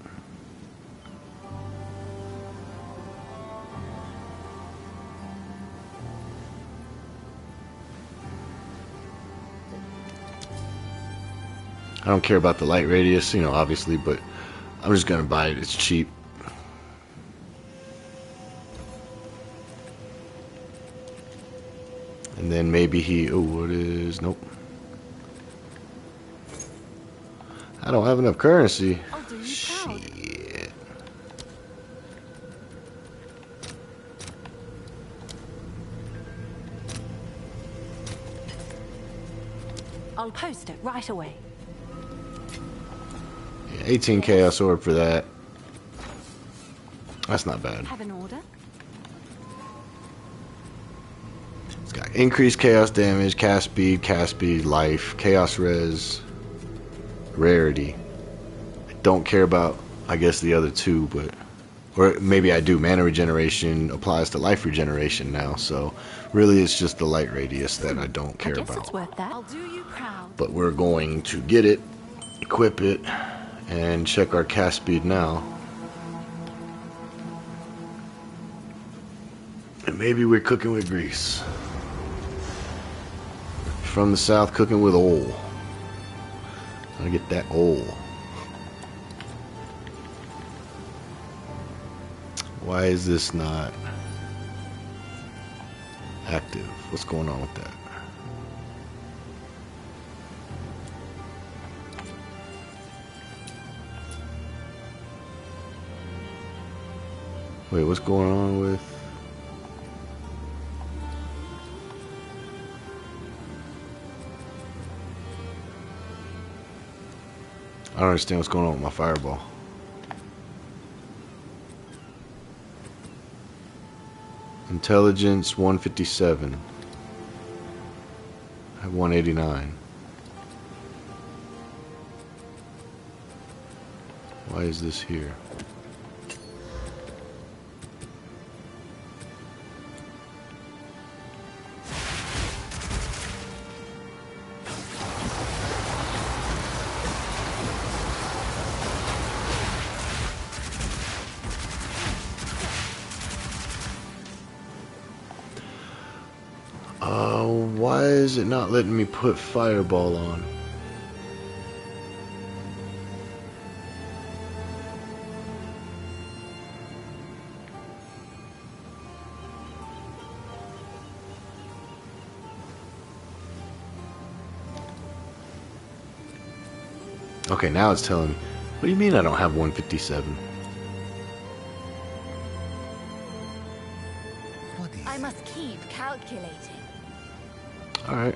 I don't care about the light radius, you know, obviously, but I'm just gonna buy it. It's cheap. And then maybe he... Oh, what is... Nope. I don't have enough currency. I'll do you proud. Shit. I'll post it right away. Yeah, 18 chaos orb for that. That's not bad. Have an order? It's got increased chaos damage, cast speed, life, chaos res, rarity. I don't care about, I guess, the other two, but... Or maybe I do. Mana regeneration applies to life regeneration now, so really it's just the light radius that I don't care I guess about. it's worth that. I'll do you proud. But we're going to get it, equip it, and check our cast speed now. And maybe we're cooking with grease. From the south, cooking with oil. Gotta get that oil. Why is this not active? What's going on with that? Wait, what's going on with... I don't understand what's going on with my fireball. Intelligence 157. I have 189. Why is this here? Why is it not letting me put fireball on? Okay, now it's telling me. What do you mean I don't have 157? I must keep calculating. Alright.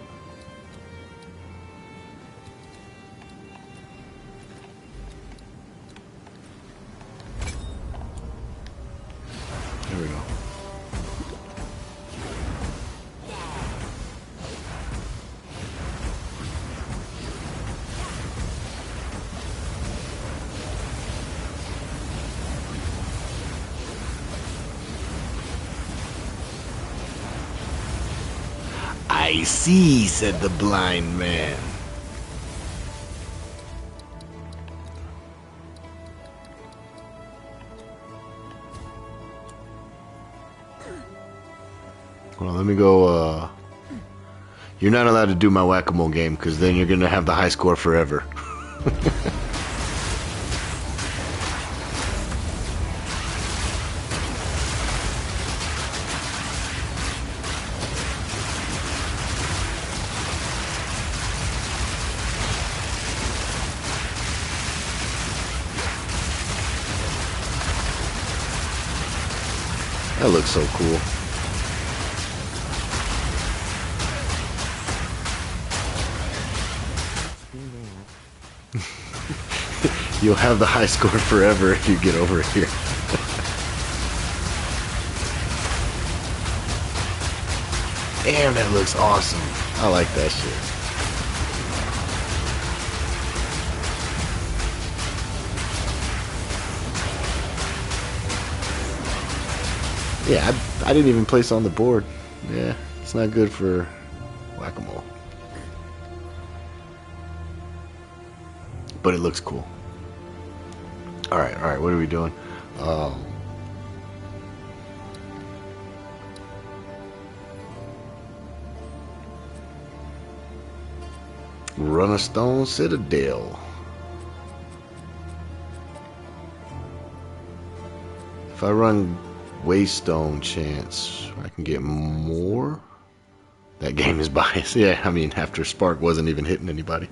There we go. I see, said the blind man. Hold on, let me go, You're not allowed to do my whack-a-mole game, because then you're gonna have the high score forever. That looks so cool. You'll have the high score forever if you get over here. Damn, that looks awesome. I like that shit. Yeah, I didn't even place on the board. Yeah, it's not good for whack-a-mole. But it looks cool. Alright, what are we doing? Run a Stone Citadel. If I run Waystone Chance, I can get more. That game is biased. Yeah, I mean, after Spark wasn't even hitting anybody.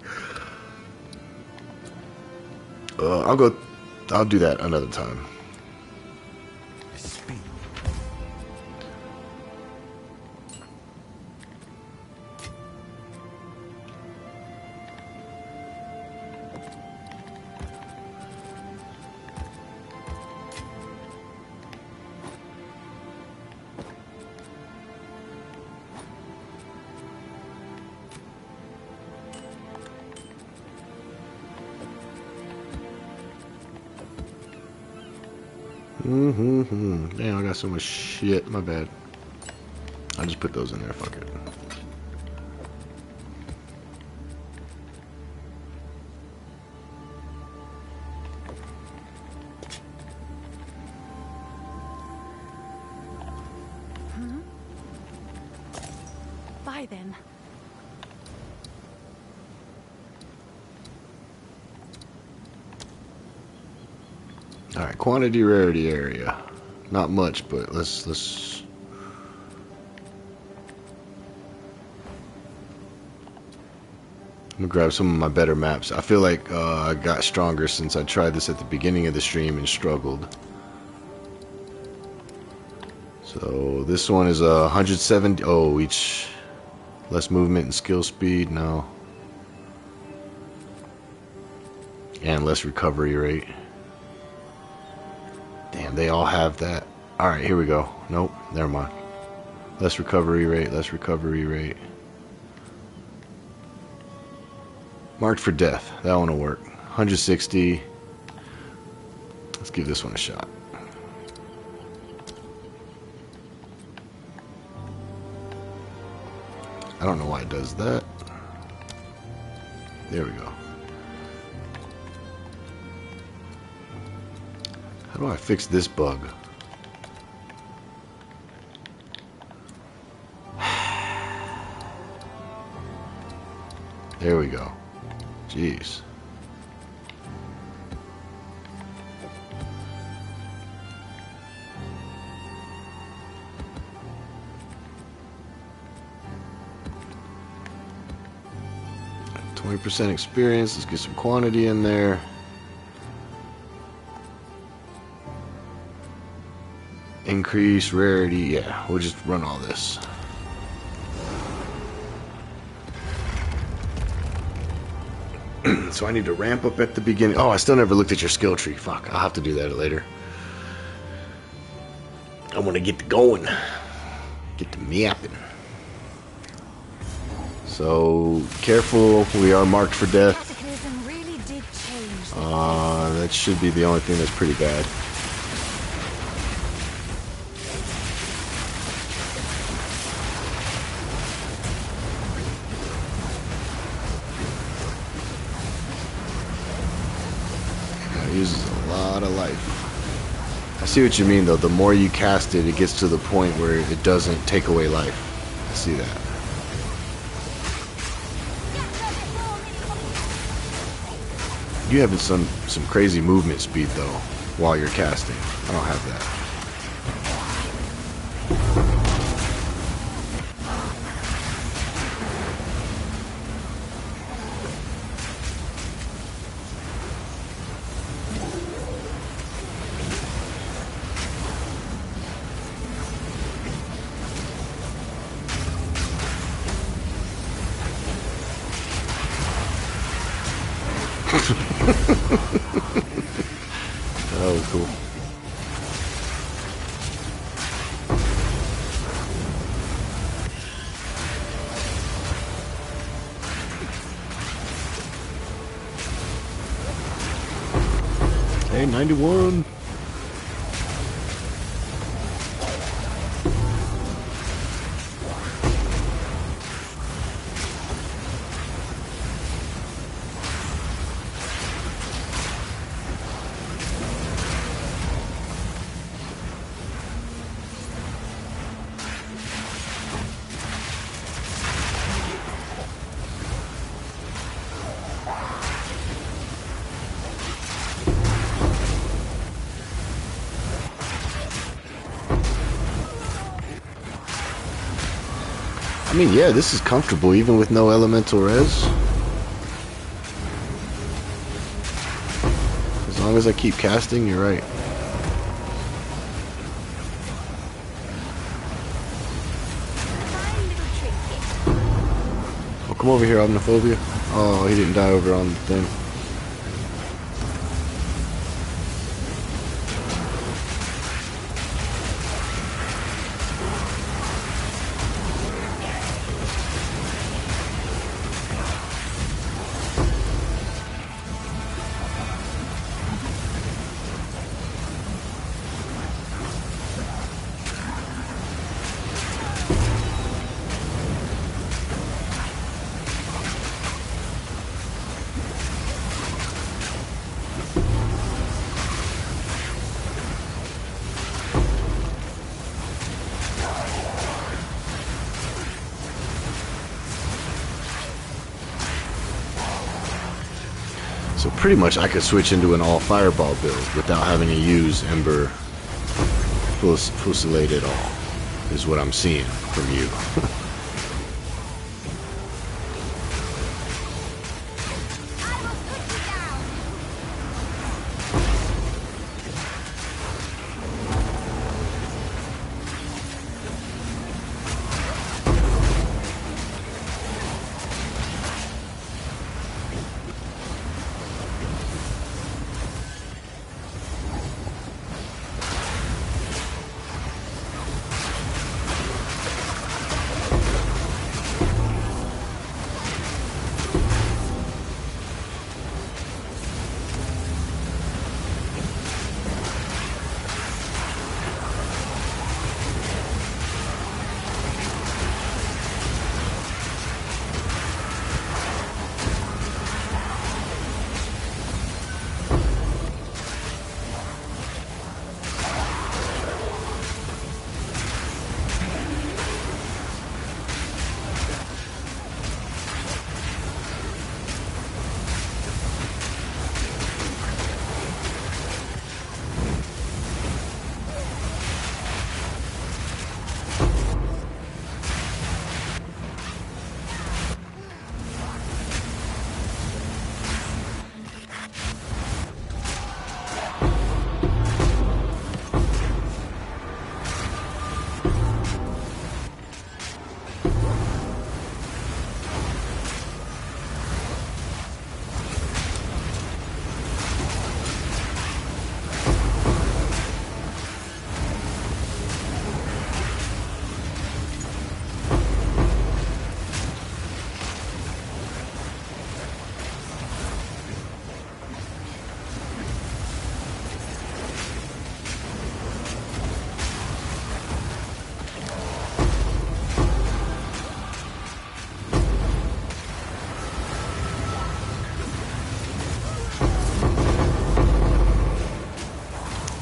I'll do that another time. Damn, I got so much shit. My bad. I just put those in there. Fuck it. Bye then. Alright, quantity rarity area. Not much, but let's I'm gonna grab some of my better maps. I feel like I got stronger since I tried this at the beginning of the stream and struggled. So this one is 170. Oh, each less movement and skill speed. No, and less recovery rate. Damn, they all have that. Alright, here we go. Nope, never mind. Less recovery rate, less recovery rate. Marked for death. That one will work. 160. Let's give this one a shot. I don't know why it does that. There we go. How do I fix this bug? There we go. Jeez. %, experience. Let's get some quantity in there. Increase rarity. Yeah, we'll just run all this. So I need to ramp up at the beginning. Oh, I still never looked at your skill tree. Fuck, I'll have to do that later. I want to get going. Get to yapping. So, careful. We are marked for death. Really did change that should be the only thing that's pretty bad. Uses a lot of life. I see what you mean though. The more you cast it, it gets to the point where it doesn't take away life. I see that. You have some crazy movement speed though while you're casting. I don't have that. That was cool. Hey, 91. I mean, yeah, this is comfortable even with no elemental res. As long as I keep casting, you're right. Fine little trinket. Oh, come over here, Omniphobia. Oh, he didn't die over on the thing. So pretty much I could switch into an all fireball build without having to use Ember Fusillade at all, is what I'm seeing from you. I will put you down.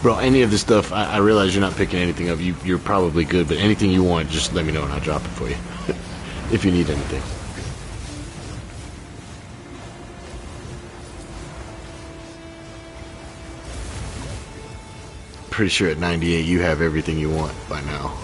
Bro, any of this stuff, I realize you're not picking anything up. You're probably good, but anything you want, just let me know and I'll drop it for you. If you need anything. Pretty sure at 98 you have everything you want by now.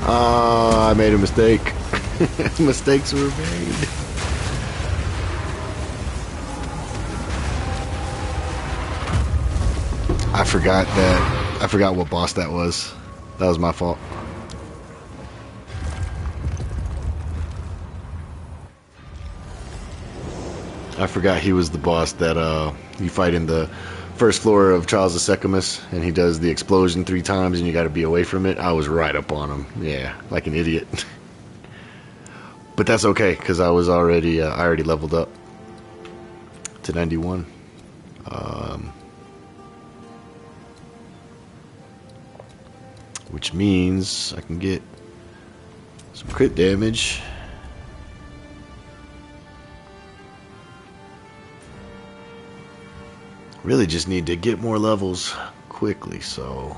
I made a mistake. Mistakes were made. I forgot what boss that was. That was my fault. I forgot he was the boss that you fight in the first floor of Trials of Secumus, and he does the explosion 3 times, and you got to be away from it. I was right up on him, yeah, like an idiot. But that's okay, because I was already I already leveled up to 91. Which means I can get some crit damage. Really just need to get more levels quickly, so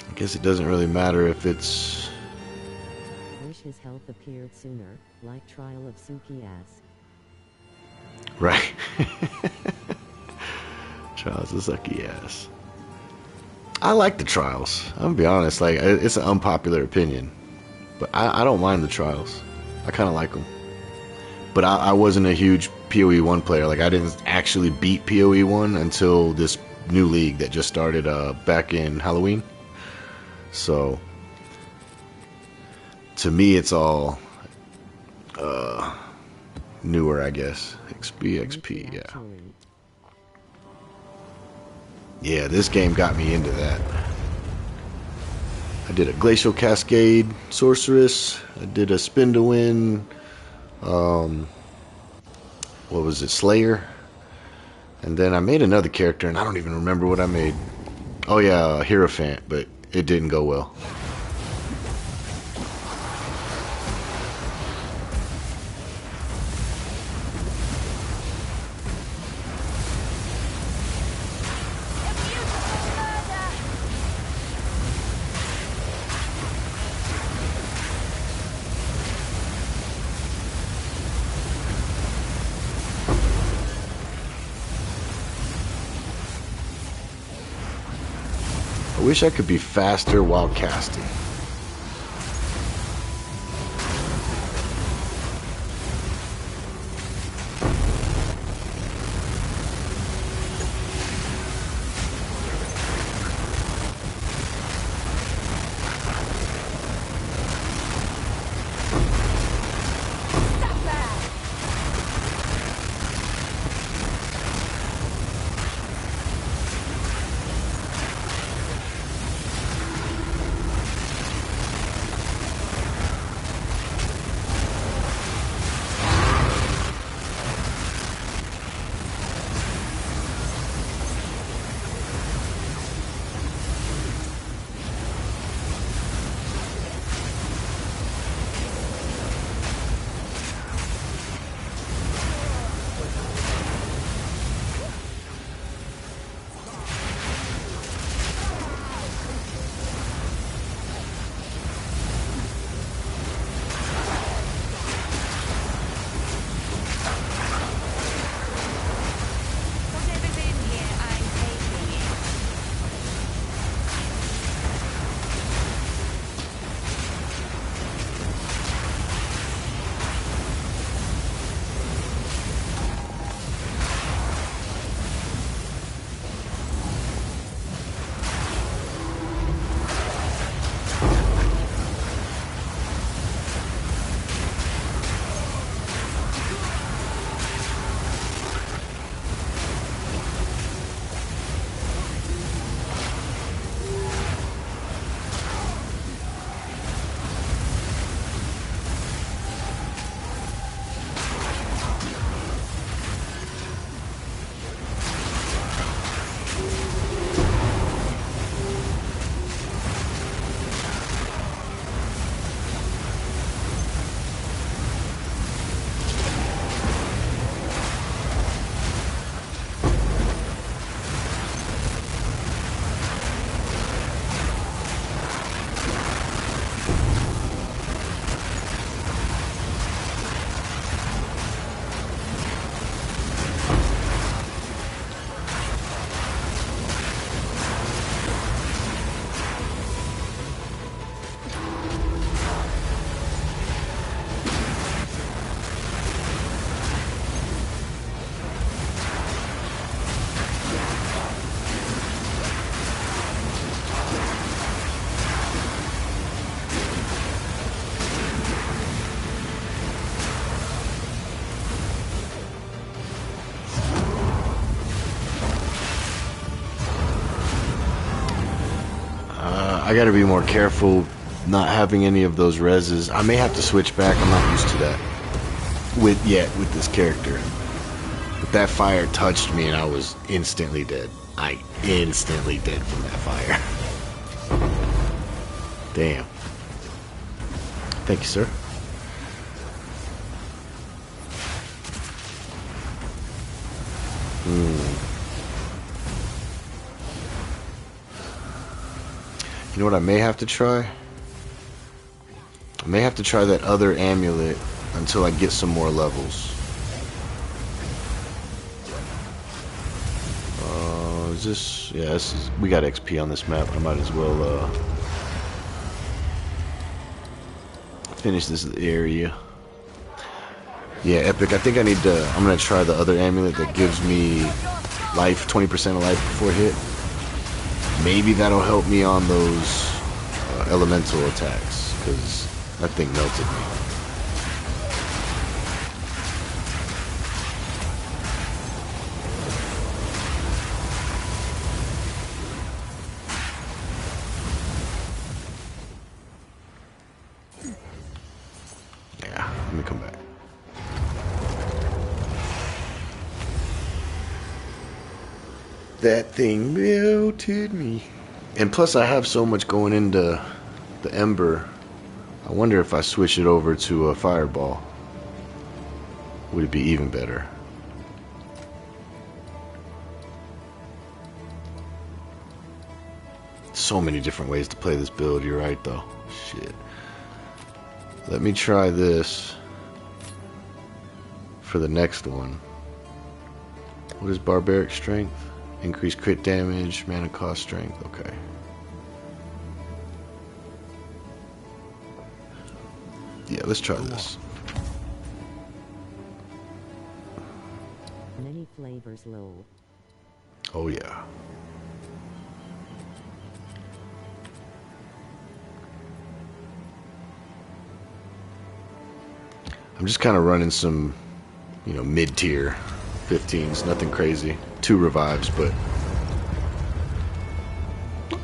I guess it doesn't really matter if it's Wish his health appeared sooner, like Trial of Suki ass. right. Trials of sucky ass. I like the trials. I'm gonna be honest, like it's an unpopular opinion, but I don't mind the trials. I kind of like them. But I wasn't a huge PoE 1 player. Like I didn't actually beat PoE 1 until this new league that just started back in Halloween. So to me, it's all newer, I guess. XP, yeah. Actually, Yeah, this game got me into that. I did a Glacial Cascade Sorceress. I did a Spin to Win. What was it? Slayer. And then I made another character, and I don't even remember what I made. Oh yeah, Hierophant, but it didn't go well. I wish I could be faster while casting. I gotta be more careful not having any of those reses. I may have to switch back. I'm not used to that with this character. But that fire touched me and I was instantly dead. Instantly dead from that fire. Damn. Thank you, sir. You know what I may have to try? I may have to try that other amulet until I get some more levels. Is this... Yeah, this is... We got XP on this map. I might as well finish this area. Yeah, epic. I think I need to... I'm gonna try the other amulet that gives me life, 20% of life before hit. Maybe that'll help me on those elemental attacks, because that thing melted me. Yeah, let me come back. That thing melted me. And plus I have so much going into the Ember. I wonder if I switch it over to a fireball, would it be even better? So many different ways to play this build, you're right though. Shit. Let me try this for the next one. What is barbaric strength? Increase crit damage, mana cost, strength. Okay. Yeah, let's try this. Many flavors low. Oh yeah. I'm just kind of running some, you know, mid-tier 15s, nothing crazy. 2 revives, but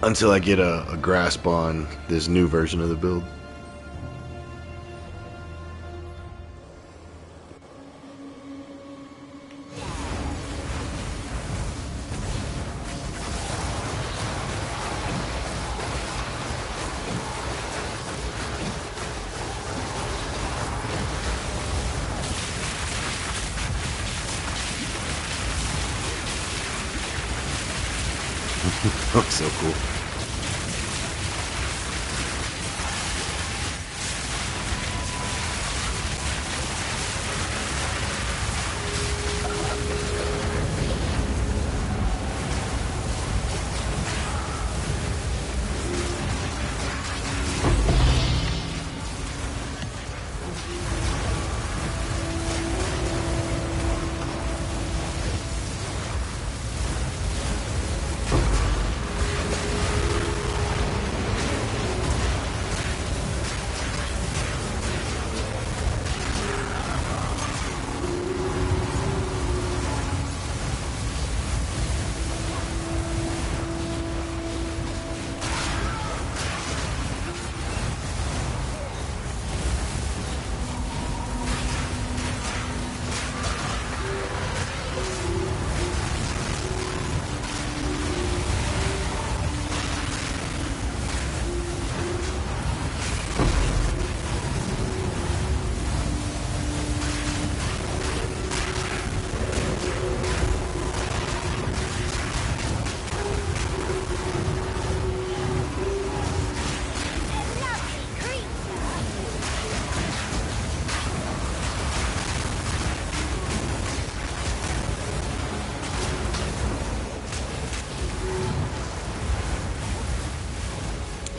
until I get a grasp on this new version of the build. Looks so cool.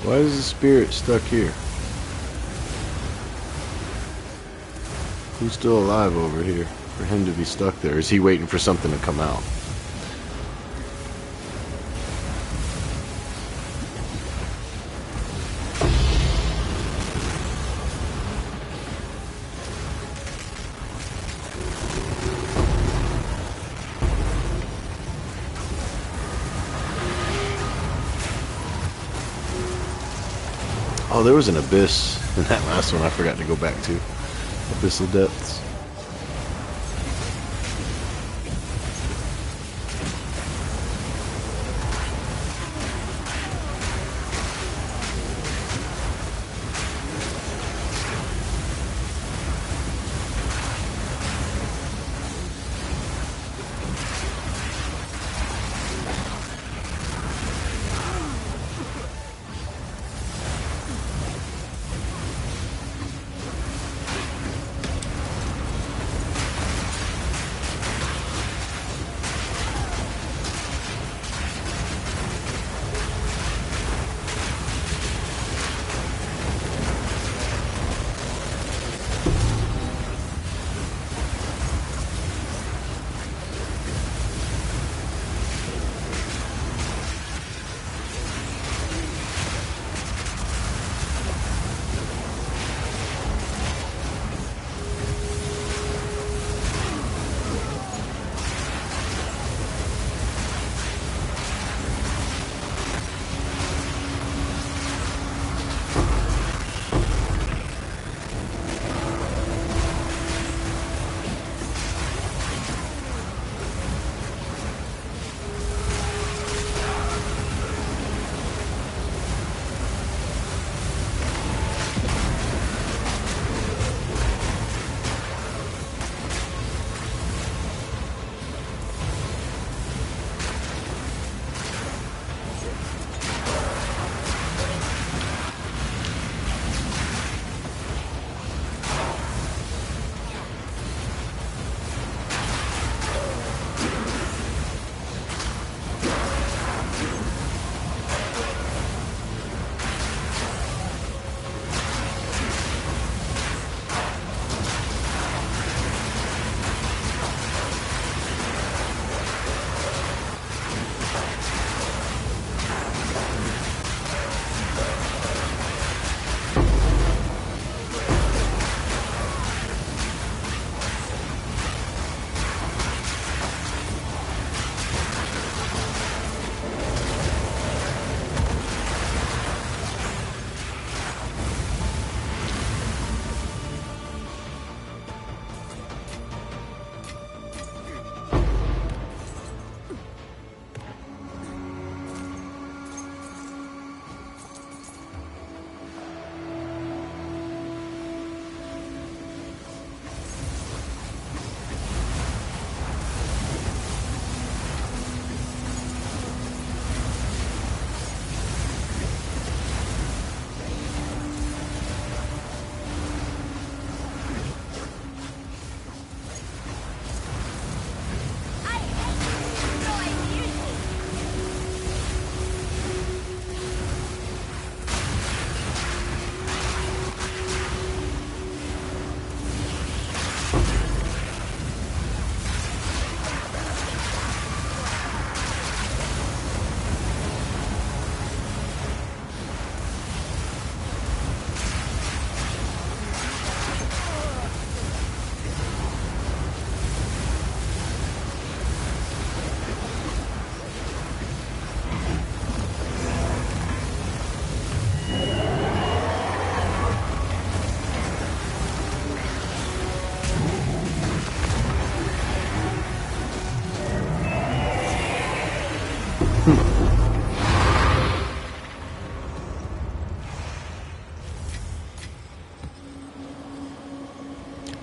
Why is the spirit stuck here? Who's still alive over here for him to be stuck there? Is he waiting for something to come out? Oh, there was an abyss in that last one I forgot to go back to. Abyssal Depths.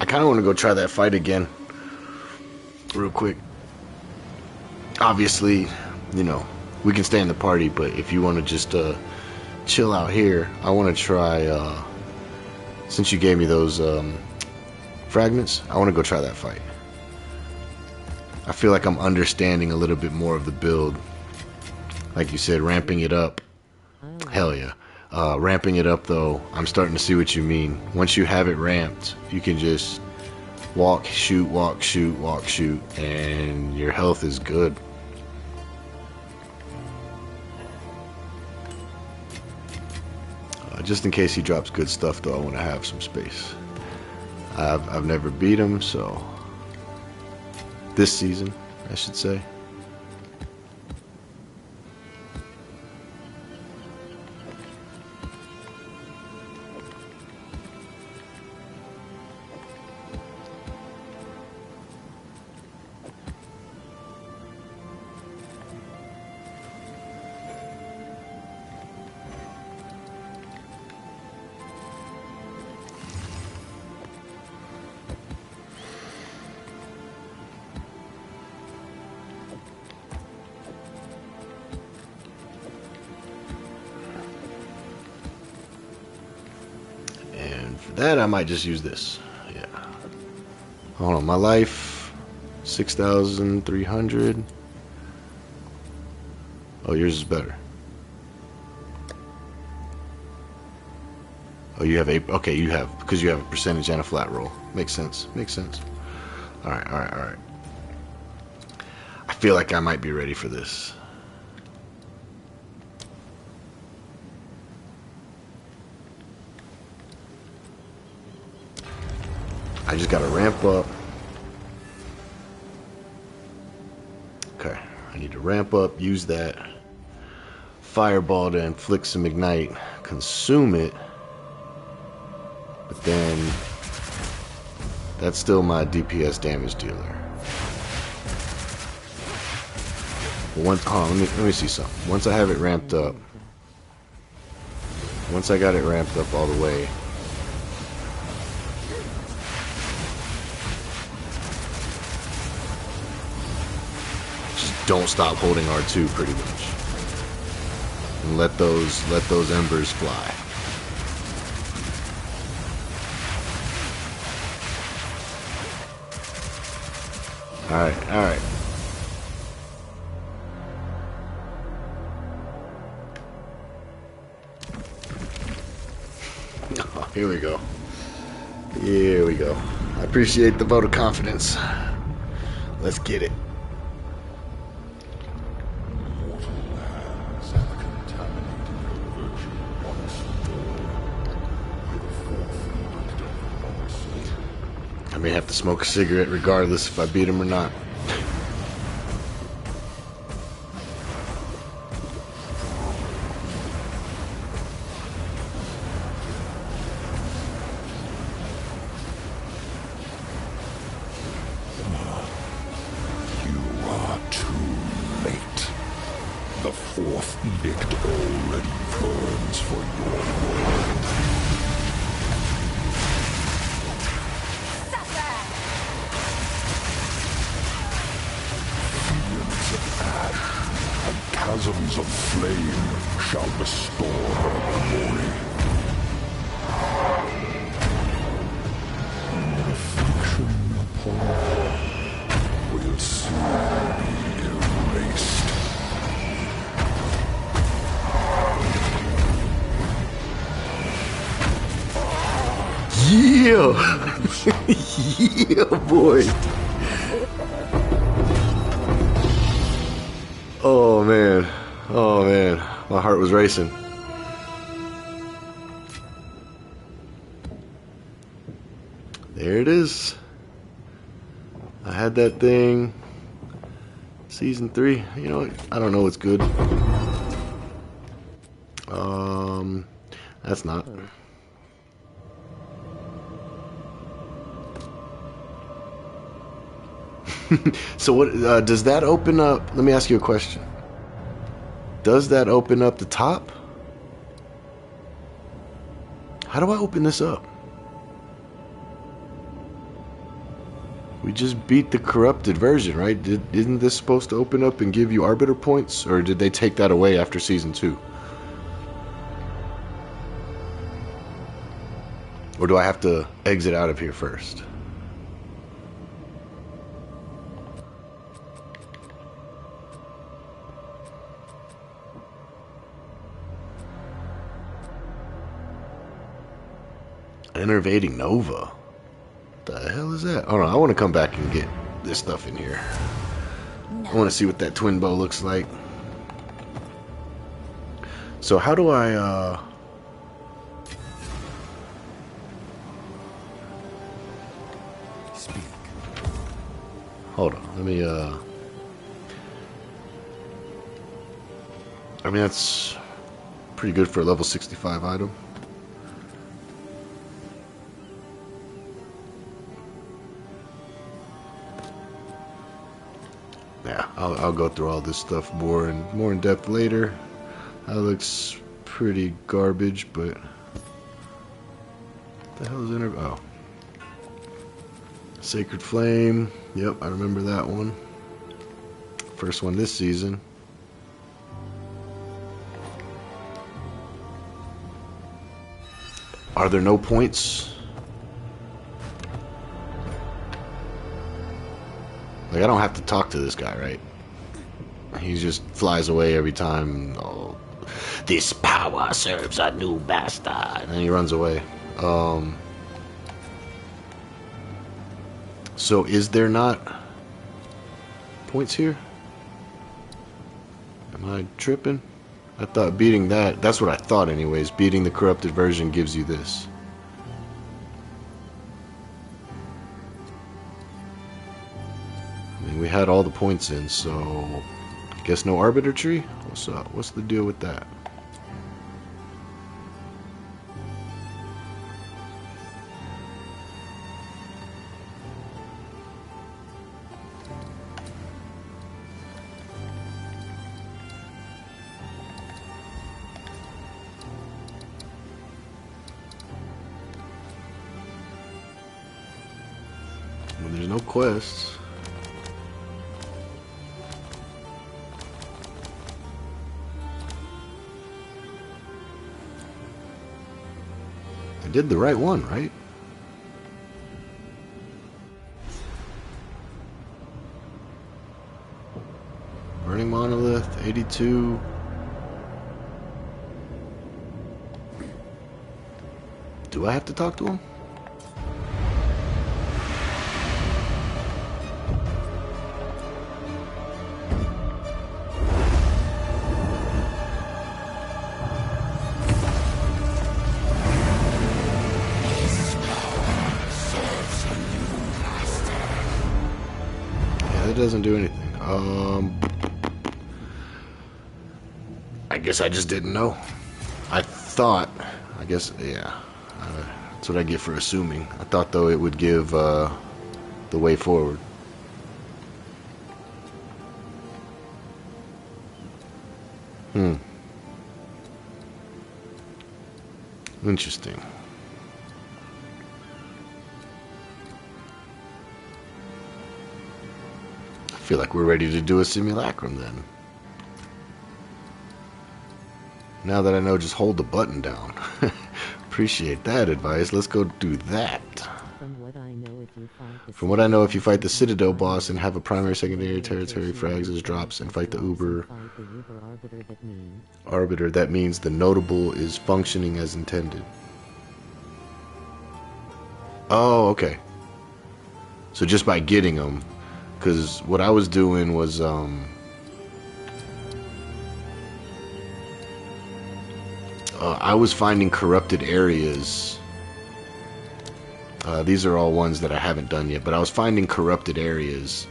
I kind of want to go try that fight again, real quick. Obviously, you know, we can stay in the party, but if you want to just chill out here, I want to try, since you gave me those fragments, I want to go try that fight. I feel like I'm understanding a little bit more of the build. Like you said, ramping it up. Hell yeah. Ramping it up, though, I'm starting to see what you mean. Once you have it ramped, you can just walk, shoot, walk, shoot, walk, shoot, and your health is good. Just in case he drops good stuff, though, I want to have some space. I've never beat him, so this season, I should say. For that, I might just use this. Yeah. Hold on, my life, 6,300. Oh, yours is better. Oh, you have a... Okay, you have... Because you have a percentage and a flat roll. Makes sense. Makes sense. Alright, alright, alright. I feel like I might be ready for this. I just gotta ramp up. Okay, I need to ramp up, use that fireball to inflict some ignite, consume it, but then that's still my DPS damage dealer. But once, let me see something. Once I have it ramped up, once I got it ramped up all the way, don't stop holding R2 pretty much, and let those embers fly. All right. Oh, here we go. Here we go. I appreciate the vote of confidence. Let's get it. I may have to smoke a cigarette regardless if I beat him or not. You are too late. The fourth edict already burns for your world. Chasms of flame shall restore her glory. Reflection upon her will soon be erased. Yeah! Yeah, boy! Oh man, my heart was racing. There it is. I had that thing. Season 3. You know what? I don't know what's good. That's not. So what does that open up? Let me ask you a question. Does that open up the top? How do I open this up? We just beat the corrupted version, right? Isn't this supposed to open up and give you arbiter points, or did they take that away after season 2? Or do I have to exit out of here first? Enervating Nova. What the hell is that? Oh no, I want to come back and get this stuff in here. No. I want to see what that twin bow looks like. So how do I Speak. hold on, let me I mean that's pretty good for a level 65 item. Yeah, I'll go through all this stuff more in depth later. That looks pretty garbage, but what the hell is in it? Oh, Sacred Flame. Yep, I remember that one. First one this season. Are there no points? Like, I don't have to talk to this guy, right? He just flies away every time. Oh, this power serves a new master. And then he runs away. So is there not points here? Am I tripping? I thought beating that's what I thought anyways. Beating the corrupted version gives you this. I mean, we had all the points in, so I guess no arbiter tree? What's up? What's the deal with that? Well, there's no quests. I did the right one, right? Burning Monolith, 82. Do I have to talk to him? It doesn't do anything. I guess I just didn't know. I thought, I guess, yeah. That's what I get for assuming. I thought, though, it would give the way forward. Interesting. I feel like we're ready to do a simulacrum then. Now that I know, just hold the button down. Appreciate that advice. Let's go do that. From what I know, if you fight the Citadel boss and have a primary, secondary, territory frags as drops and fight the Uber Arbiter, that means the notable is functioning as intended. Oh, okay. So just by getting them, because what I was doing was I was finding corrupted areas. These are all ones that I haven't done yet, but I was finding corrupted areas,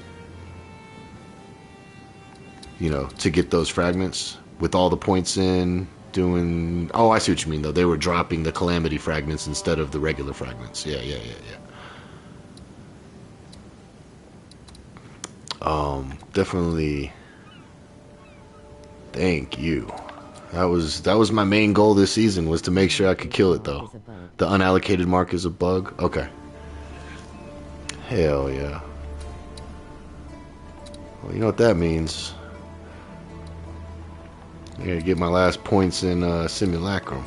you know, to get those fragments with all the points in, doing... Oh, I see what you mean, though. They were dropping the Calamity fragments instead of the regular fragments. Yeah. Definitely. Thank you. That was my main goal this season, was to make sure I could kill it, though. The unallocated mark is a bug? Okay. Hell yeah. Well, you know what that means. I gotta get my last points in Simulacrum.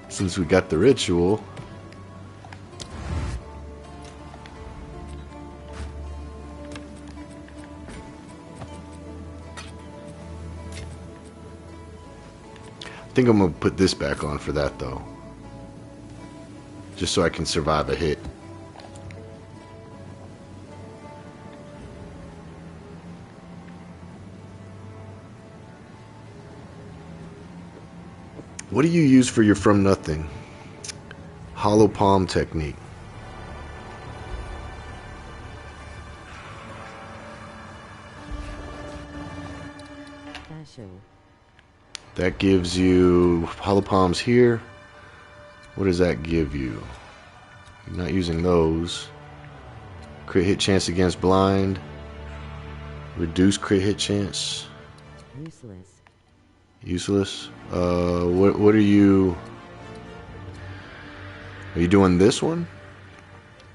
Since we got the ritual. I think I'm gonna put this back on for that, though. Just so I can survive a hit. What do you use for your from nothing? Hollow palm technique. That gives you hollow palms here. What does that give you? You're not using those. Crit hit chance against blind. Reduce crit hit chance. Useless. Useless. What are you? Are you doing this one?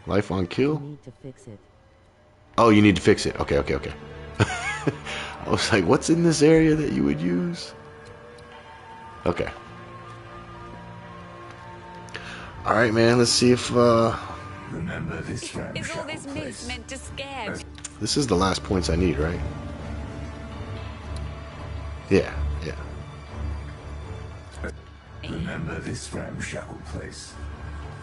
Life on kill? Need to fix it. Oh, you need to fix it. Okay. I was like, what's in this area that you would use? Okay. Alright, man, let's see if Remember this Is all this mist meant to scare me? This is the last points I need, right? Yeah, yeah. Remember this ramshackle place.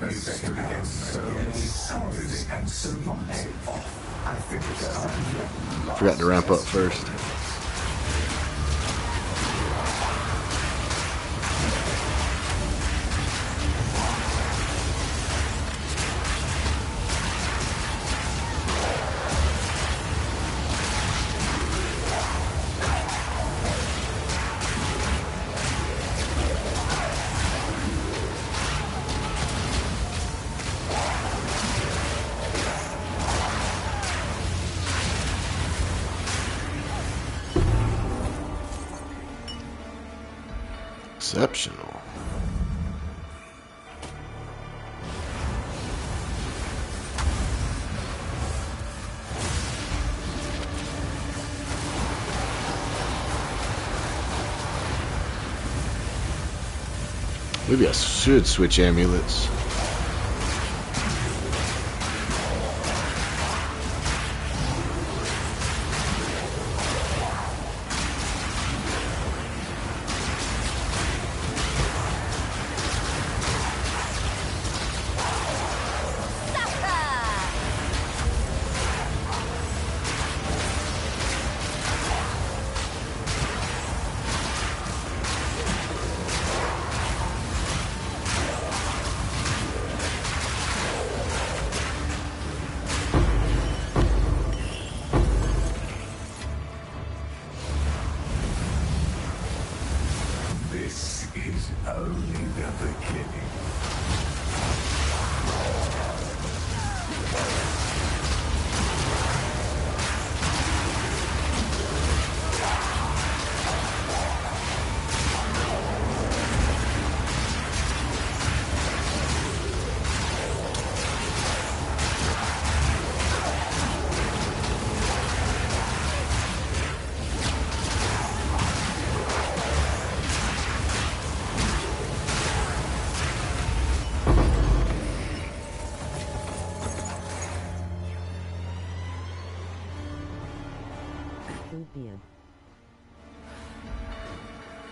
You stood against so many powers and so long off. I think it's time. Forgot to ramp up first. Exceptional. Maybe I should switch amulets. This is only the beginning.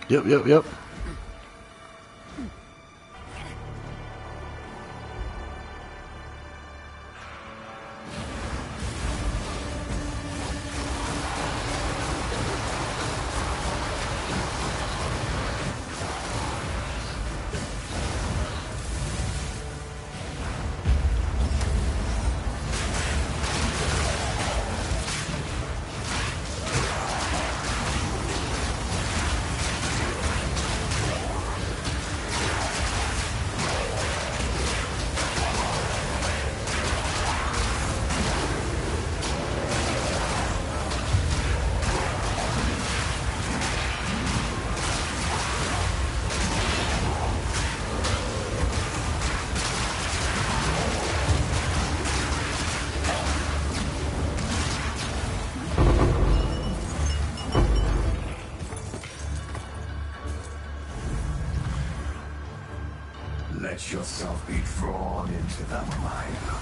Ubian. Yep. Let yourself be drawn into the mire.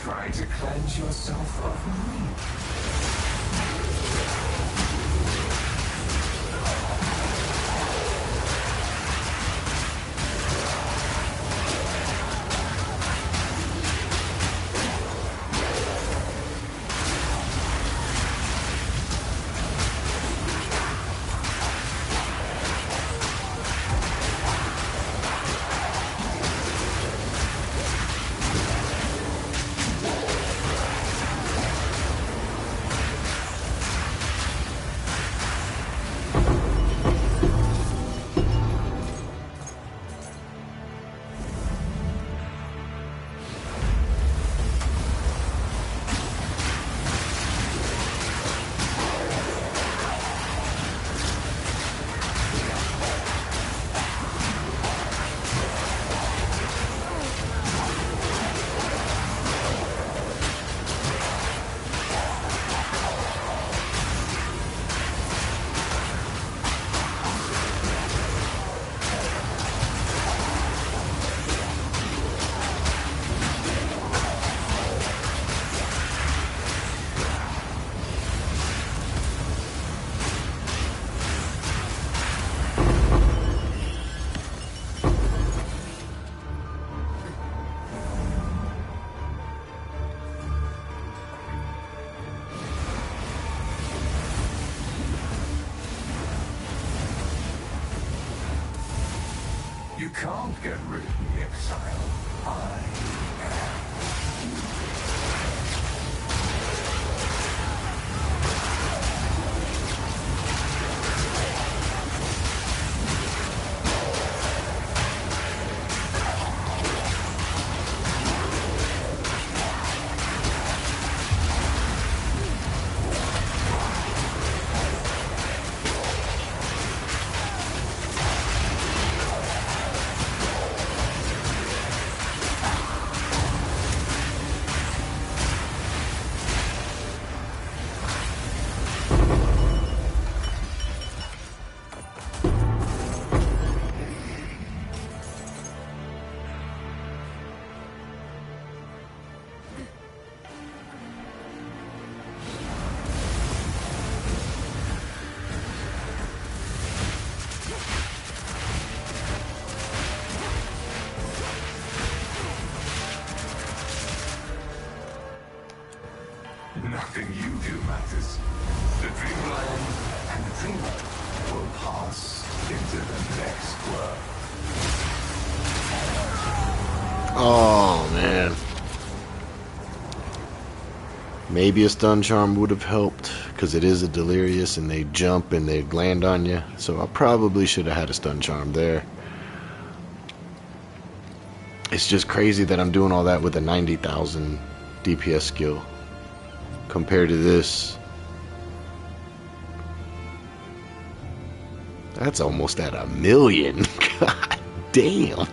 Try to cleanse yourself of me. You can't get rid of the Exile. I Nothing you do matters. The dreamland and the dreamer will pass into the next world. Oh, man. Maybe a stun charm would have helped, because it is a delirious and they jump and they land on you. So I probably should have had a stun charm there. It's just crazy that I'm doing all that with a 90,000 DPS skill compared to this. That's almost at 1,000,000. God damn.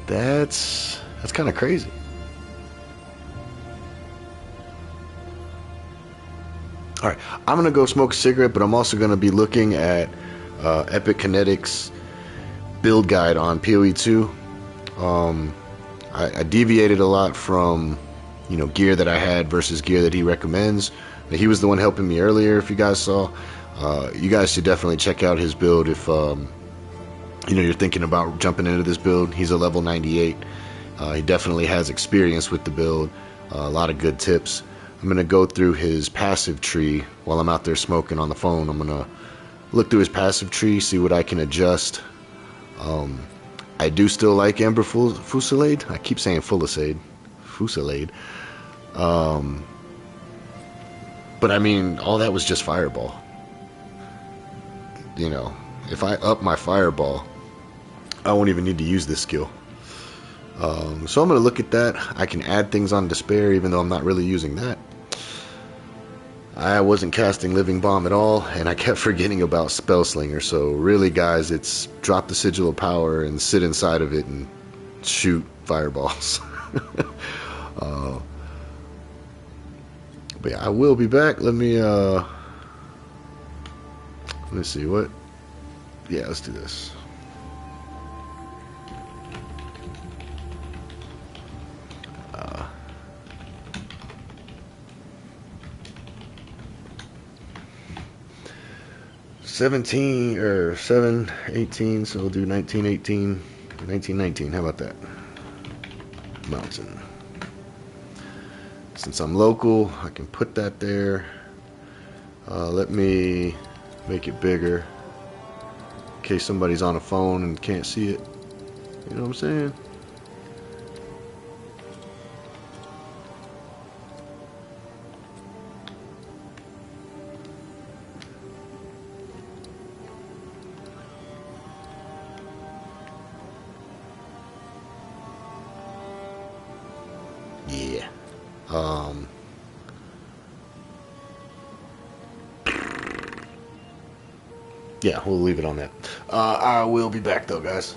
That's kind of crazy. All right, I'm gonna go smoke a cigarette, but I'm also gonna be looking at Epic Kinetics build guide on PoE 2. I deviated a lot from, you know, gear that I had versus gear that he recommends. He was the one helping me earlier. If you guys saw, you guys should definitely check out his build if you know, you're thinking about jumping into this build. He's a level 98. He definitely has experience with the build. A lot of good tips. I'm gonna go through his passive tree while I'm out there smoking on the phone. I'm gonna look through his passive tree, see what I can adjust. I do still like Ember Fusillade. I keep saying Fusillade. But I mean, all that was just Fireball. You know, if I up my Fireball, I won't even need to use this skill. So I'm going to look at that. I can add things on Despair, even though I'm not really using that. I wasn't casting Living Bomb at all, and I kept forgetting about Spellslinger. So really, guys, it's drop the Sigil of Power and sit inside of it and shoot fireballs. But yeah, I will be back. Let me see what. Yeah, let's do this. 17 or 718, so we'll do 1918, 1919. How about that? Mountain. Since I'm local, I can put that there. Let me make it bigger in case somebody's on a phone and can't see it. You know what I'm saying? Yeah. Yeah, we'll leave it on that. I will be back though, guys.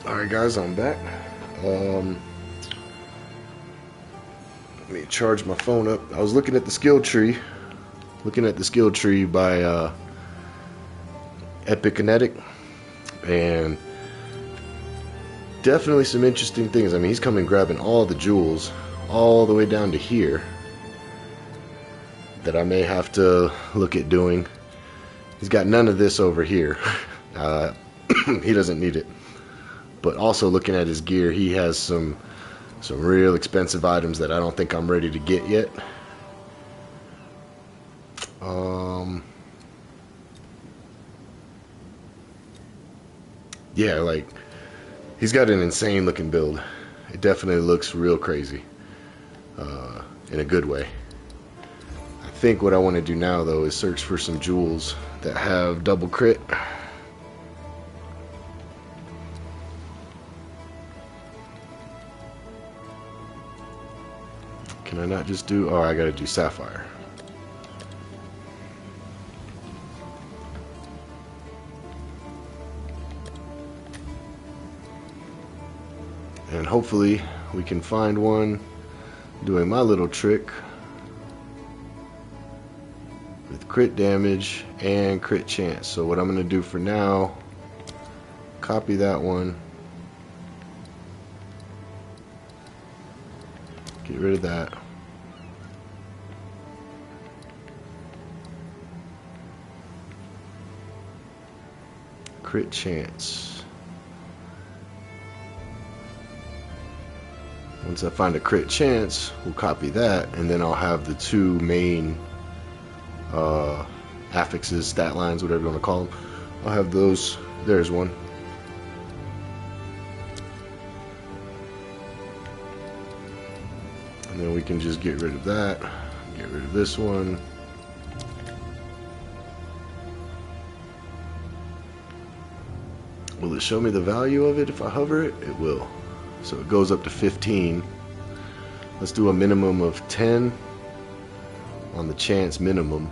Alright guys, I'm back. Let me charge my phone up. I was looking at the skill tree. By Epikinetic. And definitely some interesting things. I mean, he's coming grabbing all the jewels all the way down to here that I may have to look at doing. He's got none of this over here. He doesn't need it. But also looking at his gear, he has some real expensive items that I don't think I'm ready to get yet. Yeah, like, he's got an insane looking build. It definitely looks real crazy. In a good way. I think what I want to do now, though, is search for some jewels that have double crit. Can I not just do... Oh, I gotta do Sapphire. And hopefully we can find one doing my little trick with crit damage and crit chance. So what I'm gonna do for now, copy that one, get rid of that. Crit chance. Once I find a crit chance, we'll copy that, and then I'll have the two main affixes, stat lines, whatever you want to call them. I'll have those. There's one. And then we can just get rid of that. Get rid of this one. Will it show me the value of it if I hover it? It will. So it goes up to 15. Let's do a minimum of 10 on the chance minimum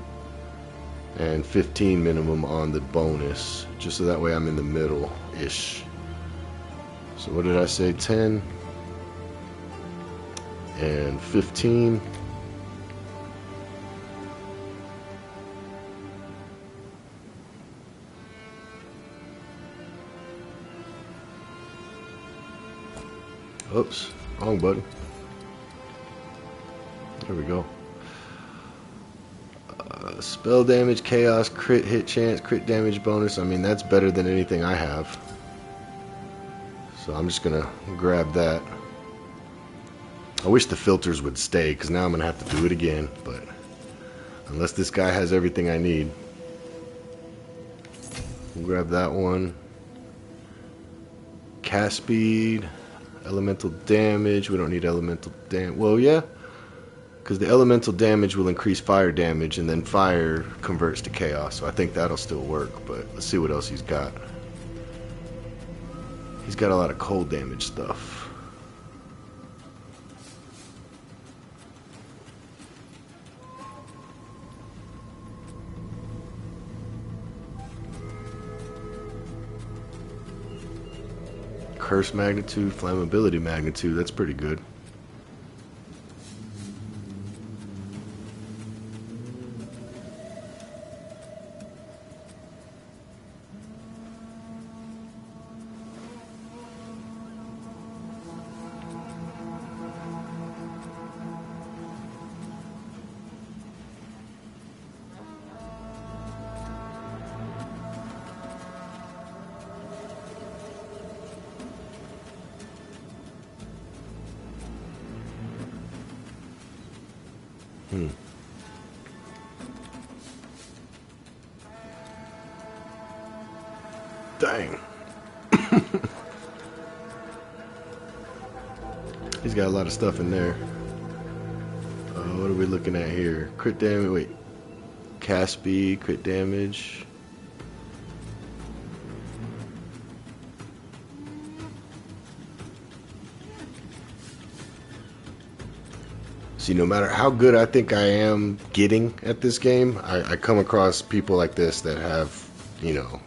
and 15 minimum on the bonus, just so that way I'm in the middle-ish. So what did I say? 10 and 15. Oops, wrong button. There we go. Spell damage, chaos, crit hit chance, crit damage bonus. I mean, that's better than anything I have. So I'm just gonna grab that. I wish the filters would stay, because now I'm gonna have to do it again. But unless this guy has everything I need, we'll grab that one. Cast speed. Elemental damage. We don't need elemental damage. Well, yeah, because the elemental damage will increase fire damage, and then fire converts to chaos. So I think that'll still work. But let's see what else he's got. He's got a lot of cold damage stuff. Curse magnitude, flammability magnitude, that's pretty good. Dang. He's got a lot of stuff in there. What are we looking at here? Crit damage, wait. Cast speed, crit damage. See, no matter how good I think I am getting at this game, I come across people like this that have, you know,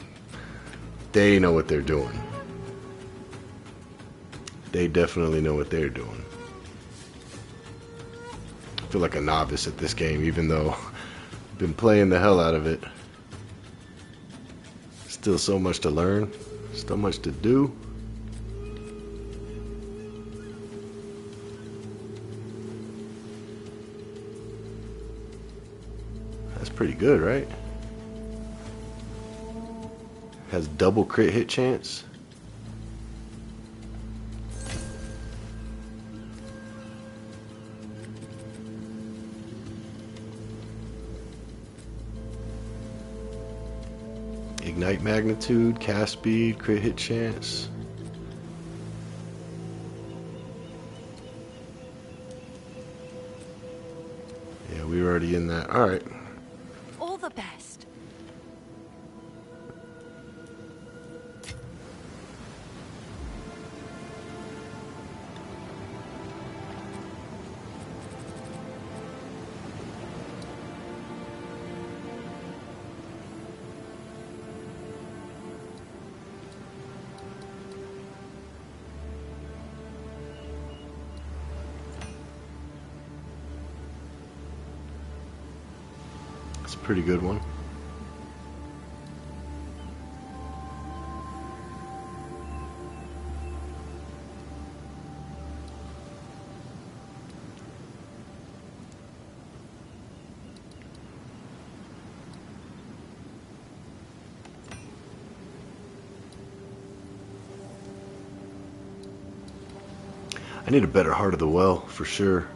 they know what they're doing. They definitely know what they're doing. I feel like a novice at this game, even though I've been playing the hell out of it. Still so much to learn, so much to do. That's pretty good, right? Has double crit hit chance. Ignite magnitude, cast speed, crit hit chance. Yeah, we were already in that. Alright. All the best. It's a pretty good one. I need a better Heart of the Well, for sure.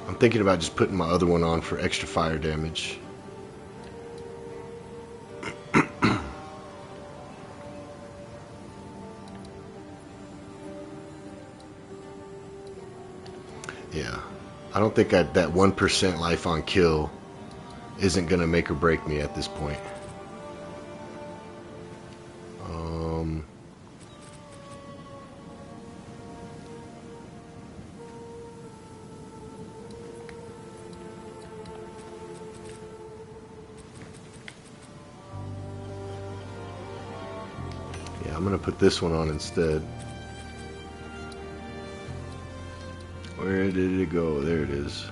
I'm thinking about just putting my other one on for extra fire damage. Yeah. I don't think that 1% life on kill isn't going to make or break me at this point. Yeah, I'm going to put this one on instead. Where did it go? There it is.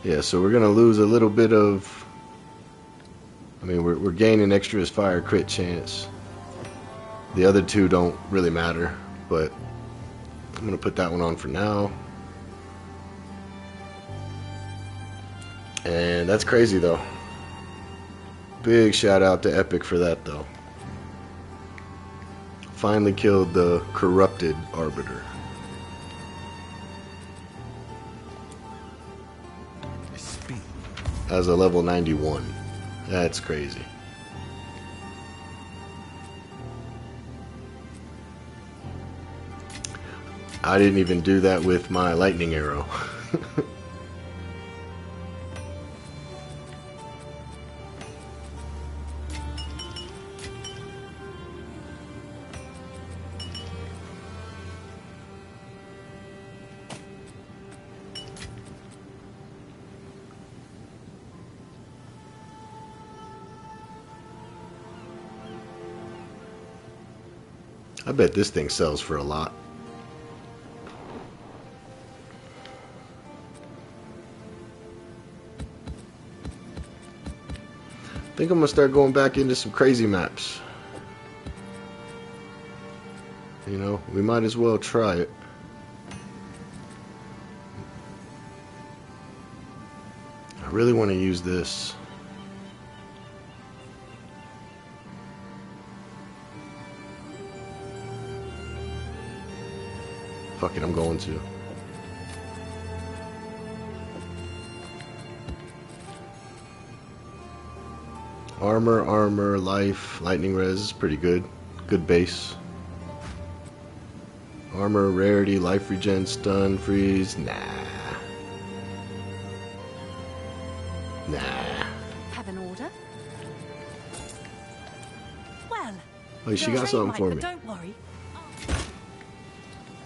Yeah, so we're going to lose a little bit of... I mean, we're gaining extra fire crit chance. The other two don't really matter, but I'm going to put that one on for now. And that's crazy, though. Big shout out to Epic for that, though. Finally killed the corrupted Arbiter. As a level 91. That's crazy. I didn't even do that with my lightning arrow. I bet this thing sells for a lot. I think I'm gonna start going back into some crazy maps. You know, we might as well try it. I really want to use this. Fuck it, I'm going to. Armor, life, lightning res is pretty good. Good base. Armor, rarity, life regen, stun, freeze. Nah. Have an order? Well, Oh, she you're got something for but me. don't worry.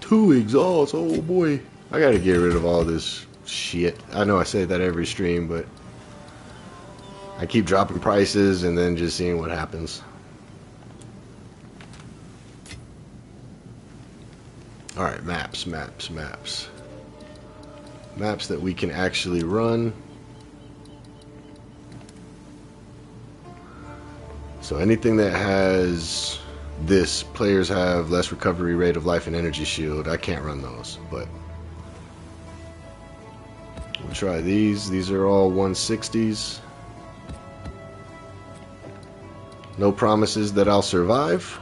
2 Exiles, oh boy. I gotta get rid of all this shit. I know I say that every stream, but I keep dropping prices and then just seeing what happens. Alright, maps. Maps that we can actually run. So anything that has this, players have less recovery rate of life and energy shield. I can't run those, but we'll try these. These are all 160s. No promises that I'll survive.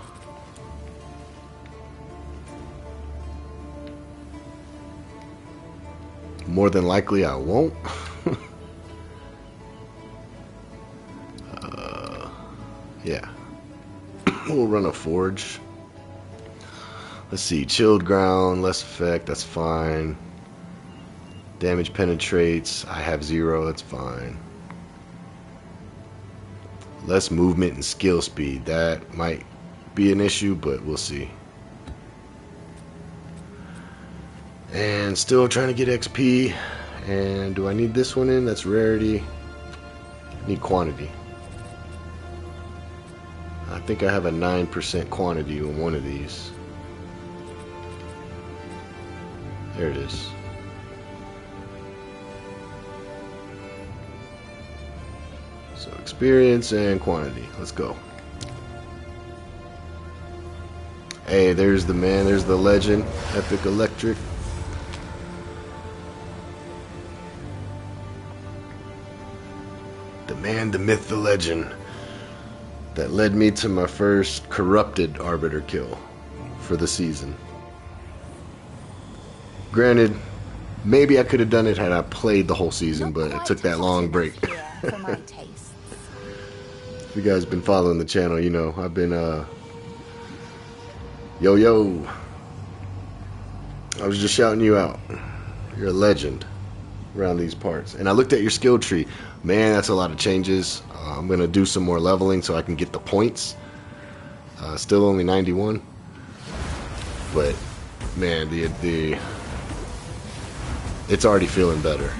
More than likely I won't. Yeah. We'll run a forge. Let's see. Chilled ground, less effect, that's fine. Damage penetrates, I have 0, that's fine. Less movement and skill speed, that might be an issue, but we'll see. And still trying to get XP. And do I need this one in? That's rarity. I need quantity. I think I have a 9% quantity on one of these. There it is. So experience and quantity. Let's go. Hey, there's the man. There's the legend. Epic Electric. The man, the myth, the legend. That led me to my first corrupted Arbiter kill for the season. Granted, maybe I could have done it had I played the whole season, but it took that long break. For my tastes. If you guys been following the channel, you know I've been yo. I was just shouting you out. You're a legend around these parts. And I looked at your skill tree. Man, that's a lot of changes. I'm gonna do some more leveling so I can get the points. Still only 91, but man, the it's already feeling better.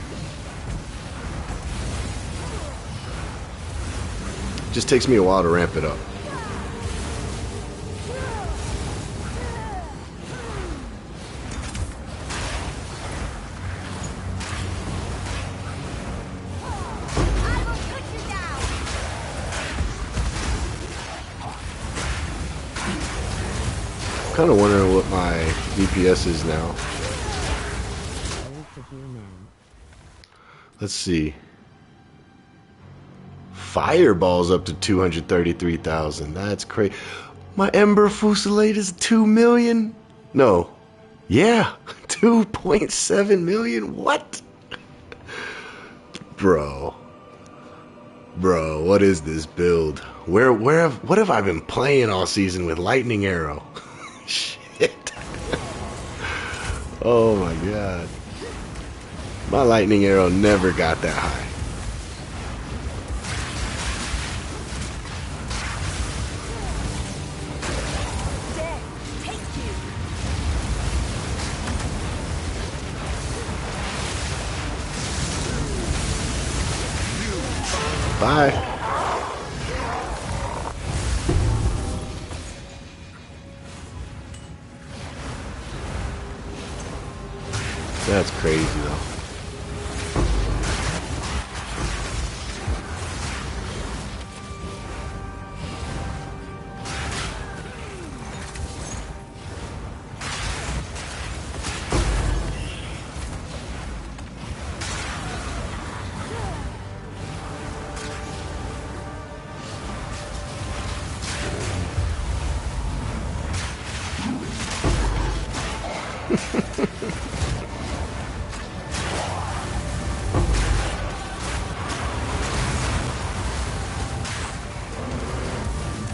Just takes me a while to ramp it up. Kind of wondering what my DPS is now. Let's see. Fireball's up to 233,000. That's crazy. My Ember Fusillade is 2 million? No. Yeah. 2.7 million? What? Bro, what is this build? What have I been playing all season with Lightning Arrow? Shit. Oh my god. My Lightning Arrow never got that high. Bye. That's crazy though.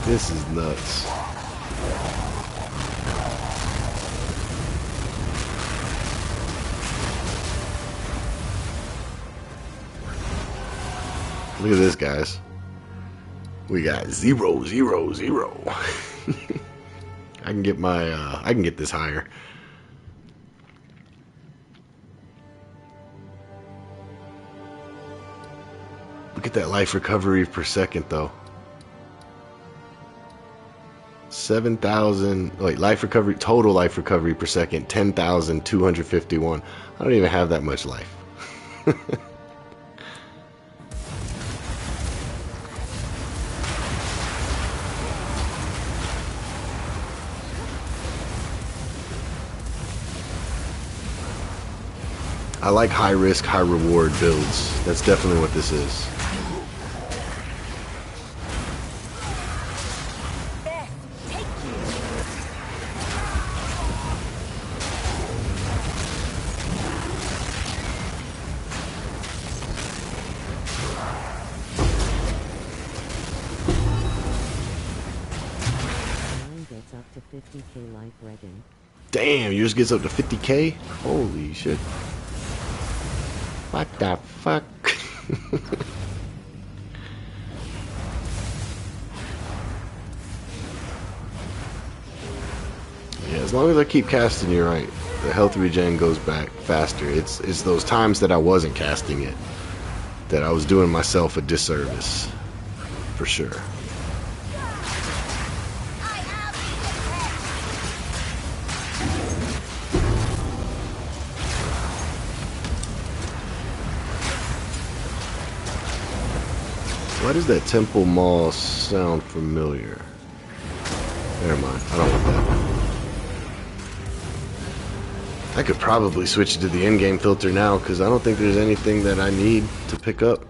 This is nuts. Look at this, guys. We got 0, 0, 0. I can get my I can get this higher. Look at that life recovery per second, though. 7,000. Wait, life recovery, total life recovery per second, 10,251. I don't even have that much life. I like high risk, high reward builds. That's definitely what this is. Mine gets up to 50k life regen. Damn, yours gets up to 50k? Holy shit. What the fuck? Yeah, as long as I keep casting, you're right. The health regen goes back faster. It's those times that I wasn't casting it that I was doing myself a disservice. For sure. Why does that Temple Mall sound familiar? Never mind, I don't want that. I could probably switch to the in-game filter now because I don't think there's anything that I need to pick up.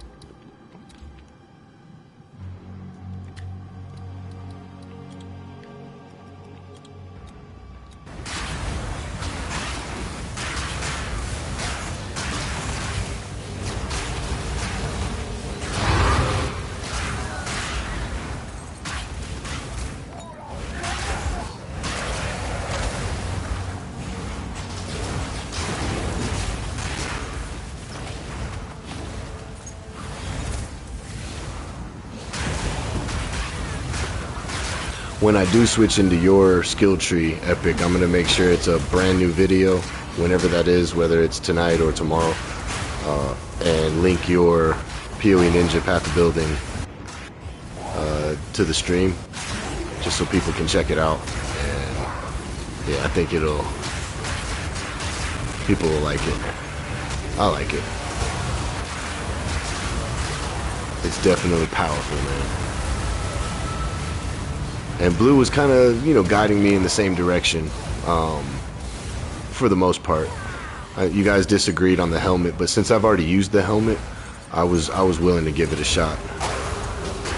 When I do switch into your skill tree, Epic, I'm going to make sure it's a brand new video, whenever that is, whether it's tonight or tomorrow, and link your PoE Ninja Path of Building to the stream, just so people can check it out. And yeah, I think people will like it. I like it. It's definitely powerful, man. And Blue was kind of, you know, guiding me in the same direction, for the most part. You guys disagreed on the helmet, but since I've already used the helmet, I was willing to give it a shot.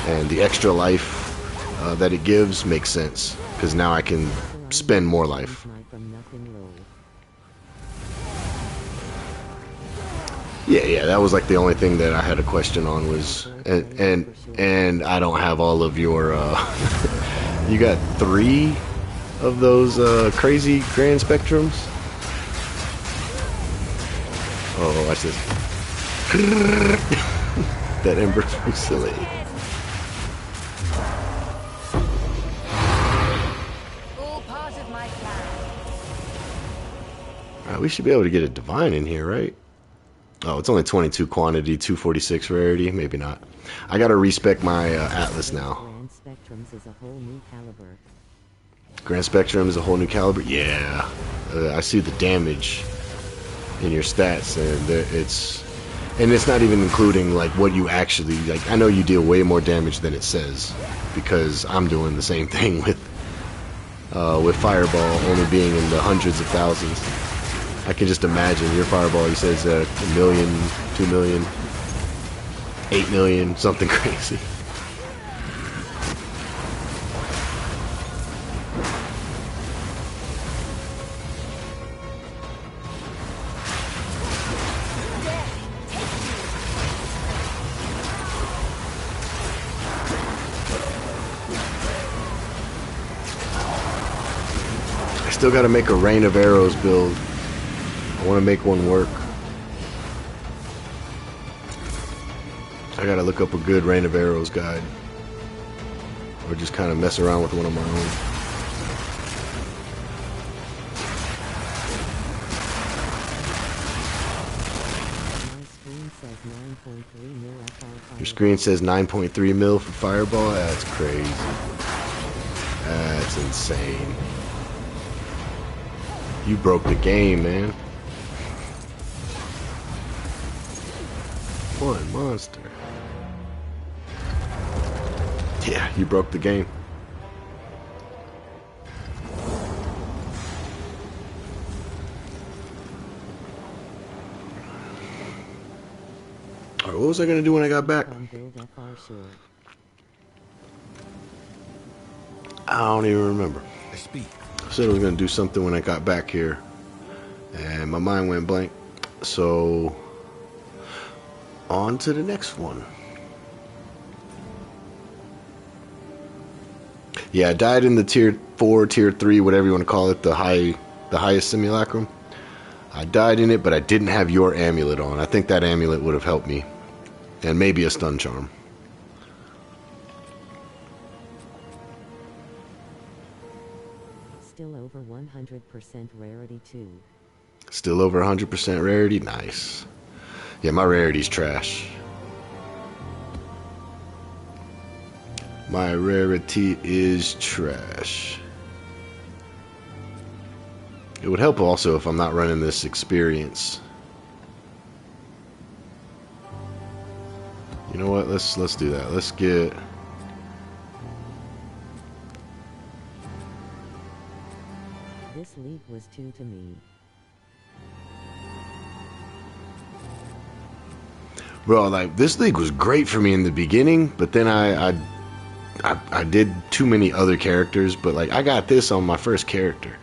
And the extra life that it gives makes sense, because now I can spend more life. Yeah, that was like the only thing that I had a question on was, and I don't have all of your. You got 3 of those crazy Grand Spectrums? Oh, watch this. That Ember Fusillade. All part of my plan. Alright, we should be able to get a Divine in here, right? Oh, it's only 22 quantity, 246 rarity. Maybe not. I gotta respec my Atlas now. Grand Spectrums is a whole new caliber. Grand Spectrum is a whole new caliber? Yeah. I see the damage in your stats, and it's not even including like what you actually like. I know you deal way more damage than it says, because I'm doing the same thing with Fireball only being in the hundreds of thousands. I can just imagine your Fireball, you said, is 1 million, 2 million, 8 million, something crazy. I still gotta make a Rain of Arrows build. I want to make one work. I gotta look up a good Rain of Arrows guide, or just kind of mess around with one of my own. My screen says 9.3 mil FR5. Your screen says 9.3 mil for Fireball. That's crazy. That's insane. You broke the game, man. What a monster. Yeah, you broke the game. Alright, what was I gonna do when I got back? I don't even remember. I said I was gonna do something when I got back here, and my mind went blank. So, on to the next one. Yeah, I died in the tier 4, tier 3, whatever you want to call it, the highest simulacrum. I died in it, but I didn't have your amulet on. I think that amulet would have helped me, and maybe a stun charm. Still over 100% rarity too. Still over 100% rarity? Nice. Yeah, my rarity's trash. My rarity is trash. It would help also if I'm not running this experience. You know what? Let's do that. Let's get... This league was 2 to me. Bro, like, this league was great for me in the beginning, but then I did too many other characters, but like, I got this on my first character.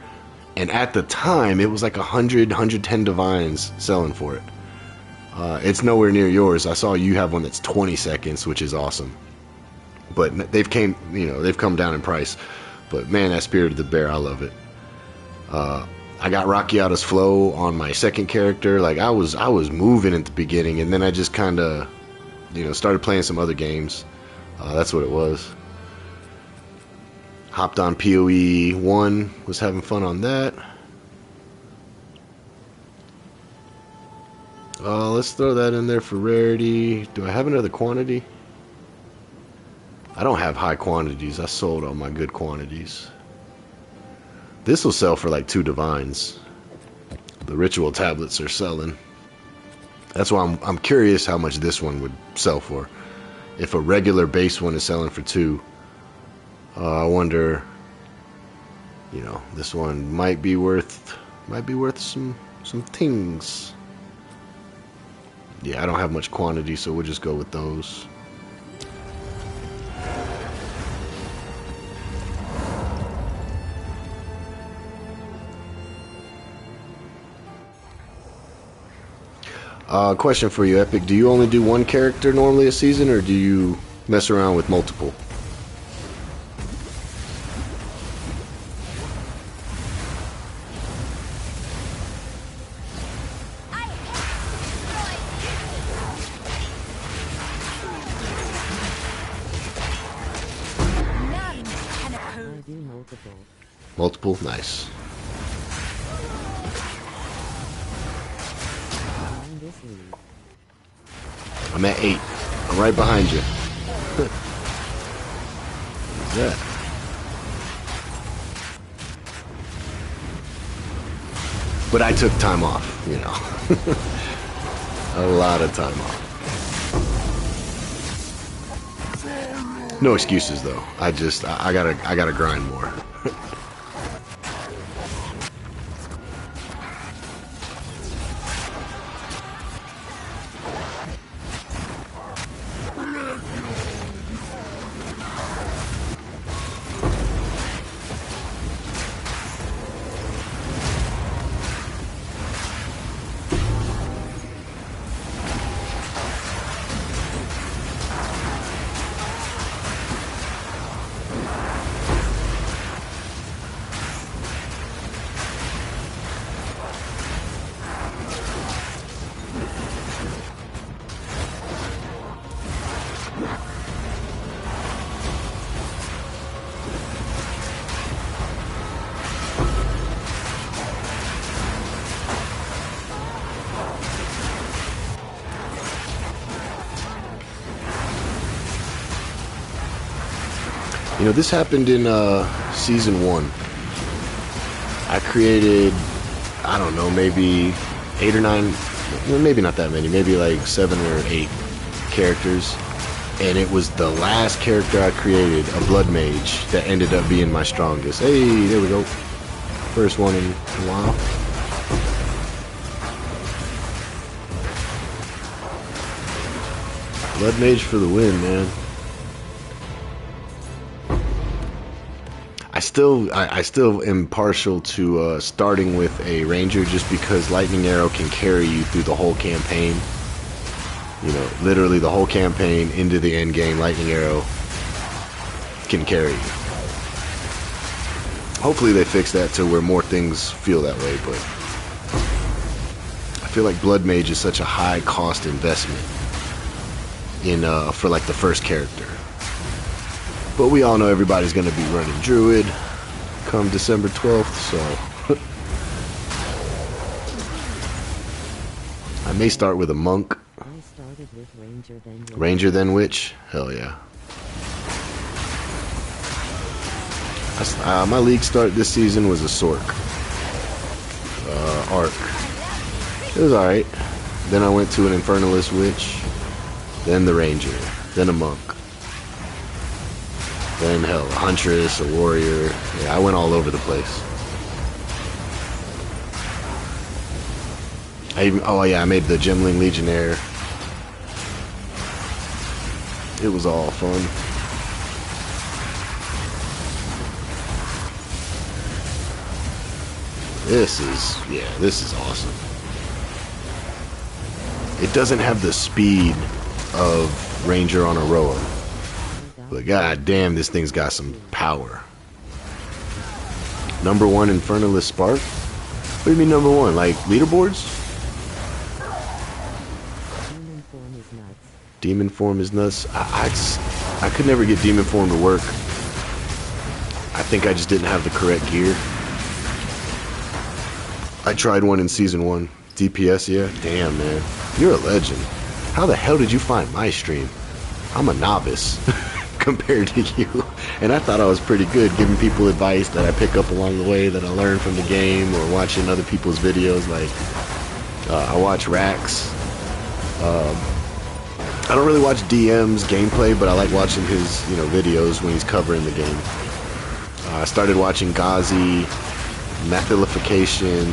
And at the time, it was like 100, 110 divines selling for it. It's nowhere near yours. I saw you have one that's 20 seconds, which is awesome. But they've come down in price. But man, that Spirit of the Bear, I love it. I got Rakiata's Flow on my second character. Like, I was moving at the beginning, and then I just kind of, started playing some other games. That's what it was. Hopped on PoE 1, was having fun on that. Let's throw that in there for rarity. Do I have another quantity? I don't have high quantities. I sold all my good quantities. This will sell for like 2 divines. The ritual tablets are selling. That's why I'm curious how much this one would sell for. If a regular base one is selling for 2, I wonder. This one might be worth some things. Yeah, I don't have much quantity, so we'll just go with those. Question for you, Epic. Do you only do one character normally a season, or do you mess around with multiple? Multiple? Nice. I'm at 8. I'm right behind you. What's that? But I took time off, a lot of time off. No excuses though. I gotta grind more. You know, this happened in season 1. I created, I don't know, maybe 8 or 9, well, maybe not that many, maybe like 7 or 8 characters. And it was the last character I created, a blood mage, that ended up being my strongest. Hey, there we go. First one in a while. Blood mage for the win, man. I still am partial to starting with a ranger just because lightning arrow can carry you through the whole campaign. You know, literally the whole campaign into the end game, lightning arrow can carry you. Hopefully they fix that to where more things feel that way, but I feel like blood mage is such a high cost investment in for like the first character. But we all know everybody's going to be running druid come December 12th, so I may start with a monk. I started with Ranger then witch? Hell yeah. My league start this season was a Sork. Arc. It was alright. Then I went to an Infernalist witch. Then the Ranger. Then a monk. Then hell, a Huntress, a Warrior. Yeah, I went all over the place. Oh yeah, I made the Gemling Legionnaire. It was all fun. This is awesome. It doesn't have the speed of Ranger on Aroa, but god damn, this thing's got some power. Number 1 Infernalist Spark? What do you mean number 1? Like leaderboards? Demon form is nuts. Demon form is nuts. I could never get demon form to work. I think I just didn't have the correct gear. I tried one in season 1. DPS, yeah? Damn, man. You're a legend. How the hell did you find my stream? I'm a novice compared to you. And I thought I was pretty good giving people advice that I pick up along the way that I learned from the game or watching other people's videos. Like, I watch Rax. I don't really watch DM's gameplay, but I like watching his, videos when he's covering the game. I started watching Ghazi, Mathilification,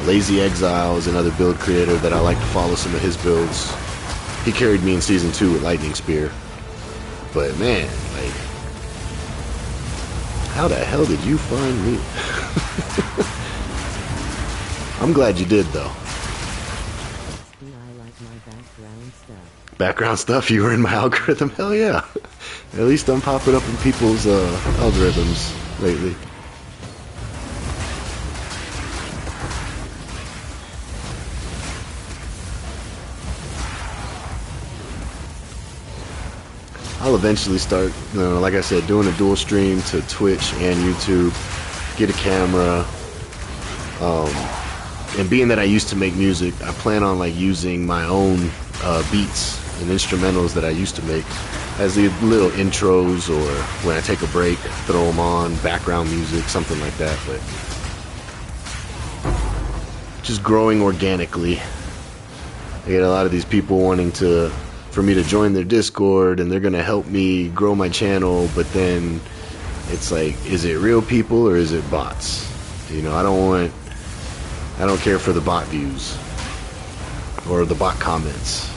Lazy Exiles, another build creator that I like to follow some of his builds. He carried me in season 2 with Lightning Spear. But man, like, how the hell did you find me? I'm glad you did though. I like my background stuff. Background stuff? You were in my algorithm? Hell yeah. At least I'm popping up in people's algorithms lately. I'll eventually start, like I said, doing a dual stream to Twitch and YouTube, get a camera, and being that I used to make music, I plan on like using my own beats and instrumentals that I used to make as the little intros, or when I take a break, throw them on, background music, something like that, but just growing organically. I get a lot of these people wanting for me to join their Discord, and they're gonna help me grow my channel, but then it's like, is it real people or is it bots? I don't care for the bot views or the bot comments.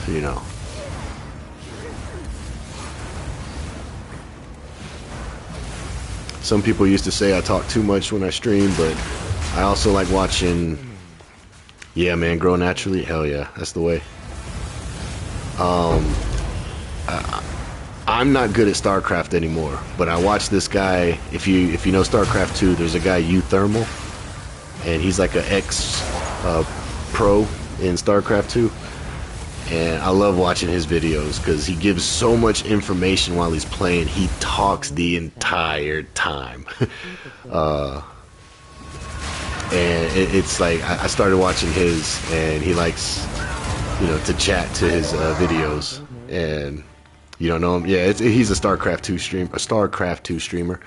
Some people used to say I talk too much when I stream, but I also like watching. Yeah, man, grow naturally. Hell yeah, that's the way. I'm not good at StarCraft anymore, but I watch this guy. If you know StarCraft 2, there's a guy Thermal, and he's like an ex-pro in StarCraft 2, and I love watching his videos because he gives so much information while he's playing. He talks the entire time. And it's like I started watching his, and he likes to chat to his videos, and You don't know him? Yeah, he's a StarCraft 2 streamer.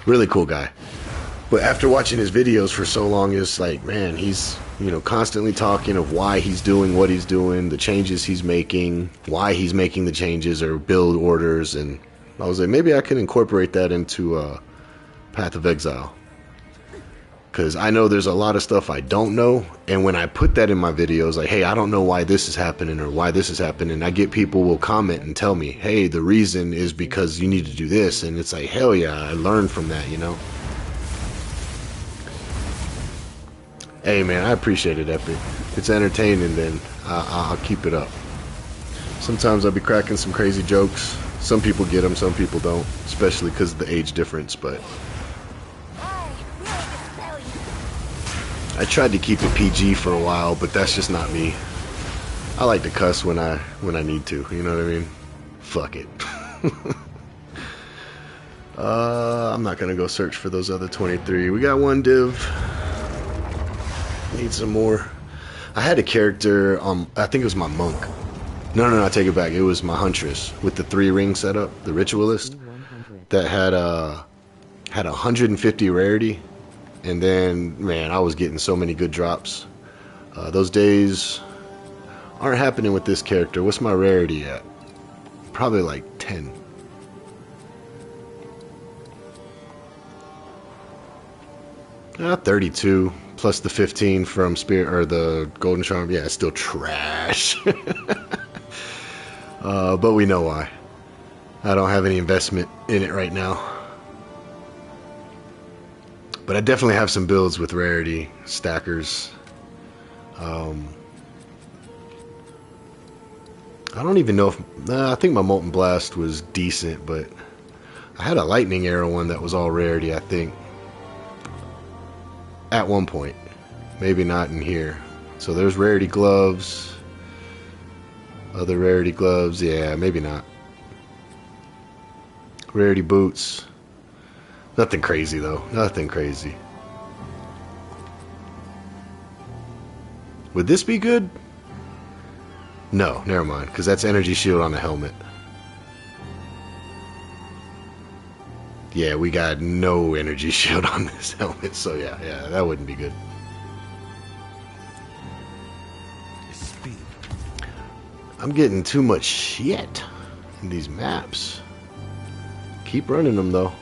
Really cool guy. But after watching his videos for so long, it's like, man, he's, you know, constantly talking of why he's doing what he's doing, the changes he's making, why he's making the changes or build orders, and I was like, maybe I can incorporate that into Path of Exile. Because I know there's a lot of stuff I don't know, and when I put that in my videos, like, hey, I don't know why this is happening or why this is happening, I get people will comment and tell me, hey, the reason is because you need to do this, and it's like, hell yeah, I learned from that, you know? Hey man, I appreciate it, Epic. It's entertaining, then I'll keep it up. Sometimes I'll be cracking some crazy jokes. Some people get them, some people don't, especially because of the age difference, but I tried to keep it PG for a while, but that's just not me. I like to cuss when I need to, you know what I mean? Fuck it. I'm not gonna go search for those other 23. We got one div. Need some more. I had a character, I think it was my monk. No, I take it back. It was my huntress with the 3 ring setup, the ritualist, that had 150 rarity. And then, man, I was getting so many good drops. Those days aren't happening with this character. What's my rarity at? Probably like 10. Ah, 32 plus the 15 from Spirit or the Golden Charm. Yeah, it's still trash. But we know why. I don't have any investment in it right now. But I definitely have some builds with rarity stackers. I don't even know if... I think my Molten Blast was decent, but I had a Lightning Arrow one that was all rarity, I think. At one point. Maybe not in here. So there's rarity gloves. Other rarity gloves. Yeah, maybe not. Rarity boots. Nothing crazy though. Nothing crazy. Would this be good? No, never mind. Because that's energy shield on the helmet. Yeah, we got no energy shield on this helmet. So yeah, that wouldn't be good. I'm getting too much shit in these maps. Keep running them though.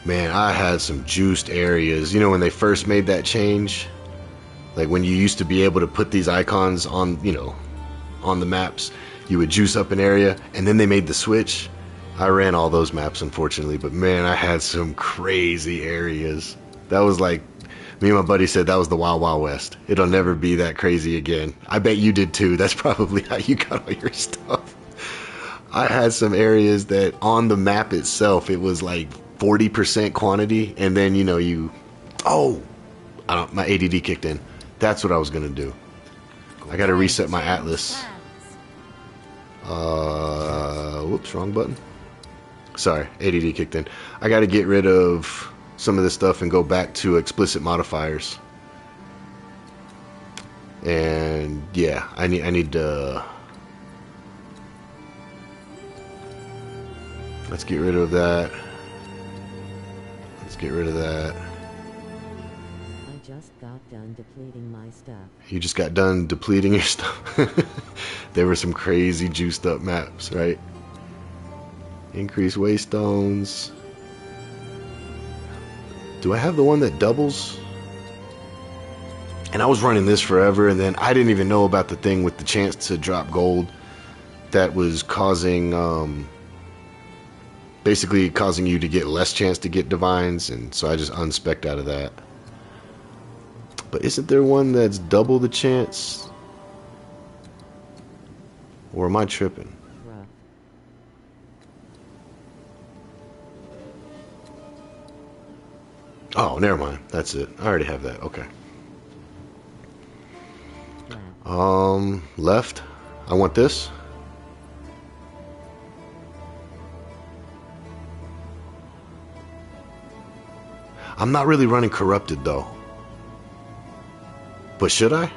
Man, I had some juiced areas. You know when they first made that change? Like when you used to be able to put these icons on, you know, on the maps, you would juice up an area, and then they made the switch. I ran all those maps, unfortunately, but man, I had some crazy areas. That was like, me and my buddy said that was the Wild Wild West. It'll never be that crazy again. I bet you did too. That's probably how you got all your stuff. I had some areas that on the map itself, it was like 40% quantity, and then, you know, my ADD kicked in. That's what I was gonna do. I gotta reset my Atlas. Whoops, wrong button. Sorry, ADD kicked in. I gotta get rid of some of this stuff and go back to explicit modifiers. And yeah, I need to. Let's get rid of that. Let's get rid of that. I just got done depleting my stuff. You just got done depleting your stuff. There were some crazy juiced up maps, right? Increase waystones. Do I have the one that doubles? And I was running this forever, and then I didn't even know about the thing with the chance to drop gold that was causing, basically causing you to get less chance to get divines, and so I just unspec'd out of that. But isn't there one that's double the chance? Or am I tripping? Rough. Oh, never mind. That's it. I already have that. Okay. Left. I want this. I'm not really running corrupted though. But should I?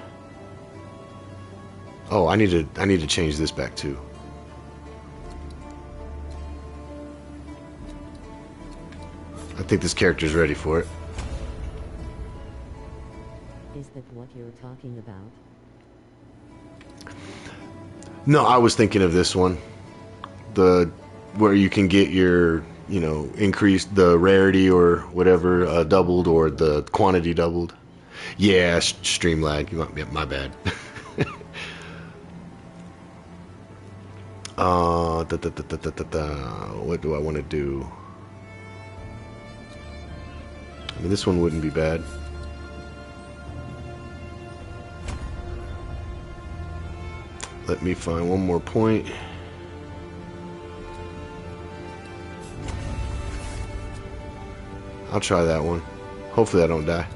Oh, I need to change this back too. I think this character's ready for it. Is that what you're talking about? No, I was thinking of this one. The where you can get your, you know, increased the rarity or whatever doubled or the quantity doubled. Yeah, stream lag. My bad. What do I want to do? I mean, this one wouldn't be bad. Let me find one more point. I'll try that one. Hopefully I don't die.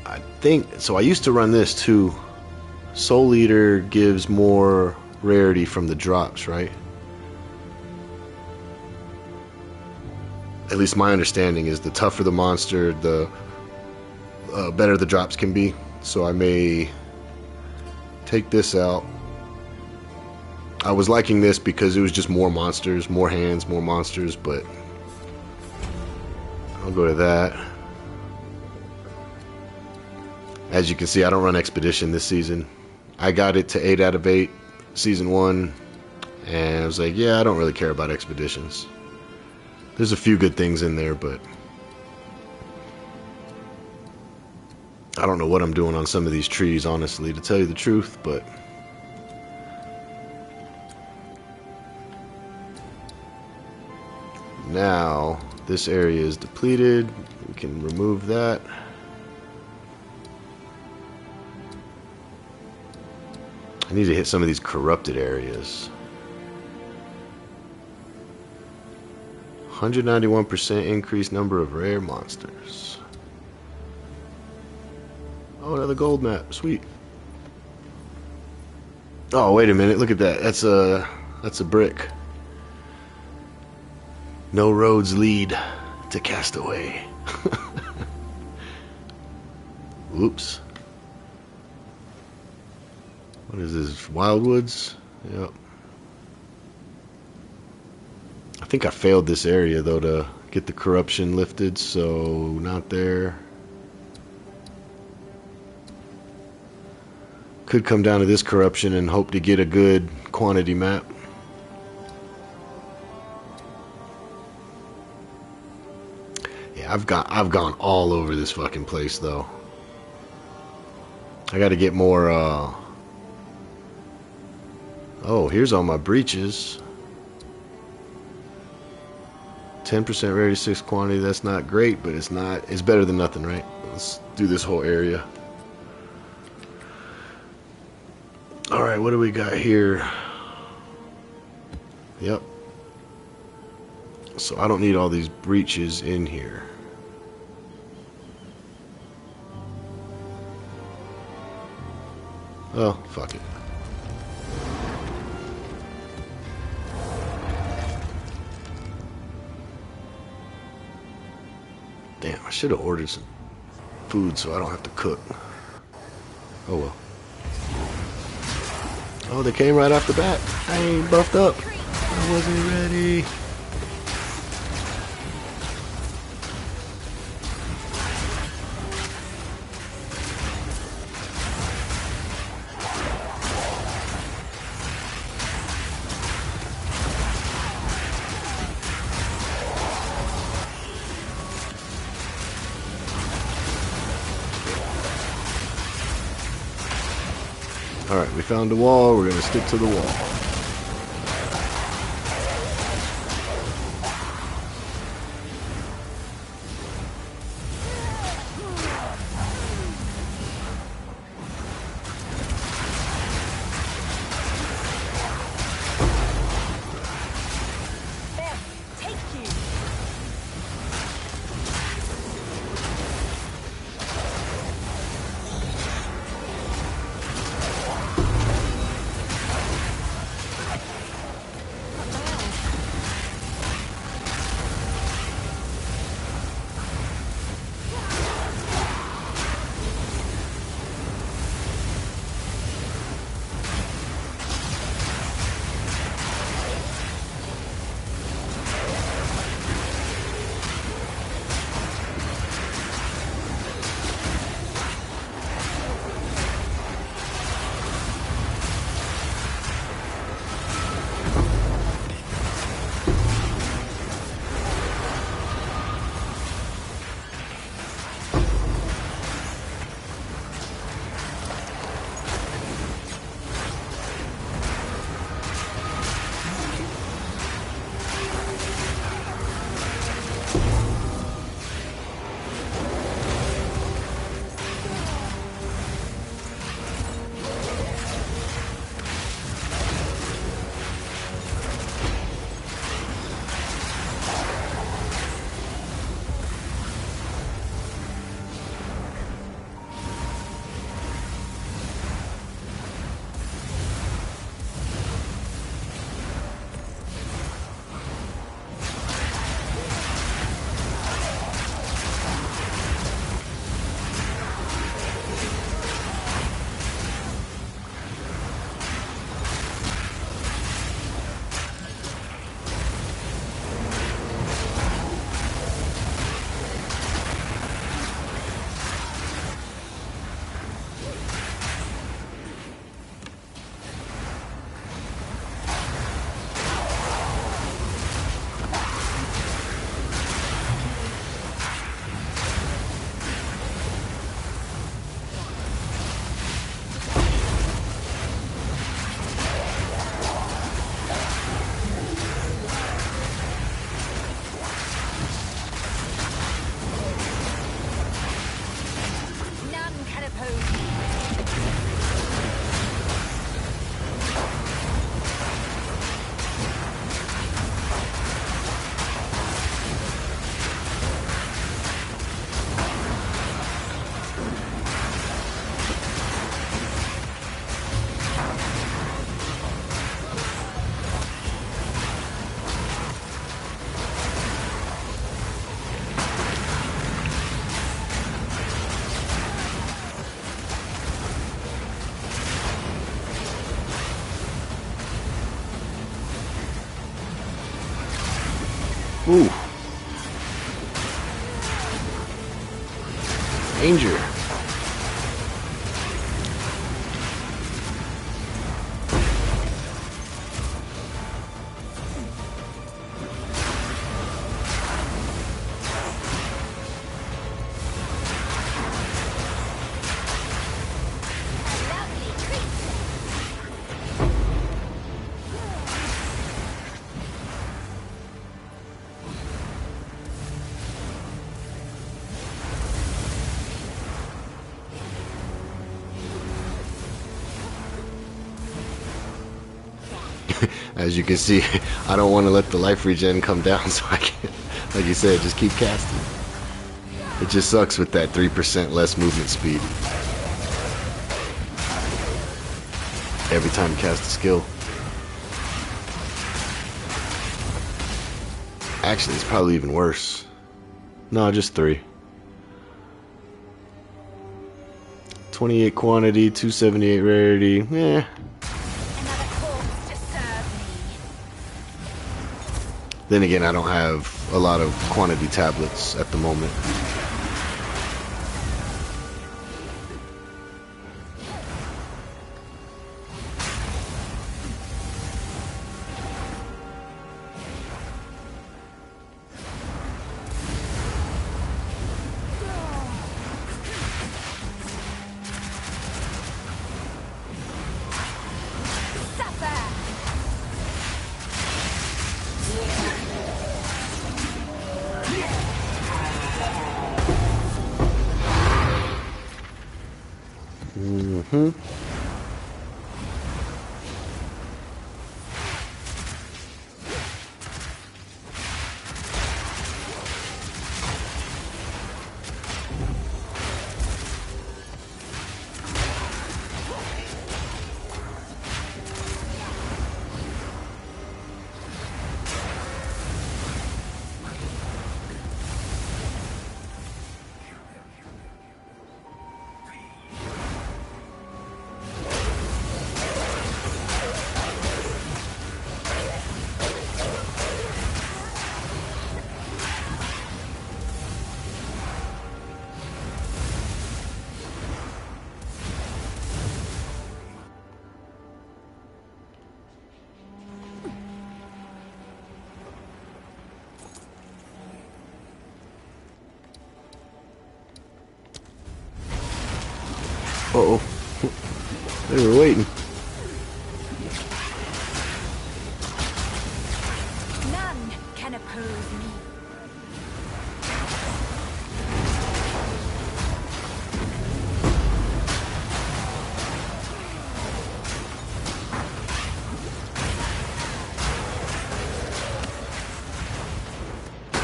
I think so. I used to run this too. Soul Eater gives more rarity from the drops, right? At least my understanding is the tougher the monster, the better the drops can be. So I may take this out. I was liking this because it was just more monsters, more hands, more monsters, but I'll go to that. As you can see, I don't run Expedition this season. I got it to 8 out of 8 season 1, and I was like, yeah, I don't really care about Expeditions. There's a few good things in there, but I don't know what I'm doing on some of these trees, honestly, to tell you the truth, but now this area is depleted. We can remove that. I need to hit some of these corrupted areas. 191% increased number of rare monsters. Oh, another gold map. Sweet. Oh, wait a minute. Look at that. That's a brick. No roads lead to Castaway. Oops. What is this? Wildwoods? Yep. I think I failed this area though to get the corruption lifted, so not there. Could come down to this corruption and hope to get a good quantity map. Yeah, I've gone all over this fucking place though. I got to get more. Oh, here's all my breaches. 10% rarity, 6 quantity. That's not great, but it's not. It's better than nothing, right? Let's do this whole area. All right, what do we got here? Yep. So I don't need all these breaches in here. Oh, fuck it. Damn, I should have ordered some food so I don't have to cook. Oh well. Oh, they came right off the bat. I ain't buffed up. I wasn't ready. Alright, we found a wall. We're going to stick to the wall. Ooh. Danger. As you can see, I don't want to let the life regen come down, so I can, like you said, just keep casting. It just sucks with that 3% less movement speed every time you cast a skill. Actually, it's probably even worse. No, just 3. 28 quantity, 278 rarity. Eh. Then again, I don't have a lot of quantity tablets at the moment. Uh-oh. They were waiting. None can oppose me.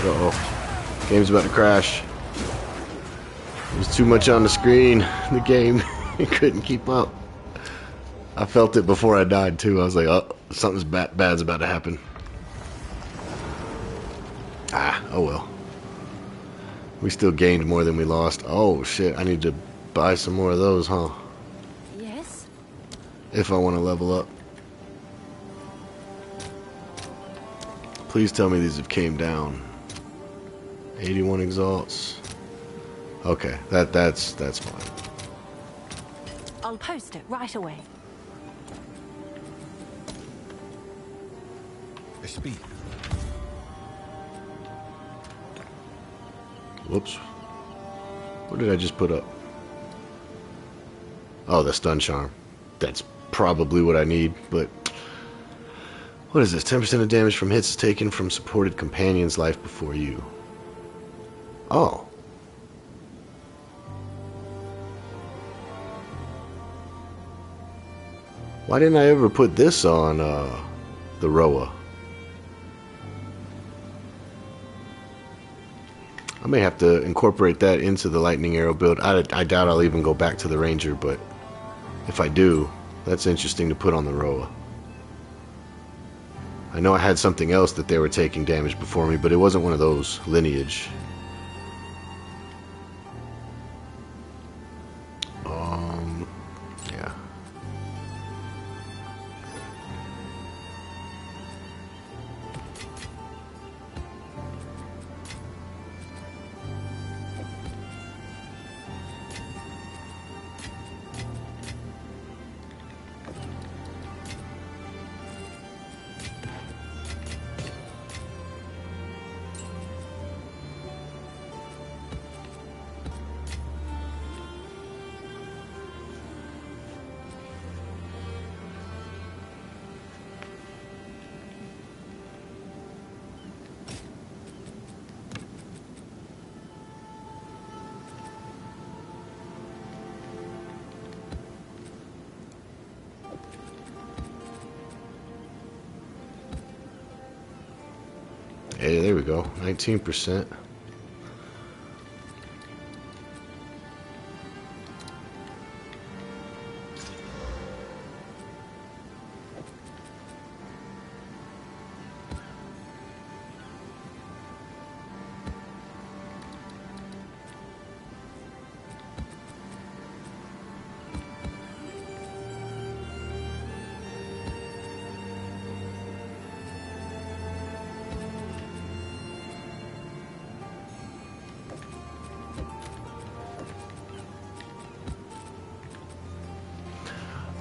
Uh-oh. Game's about to crash. There's too much on the screen. The game it couldn't keep up. I felt it before I died too. I was like, oh, something's bad's about to happen. Ah, oh well. We still gained more than we lost. Oh shit, I need to buy some more of those, huh? Yes? If I want to level up. Please tell me these have came down. 81 exalts. Okay, that's fine. I'll post it right away. Speed. Whoops. What did I just put up? Oh, the stun charm. That's probably what I need, but what is this? 10% of damage from hits is taken from supported companion's life before you. Oh. Why didn't I ever put this on the Roa? I may have to incorporate that into the lightning arrow build. I doubt I'll even go back to the ranger, but if I do, that's interesting to put on the Roa. I know I had something else that they were taking damage before me, but it wasn't one of those lineage. Yeah. Hey, there we go. 19%.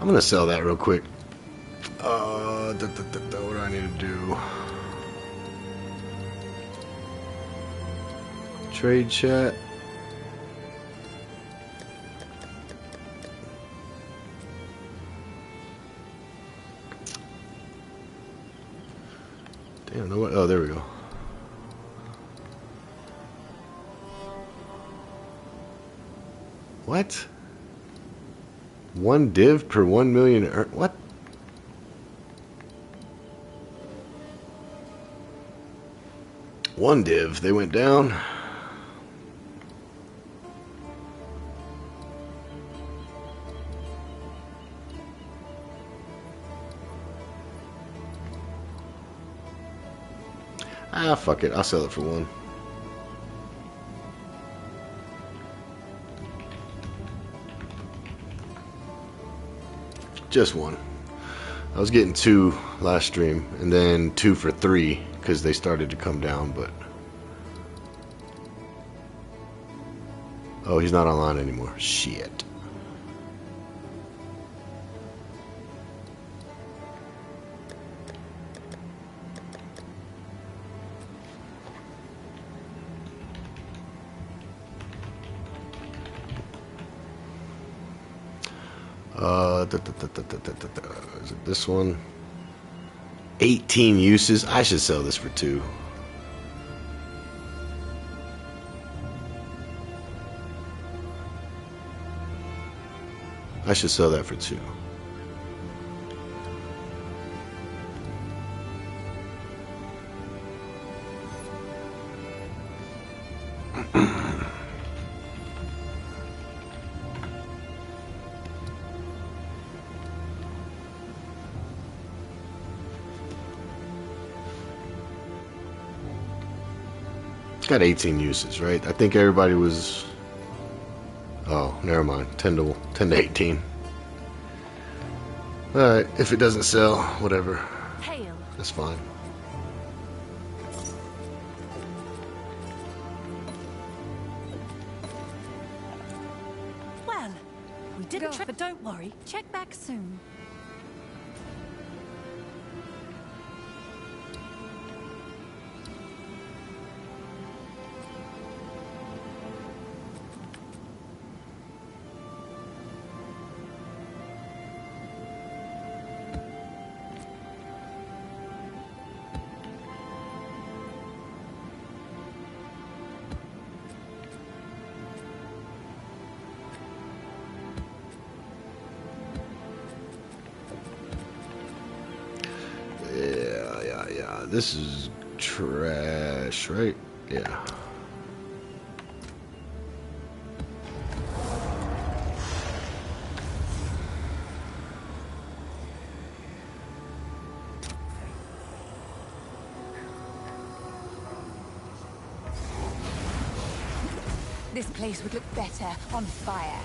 I'm gonna sell that real quick. What do I need to do? Trade chat. Damn, no what? Oh, there we go. What? 1 div per 1 million. What? One div. They went down. Ah, fuck it. I'll sell it for 1. Just 1. I was getting 2 last stream, and then 2 for 3 because they started to come down. But oh, he's not online anymore. Shit. Is it this one? 18 uses. I should sell this for 2. I should sell that for 2. Got 18 uses, right? I think everybody was. Oh, never mind. 10 to 18. All right. If it doesn't sell, whatever. Hail. That's fine. Well, we did a trip, but don't worry. Check back soon. Yeah. This is trash, right? Yeah. This place would look better on fire.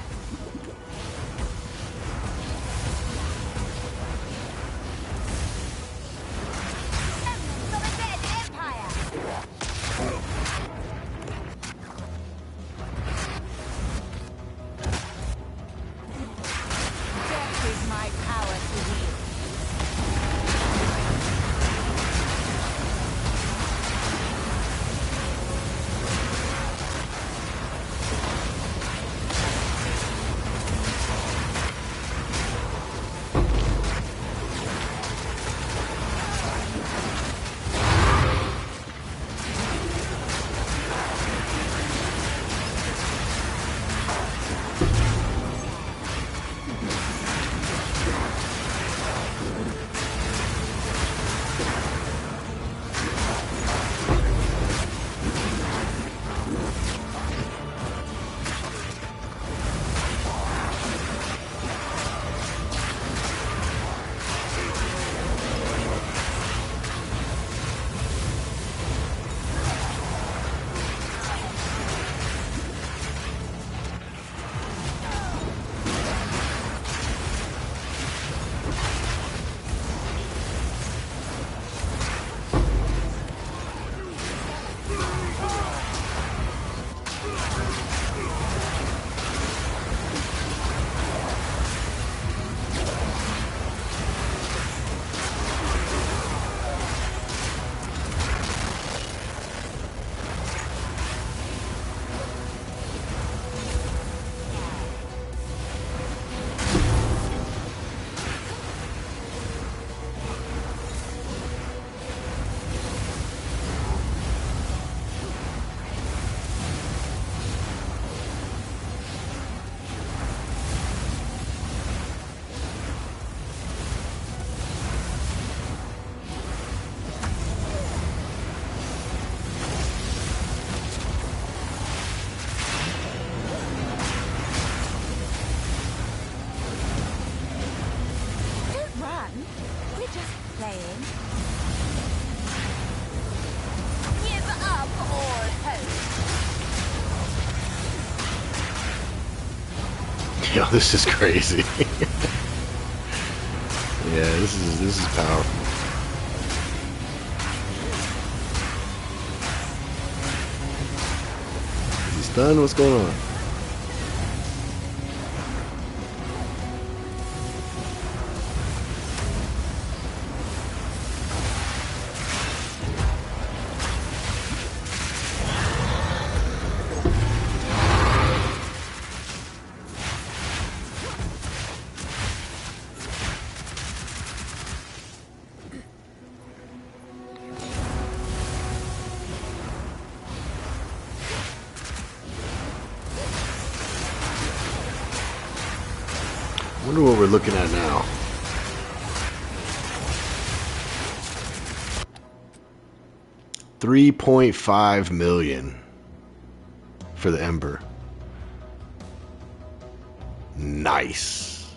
Yo, this is crazy. Yeah, this is powerful. Is he stunned? What's going on? I wonder what we're looking at now. $3.5 million for the Ember. Nice.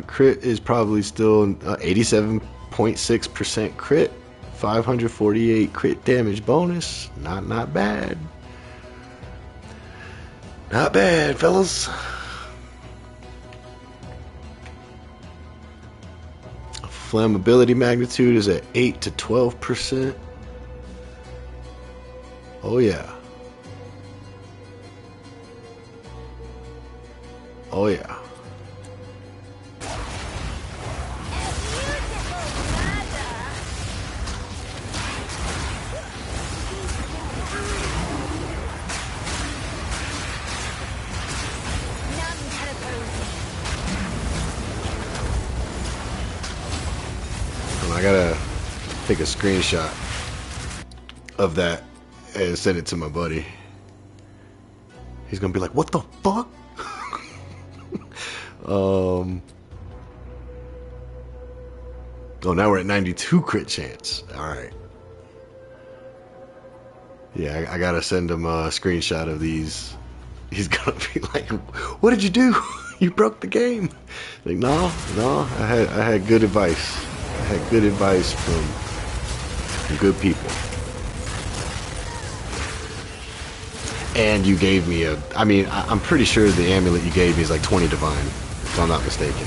Crit is probably still 87.6% crit. 548 crit damage bonus. Not bad. Not bad, fellas. Flammability magnitude is at 8 to 12%. Oh yeah. Oh yeah. I gotta take a screenshot of that and send it to my buddy. He's gonna be like, what the fuck? Oh, now we're at 92 crit chance. Alright. Yeah, I gotta send him a screenshot of these. He's gonna be like, what did you do? You broke the game. Like, no, I had good advice. I had good advice from good people. And you gave me a... I mean, I'm pretty sure the amulet you gave me is like 20 divine, if I'm not mistaken.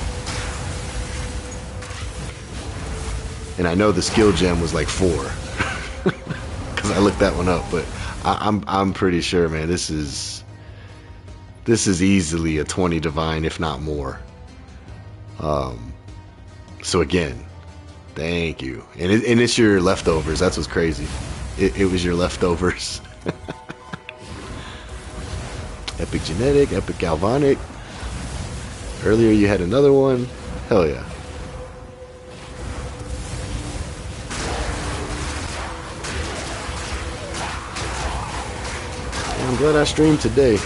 And I know the skill gem was like 4. Because I looked that one up, but I'm pretty sure, man, this is easily a 20 divine, if not more. So again, thank you. And it's your leftovers. That's what's crazy. It was your leftovers. Epic genetic, epic galvanic. Earlier you had another one. Hell yeah. I'm glad I streamed today.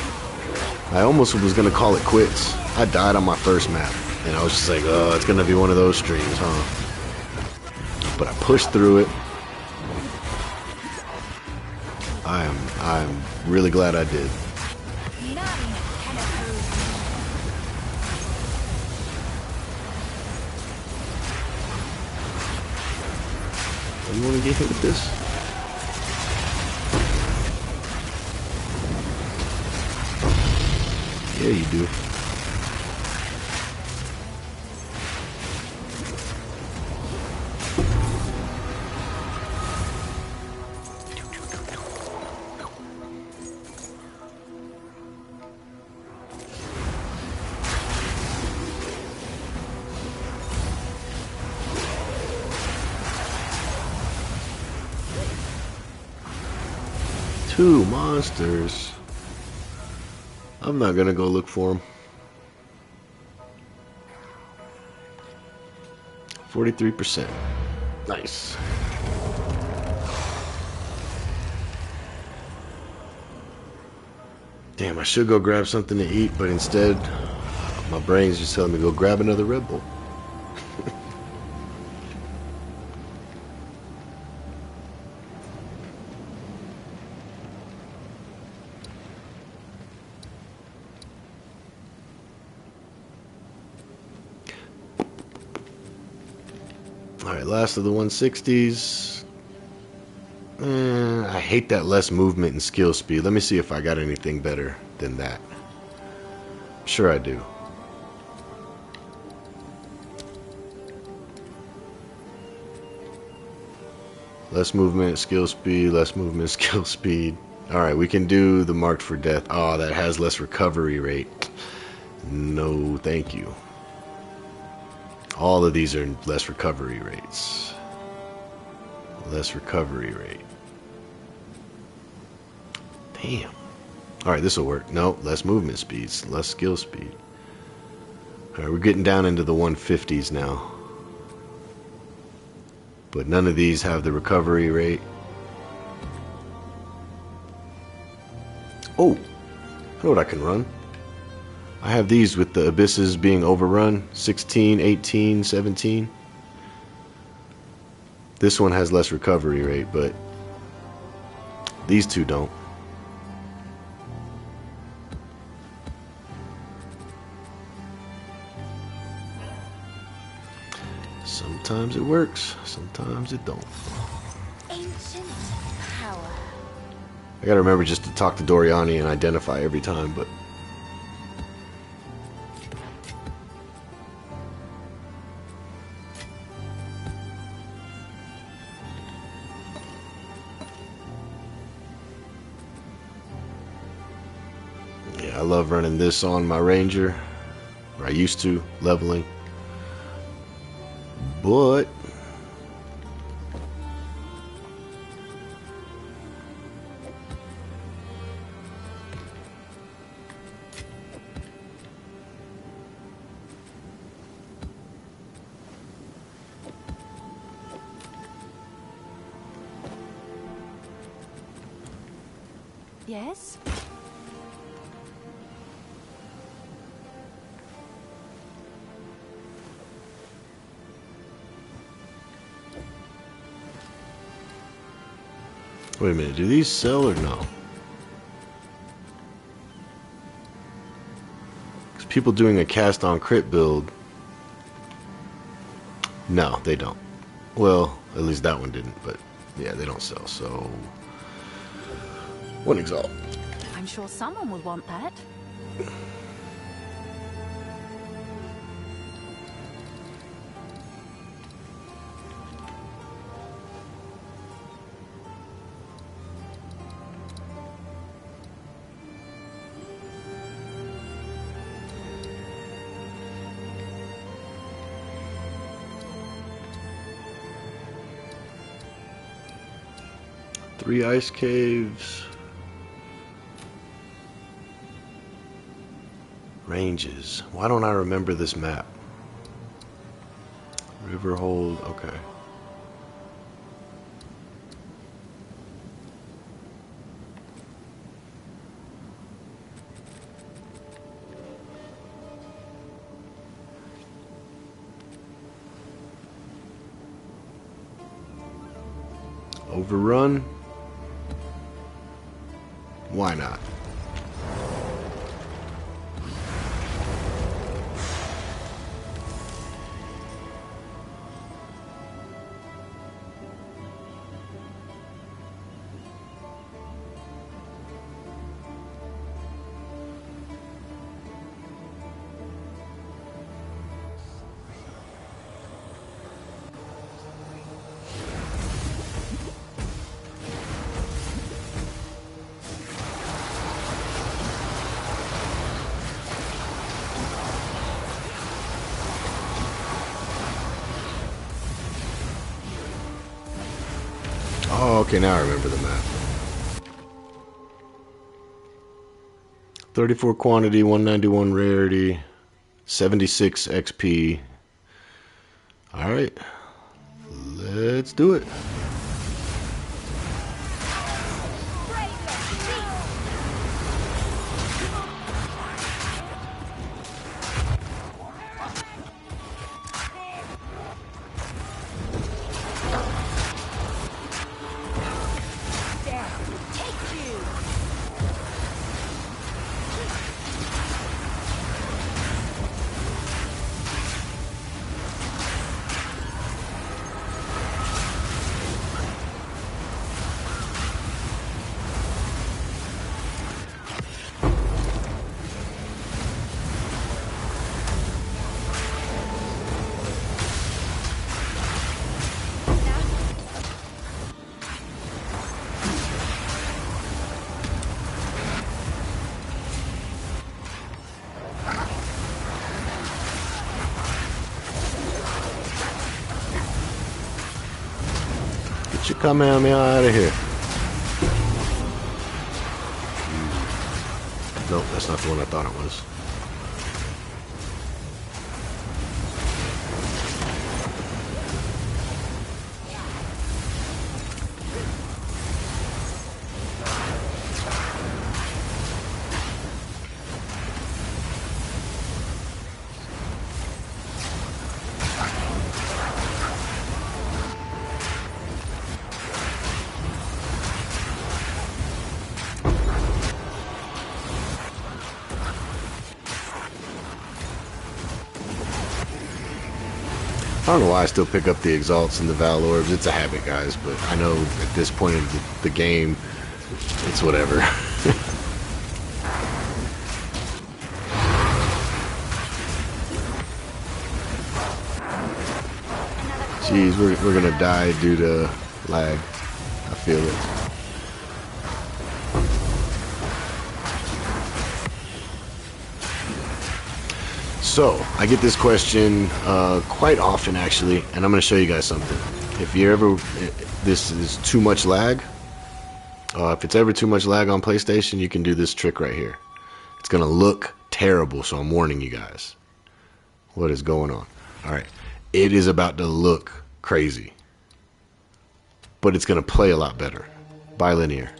I almost was gonna call it quits. I died on my first map, and I was just like, oh, it's gonna be one of those streams, huh? But I pushed through it. I'm really glad I did. You want to get hit with this? Yeah, you do. Two monsters. I'm not gonna go look for them. 43%. Nice. Damn, I should go grab something to eat, but instead, my brain's just telling me to go grab another Red Bull. Alright, last of the 160s. I hate that less movement and skill speed. Let me see if I got anything better than that. Sure I do. Less movement, skill speed, less movement, skill speed. Alright, we can do the marked for death. Oh, that has less recovery rate. No, thank you. All of these are less recovery rates. Less recovery rate. Damn. Alright, this will work. No, less movement speeds, less skill speed. Alright, we're getting down into the 150s now. But none of these have the recovery rate. Oh, I know what I can run. I have these with the abysses being overrun. 16, 18, 17. This one has less recovery rate, but these two don't. Sometimes it works, sometimes it don't. Ancient power. I gotta remember just to talk to Doriani and identify every time, but yeah, I love running this on my Ranger, or I used to, leveling. But Yes? wait a minute, do these sell or no? Because people doing a cast on crit build, no, they don't. Well, at least that one didn't, but yeah, they don't sell, so one Exalt. I'm sure someone would want that. Three ice caves. Ranges. Why don't I remember this map? Riverhold, okay. Overrun? Why not? Oh, okay, now I remember the map. 34 quantity, 191 rarity, 76 XP. Alright, let's do it. Kamehameha out of here. Nope, that's not the one I thought it was. I don't know why I still pick up the Exalts and the Val Orbs. It's a habit, guys, but I know at this point of the game, it's whatever. Jeez, we're gonna die due to lag. I feel it. So, I get this question quite often, actually, and I'm going to show you guys something. If you ever, this is too much lag, if it's ever too much lag on PlayStation, you can do this trick right here. It's going to look terrible, so I'm warning you guys. What is going on? Alright, it is about to look crazy, but it's going to play a lot better. Bilinear.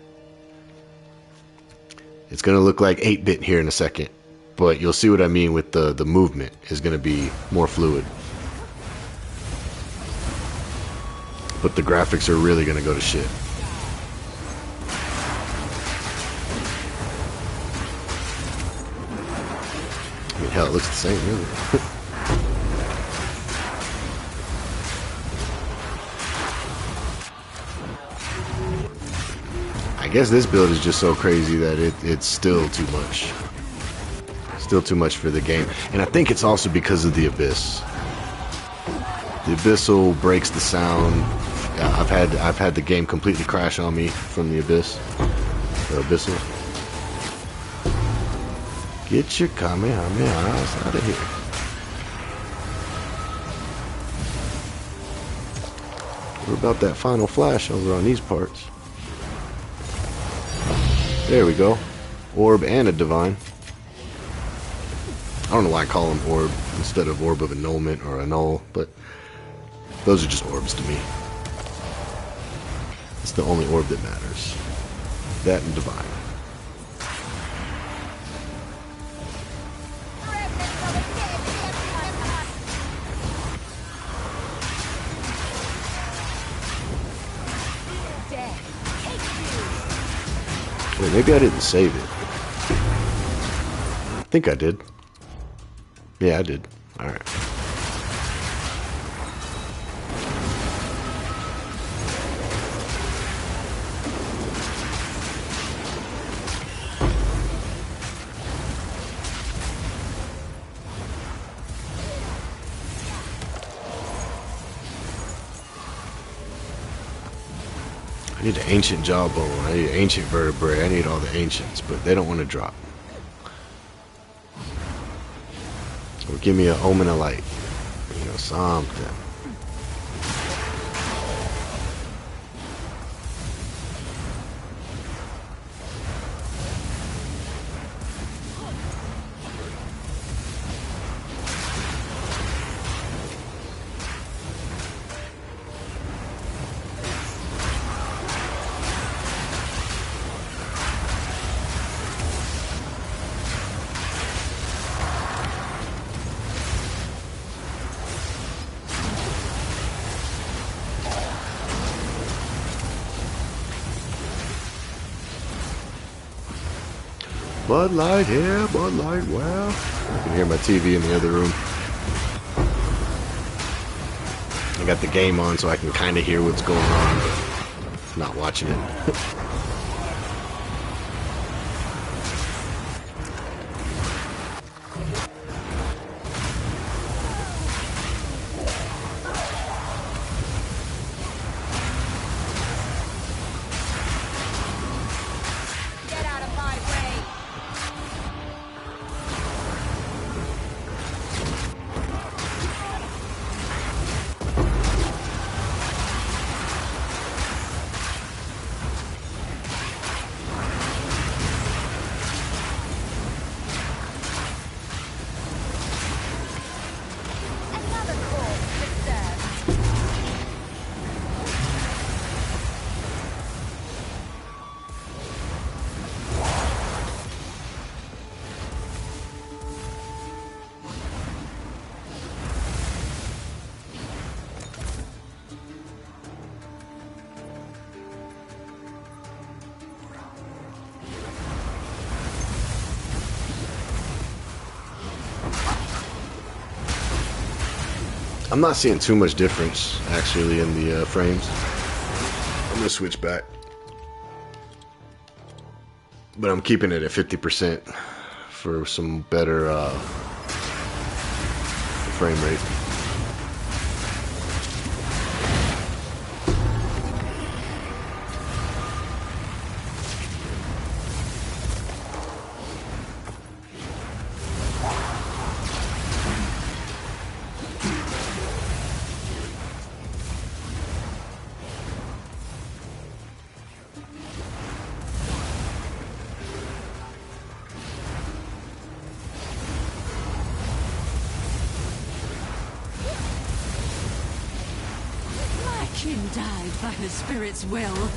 It's going to look like 8-bit here in a second. But you'll see what I mean with the movement is going to be more fluid. But the graphics are really going to go to shit. I mean, hell, it looks the same, really. I guess this build is just so crazy that it's still too much. Still too much for the game, and I think it's also because of the Abyss. The Abyssal breaks the sound. I've had the game completely crash on me from the Abyss. The Abyssal. Get your Kamehameha out of here. What about that final flash over on these parts? There we go. Orb and a divine. I don't know why I call them orb instead of orb of annulment or annul, but those are just orbs to me. It's the only orb that matters. That and divine. Wait, maybe I didn't save it. I think I did. Yeah, I did. Alright. I need an ancient jawbone. I need ancient vertebrae. I need all the ancients, but they don't want to drop. Or give me an omen of light. You know, something. Bud Light here, Bud Light, well. I can hear my TV in the other room. I got the game on so I can kind of hear what's going on, but not watching it. I'm not seeing too much difference actually in the frames. I'm gonna switch back, but I'm keeping it at 50% for some better frame rate. Kim died by her spirit's will.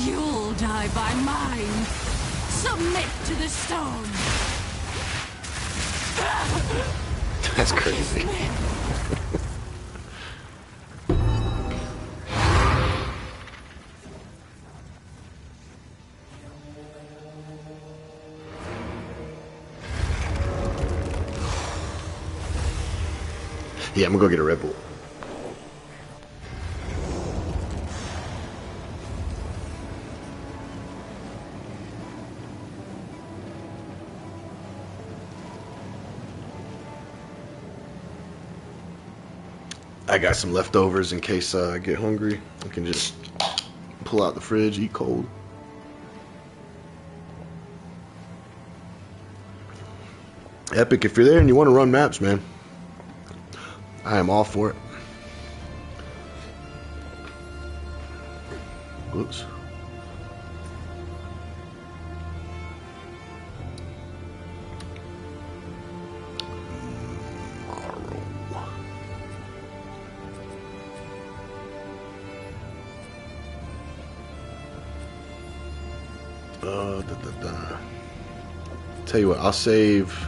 You'll die by mine. Submit to the stone. That's crazy. Yeah, I'm gonna go get a Red Bull. I got some leftovers in case I get hungry. I can just pull out the fridge, eat cold. Epic, if you're there and you want to run maps, man, I am all for it. Whoops. Tell you what, I'll save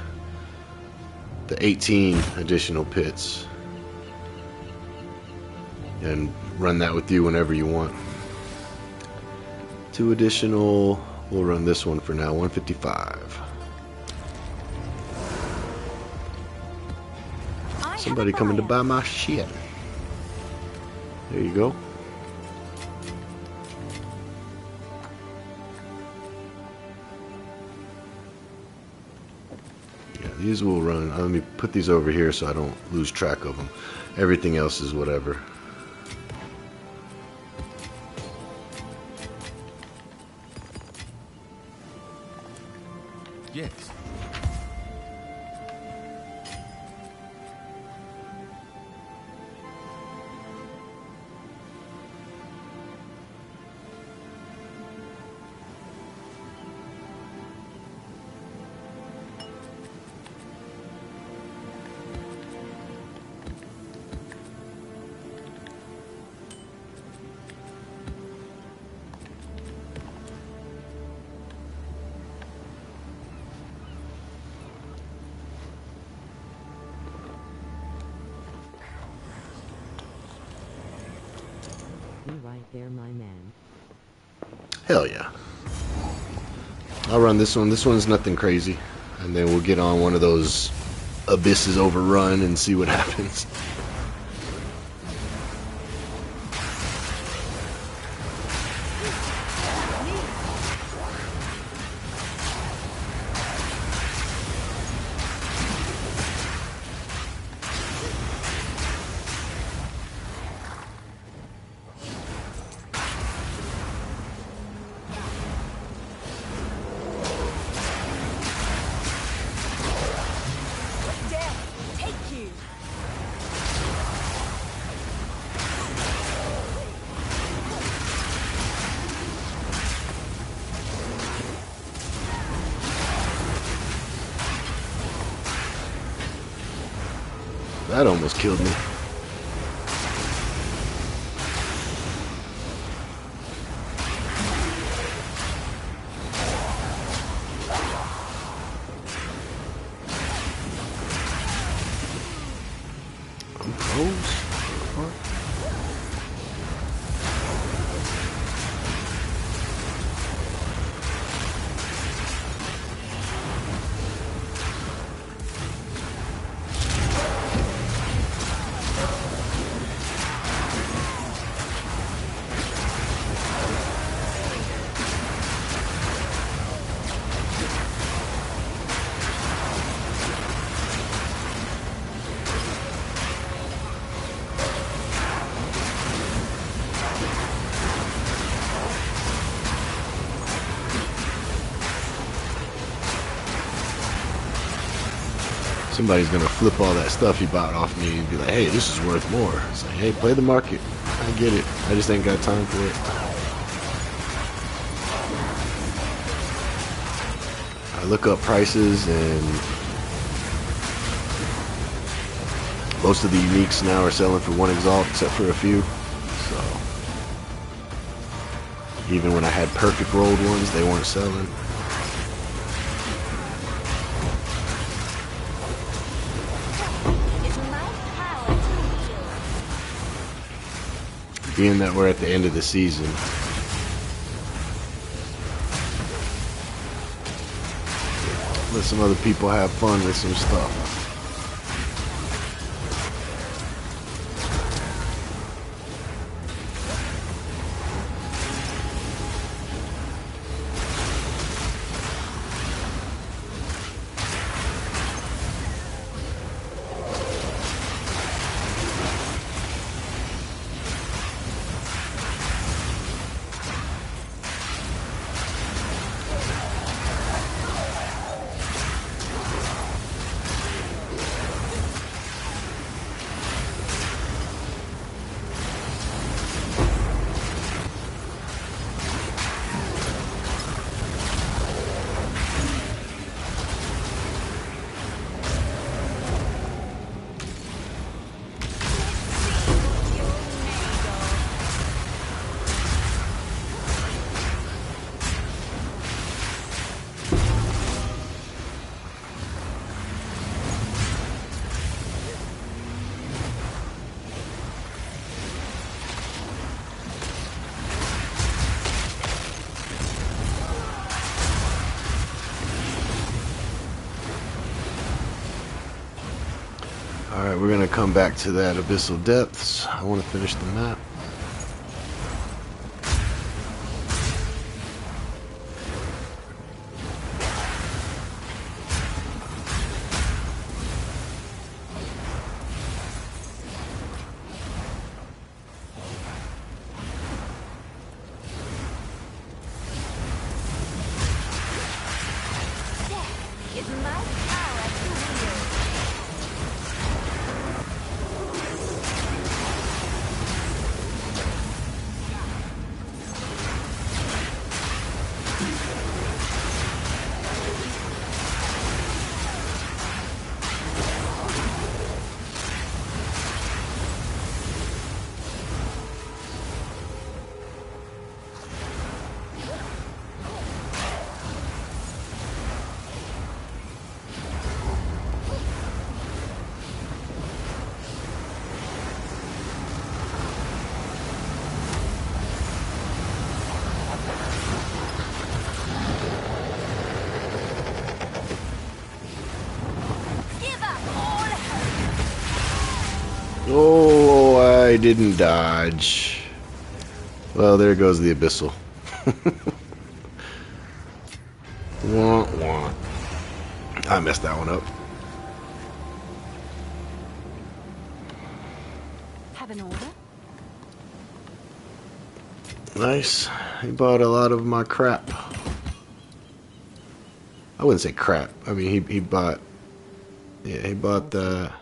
the 18 additional pits and run that with you whenever you want. 2 additional, we'll run this one for now, 155. Somebody coming to buy my shit. There you go. These will run. Let me put these over here so I don't lose track of them. Everything else is whatever. Yes. You right there, my man. Hell yeah. I'll run this one. This one's nothing crazy. And then we'll get on one of those abysses overrun and see what happens. That almost killed me. I'm pros. Somebody's gonna flip all that stuff he bought off me and be like, hey, this is worth more. It's like, hey, play the market. I get it. I just ain't got time for it. I look up prices, and most of the uniques now are selling for 1 Exalt, except for a few. So even when I had perfect rolled ones, they weren't selling. Being that we're at the end of the season, let some other people have fun with some stuff. Alright, we're gonna come back to that Abyssal Depths. I want to finish the map. Oh, I didn't dodge. Well, there goes the Abyssal. Wah, wah. I messed that one up. Have an order? Nice. He bought a lot of my crap. I wouldn't say crap. I mean, he bought... Yeah, he bought the...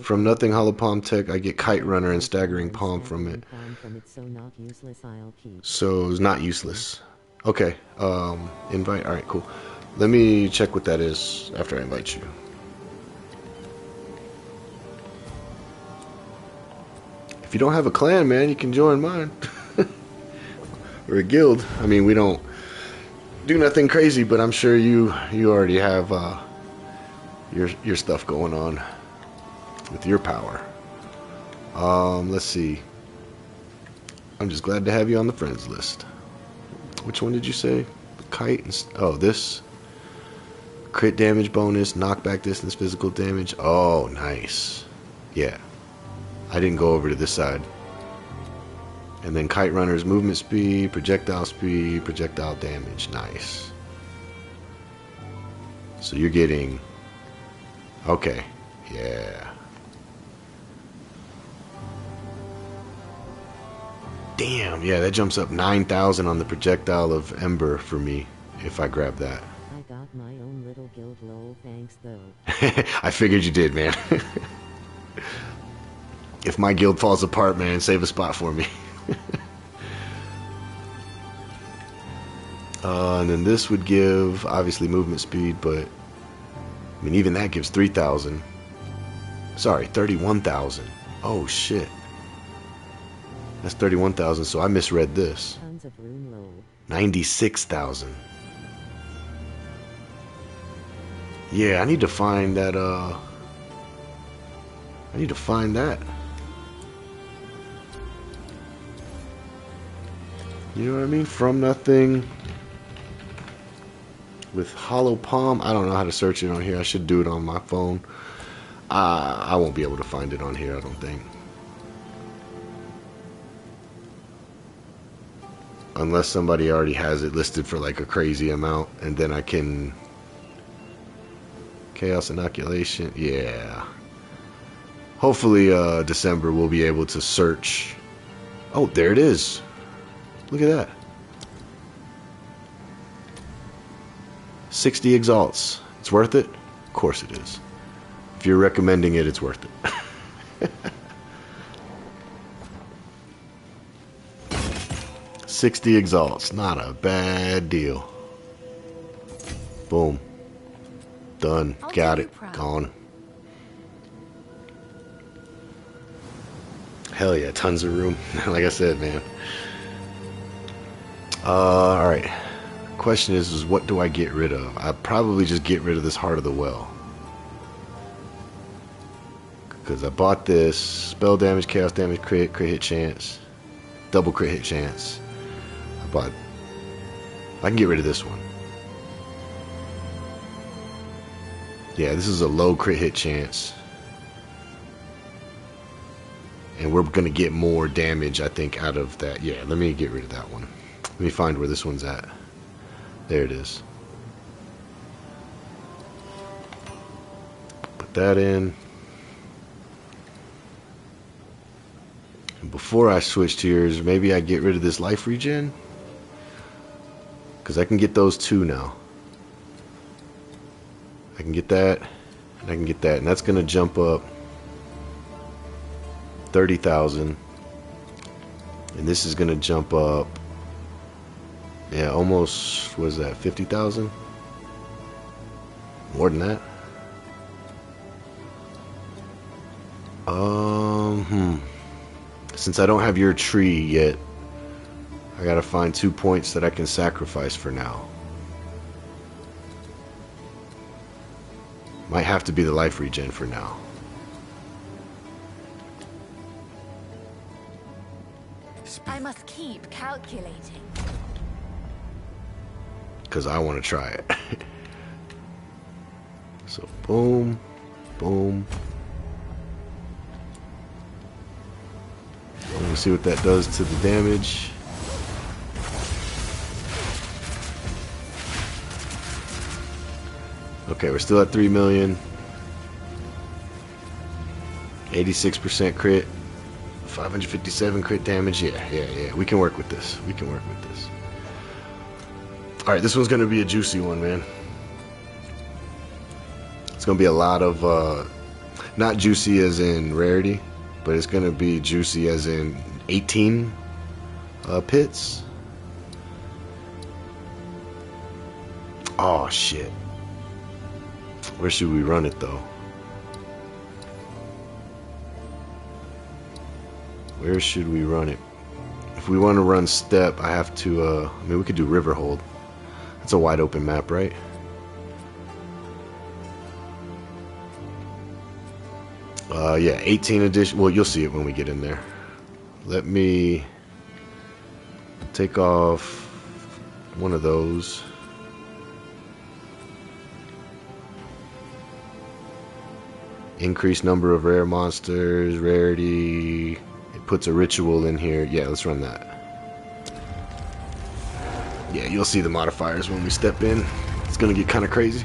From Nothing Hollow Palm Tech, I get Kite Runner and Staggering Palm from it. So it's not useless. Okay. Invite. Alright, cool. Let me check what that is after I invite you. If you don't have a clan, man, you can join mine. Or a guild. I mean, we don't do nothing crazy, but I'm sure you already have your stuff going on with your power. Let's see. I'm just glad to have you on the friends list. Which one did you say? The kite and oh, this crit damage bonus, knockback distance, physical damage. Oh, nice. Yeah, I didn't go over to this side. And then Kite Runner's movement speed, projectile damage. Nice. So you're getting... Okay. Yeah. Damn, yeah, that jumps up 9,000 on the projectile of Ember for me if I grab that. I got my own little guild lol, thanks though. I figured you did, man. If my guild falls apart, man, save a spot for me. And then this would give, obviously, movement speed, but I mean, even that gives 3,000. Sorry, 31,000. Oh, shit. That's 31,000, so I misread this. Tons of room lol. 96,000. Yeah, I need to find that, I need to find that. You know what I mean? From nothing. With Hollow Palm. I don't know how to search it on here. I should do it on my phone. I won't be able to find it on here, I don't think. Unless somebody already has it listed for like a crazy amount, and then I can... Chaos Inoculation, yeah. Hopefully December we'll be able to search. Oh, there it is. Look at that. 60 Exalts. It's worth it? Of course it is. If you're recommending it, it's worth it. 60 Exalts. Not a bad deal. Boom. Done. Got it. Gone. Hell yeah, tons of room. Like I said, man. Alright. Question is what do I get rid of? I probably just get rid of this Heart of the Well. Because I bought this. Spell damage, chaos damage, crit hit chance. Double crit hit chance. I can get rid of this one. Yeah, this is a low crit hit chance. And we're going to get more damage, I think, out of that. Yeah, let me get rid of that one. Let me find where this one's at. There it is. Put that in. And before I switch tiers, maybe I get rid of this life regen. Because I can get those two now. I can get that, and I can get that. And that's going to jump up 30,000. And this is going to jump up, yeah, almost, what is that, 50,000? More than that? Since I don't have your tree yet, I gotta find 2 points that I can sacrifice for now. Might have to be the life regen for now. I must keep calculating. Because I want to try it. So, boom, boom. Let me see what that does to the damage. Okay, we're still at 3 million. 86% crit. 557 crit damage. Yeah. We can work with this. We can work with this. Alright, this one's going to be a juicy one, man. It's going to be a lot of... not juicy as in rarity, but it's going to be juicy as in 18 pits. Oh, shit. Where should we run it, though? Where should we run it? If we want to run step, I have to, I mean, we could do Riverhold. That's a wide open map, right? Yeah, 18 edition. Well, you'll see it when we get in there. Let me take off one of those. Increase number of rare monsters, rarity. It puts a ritual in here. Yeah, let's run that. Yeah, you'll see the modifiers when we step in. It's gonna get kind of crazy.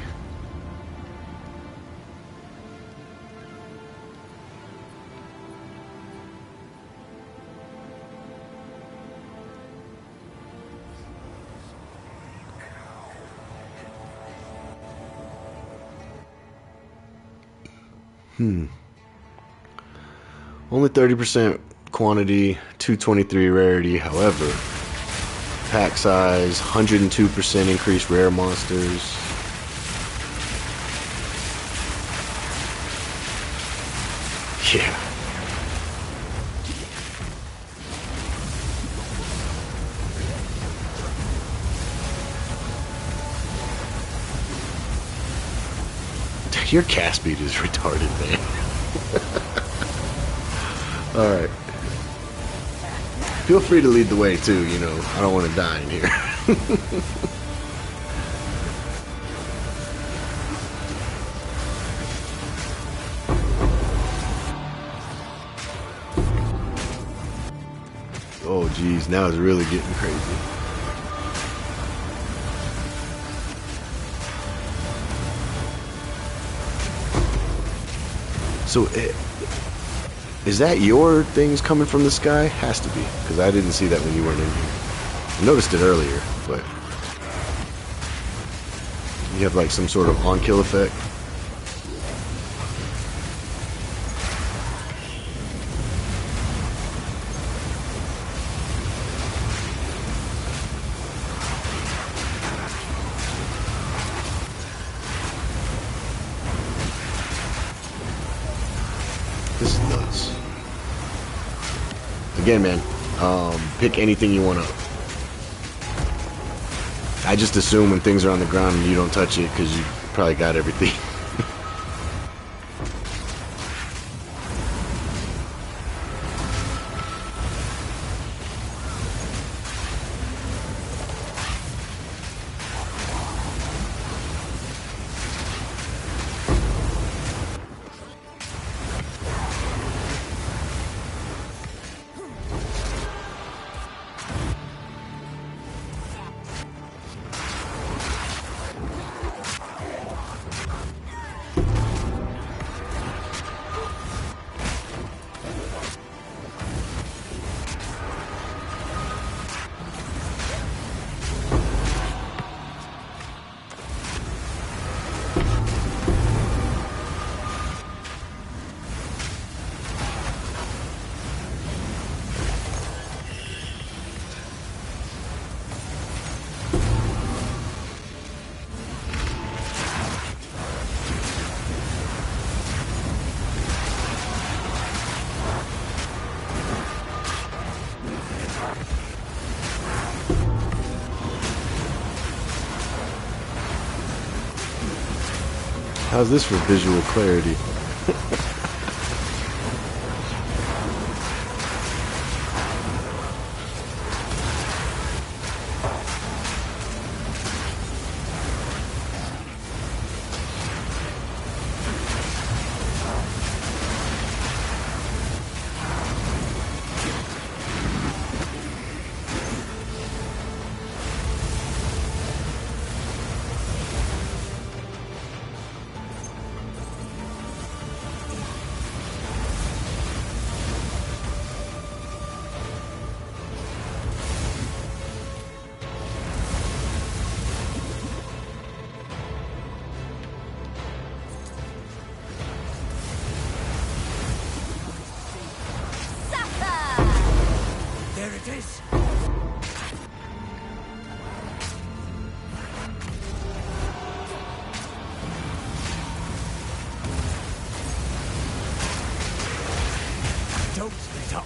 Only 30% quantity, 223 rarity. However, pack size, 102% increased rare monsters. Yeah. Your cast speed is retarded, man. Alright. Feel free to lead the way, too, you know. I don't want to die in here. Oh, geez. Now it's really getting crazy. So, is that your things coming from the sky? Has to be, because I didn't see that when you weren't in here. I noticed it earlier, but you have like some sort of on-kill effect. This is nuts. Again, man, pick anything you want up. I just assume when things are on the ground and you don't touch it because you probably got everything. How's this for visual clarity? There it is. Don't split up.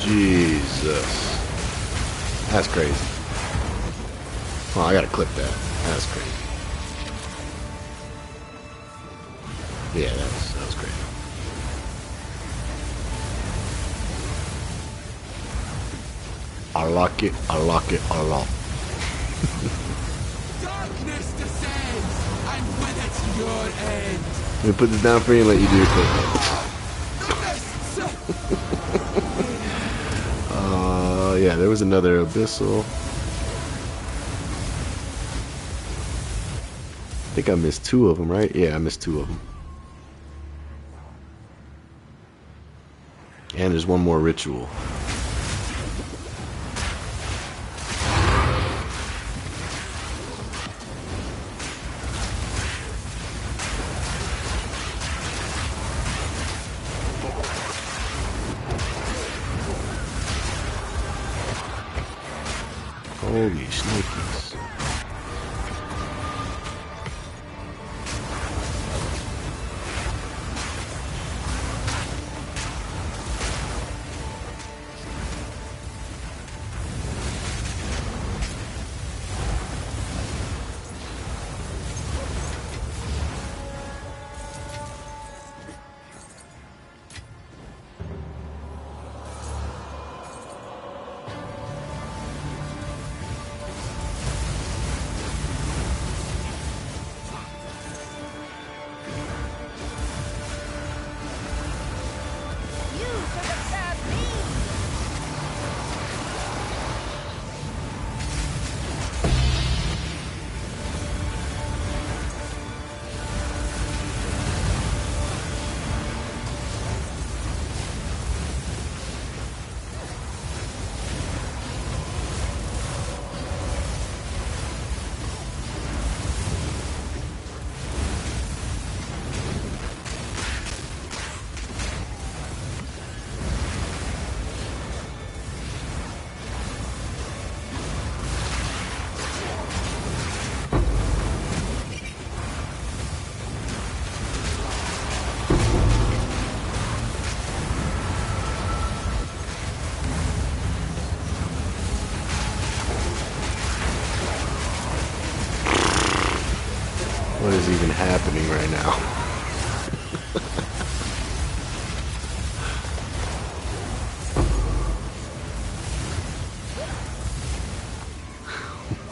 Jesus. That's crazy. Oh, I gotta clip that. That's crazy. Yeah, that was crazy. I like it, I like it a lot. Darkness descends, and with it your end. Let me put this down for you and let you do your thing. Yeah, there was another abyssal. I think I missed 2 of them, right? Yeah, I missed 2 of them. And there's one more ritual. Holy sneakies. What is even happening right now?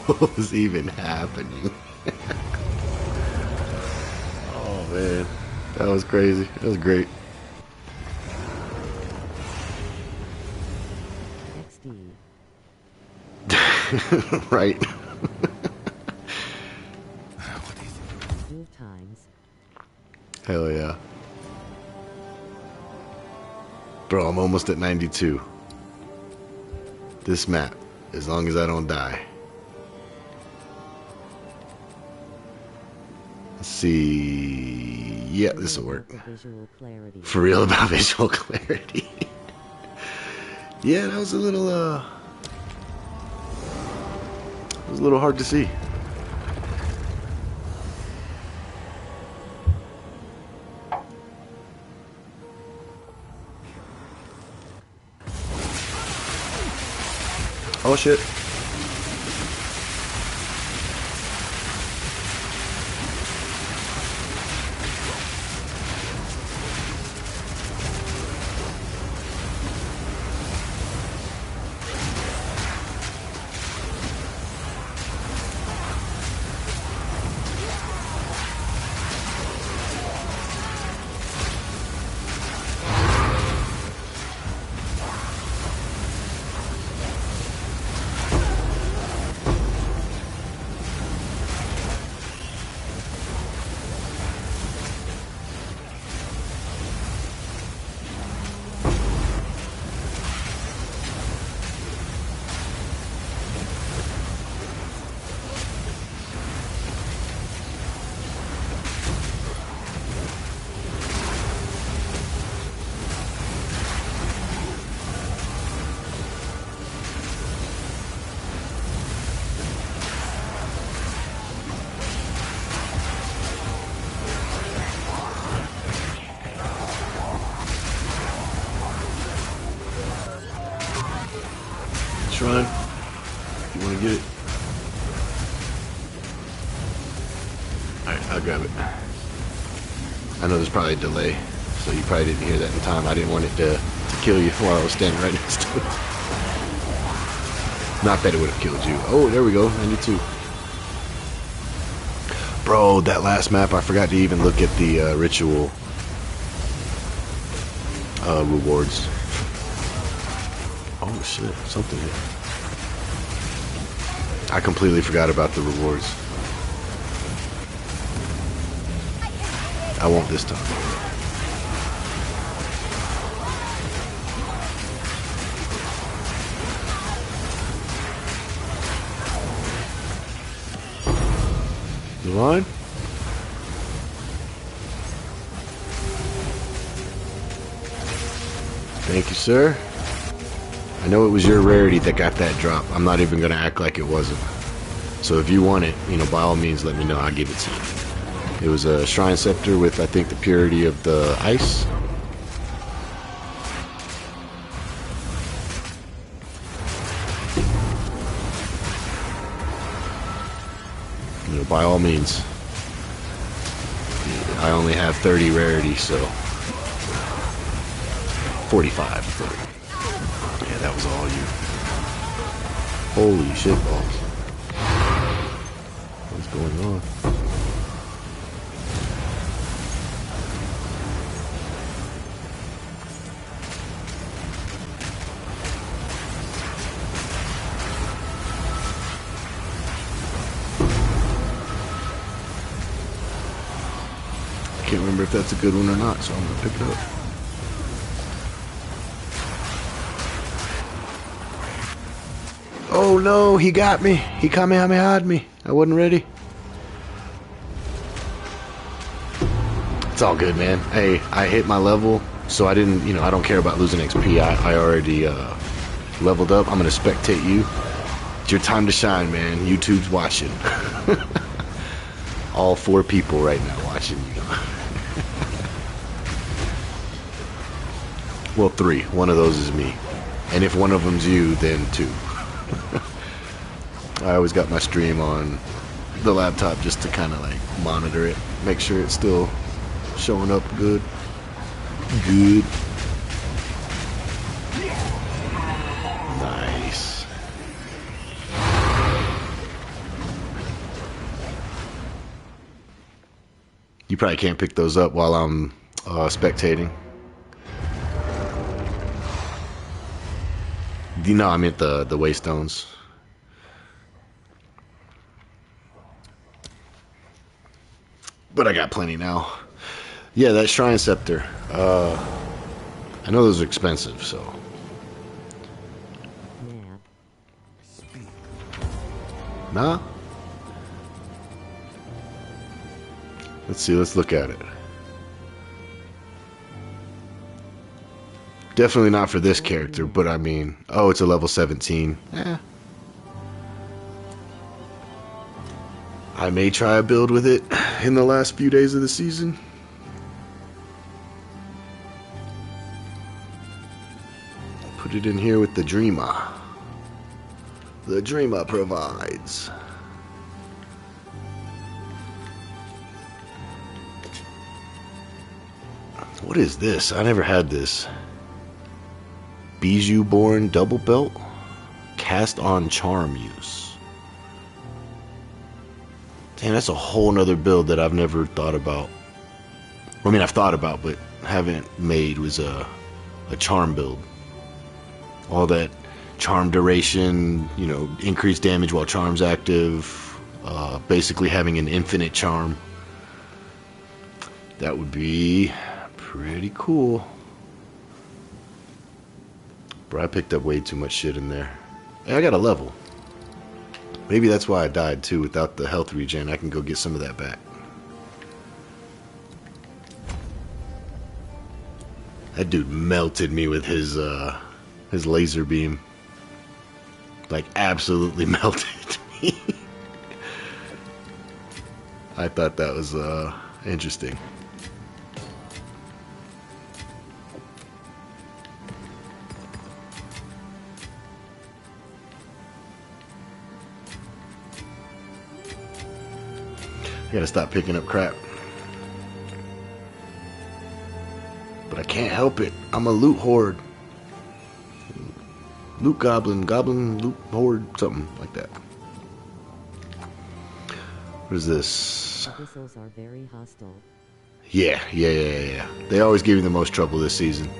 What was even happening? Oh man, that was crazy. That was great. XD. Right. Times. Hell yeah. Bro, I'm almost at 92. This map, as long as I don't die. Let's see. Yeah, this will work. For real about visual clarity. Yeah, that was a little it was a little hard to see. Oh shit. shrine. You want to get it? Alright, I'll grab it. I know there's probably a delay, so you probably didn't hear that in time. I didn't want it to kill you while I was standing right next to it. Not that it would have killed you. Oh, there we go. 92. Bro, that last map, I forgot to even look at the ritual rewards. Oh shit, something here. I completely forgot about the rewards. I won't this time. You on? Thank you, sir. I know it was your rarity that got that drop. I'm not even going to act like it wasn't. So if you want it, you know, by all means, let me know. I'll give it to you. It was a Shrine Scepter with, I think, the purity of the ice. You know, by all means. I only have 30 rarity, so 45, 30. Yeah, that was all you. Holy shit balls. What's going on? I can't remember if that's a good one or not, so I'm gonna pick it up. Oh no, he got me. He kamehameha'd me. I wasn't ready. It's all good, man. Hey, I hit my level, so I didn't, you know, I don't care about losing XP. I already leveled up. I'm gonna spectate you. It's your time to shine, man. YouTube's watching. All 4 people right now watching you. Well, 3. One of those is me. And if one of them's you, then 2. I always got my stream on the laptop just to kind of like monitor it, make sure it's still showing up good. Nice. You probably can't pick those up while I'm spectating. No, I meant the waystones. But I got plenty now. Yeah, that Shrine Scepter. I know those are expensive, so. Nah? Let's see, let's look at it. Definitely not for this character, but I mean, oh, it's a level 17. Eh. I may try a build with it in the last few days of the season. Put it in here with the Dreamer. The Dreamer provides. What is this? I never had this. Bijou Born Double Belt. Cast on Charm use. Damn, that's a whole nother build that I've never thought about. I mean, I've thought about, but haven't made. Was a charm build. All that charm duration, you know, increased damage while charm's active, basically having an infinite charm. That would be pretty cool. Bro, I picked up way too much shit in there. Hey, I got a level. Maybe that's why I died too. Without the health regen, I can go get some of that back. That dude melted me with his laser beam. Like, absolutely melted me. I thought that was interesting. I gotta stop picking up crap. But I can't help it. I'm a loot horde. Loot goblin, loot horde, something like that. What is this? Abyssals are very hostile. Yeah. They always give you the most trouble this season.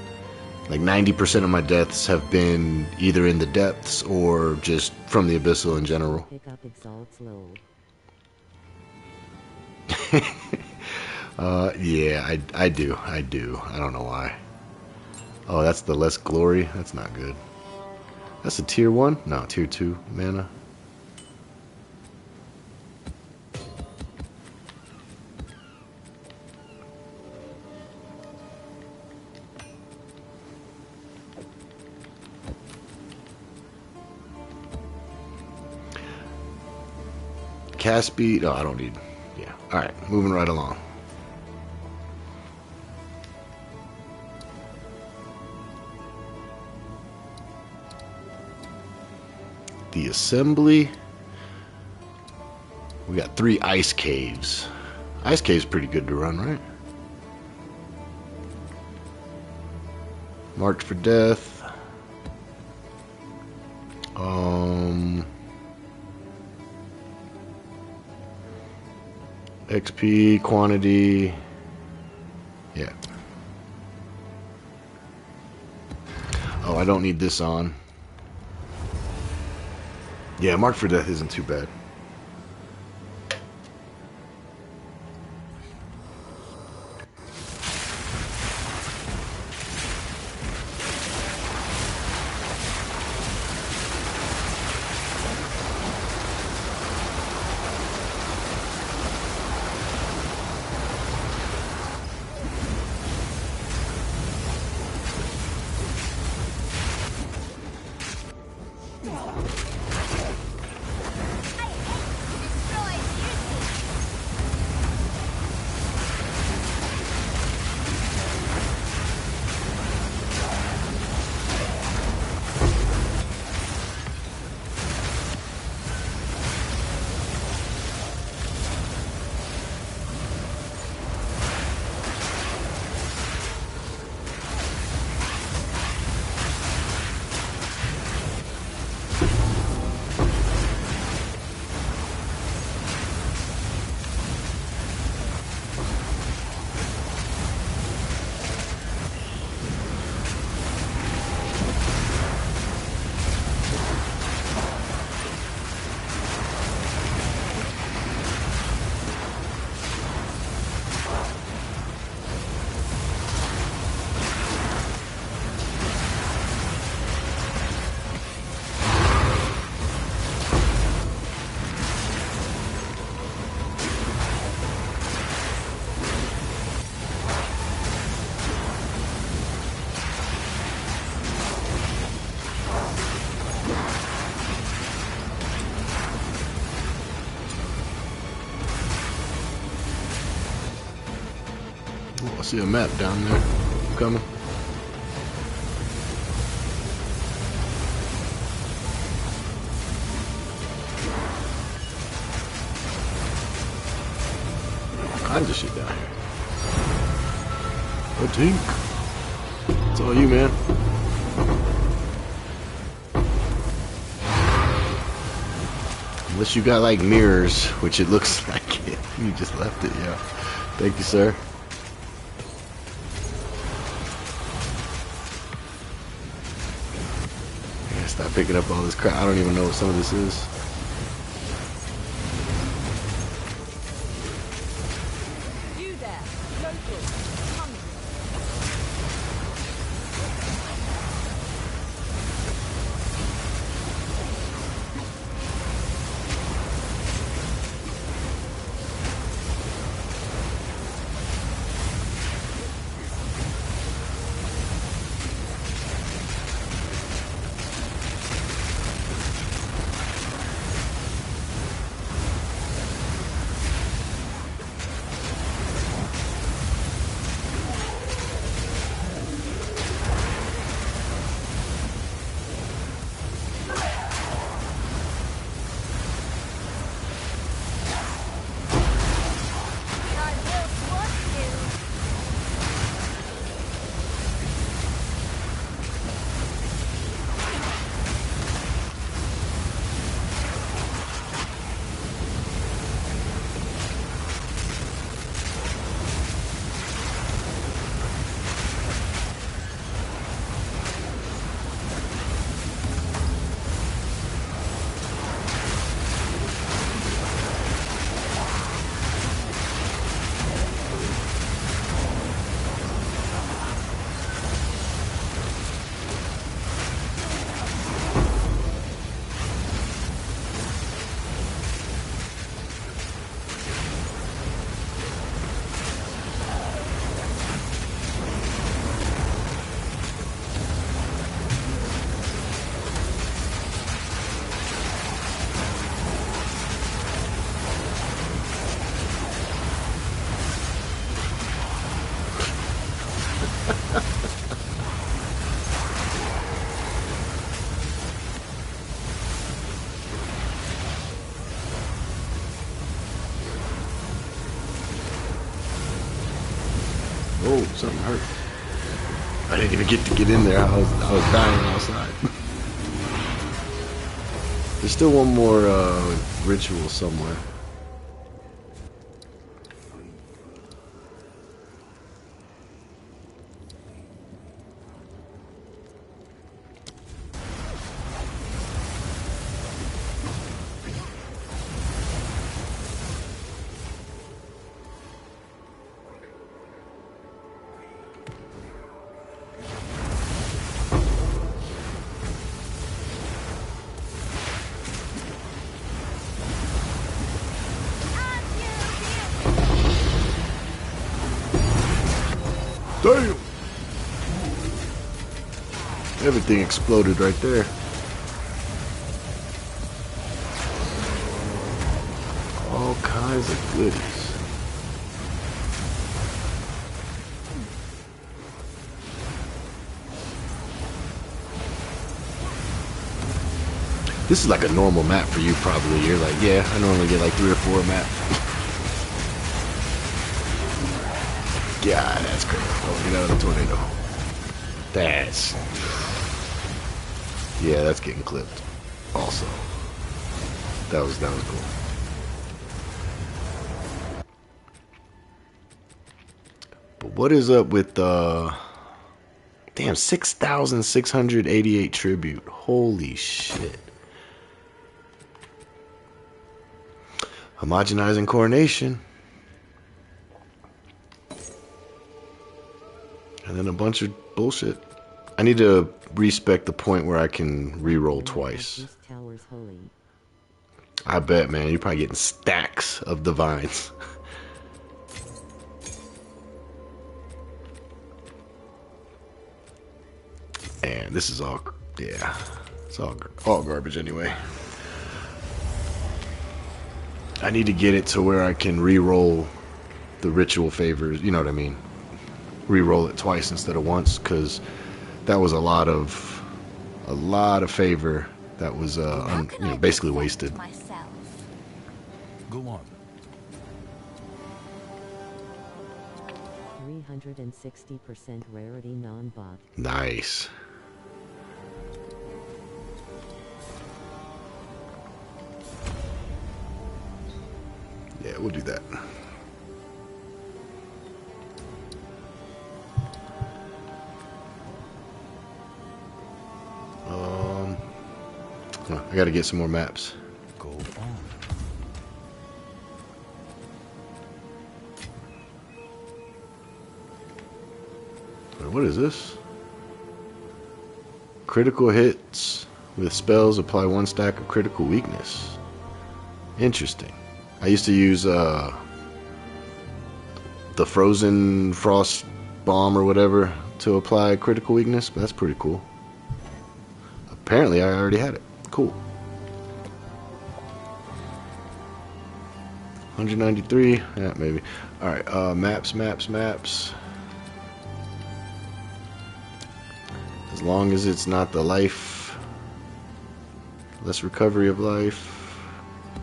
Like 90% of my deaths have been either in the depths or just from the abyssal in general. Pick up Exalt's low. Yeah, I do. I don't know why. Oh, that's the less glory. That's not good. That's a tier 1? No, tier 2 mana. Cast speed. Oh, I don't need. Yeah. Alright, moving right along. The assembly. We got 3 ice caves. Ice caves pretty good to run, right? March for death. XP quantity. Yeah. Oh, I don't need this on. Yeah, Mark for Death isn't too bad. I see a map down there. Coming. Kinds of shit down here. Oh, Tink. It's all you, man. Unless you got like mirrors, which it looks like it. You just left it, yeah. Thank you, sir. Yeah, stop picking up all this crap. I don't even know what some of this is. You there, local, coming. Something hurt. I didn't even get to get in there. I was dying outside. There's still one more ritual somewhere. Damn! Everything exploded right there. All kinds of goodies. This is like a normal map for you, probably. You're like, yeah, I normally get like 3 or 4 maps. God, that's crazy. Oh, get out of the tornado. That's... Yeah, that's getting clipped. Also. That was cool. But what is up with damn, 6,688 tribute. Holy shit. Homogenizing coronation. And then a bunch of bullshit. I need to respec the point where I can re-roll twice. I bet, man. You're probably getting stacks of divines. And this is all, yeah, it's all garbage anyway. I need to get it to where I can re-roll the ritual favors. You know what I mean? Re-roll it twice instead of once, because that was a lot of favor that was basically wasted. Go on. 360% rarity non-bot. Nice. Yeah, we'll do that. I gotta get some more maps. Go on. Wait, what is this? Critical hits with spells apply 1 stack of critical weakness. Interesting. I used to use the frozen frost bomb or whatever to apply critical weakness, but that's pretty cool. Apparently I already had it. Cool. 193, yeah, maybe. Alright, maps. As long as it's not the life, less recovery of life.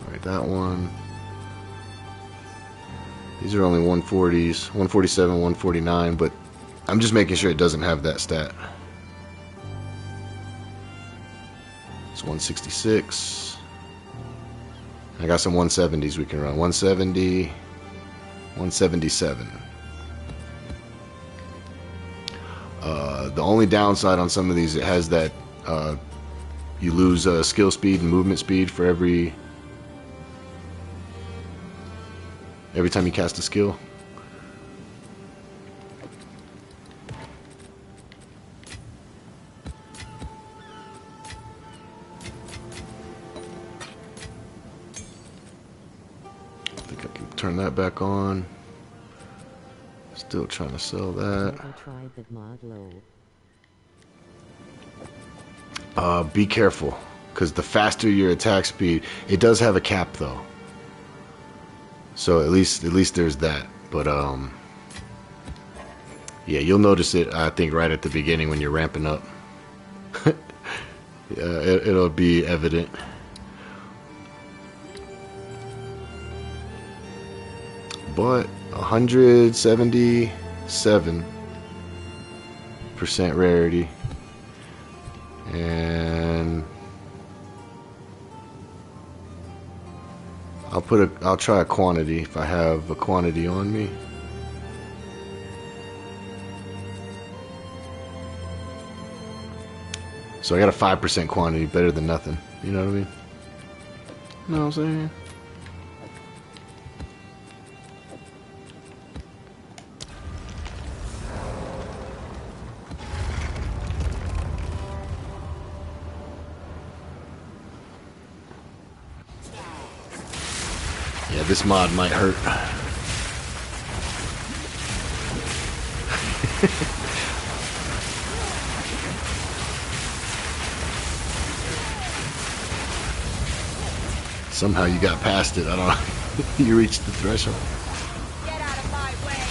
Alright, that one. These are only 140s, 147, 149, but I'm just making sure it doesn't have that stat. It's 166. I got some 170s we can run. 170, 177. The only downside on some of these, it has that you lose skill speed and movement speed for every time you cast a skill. I think I can turn that back on. Still trying to sell that. Be careful, because the faster your attack speed, it does have a cap though. So at least there's that. But yeah, you'll notice it, I think, right at the beginning when you're ramping up. Yeah, it'll be evident. But 177 50% rarity. And I'll try a quantity if I have a quantity on me. So I got a 5% quantity, better than nothing. You know what I mean? You know what I'm saying? Yeah, this mod might hurt. Somehow you got past it. I don't know. You reached the threshold. Get out of my way!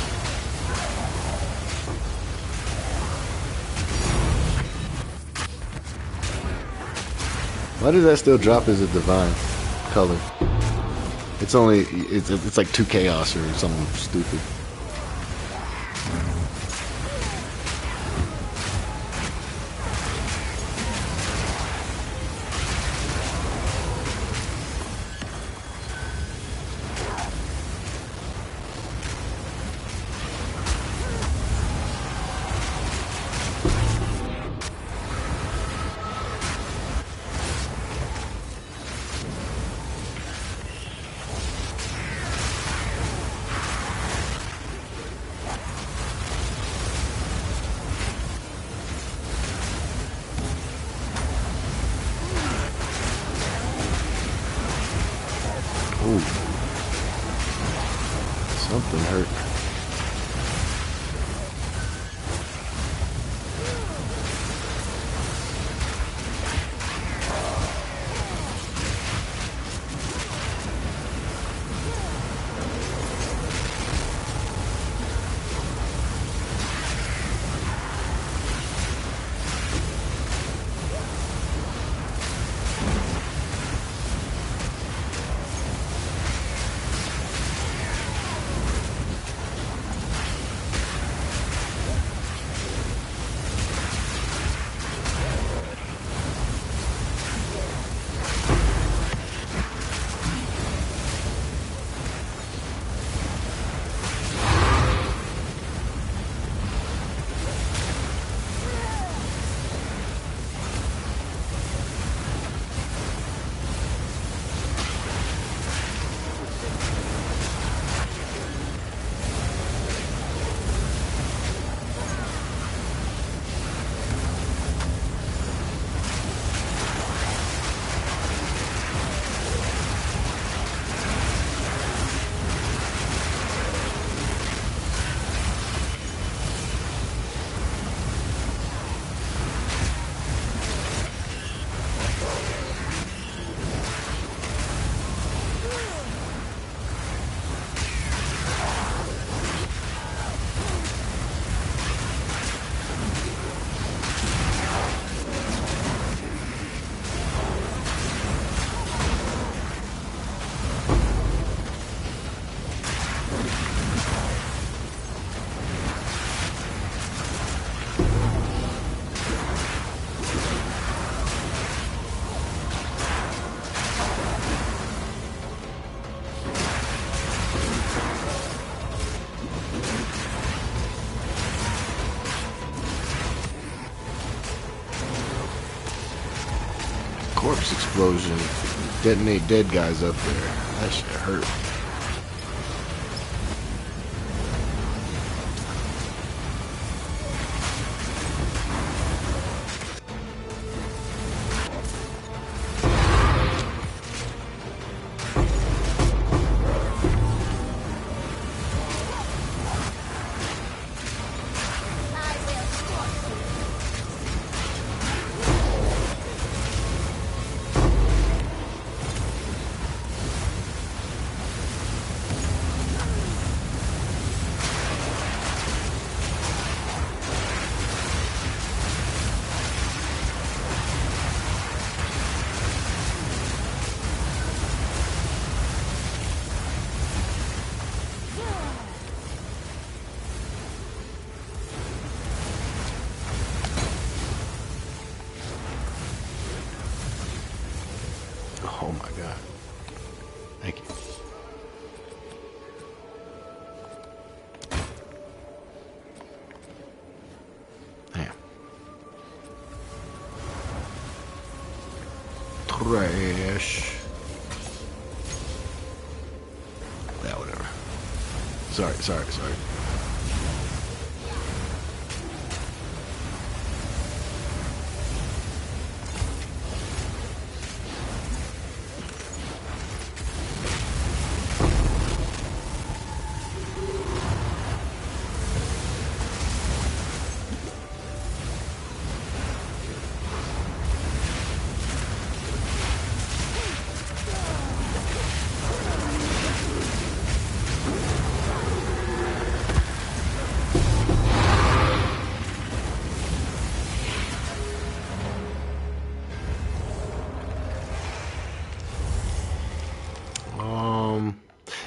Why does that still drop as a divine color? It's only it's like 2 chaos or something stupid. Ooh. Something hurt. Corpse explosion. Detonate dead guys up there. That shit hurt. Oh my god. Thank you. Damn. Trash. Yeah, whatever. Sorry.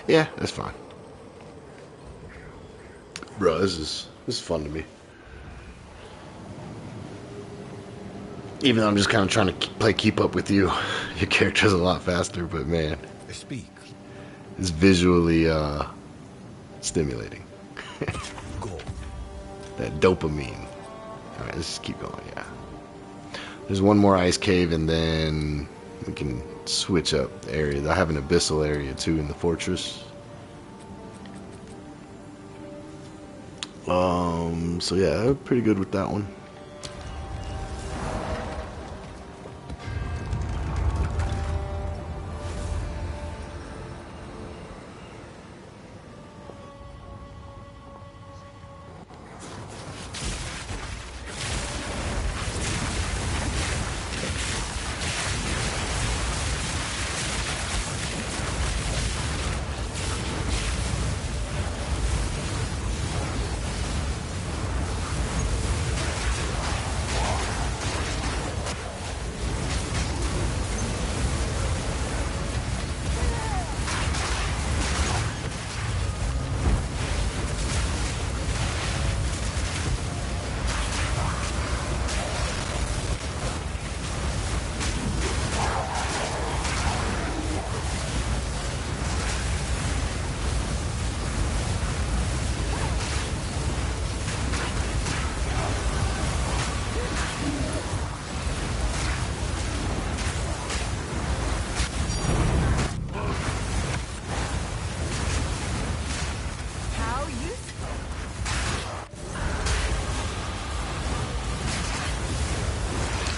Yeah, that's fine. Bro, this is fun to me. Even though I'm just kind of trying to play keep up with you. Your character's a lot faster, but man, Speak. it's visually stimulating. Go. That dopamine. Alright, let's just keep going, yeah. There's one more ice cave and then we can switch up the area. I have an abyssal area too in the fortress. So yeah, pretty good with that one.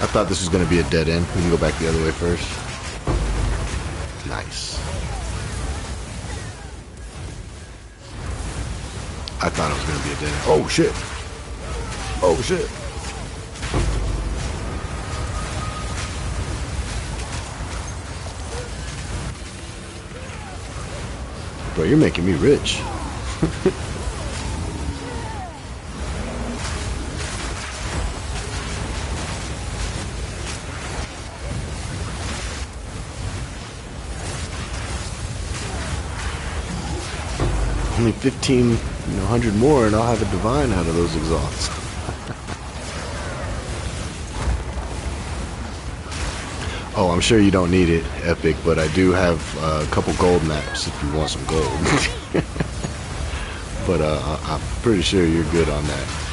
I thought this was going to be a dead end. We can go back the other way first. Nice. I thought it was going to be a dead end. Oh, shit. Oh, shit. Bro, you're making me rich. Only 1,500 more and I'll have a divine out of those exalts. Oh, I'm sure you don't need it, Epic, but I do have a couple gold maps if you want some gold. But I'm pretty sure you're good on that.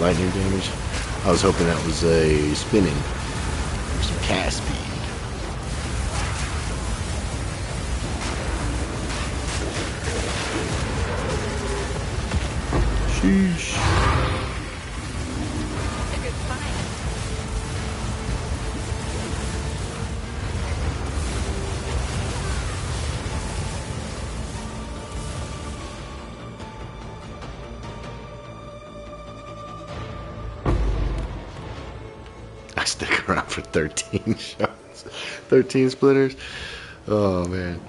lightning damage. I was hoping that was a spinning or some cast speed. Sheesh. I stick around for 13 shots. 13 splitters. Oh, man.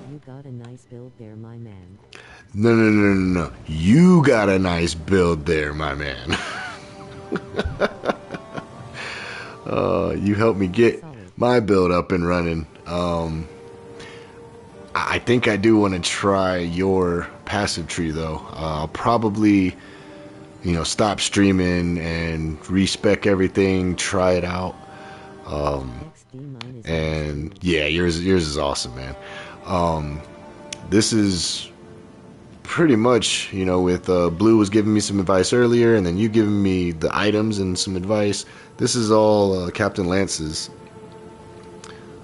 You got a nice build there, my man. No. You got a nice build there, my man. You helped me get my build up and running. I think I do want to try your passive tree, though. I'll probably, stop streaming and respec everything, try it out. And yeah, yours is awesome, man. This is pretty much, with Blue was giving me some advice earlier, and then you giving me the items and some advice. This is all Captain Lance's.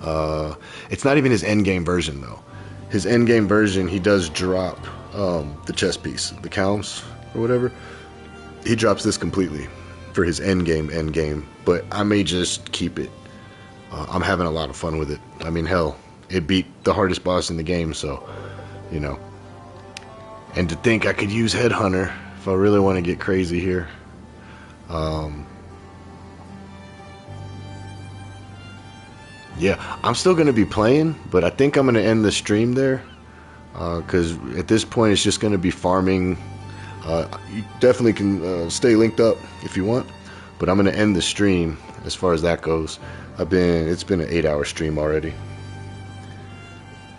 It's not even his endgame version, though. His endgame version, he does drop the chess piece, the Kaoms or whatever. He drops this completely for his endgame, but I may just keep it. I'm having a lot of fun with it. I mean, hell, it beat the hardest boss in the game, so, And to think I could use Headhunter if I really want to get crazy here. Yeah, I'm still going to be playing, but I think I'm going to end the stream there. Because at this point, it's just going to be farming. You definitely can stay linked up if you want. But I'm going to end the stream as far as that goes. It's been an 8-hour stream already.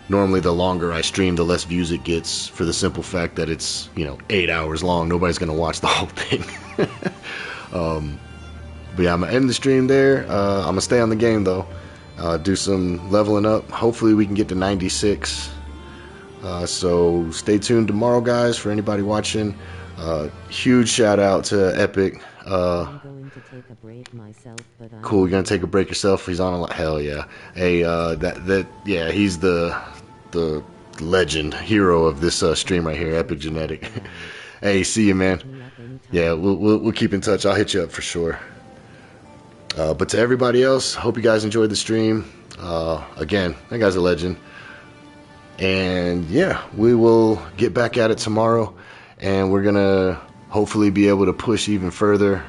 Normally, the longer I stream, the less views it gets, for the simple fact that it's, 8 hours long. Nobody's going to watch the whole thing. But yeah, I'm going to end the stream there. I'm going to stay on the game, though. Do some leveling up. Hopefully we can get to 96. So stay tuned tomorrow, guys, for anybody watching. Huge shout out to Epic. I'm going to take a break myself, but Cool, you're gonna take a break yourself. He's on a lot. Hell yeah. Hey, yeah, he's the legend, hero of this stream right here, Epic Genetic. Hey, see you, man. Yeah, we'll keep in touch. I'll hit you up for sure. But to everybody else, hope you guys enjoyed the stream. Again, that guy's a legend. And yeah, we will get back at it tomorrow, and we're gonna hopefully be able to push even further.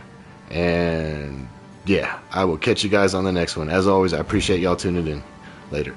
And yeah, I will catch you guys on the next one. As always, I appreciate y'all tuning in. Later.